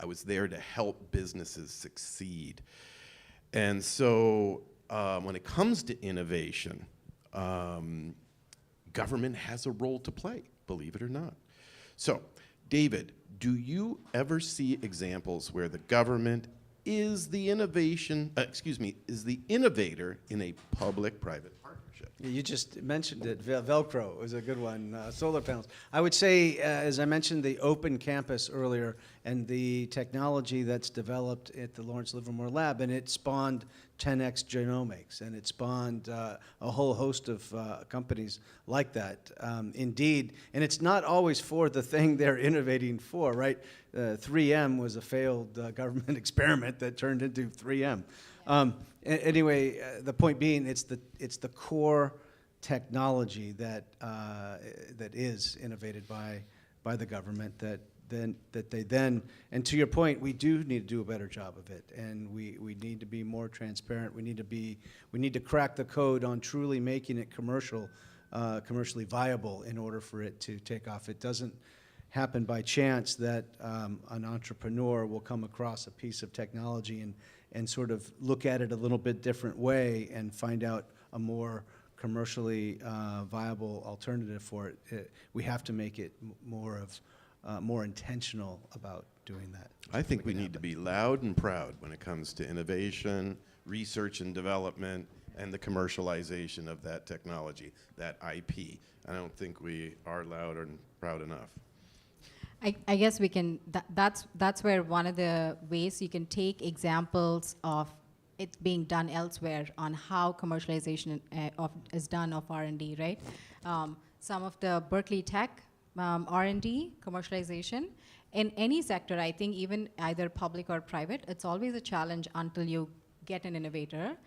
I was there to help businesses succeed. And so when it comes to innovation, government has a role to play, believe it or not. So, David, do you ever see examples where the government is the is the innovator in a public-private partnership? You just mentioned it. Velcro is a good one. Solar panels. I would say, as I mentioned, the open campus earlier and the technology that's developed at the Lawrence Livermore Lab, and it spawned 10x Genomics, and it spawned a whole host of companies like that. Indeed, and it's not always for the thing they're innovating for, right? 3M was a failed government experiment that turned into 3M. Anyway, the point being, it's the core technology that that is innovated by the government that they then, and to your point, we do need to do a better job of it, and we need to be more transparent. We need to crack the code on truly making it commercially viable in order for it to take off. It doesn't happen by chance that an entrepreneur will come across a piece of technology and sort of look at it a little bit different way and find out a more commercially viable alternative for it. We have to make it more intentional about doing that. I think we need to be loud and proud when it comes to innovation, research and development, and the commercialization of that technology, that IP. I don't think we are loud and proud enough. I guess we can, that's where one of the ways you can take examples of it being done elsewhere on how commercialization is done of R&D, right? Some of the Berkeley Tech R&D commercialization, in any sector, I think even either public or private, it's always a challenge until you get an innovator.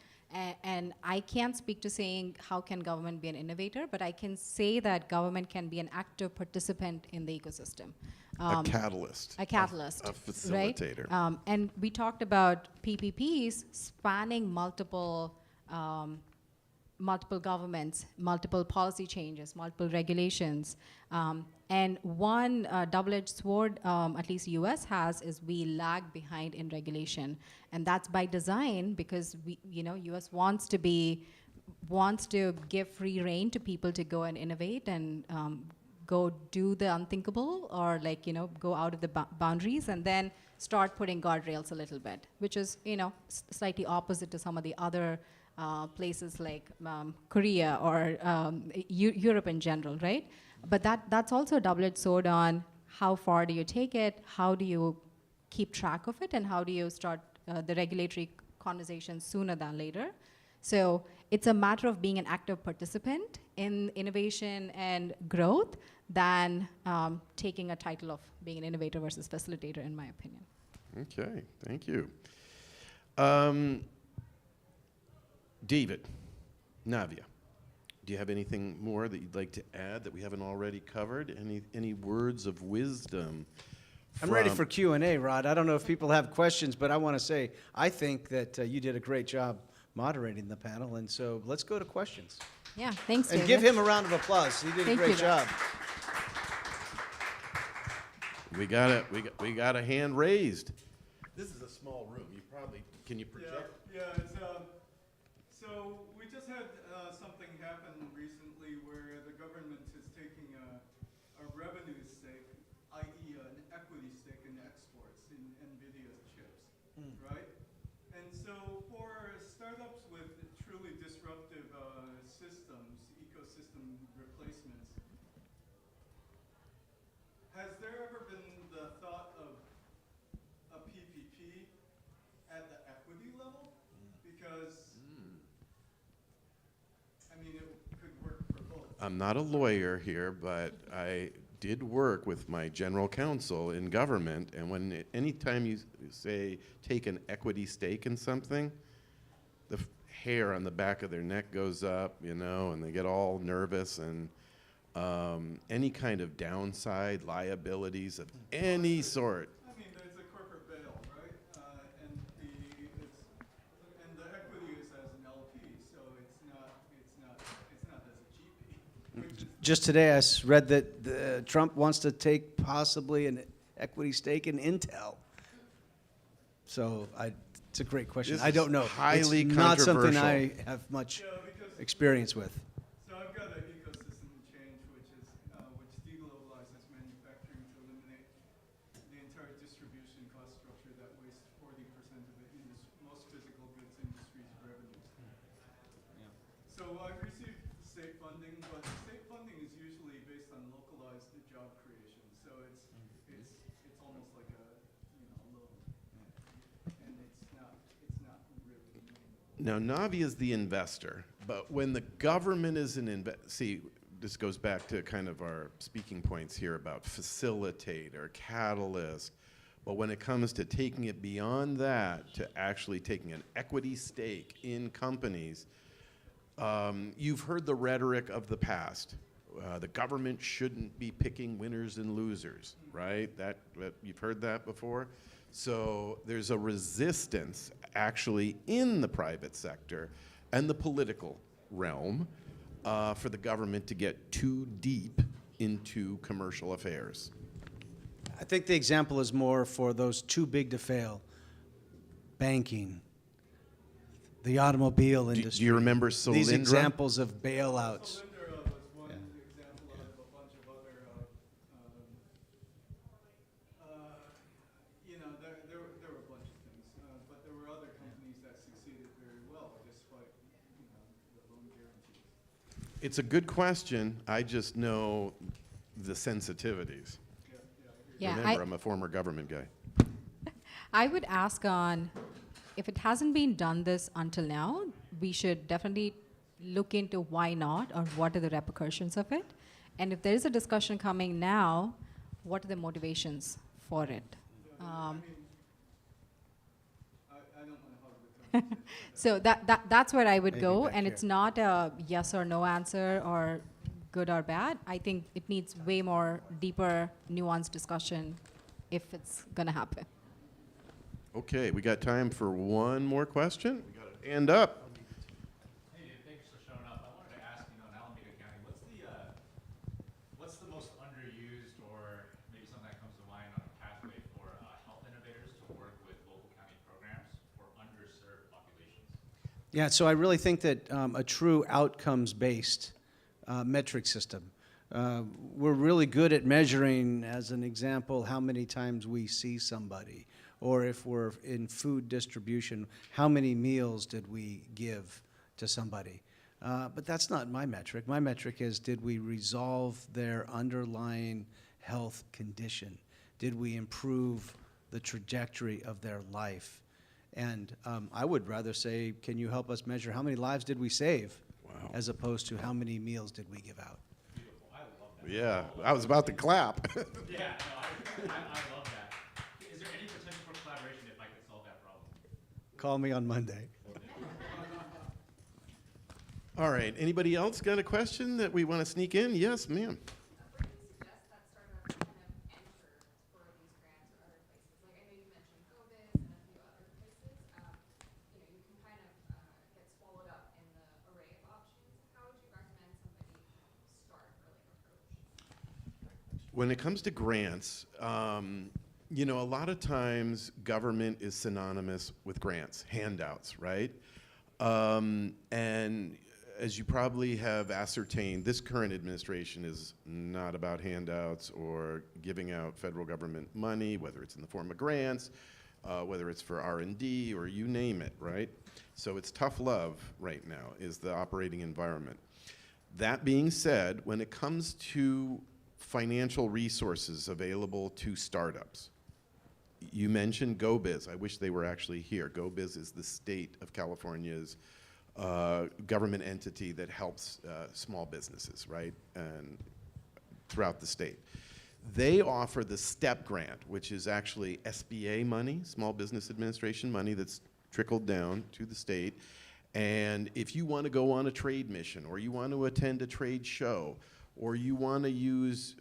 And I can't speak to saying how can government be an innovator, but I can say that government can be an active participant in the ecosystem. A catalyst. A catalyst. A facilitator. Right? And we talked about PPPs spanning multiple governments, multiple policy changes, multiple regulations. And one double-edged sword, at least US has, is we lag behind in regulation. And that's by design because US wants to give free rein to people to go and innovate and go do the unthinkable or go out of the boundaries and then start putting guardrails a little bit, which is slightly opposite to some of the other places like Korea or Europe in general, right? But that's also a double-edged sword on how far do you take it, how do you keep track of it, and how do you start the regulatory conversations sooner than later. So it's a matter of being an active participant in innovation and growth than taking a title of being an innovator versus facilitator, in my opinion. Okay, thank you. David, Navia, do you have anything more that you'd like to add that we haven't already covered? Any words of wisdom? I'm ready for Q&A, Rod. I don't know if people have questions, but I want to say I think that you did a great job moderating the panel, and so let's go to questions. Yeah, thanks, And David. give him a round of applause. He did a great job. We got a hand raised. This is a small room. Can you project? Yeah, it's so we just had something happen recently where the government is taking a revenue stake, i.e. an equity stake in exports in NVIDIA chips, right? And so for startups with truly disruptive systems, ecosystem replacements, has there ever been the thought of a PPP at the equity level? Because it could work for both. I'm not a lawyer here, but I did work with my general counsel in government, and anytime you say take an equity stake in something, the hair on the back of their neck goes up, and they get all nervous, and any kind of downside liabilities of any sort. There's a corporate bail, right? And the equity is as an LP, so it's not as a GP. Just today, I read that Trump wants to take possibly an equity stake in Intel. So it's a great question. This I don't know. is highly it's not something controversial. I have much experience with. So I've got an ecosystem change, which deglobalizes manufacturing to eliminate the entire distribution cost structure that wastes 40% of it So I've received state funding, but state funding is usually based on localized job creation. So it's almost like a loan, and it's not really meaningful. Now, Navi is the investor, but when the government is an see, this goes back to kind of our speaking points here about facilitator, catalyst, but when it comes to taking it beyond that to actually taking an equity stake in companies, you've heard the rhetoric of the past. The government shouldn't be picking winners and losers, right? You've heard that before? So there's a resistance actually in the private sector and the political realm for the government to get too deep into commercial affairs. I think the example is more for those too big to fail. Banking, the automobile industry. Do you remember Solyndra? These examples of bailouts. Solyndra was one example of a bunch of other, there were a bunch of things, but there were other companies that succeeded very well despite, the loan guarantees. It's a good question. I just know the sensitivities. Yeah, Remember, I'm a former government guy. I would ask on, if it hasn't been done this until now, we should definitely look into why not or what are the repercussions of it. And if there is a discussion coming now, what are the motivations for it? I don't know how to So that's where I would Maybe go, back and here. it's not a yes or no answer or good or bad. I think it needs way more deeper, nuanced discussion if it's gonna happen. Okay, we got time for one more question. We got a hand up. Hey, thanks for showing up. I wanted to ask, in Alameda County, what's the most underused or maybe something that comes to mind on a pathway for health innovators to work with local county programs for underserved populations? Yeah, so I really think that a true outcomes-based metric system. We're really good at measuring, as an example, how many times we see somebody, or if we're in food distribution, how many meals did we give to somebody. But that's not my metric. My metric is, did we resolve their underlying health condition? Did we improve the trajectory of their life? And I would rather say, can you help us measure how many lives did we save? Wow. As opposed to how many meals did we give out? Beautiful. I love that. Yeah, I was about to clap. Yeah, no, I love that. Is there any potential for collaboration if I could solve that problem? Call me on Monday. All right, anybody else got a question that we want to sneak in? Yes, ma'am. When it comes to grants, a lot of times government is synonymous with grants, handouts, right? And as you probably have ascertained, this current administration is not about handouts or giving out federal government money, whether it's in the form of grants, whether it's for R&D or you name it, right? So it's tough love right now is the operating environment. That being said, when it comes to financial resources available to startups, you mentioned GoBiz. I wish they were actually here. GoBiz is the state of California's government entity that helps small businesses, right, and throughout the state. They offer the STEP grant, which is actually SBA money, Small Business Administration money that's trickled down to the state. And if you want to go on a trade mission, or you want to attend a trade show, or you want to use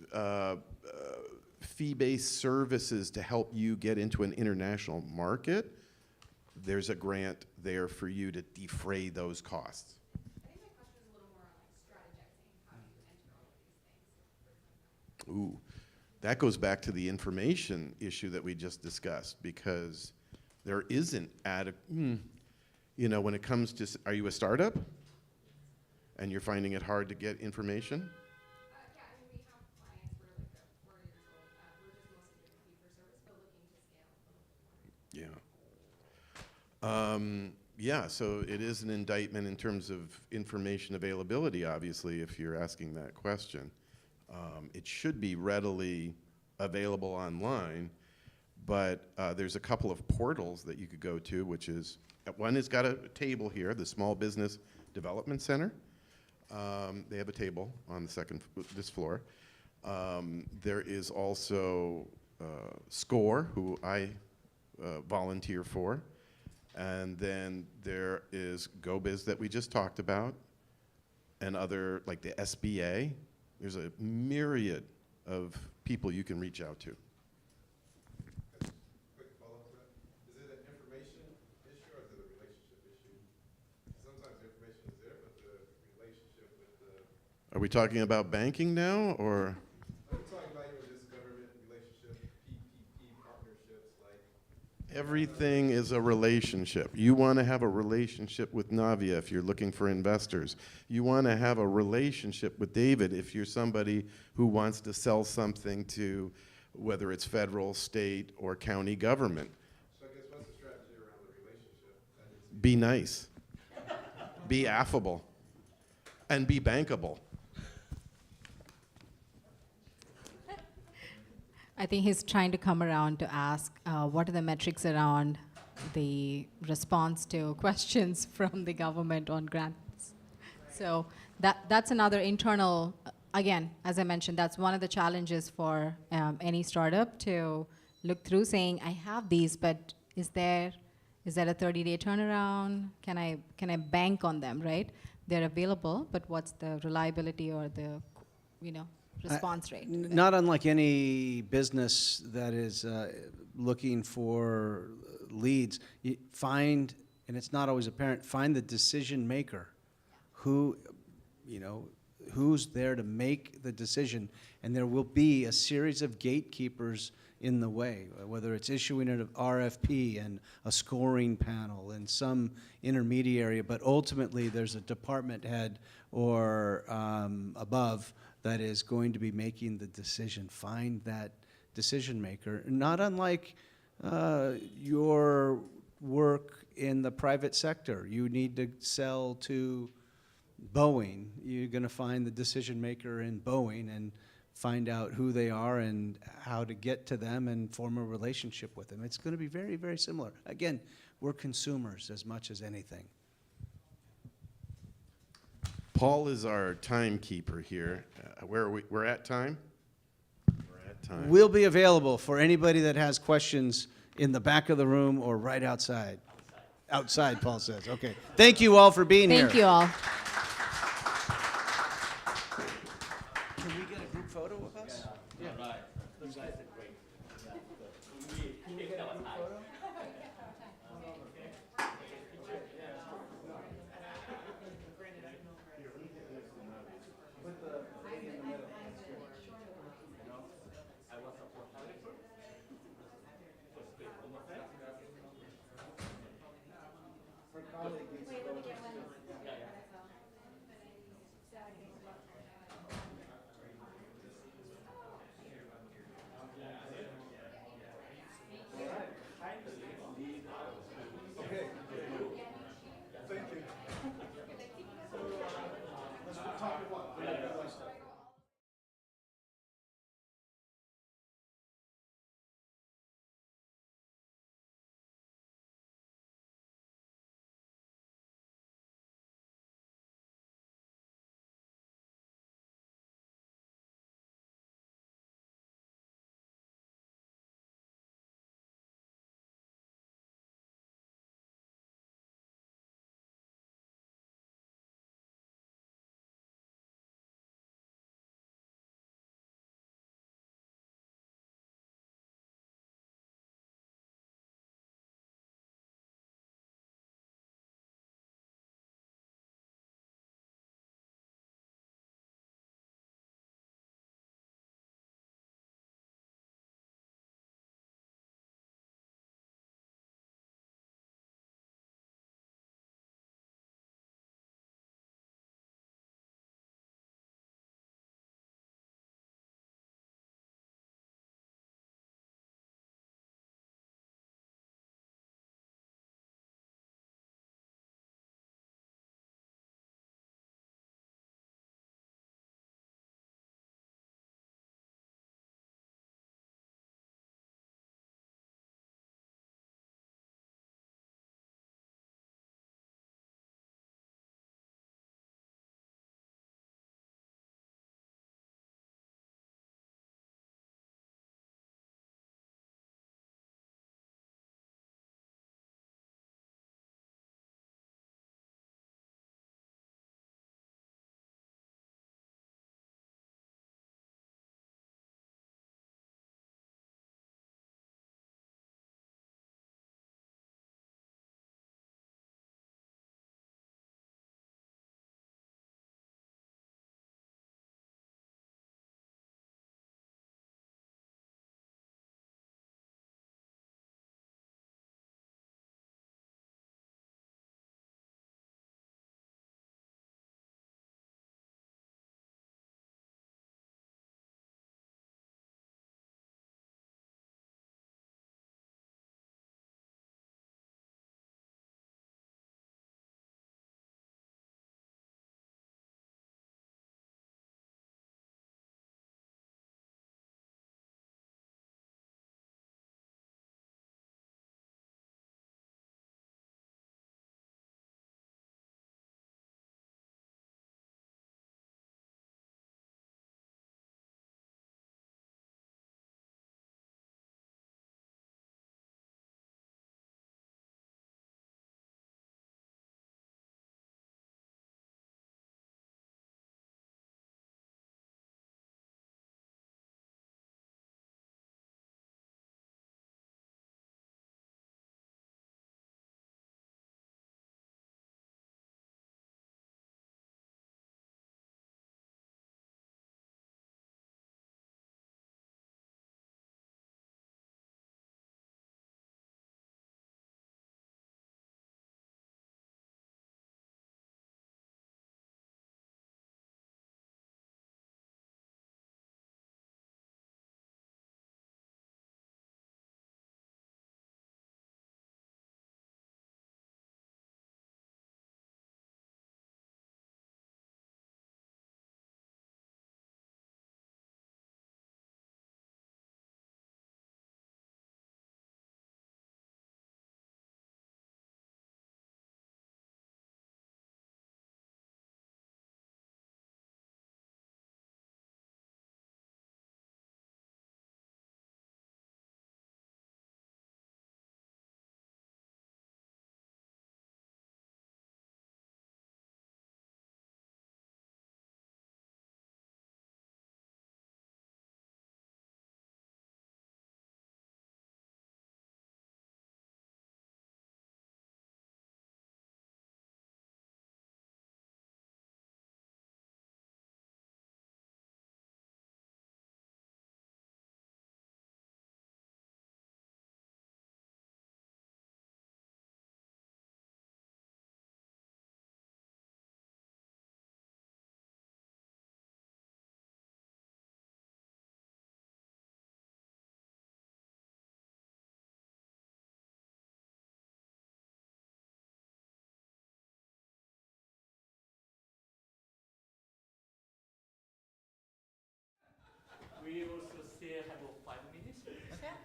fee-based services to help you get into an international market, there's a grant there for you to defray those costs. I think my question is a little more on strategizing how you enter all of these things. Ooh, that goes back to the information issue that we just discussed, because there isn't when it comes to, are you a startup? And you're finding it hard to get information? Yeah, I mean, we have clients where like 4 years old, we're just mostly doing fee for service, but looking to scale a little bit more. Yeah. Yeah, so it is an indictment in terms of information availability, obviously, if you're asking that question. It should be readily available online, but there's a couple of portals that you could go to, which is, one has got a table here, the Small Business Development Center. They have a table on the this floor. There is also SCORE, who I volunteer for. And then there is GoBiz that we just talked about, and other, like the SBA. There's a myriad of people you can reach out to. Quick follow-up to that. Is it an information issue or is it a relationship issue? Sometimes information is there, but the relationship with the... Are we talking about banking now, or? I'm talking about even just government relationship, PPP partnerships, like... Everything is a relationship. You want to have a relationship with Navia if you're looking for investors. You want to have a relationship with David if you're somebody who wants to sell something to, whether it's federal, state, or county government. So I guess what's the strategy around the relationship? Be nice. Be affable. And be bankable. I think he's trying to come around to ask what are the metrics around the response to questions from the government on grants. So that's another internal, again, as I mentioned, that's one of the challenges for any startup to look through saying, I have these, but is there a 30-day turnaround? Can I bank on them, right? They're available, but what's the reliability or the, response rate? Not unlike any business that is looking for leads, you find, and it's not always apparent, find the decision maker who, who's there to make the decision, and there will be a series of gatekeepers in the way, whether it's issuing an RFP and a scoring panel and some intermediary, but ultimately there's a department head or above that is going to be making the decision. Find that decision maker, not unlike your work in the private sector. You need to sell to Boeing. You're going to find the decision maker in Boeing and find out who they are and how to get to them and form a relationship with them. It's going to be very, very similar. Again, we're consumers as much as anything. Paul is our timekeeper here. Where are we? We're at time? We're at time. We'll be available for anybody that has questions in the back of the room or right outside. Outside, Paul says. Okay. Thank you all for being here. Thank you all. Can we get a group photo of us? Yeah. Right. You guys are great. Can we get a group photo?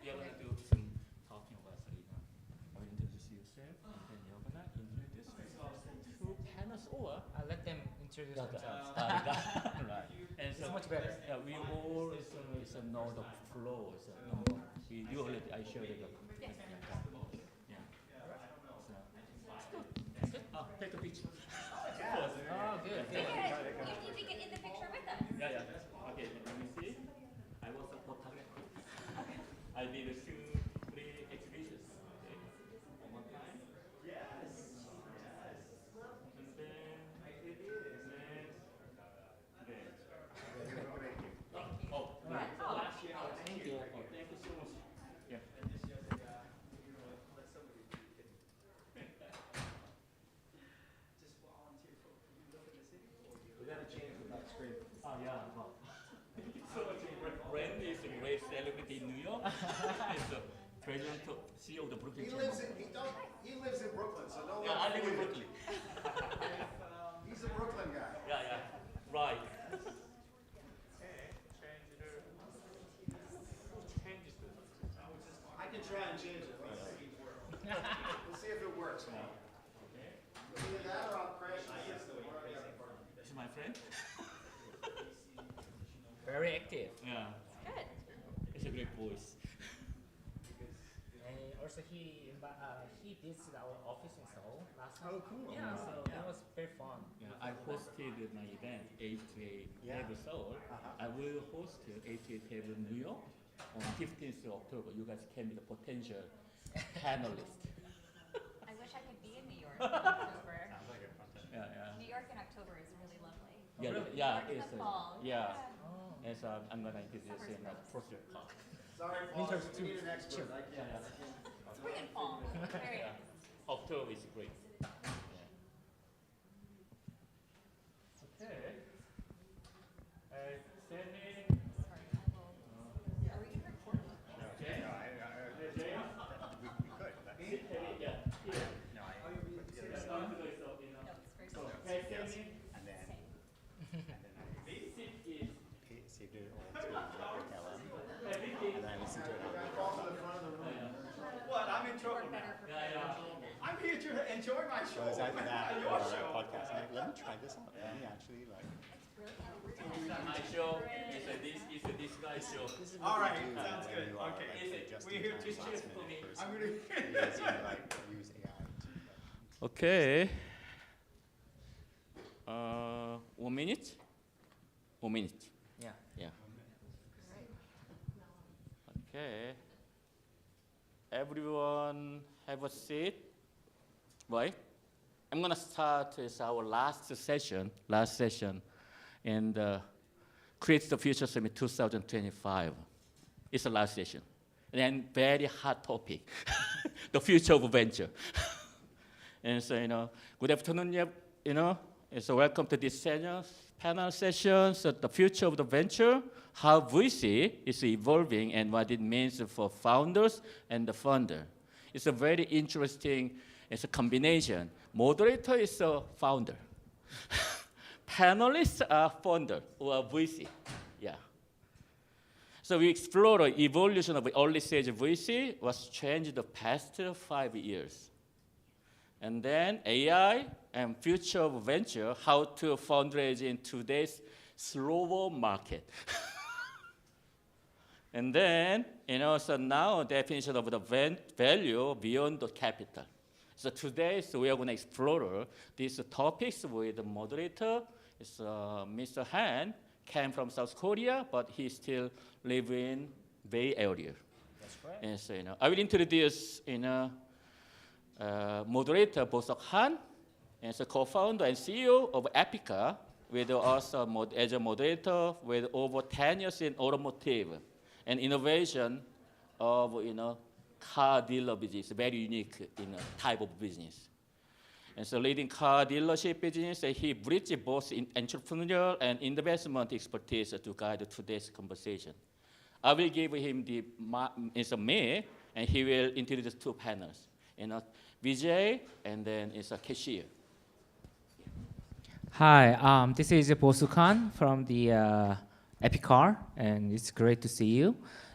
you're gonna do some talking about I will introduce yourself, and then you're gonna introduce two panels, or I'll let them introduce themselves. right. And It's much better. Yeah, we all know the flow. You already, I showed it. Yeah. So, take a picture. Oh, good. Yeah. You need to get in the picture with us. Yeah. Okay, let me see. I was a photographer. I did 2-3 exhibitions. Okay. One more time. Yes. And then. Oh, right. Thank you. Thank you so much. Yeah. We gotta change the back screen. Oh, yeah. Well, so much. Brand is a great celebrity in New York. He's the president, CEO of the Brooklyn He Chamber. lives in Brooklyn, so don't Yeah, I live in Brooklyn. He's a Brooklyn guy. Yeah. Right. I can try and change it. We'll see if it works. Either that or I'll crash the system. This is my friend. Very active. Yeah. Good. It's a great voice. And also he visited our office in Seoul last time. Oh, cool. Yeah, so Yeah. that was very fun. Yeah, I hosted my event, 8-8 Table Seoul. I will host 8-8 Table New York on 15th of October. You guys can be the potential panelists. I wish I could be in New York in October. Sounds like a fun time. Yeah. New York in October is really lovely. Yeah, New yeah, York in it's the fall. yeah. And so I'm gonna introduce him as Professor Park. Sorry, Paul, we need an expert. I can't. Spring and fall. Very nice. October is great. Okay. Sydney. Are we gonna record? Okay. We could. Yeah. No, I So, hey, Sydney. and then This seat is saved it all to and then I listened to it on What? I'm in trouble now. I'm here to enjoy my show. So it's either that Your or a show. podcast. I'm like, let me try this out. Let me actually like. my show. It's this guy's show. This is All what right, you do sounds when good. you are Okay. like just We're here to last shift minute for me. person. I'm gonna- Because you like use AI to. Okay. 1 minute? 1 minute. Yeah. Yeah. Okay. Everyone have a seat. Right? I'm gonna start with our last session, and Create the Future Summit 2025. It's the last session. And then very hot topic, the future of venture. And so, good afternoon, and so welcome to this panel session, so the future of the venture, how VC is evolving and what it means for founders and the funder. It's a very interesting, it's a combination. Moderator is a founder. Panelists are founder or VC, yeah. So we explore the evolution of the early stage VC, what's changed the past 5 years. And then AI and future of venture, how to fundraise in today's slower market. And then, so now definition of the value beyond the capital. So today, we are going to explore these topics with the moderator. It's Mr. Han, came from South Korea, but he still lives in Bay Area. That's right. And so, I will introduce, moderator Bosok Han, and the co-founder and CEO of Epica, with also as a moderator with over 10 years in automotive and innovation of car dealer business, very unique type of business. And so leading car dealership business, he bridged both in entrepreneurial and investment expertise to guide today's conversation. I will give him me, and he will introduce two panels. Vijay, and then it's a cashier. Hi, this is Bosu Khan from the Epicar, and it's great to see you.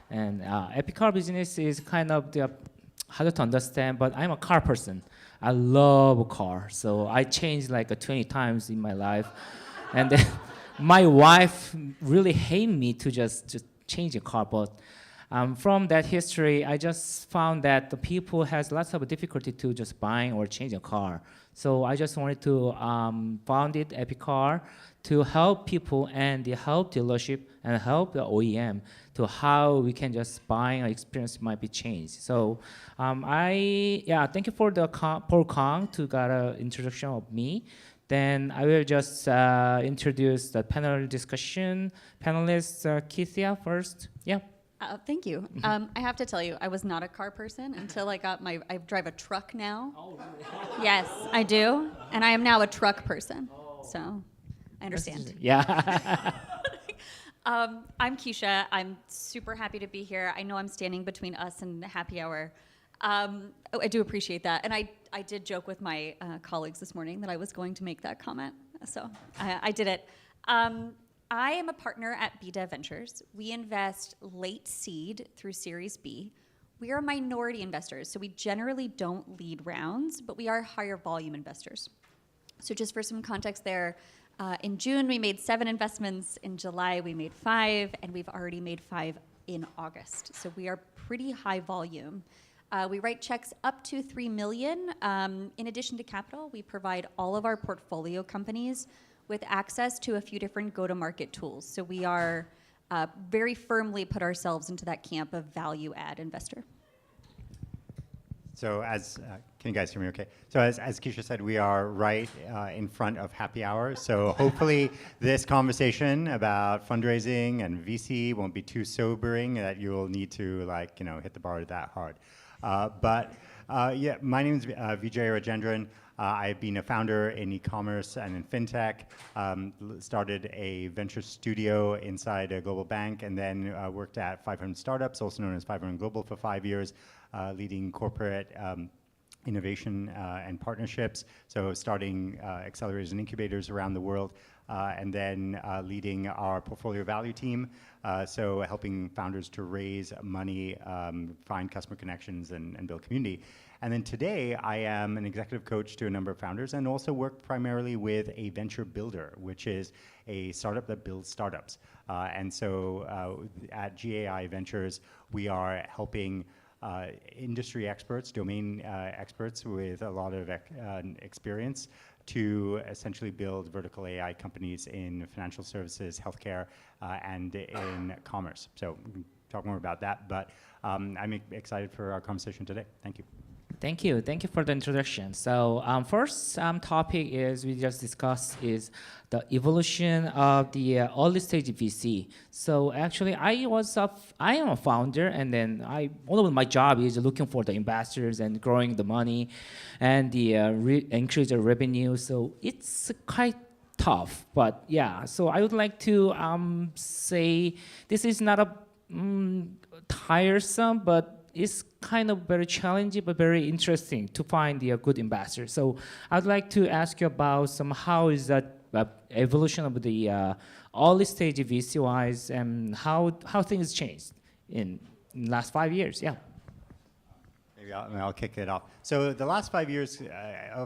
And epic car business is kind of the harder to understand, but I'm a car person. I love a car, so I changed like 20 times in my life. And then my wife really hate me to just change a car, but from that history, I just found that the people has lots of difficulty to just buying or change a car. So I just wanted to found it Epic Car to help people and help dealership and help the OEM to how we can just buying experience might be changed. So thank you for the Paul Kong to got an introduction of me. Then I will just introduce the panel discussion panelists. Kithia first. Yeah. Thank you. I have to tell you, I was not a car person until I got I drive a truck now. Oh, really? Yes, I do. And I am now a truck person. So I understand. Yeah. I'm Keisha. I'm super happy to be here. I know I'm standing between us and happy hour. I do appreciate that. And I did joke with my colleagues this morning that I was going to make that comment. So I did it. I am a partner at BDev Ventures. We invest late seed through Series B. We are minority investors, so we generally don't lead rounds, but we are higher volume investors. So just for some context there, in June we made 7 investments, in July we made 5, and we've already made 5 in August. So we are pretty high volume. We write checks up to $3 million. In addition to capital, we provide all of our portfolio companies with access to a few different go-to-market tools. So we are very firmly put ourselves into that camp of value-add investor. So can you guys hear me okay? So as Keisha said, we are right in front of happy hour. So hopefully this conversation about fundraising and VC won't be too sobering that you'll need to hit the bar that hard. My name is Vijay Rajendran. I've been a founder in e-commerce and in fintech, started a venture studio inside a global bank, and then worked at 500 Startups, also known as 500 Global, for 5 years, leading corporate innovation and partnerships, so starting accelerators and incubators around the world, and then leading our portfolio value team, so helping founders to raise money, find customer connections, and build community. And then today, I am an executive coach to a number of founders and also work primarily with a venture builder, which is a startup that builds startups. And so at GAI Ventures, we are helping industry experts, domain experts with a lot of experience to essentially build vertical AI companies in financial services, healthcare, and in commerce. So we can talk more about that, but I'm excited for our conversation today. Thank you. Thank you. Thank you for the introduction. So first topic is we just discussed is the evolution of the early stage VC. So actually, I am a founder, and then all of my job is looking for the investors and growing the money, and the increase the revenue. So it's quite tough, but yeah. So I would like to say this is not a tiresome, but it's kind of very challenging but very interesting to find the good investor. So I'd like to ask you about how is that evolution of the early stage VC wise, and how things changed in the last 5 years. Yeah. Maybe I'll kick it off. So the last 5 years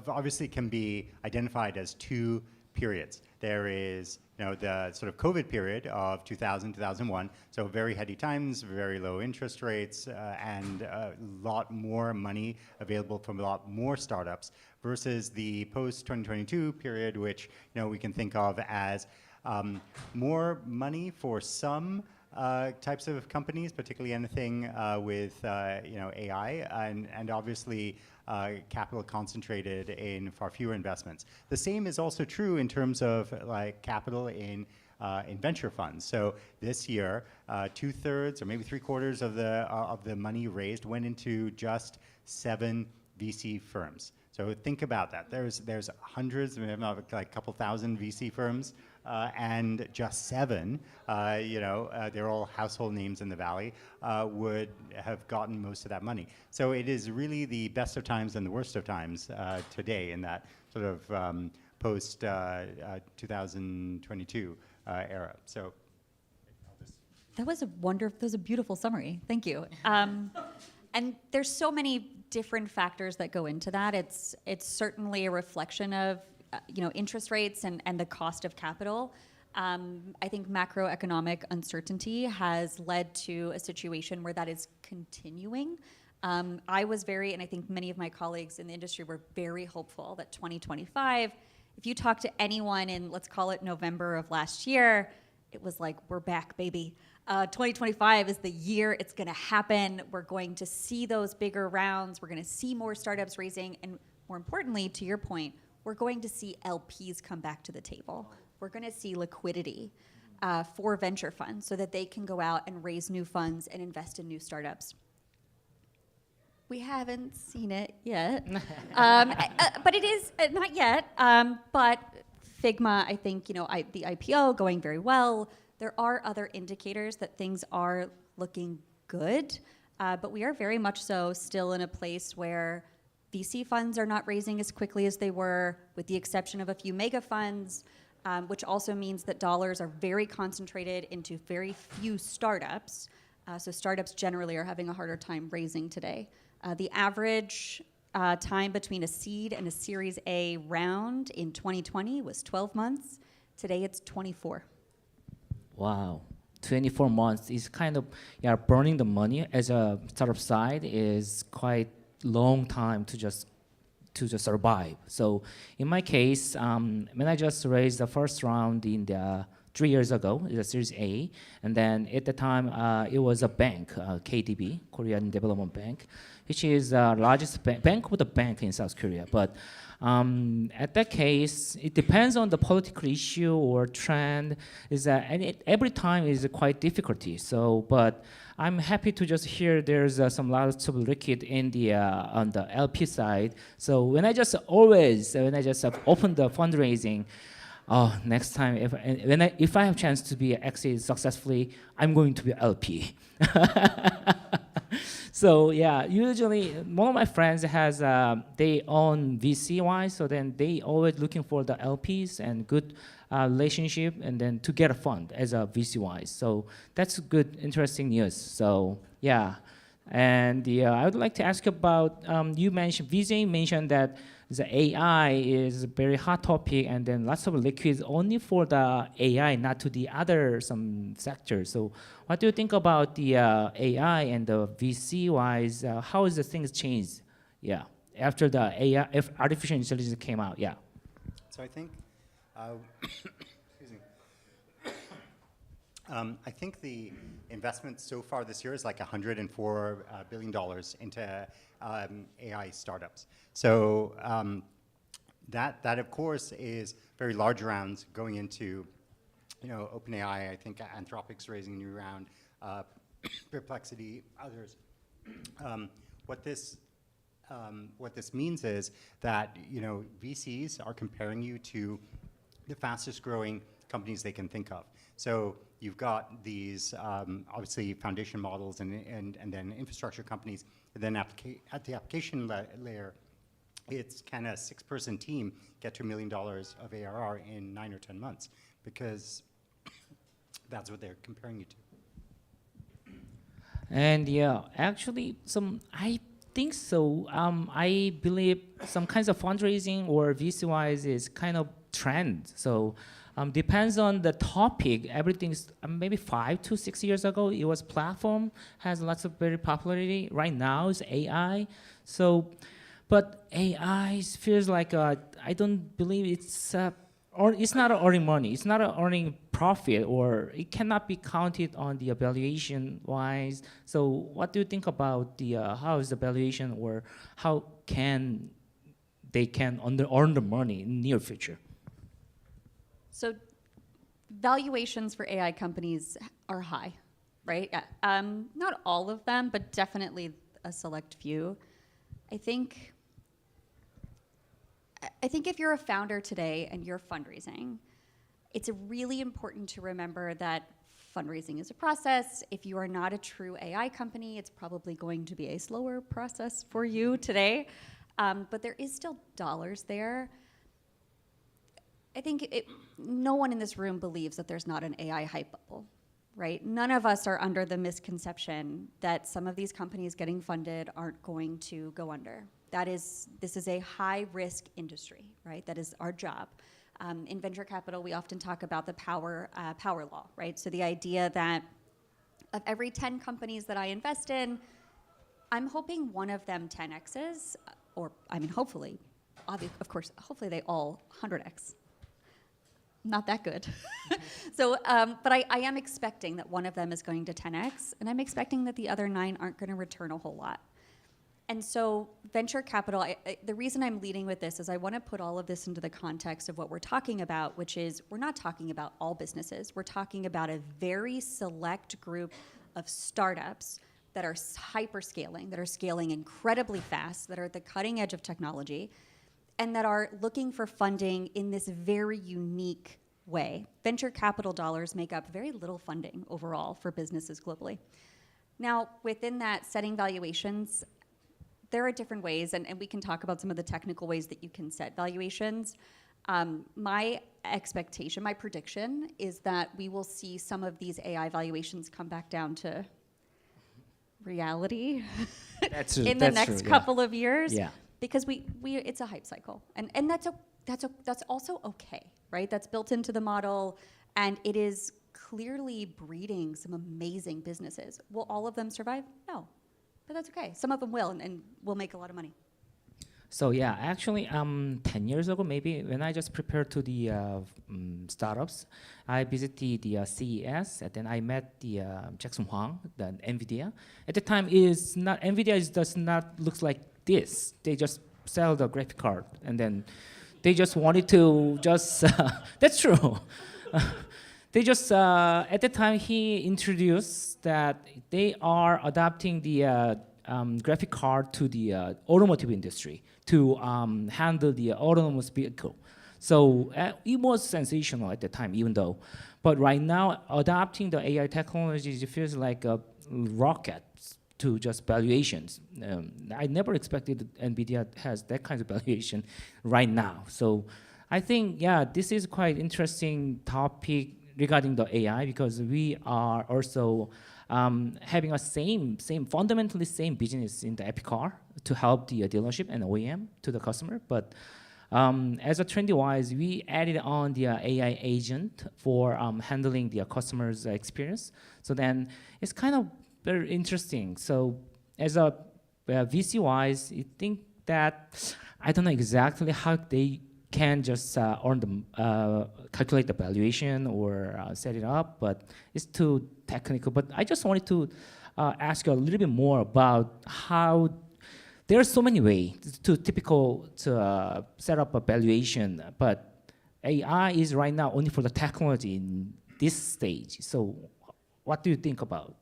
obviously can be identified as 2 periods. There is the sort of COVID period of 2000, 2001, so very heady times, very low interest rates, and a lot more money available from a lot more startups, versus the post-2022 period, which we can think of as more money for some types of companies, particularly anything with AI, and obviously capital concentrated in far fewer investments. The same is also true in terms of capital in venture funds. So this year, 2/3 or maybe 3/4 of the money raised went into just 7 VC firms. So think about that. There's hundreds, maybe not a couple thousand VC firms, and just 7, they're all household names in the Valley, would have gotten most of that money. So it is really the best of times and the worst of times today in that sort of post 2022 era. So That was a beautiful summary. Thank you. And there's so many different factors that go into that. It's certainly a reflection of interest rates and the cost of capital. I think macroeconomic uncertainty has led to a situation where that is continuing. I was very, and I think many of my colleagues in the industry were very hopeful that 2025, if you talk to anyone in, let's call it November of last year, it was like, we're back, baby. 2025 is the year it's gonna happen. We're going to see those bigger rounds. We're gonna see more startups raising. And more importantly, to your point, we're going to see LPs come back to the table. We're gonna see liquidity for venture funds so that they can go out and raise new funds and invest in new startups. We haven't seen it yet, but it is not yet. But Figma, I think, the IPO going very well. There are other indicators that things are looking good, but we are very much so still in a place where VC funds are not raising as quickly as they were, with the exception of a few mega funds, which also means that dollars are very concentrated into very few startups. So startups generally are having a harder time raising today. The average time between a seed and a Series A round in 2020 was 12 months. Today it's 24. Wow, 24 months is kind of, burning the money as a startup side is quite long time to just survive. So in my case, when I just raised the first round in the 3 years ago, it's a Series A, and then at the time it was a bank, KDB, Korean Development Bank, which is the largest bank with a bank in South Korea. But at that case, it depends on the political issue or trend. And every time is quite difficulty. So, but I'm happy to just hear there's some lots of liquid in the on the LP side. So when I just open the fundraising, next time if I have chance to be exit successfully, I'm going to be LP. So yeah, usually one of my friends has they own VC-wise, so then they always looking for the LPs and good relationship, and then to get a fund as a VC-wise. So that's good, interesting news. So yeah, and I would like to ask about you mentioned VC mentioned that the AI is a very hot topic, and then lots of liquids only for the AI, not to the other some sectors. So what do you think about the AI and the VC-wise? How is the things changed? Yeah, after the AI, if artificial intelligence came out, yeah. So I think, excuse me. I think the investment so far this year is like $104 billion into AI startups. So that of course is very large rounds going into, OpenAI. I think Anthropic's raising a new round, Perplexity, others. What this means is that VCs are comparing you to the fastest growing companies they can think of. So you've got these obviously foundation models and then infrastructure companies, and then at the application layer, it's kind of a 6-person team get to $1 million of ARR in 9 or 10 months, because that's what they're comparing you to. And yeah, actually, I think so. I believe some kinds of fundraising or VC-wise is kind of trend. So depends on the topic. Everything's maybe 5 to 6 years ago, it was platform, has lots of very popularity. Right now it's AI. So, but AI feels like I don't believe it's or it's not earning money. It's not earning profit, or it cannot be counted on the valuation wise. So what do you think about the how is the valuation, or how can they earn the money in near future? So valuations for AI companies are high, right? Yeah. Not all of them, but definitely a select few. I think if you're a founder today and you're fundraising, it's really important to remember that fundraising is a process. If you are not a true AI company, it's probably going to be a slower process for you today. But there is still dollars there. I think no one in this room believes that there's not an AI hype bubble, right? None of us are under the misconception that some of these companies getting funded aren't going to go under. This is a high-risk industry, right? That is our job. In venture capital, we often talk about the power law, right? So the idea that of every 10 companies that I invest in, I'm hoping one of them 10x's, or I mean, hopefully, of course, hopefully they all 100x. Not that good. So, but I am expecting that one of them is going to 10x, and I'm expecting that the other 9 aren't going to return a whole lot. And so venture capital, the reason I'm leading with this is I want to put all of this into the context of what we're talking about, which is we're not talking about all businesses. We're talking about a very select group of startups that are hyper-scaling, that are scaling incredibly fast, that are at the cutting edge of technology, and that are looking for funding in this very unique way. Venture capital dollars make up very little funding overall for businesses globally. Now, within that, setting valuations, there are different ways, and we can talk about some of the technical ways that you can set valuations. My expectation, my prediction, is that we will see some of these AI valuations come back down to reality in the next couple of years. Yeah. Because it's a hype cycle, and that's also okay, right? That's built into the model, and it is clearly breeding some amazing businesses. Will all of them survive? No, but that's okay. Some of them will, and will make a lot of money. So yeah, actually, 10 years ago, maybe when I just prepared to the startups, I visited the CES, and then I met the Jackson Huang, the NVIDIA. At the time, NVIDIA does not looks like this. They just sell the graphic card, and then they just wanted to just. That's true. They just at the time he introduced that they are adapting the graphic card to the automotive industry to handle the autonomous vehicle. So it was sensational at the time, even though. But right now, adopting the AI technologies, it feels like a rocket to just valuations. I never expected NVIDIA has that kind of valuation right now. So I think, yeah, this is quite interesting topic regarding the AI, because we are also having a fundamentally same business in the Epic car to help the dealership and OEM to the customer. But as a trendy-wise, we added on the AI agent for handling the customer's experience. So then it's kind of very interesting. So as a VC-wise, I think that I don't know exactly how they can just calculate the valuation or set it up, but it's too technical. But I just wanted to ask you a little bit more about how there are so many ways to set up a valuation, but AI is right now only for the technology in this stage. So what do you think about?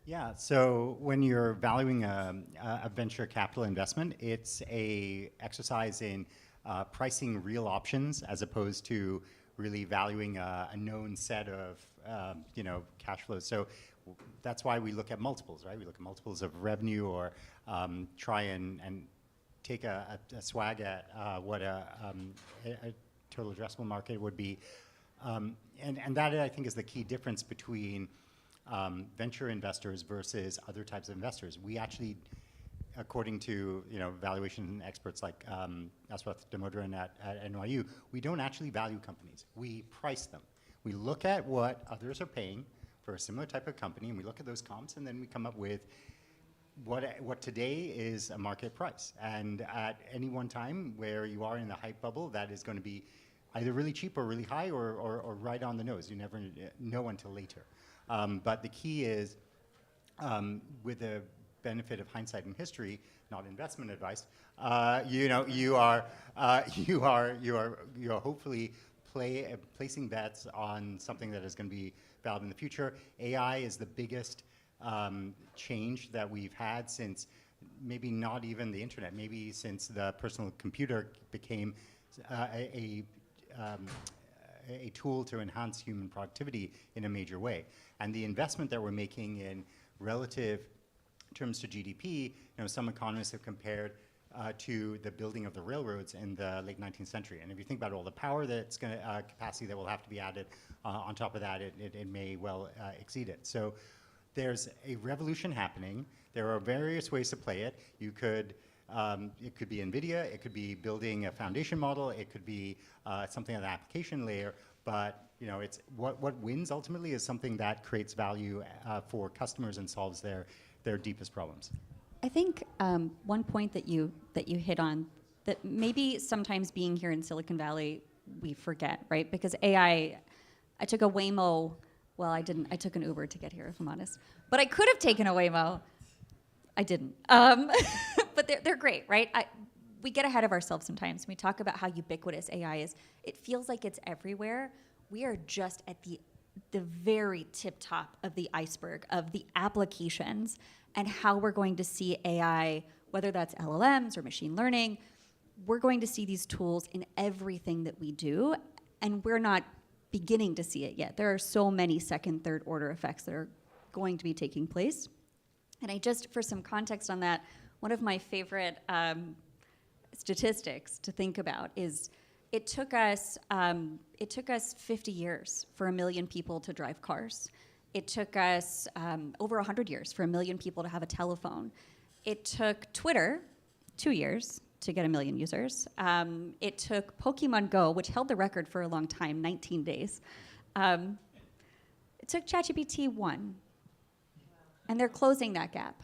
Yeah, so when you're valuing a venture capital investment, it's a exercise in pricing real options as opposed to really valuing a known set of cash flows. So that's why we look at multiples, right? We look at multiples of revenue, or try and take a swag at what a total addressable market would be. And that, I think, is the key difference between venture investors versus other types of investors. We actually, according to valuation experts like Aswath Damodaran at NYU, we don't actually value companies. We price them. We look at what others are paying for a similar type of company, and we look at those comps, and then we come up with what today is a market price. And at any one time where you are in the hype bubble, that is going to be either really cheap or really high, or right on the nose. You never know until later. But the key is, with the benefit of hindsight and history, not investment advice, you are hopefully placing bets on something that is going to be valid in the future. AI is the biggest change that we've had since maybe not even the internet, maybe since the personal computer became a tool to enhance human productivity in a major way. And the investment that we're making in relative terms to GDP, some economists have compared to the building of the railroads in the late 19th century. And if you think about all the power that's going to, capacity that will have to be added on top of that, it may well exceed it. So there's a revolution happening. There are various ways to play it. You could, it could be NVIDIA, it could be building a foundation model, it could be something at the application layer, but it's what wins ultimately is something that creates value for customers and solves their deepest problems. I think one point that you hit on that maybe sometimes being here in Silicon Valley we forget, right? Because AI, I took a Waymo. Well, I didn't. I took an Uber to get here, if I'm honest. But I could have taken a Waymo. I didn't. But they're great, right? We get ahead of ourselves sometimes. We talk about how ubiquitous AI is. It feels like it's everywhere. We are just at the very tip top of the iceberg of the applications and how we're going to see AI, whether that's LLMs or machine learning. We're going to see these tools in everything that we do, and we're not beginning to see it yet. There are so many second, third order effects that are going to be taking place. And I just, for some context on that, one of my favorite statistics to think about is it took us 50 years for 1 million people to drive cars. It took us over 100 years for 1 million people to have a telephone. It took Twitter 2 years to get 1 million users. It took Pokemon Go, which held the record for a long time, 19 days. It took ChatGPT 1. And they're closing that gap.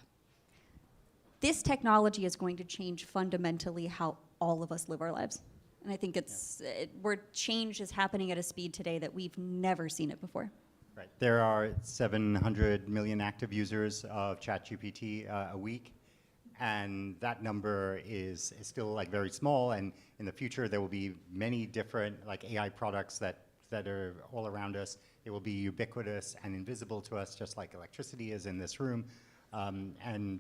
This technology is going to change fundamentally how all of us live our lives. And I think where change is happening at a speed today that we've never seen it before. Right. There are 700 million active users of ChatGPT a week, and that number is still like very small. And in the future, there will be many different like AI products that are all around us. It will be ubiquitous and invisible to us, just like electricity is in this room. And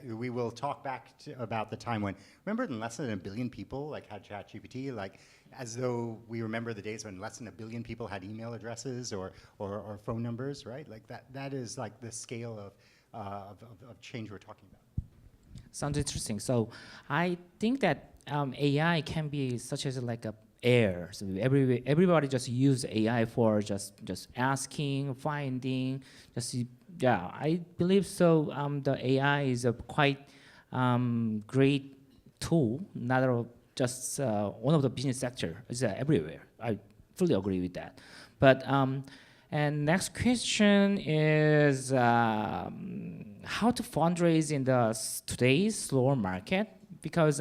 we will talk back about the time when, remember, less than 1 billion people like had ChatGPT, like as though we remember the days when less than 1 billion people had email addresses or phone numbers, right? Like that is like the scale of change we're talking about. Sounds interesting. So I think that AI can be such as like a air. So everybody just use AI for just asking, finding, I believe so. The AI is a quite great tool, not just one of the business sector. It's everywhere. I fully agree with that. But and next question is how to fundraise in today's slower market, because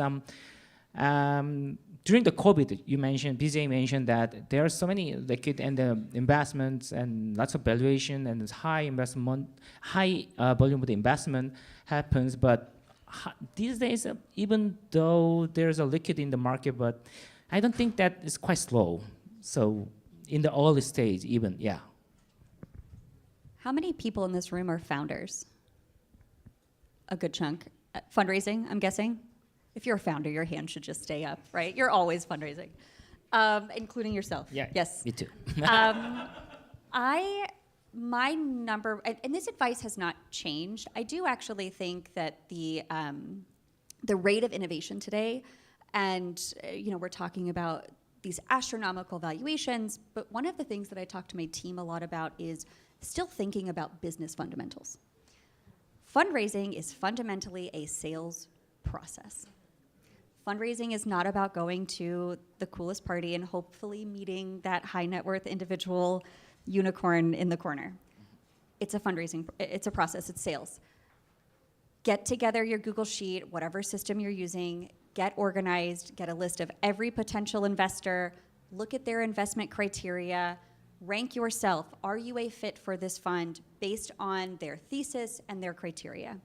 during the COVID, you mentioned, BJ mentioned that there are so many liquid and investments and lots of valuation and high volume of the investment happens. But these days, even though there's a liquid in the market, but I don't think that is quite slow. So in the early stage, even, yeah. How many people in this room are founders? A good chunk. Fundraising, I'm guessing? If you're a founder, your hand should just stay up, right? You're always fundraising, including yourself. Yeah, yes. Me too. My number, and this advice has not changed. I do actually think that the rate of innovation today, and we're talking about these astronomical valuations, but one of the things that I talk to my team a lot about is still thinking about business fundamentals. Fundraising is fundamentally a sales process. Fundraising is not about going to the coolest party and hopefully meeting that high net worth individual unicorn in the corner. It's a fundraising, it's a process, it's sales. Get together your Google Sheet, whatever system you're using, get organized, get a list of every potential investor, look at their investment criteria, rank yourself. Are you a fit for this fund based on their thesis and their criteria?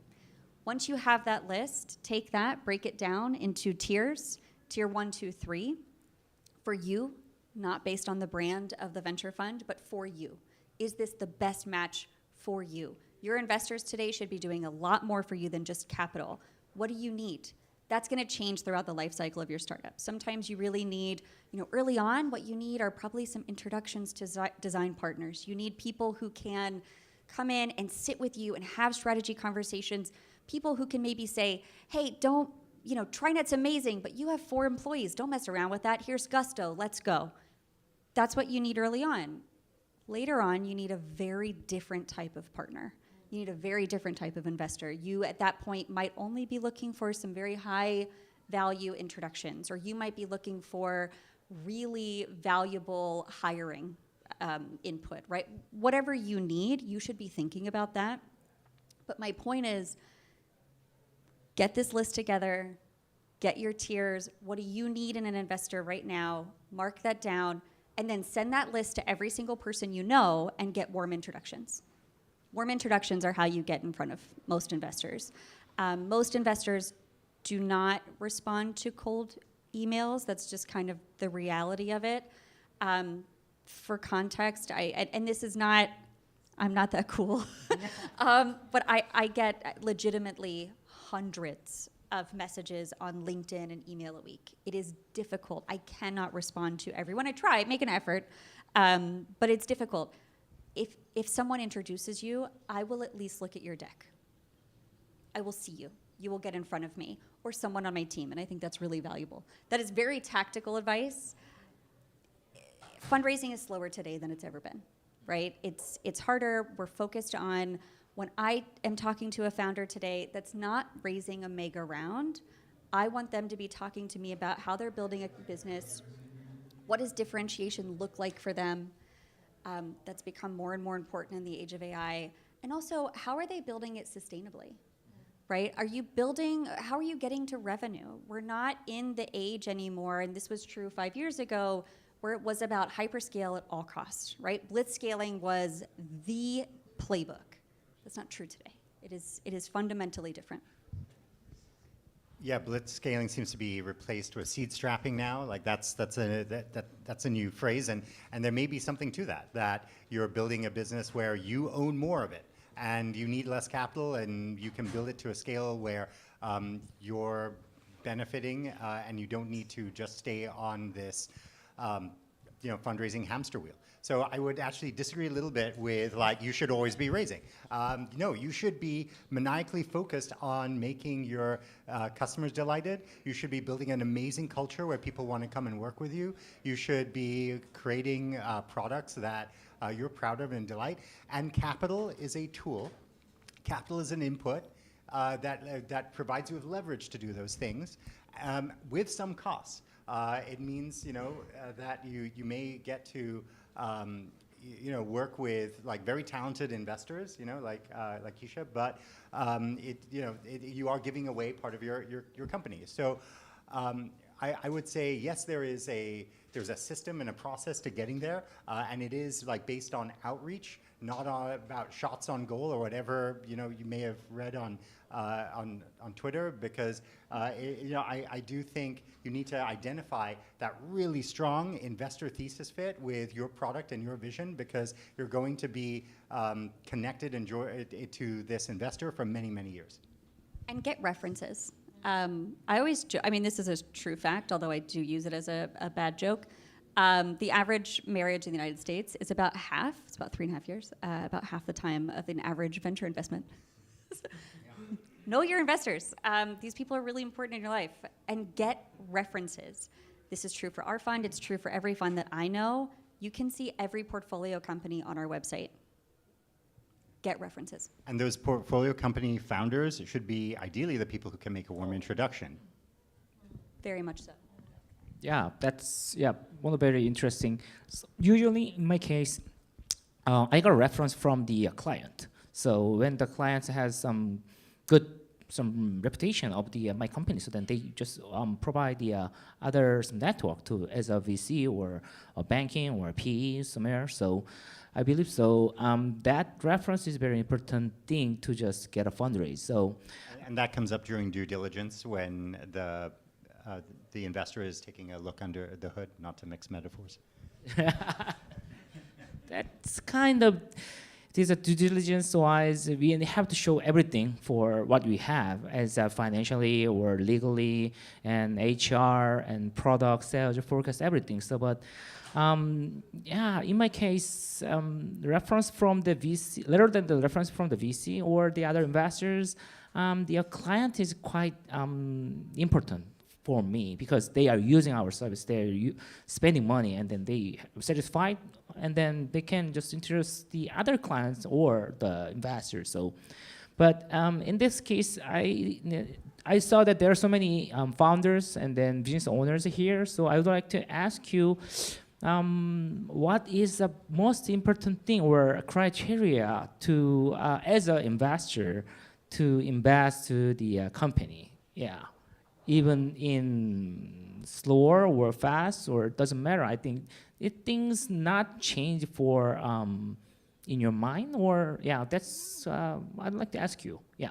Once you have that list, take that, break it down into tiers, tier 1, 2, 3, for you, not based on the brand of the venture fund, but for you. Is this the best match for you? Your investors today should be doing a lot more for you than just capital. What do you need? That's going to change throughout the life cycle of your startup. Sometimes you really need, early on, what you need are probably some introductions to design partners. You need people who can come in and sit with you and have strategy conversations, people who can maybe say, hey, don't TriNet's amazing, but you have 4 employees. Don't mess around with that. Here's Gusto. Let's go. That's what you need early on. Later on, you need a very different type of partner. You need a very different type of investor. You, at that point, might only be looking for some very high value introductions, or you might be looking for really valuable hiring input, right? Whatever you need, you should be thinking about that. But my point is, get this list together, get your tiers. What do you need in an investor right now? Mark that down, and then send that list to every single person you know and get warm introductions. Warm introductions are how you get in front of most investors. Most investors do not respond to cold emails. That's just kind of the reality of it. For context, and this is not, I'm not that cool, but I get legitimately hundreds of messages on LinkedIn and email a week. It is difficult. I cannot respond to everyone. I try, make an effort, but it's difficult. If someone introduces you, I will at least look at your deck. I will see you. You will get in front of me or someone on my team, and I think that's really valuable. That is very tactical advice. Fundraising is slower today than it's ever been, right? It's harder. We're focused on, when I am talking to a founder today that's not raising a mega round, I want them to be talking to me about how they're building a business. What does differentiation look like for them? That's become more and more important in the age of AI. And also, how are they building it sustainably, right? How are you getting to revenue? We're not in the age anymore, and this was true 5 years ago, where it was about hyperscale at all costs, right? Blitzscaling was the playbook. That's not true today. It is fundamentally different. Yeah, blitzscaling seems to be replaced with seed strapping now. Like that's a new phrase, and there may be something to that you're building a business where you own more of it, and you need less capital, and you can build it to a scale where you're benefiting, and you don't need to just stay on this fundraising hamster wheel. So I would actually disagree a little bit with you should always be raising. No, you should be maniacally focused on making your customers delighted. You should be building an amazing culture where people want to come and work with you. You should be creating products that you're proud of and delight. And capital is a tool. Capital is an input that provides you with leverage to do those things with some costs. It means that you may get to work with very talented investors, like Keisha, but you are giving away part of your company. So I would say yes, there's a system and a process to getting there, and it is based on outreach, not about shots on goal or whatever you may have read on Twitter, because I do think you need to identify that really strong investor thesis fit with your product and your vision, because you're going to be connected to this investor for many, many years. And get references. This is a true fact, although I do use it as a bad joke. The average marriage in the United States is about half, it's about 3.5 years, about half the time of an average venture investment. Know your investors. These people are really important in your life, and get references. This is true for our fund. It's true for every fund that I know. You can see every portfolio company on our website. Get references. And those portfolio company founders should be ideally the people who can make a warm introduction. Very much so. Yeah, that's one very interesting. So usually, in my case, I got a reference from the client. So when the client has some reputation of my company, so then they just provide the others network to as a VC or a banking or a PE somewhere. So I believe so. That reference is a very important thing to just get a fundraise. So, and that comes up during due diligence when the investor is taking a look under the hood, not to mix metaphors. That's kind of, it is a due diligence-wise, we have to show everything for what we have as financially or legally and HR and product, sales, forecast, everything. So, but in my case, reference from the VC, rather than the reference from the VC or the other investors, the client is quite important for me because they are using our service, they're spending money, and then they satisfied, and then they can just introduce the other clients or the investors. So, but in this case, I saw that there are so many founders and then business owners here. So I would like to ask you, what is the most important thing or criteria to, as an investor, to invest to the company? Yeah, even in slower or fast, or it doesn't matter. I think things not change for in your mind, or yeah, that's I'd like to ask you. Yeah.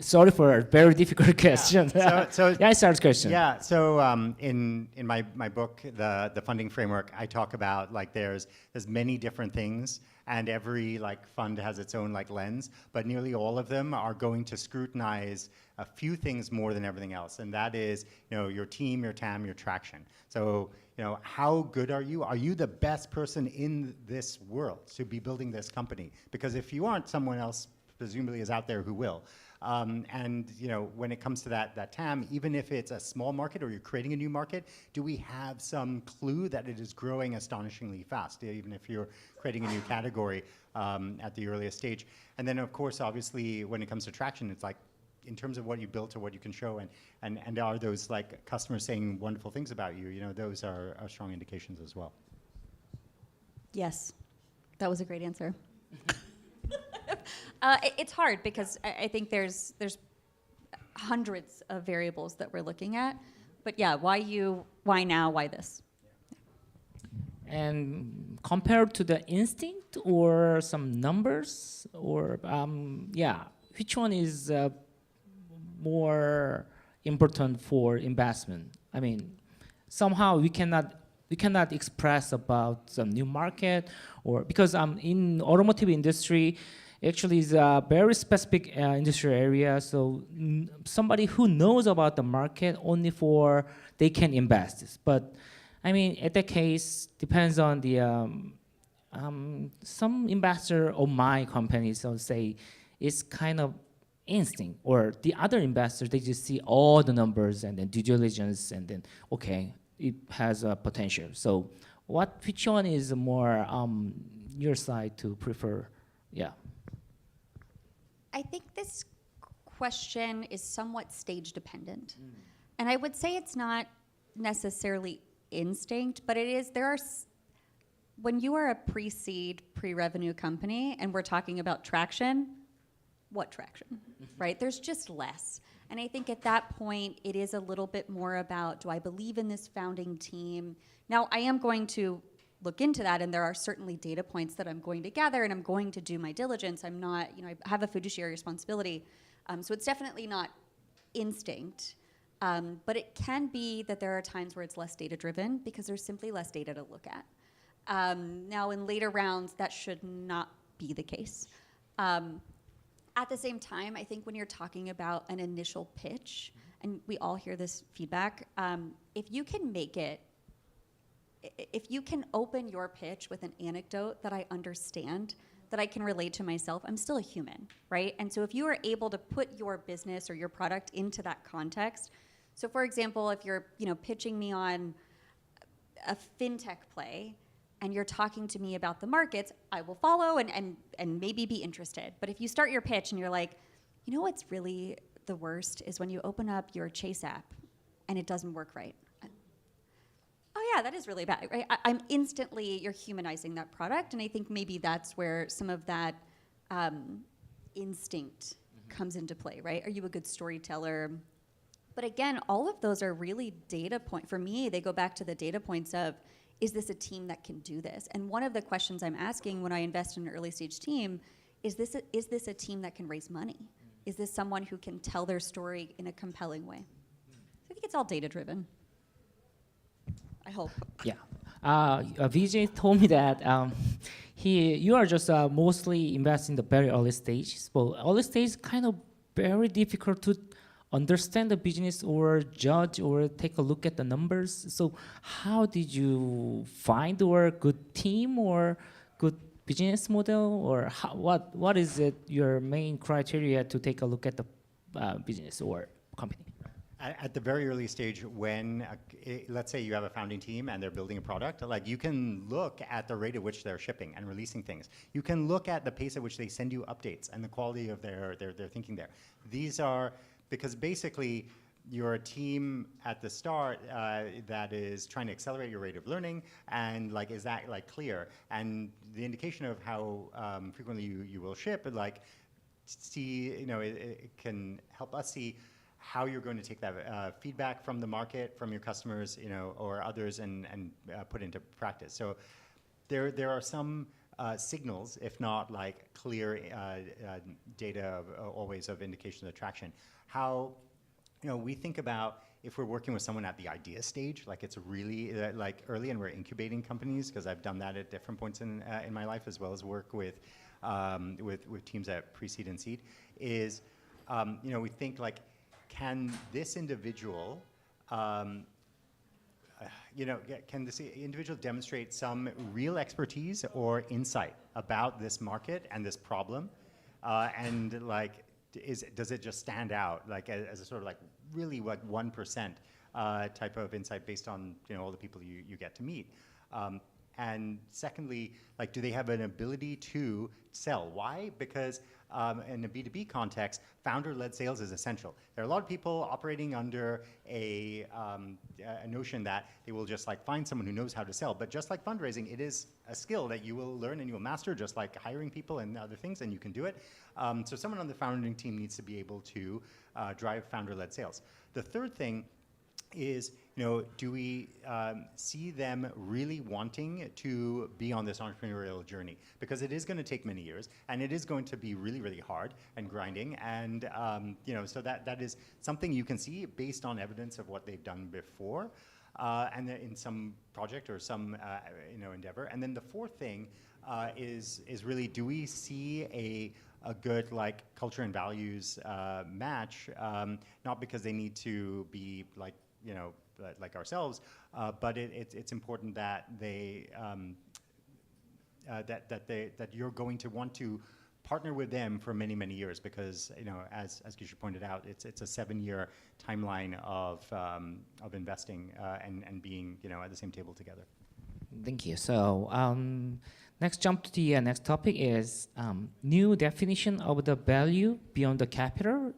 Sorry for a very difficult question. So yeah, I start question. Yeah. So in my book, the funding framework, I talk about like there's many different things, and every like fund has its own like lens, but nearly all of them are going to scrutinize a few things more than everything else, and that is, you know, your team, your TAM, your traction. So, you know, how good are you? Are you the best person in this world to be building this company? Because if you aren't, someone else presumably is out there who will. And you know, when it comes to that TAM, even if it's a small market or you're creating a new market, do we have some clue that it is growing astonishingly fast, even if you're creating a new category at the earliest stage? And then, of course, obviously, when it comes to traction, it's like, in terms of what you built or what you can show, and are those like customers saying wonderful things about you? You know, those are strong indications as well. Yes, that was a great answer. It's hard because I think there's hundreds of variables that we're looking at, but yeah, why you, why now, why this? And compared to the instinct or some numbers, or yeah, which one is more important for investment? I mean, somehow we cannot express about some new market, or because in automotive industry, actually is a very specific industry area. So somebody who knows about the market only for they can invest. But I mean, at that case depends on the some investor of my company. So say it's kind of instinct, or the other investors, they just see all the numbers and then due diligence, and then okay, it has a potential. So which one is more your side to prefer? Yeah. I think this question is somewhat stage dependent. And I would say it's not necessarily instinct, but it is, when you are a pre-seed, pre-revenue company and we're talking about traction, what traction, right? There's just less. And I think at that point, it is a little bit more about, do I believe in this founding team? Now, I am going to look into that, and there are certainly data points that I'm going to gather, and I'm going to do my diligence. I'm not, you know, I have a fiduciary responsibility. So it's definitely not instinct, but it can be that there are times where it's less data-driven because there's simply less data to look at. Now, in later rounds, that should not be the case. At the same time, I think when you're talking about an initial pitch, and we all hear this feedback, if you can make it, if you can open your pitch with an anecdote that I understand, that I can relate to myself, I'm still a human, right? And so if you are able to put your business or your product into that context, so for example, if you're, you know, pitching me on a fintech play and you're talking to me about the markets, I will follow and maybe be interested. But if you start your pitch and you're like, you know what's really the worst is when you open up your Chase app and it doesn't work right. Oh yeah, that is really bad, right? I'm instantly, you're humanizing that product, and I think maybe that's where some of that instinct comes into play, right? Are you a good storyteller? But again, all of those are really data point. For me, they go back to the data points of, is this a team that can do this? And one of the questions I'm asking when I invest in an early stage team, is this a team that can raise money? Is this someone who can tell their story in a compelling way? So I think it's all data driven. I hope. Yeah. Vijay told me that you are just mostly investing in the very early stage. So early stage is kind of very difficult to understand the business or judge or take a look at the numbers. So how did you find your good team or good business model, or what is it your main criteria to take a look at the business or company? At the very early stage, when let's say you have a founding team and they're building a product, like you can look at the rate at which they're shipping and releasing things. You can look at the pace at which they send you updates and the quality of their thinking there. These are, because basically you're a team at the start that is trying to accelerate your rate of learning, and like, is that like clear? And the indication of how frequently you will ship, like, see, you know, it can help us see how you're going to take that feedback from the market, from your customers, you know, or others, and put into practice. So there are some signals, if not like clear data always of indication of traction. How, you know, we think about if we're working with someone at the idea stage, like it's really like early, and we're incubating companies, because I've done that at different points in my life, as well as work with teams at pre-seed and seed, is, you know, we think like, can this individual, you know, can this individual demonstrate some real expertise or insight about this market and this problem, and like, does it just stand out like as a sort of like really like 1% type of insight based on, you know, all the people you get to meet. And secondly, like, do they have an ability to sell? Why? Because in a B2B context, founder-led sales is essential. There are a lot of people operating under a notion that they will just like find someone who knows how to sell. But just like fundraising, it is a skill that you will learn and you will master, just like hiring people and other things, and you can do it. So someone on the founding team needs to be able to drive founder-led sales. The third thing is, you know, do we see them really wanting to be on this entrepreneurial journey? Because it is going to take many years, and it is going to be really, really hard and grinding, and you know, so that is something you can see based on evidence of what they've done before, and in some project or some you know, endeavor. And then the fourth thing is really, do we see a good like culture and values match? Not because they need to be like, you know, like ourselves, but it's important that they that you're going to want to partner with them for many, many years, because, you know, as Kisha pointed out, it's a 7-year timeline of investing and being, you know, at the same table together. Thank you. So next jump to the next topic is new definition of the value beyond the capital.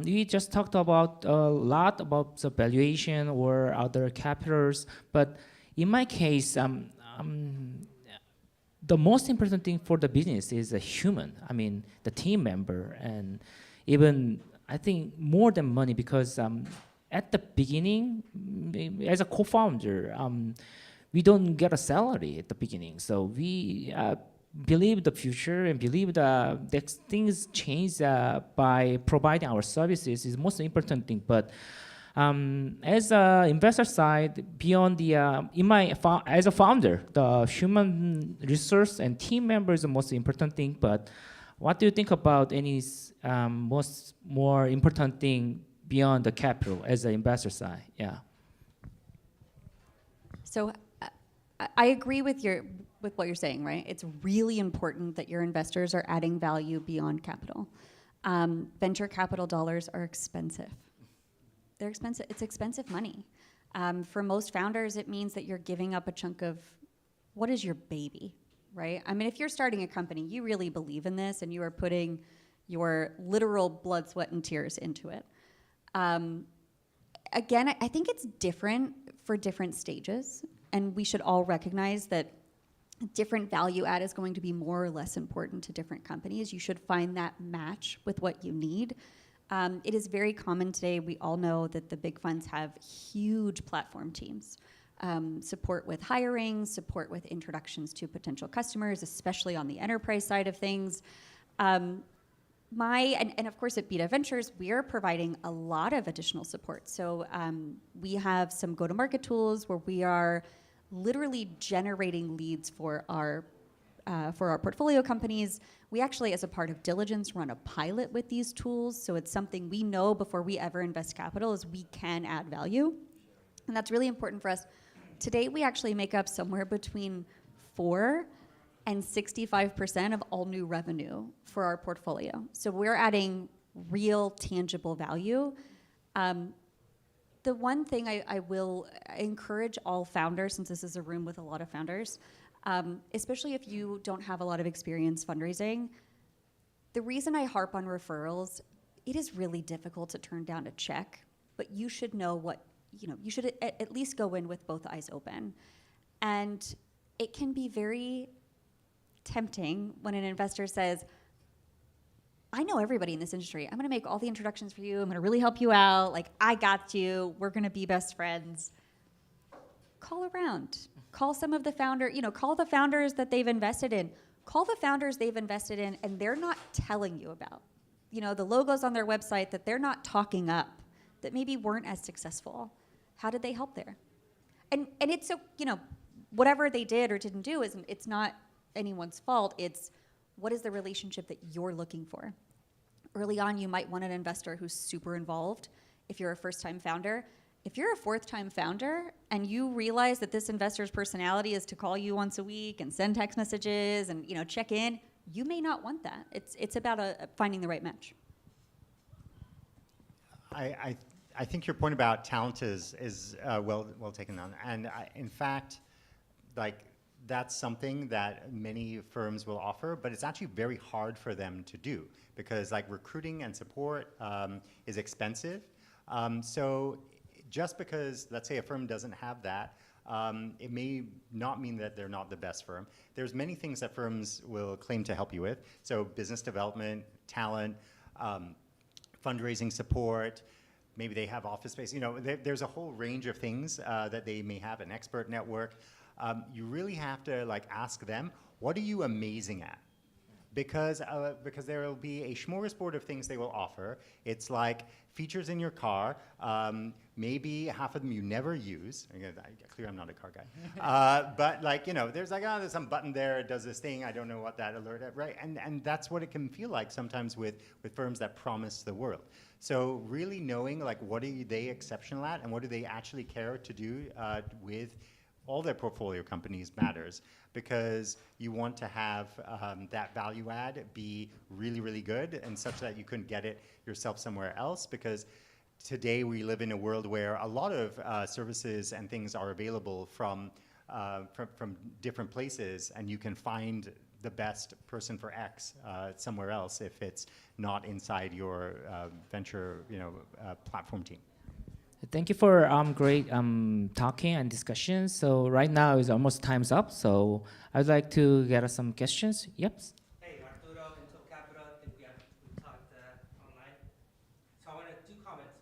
We just talked about a lot about the valuation or other capitals, but in my case, the most important thing for the business is a human. I mean, the team member, and even I think more than money, because at the beginning, as a co-founder, we don't get a salary at the beginning, so we believe the future and believe that things change by providing our services is the most important thing. But as an investor side, beyond the as a founder, the human resource and team member is the most important thing. But what do you think about any more important thing beyond the capital as an investor side? Yeah. So I agree with what you're saying, right? It's really important that your investors are adding value beyond capital. Venture capital dollars are expensive. They're expensive. It's expensive money. For most founders, it means that you're giving up a chunk of what is your baby, right? I mean, if you're starting a company, you really believe in this, and you are putting your literal blood, sweat, and tears into it. Again, I think it's different for different stages, and we should all recognize that different value add is going to be more or less important to different companies. You should find that match with what you need. It is very common today, we all know that the big funds have huge platform teams. Support with hiring, support with introductions to potential customers, especially on the enterprise side of things. And of course at Beta Ventures, we are providing a lot of additional support. So we have some go-to-market tools where we are literally generating leads for our portfolio companies. We actually, as a part of diligence, run a pilot with these tools. So it's something we know before we ever invest capital is we can add value. And that's really important for us. Today, we actually make up somewhere between 4 and 65% of all new revenue for our portfolio. So we're adding real tangible value. The one thing I will encourage all founders, since this is a room with a lot of founders, especially if you don't have a lot of experience fundraising, the reason I harp on referrals, it is really difficult to turn down a check, but you should know what, you should at least go in with both eyes open. And it can be very tempting when an investor says, I know everybody in this industry. I'm gonna make all the introductions for you. I'm gonna really help you out. Like, I got you. We're gonna be best friends. Call around. Call some of the call the founders that they've invested in. Call the founders they've invested in and they're not telling you about. The logos on their website that they're not talking up, that maybe weren't as successful. How did they help there? And it's so, whatever they did or didn't do it's not anyone's fault. It's what is the relationship that you're looking for? Early on, you might want an investor who's super involved if you're a first-time founder. If you're a fourth-time founder and you realize that this investor's personality is to call you once a week and send text messages and check in, you may not want that. It's about finding the right match. I think your point about talent is well taken on, and in fact, that's something that many firms will offer, but it's actually very hard for them to do because recruiting and support is expensive. So just because, let's say, a firm doesn't have that, it may not mean that they're not the best firm. There's many things that firms will claim to help you with. So business development, talent, fundraising support, maybe they have office space. There's a whole range of things that they may have, an expert network. You really have to ask them, what are you amazing at? Because there will be a smorgasbord of things they will offer. It's like features in your car, maybe half of them you never use. Clear I'm not a car guy. But there's some button there, it does this thing, I don't know what that alert, right? And that's what it can feel like sometimes with firms that promise the world. So really knowing what are they exceptional at and what do they actually care to do with all their portfolio companies matters, because you want to have that value add be really, really good and such that you couldn't get it yourself somewhere else, because today we live in a world where a lot of services and things are available from different places, and you can find the best person for X somewhere else if it's not inside your venture platform team. Thank you for great talking and discussion. So right now is almost time's up. So I'd like to get some questions. Yep. Hey, Arturo, Intel Capital. I think we talked online. So I wanted two comments.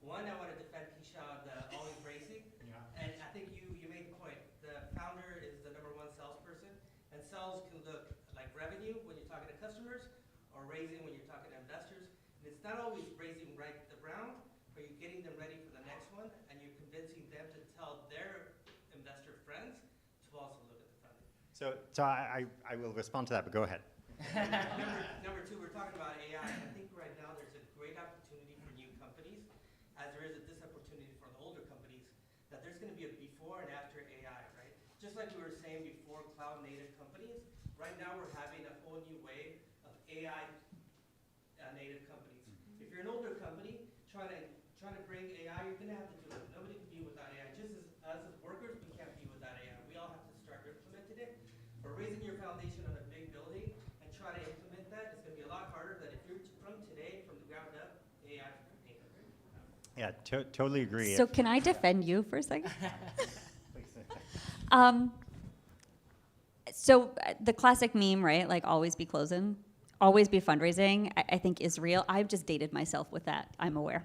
One, I want to defend Keisha on the always raising. Yeah. And I think you made the point. The founder is the #1 salesperson, and sales can look like revenue when you're talking to customers, or raising when you're talking to investors. And it's not always raising right the round, but you're getting them ready for the next one, and you're convincing them to tell their investor friends to also look at the funding. So I will respond to that, but go ahead. Number two, we're talking about AI. I think right now there's a great opportunity for new companies, as there is a disopportunity for the older companies, that there's going to be a before and after AI, right? Just like we were saying before, cloud native companies, right now we're having a whole new wave of AI native companies. If you're an older company trying to bring AI, you're going to have to do it. Nobody can be without AI. Just as us as workers, we can't be without AI. We all have to start implementing it. But raising your foundation on a big building and try to implement that is going to be a lot harder than if you're from today, from the ground up, AI. Yeah, totally agree. So can I defend you for a second? So the classic meme, right? Always be closing, always be fundraising, I think is real. I've just dated myself with that, I'm aware.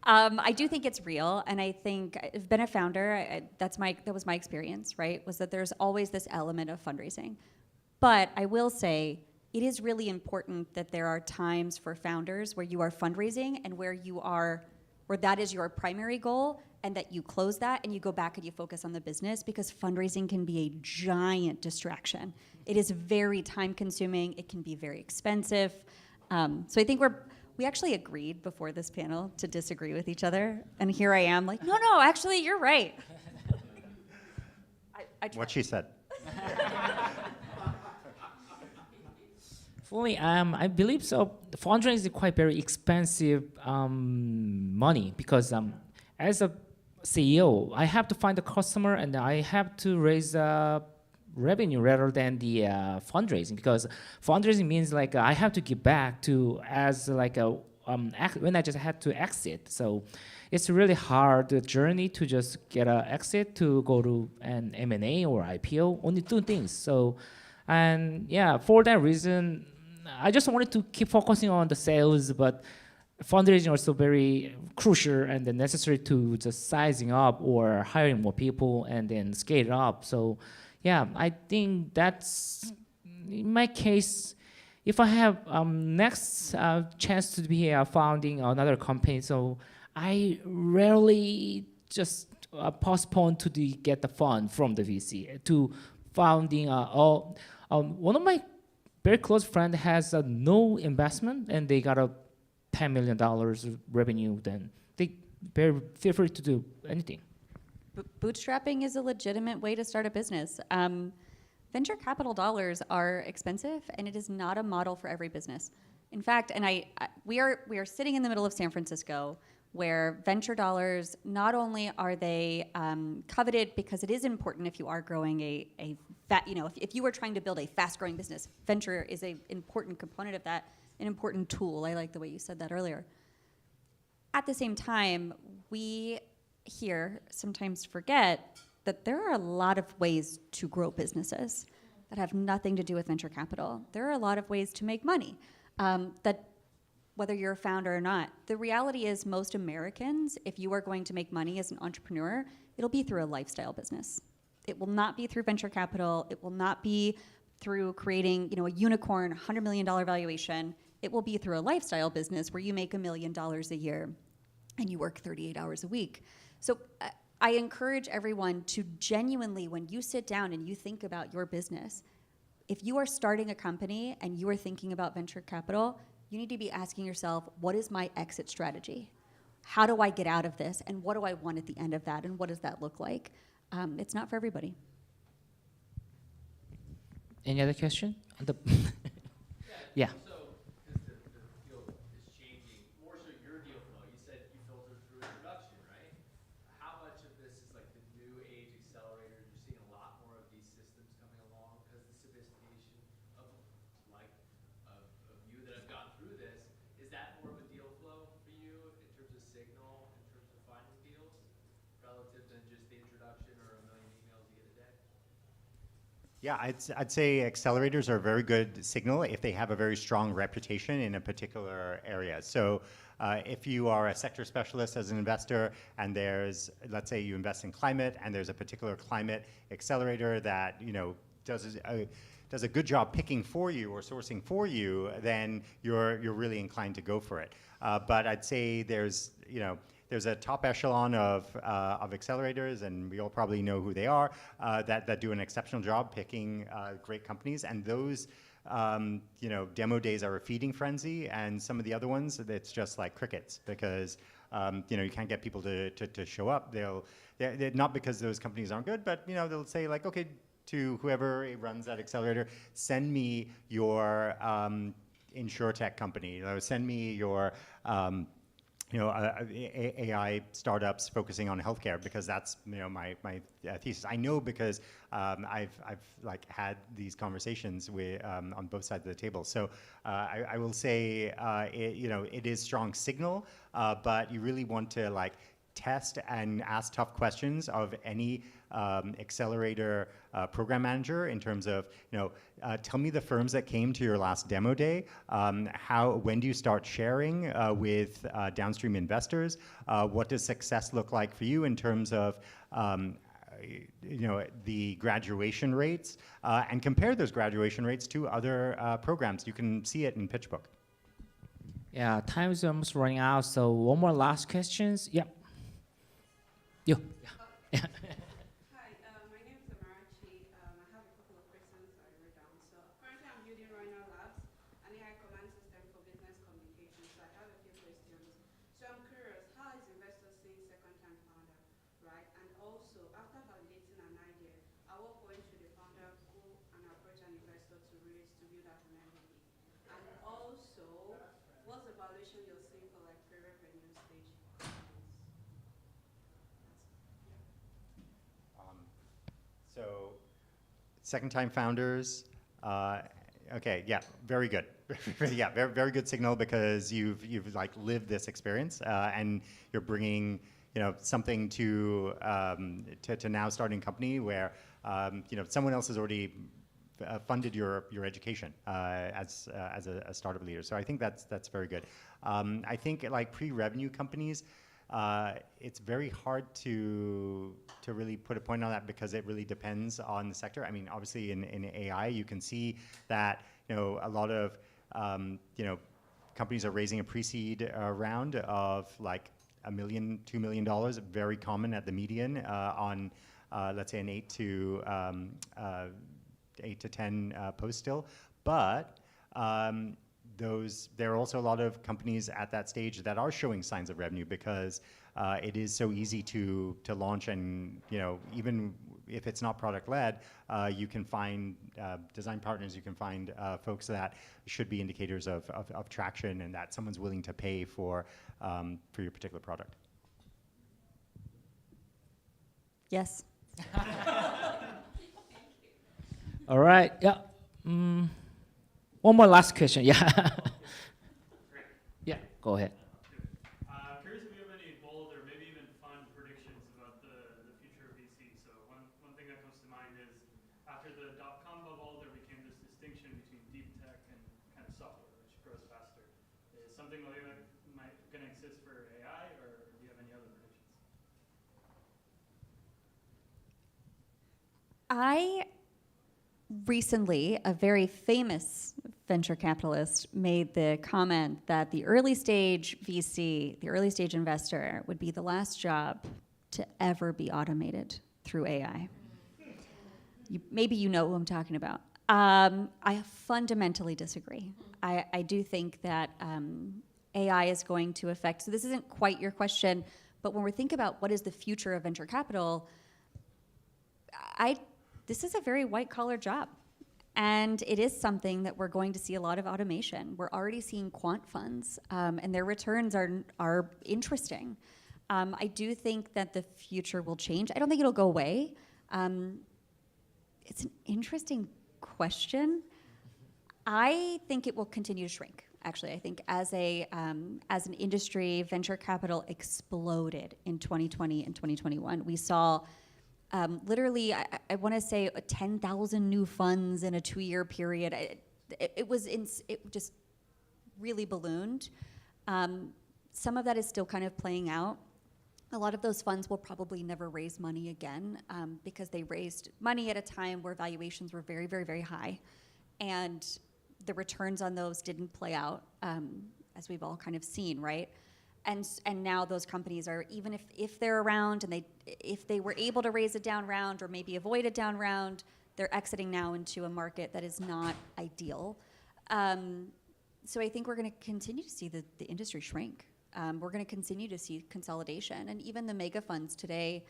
I do think it's real, and I think I've been a founder, that was my experience, right? Was that there's always this element of fundraising. But I will say, it is really important that there are times for founders where you are fundraising and where that is your primary goal, and that you close that and you go back and you focus on the business, because fundraising can be a giant distraction. It is very time consuming, it can be very expensive. So I think we actually agreed before this panel to disagree with each other, and here I am no, actually you're right. I What she said. Fully, I believe so. Fundraising is quite very expensive money because as a CEO, I have to find a customer and I have to raise revenue rather than the fundraising, because fundraising means like I have to give back to as like a when I just had to exit. So it's really hard journey to just get an exit to go to an M&A or IPO. Only two things. So, and yeah, for that reason, I just wanted to keep focusing on the sales, but fundraising also very crucial and then necessary to just sizing up or hiring more people and then scale it up. So yeah, I think that's, in my case, if I have next chance to be founding another company, so I rarely just postpone to get the fund from the VC to founding. One of my very close friend has no investment and they got a $10 million revenue. Then they feel free to do anything. Bootstrapping is a legitimate way to start a business. Venture capital dollars are expensive, and it is not a model for every business. In fact, and we are sitting in the middle of San Francisco, where venture dollars, not only are they coveted because it is important if you are growing if you are trying to build a fast-growing business, venture is an important component of that, an important tool. I like the way you said that earlier. At the same time, we here sometimes forget that there are a lot of ways to grow businesses that have nothing to do with venture capital. There are a lot of ways to make money, that whether you're a founder or not. The reality is most Americans, if you are going to make money as an entrepreneur, it'll be through a lifestyle business. It will not be through venture capital. It will not be through creating a unicorn, $100 million valuation. It will be through a lifestyle business where you make $1 million a year and you work 38 hours a week. So I encourage everyone to genuinely, when you sit down and you think about your business, if you are starting a company and you are thinking about venture capital, you need to be asking yourself, what is my exit strategy? How do I get out of this? And what do I want at the end of that? And what does that look like? It's not for everybody. Any other question? Yeah. Yeah, I'd say accelerators are a very good signal if they have a very strong reputation in a particular area. So if you are a sector specialist as an investor and let's say you invest in climate and there's a particular climate accelerator that does a good job picking for you or sourcing for you, then you're really inclined to go for it. But I'd say there's a top echelon of accelerators, and we all probably know who they are, that do an exceptional job picking great companies. And those, demo days are a feeding frenzy, and some of the other ones, it's just like crickets because, you can't get people to show up. They're not because those companies aren't good, but, they'll say like, okay, to whoever runs that accelerator, send me your insurtech company, send me your AI startups focusing on healthcare, because that's my thesis. I know because I've had these conversations with on both sides of the table. So I will say it is strong signal, but you really want to test and ask tough questions of any accelerator program manager in terms of, tell me the firms that came to your last demo day. When do you start sharing with downstream investors? What does success look like for you in terms of the graduation rates, and compare those graduation rates to other programs. You can see it in PitchBook. Yeah, time is almost running out, so one more last questions. Yeah. You. Yeah. Hi, my name is Amarachi. I have a couple of questions I wrote down. So currently I'm building Rhino Labs, an AI command system for business communication. So I have a few questions. So I'm curious, how is investors seeing second-time founder, right? And also, after validating an idea, at what point should the founder go and approach an investor to build out an MVP? second-time founders. Okay, yeah, very good. Yeah, very good signal because you've like lived this experience and you're bringing something to now starting a company where someone else has already funded your education as a startup leader. So I think that's very good. I think like pre-revenue companies, it's very hard to really put a point on that because it really depends on the sector. I mean, obviously in AI, you can see that a lot of companies are raising a pre-seed round of like $1 million, $2 million, very common at the median on let's say an 8 to 10 post still, but there are also a lot of companies at that stage that are showing signs of revenue because it is so easy to launch, and even if it's not product led, you can find design partners, you can find folks that should be indicators of traction and that someone's willing to pay for your particular product. Yes. All right. Yeah. One more last question. Yeah. Yeah. Go ahead. Curious if you have any bold or maybe even fun predictions about the future of VC. So one thing that comes to mind is after the dot-com bubble, there became this distinction between deep tech and kind of software, which grows faster. Is something like that going to exist for AI, or do you have any other predictions? Recently, a very famous venture capitalist made the comment that the early stage VC, the early stage investor, would be the last job to ever be automated through AI. Maybe you know who I'm talking about. I fundamentally disagree. I do think that AI is going to affect, so this isn't quite your question, but when we think about what is the future of venture capital, this is a very white-collar job. And it is something that we're going to see a lot of automation. We're already seeing quant funds, and their returns are interesting. I do think that the future will change. I don't think it'll go away. It's an interesting question. I think it will continue to shrink. Actually, I think as an industry, venture capital exploded in 2020 and 2021. We saw literally, I want to say 10,000 new funds in a 2-year period. It just really ballooned. Some of that is still kind of playing out. A lot of those funds will probably never raise money again because they raised money at a time where valuations were very, very, very high. And the returns on those didn't play out, as we've all kind of seen, right? And now those companies are, even if they're around and if they were able to raise a down round or maybe avoid a down round, they're exiting now into a market that is not ideal. So I think we're going to continue to see the industry shrink. We're going to continue to see consolidation. And even the mega funds today,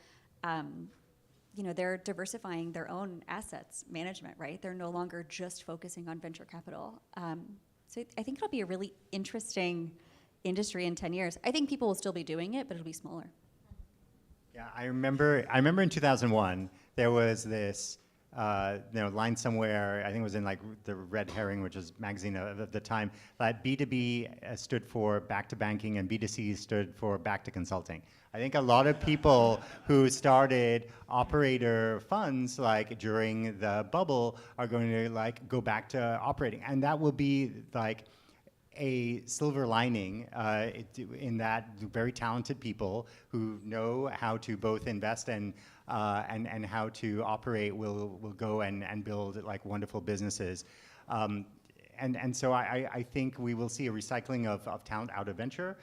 they're diversifying their own assets management, right? They're no longer just focusing on venture capital. So I think it'll be a really interesting industry in 10 years. I think people will still be doing it, but it'll be smaller. Yeah, I remember in 2001, there was this line somewhere, I think it was in like the Red Herring, which is magazine of the time, that B2B stood for back to banking and B2C stood for back to consulting. I think a lot of people who started operator funds like during the bubble are going to like go back to operating, and that will be like a silver lining in that very talented people who know how to both invest and how to operate will go and build like wonderful businesses. And so I think we will see a recycling of talent out of venture.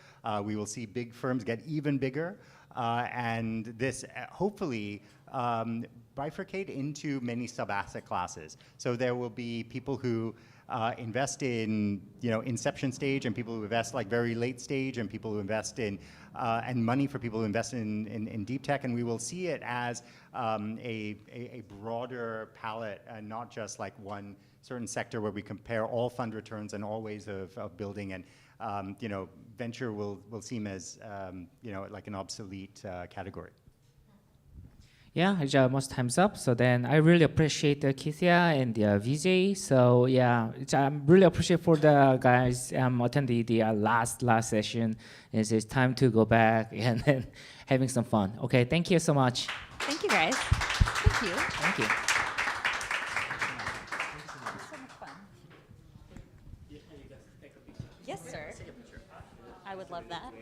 We will see big firms get even bigger, and this hopefully bifurcate into many sub-asset classes. So there will be people who invest in inception stage, and people who invest like very late stage, and people who invest in and money for people who invest in deep tech, and we will see it as a broader palette and not just like one certain sector where we compare all fund returns and all ways of building, and venture will seem as like an obsolete category. yeah, it's almost time's up. So then I really appreciate Kithia and VJ. So yeah, I'm really appreciate for the guys attending the last session. It's time to go back and then having some fun. Okay, thank you so much. Thank you, guys. Thank you. Thank you. So much fun. Yes, sir. I would love that.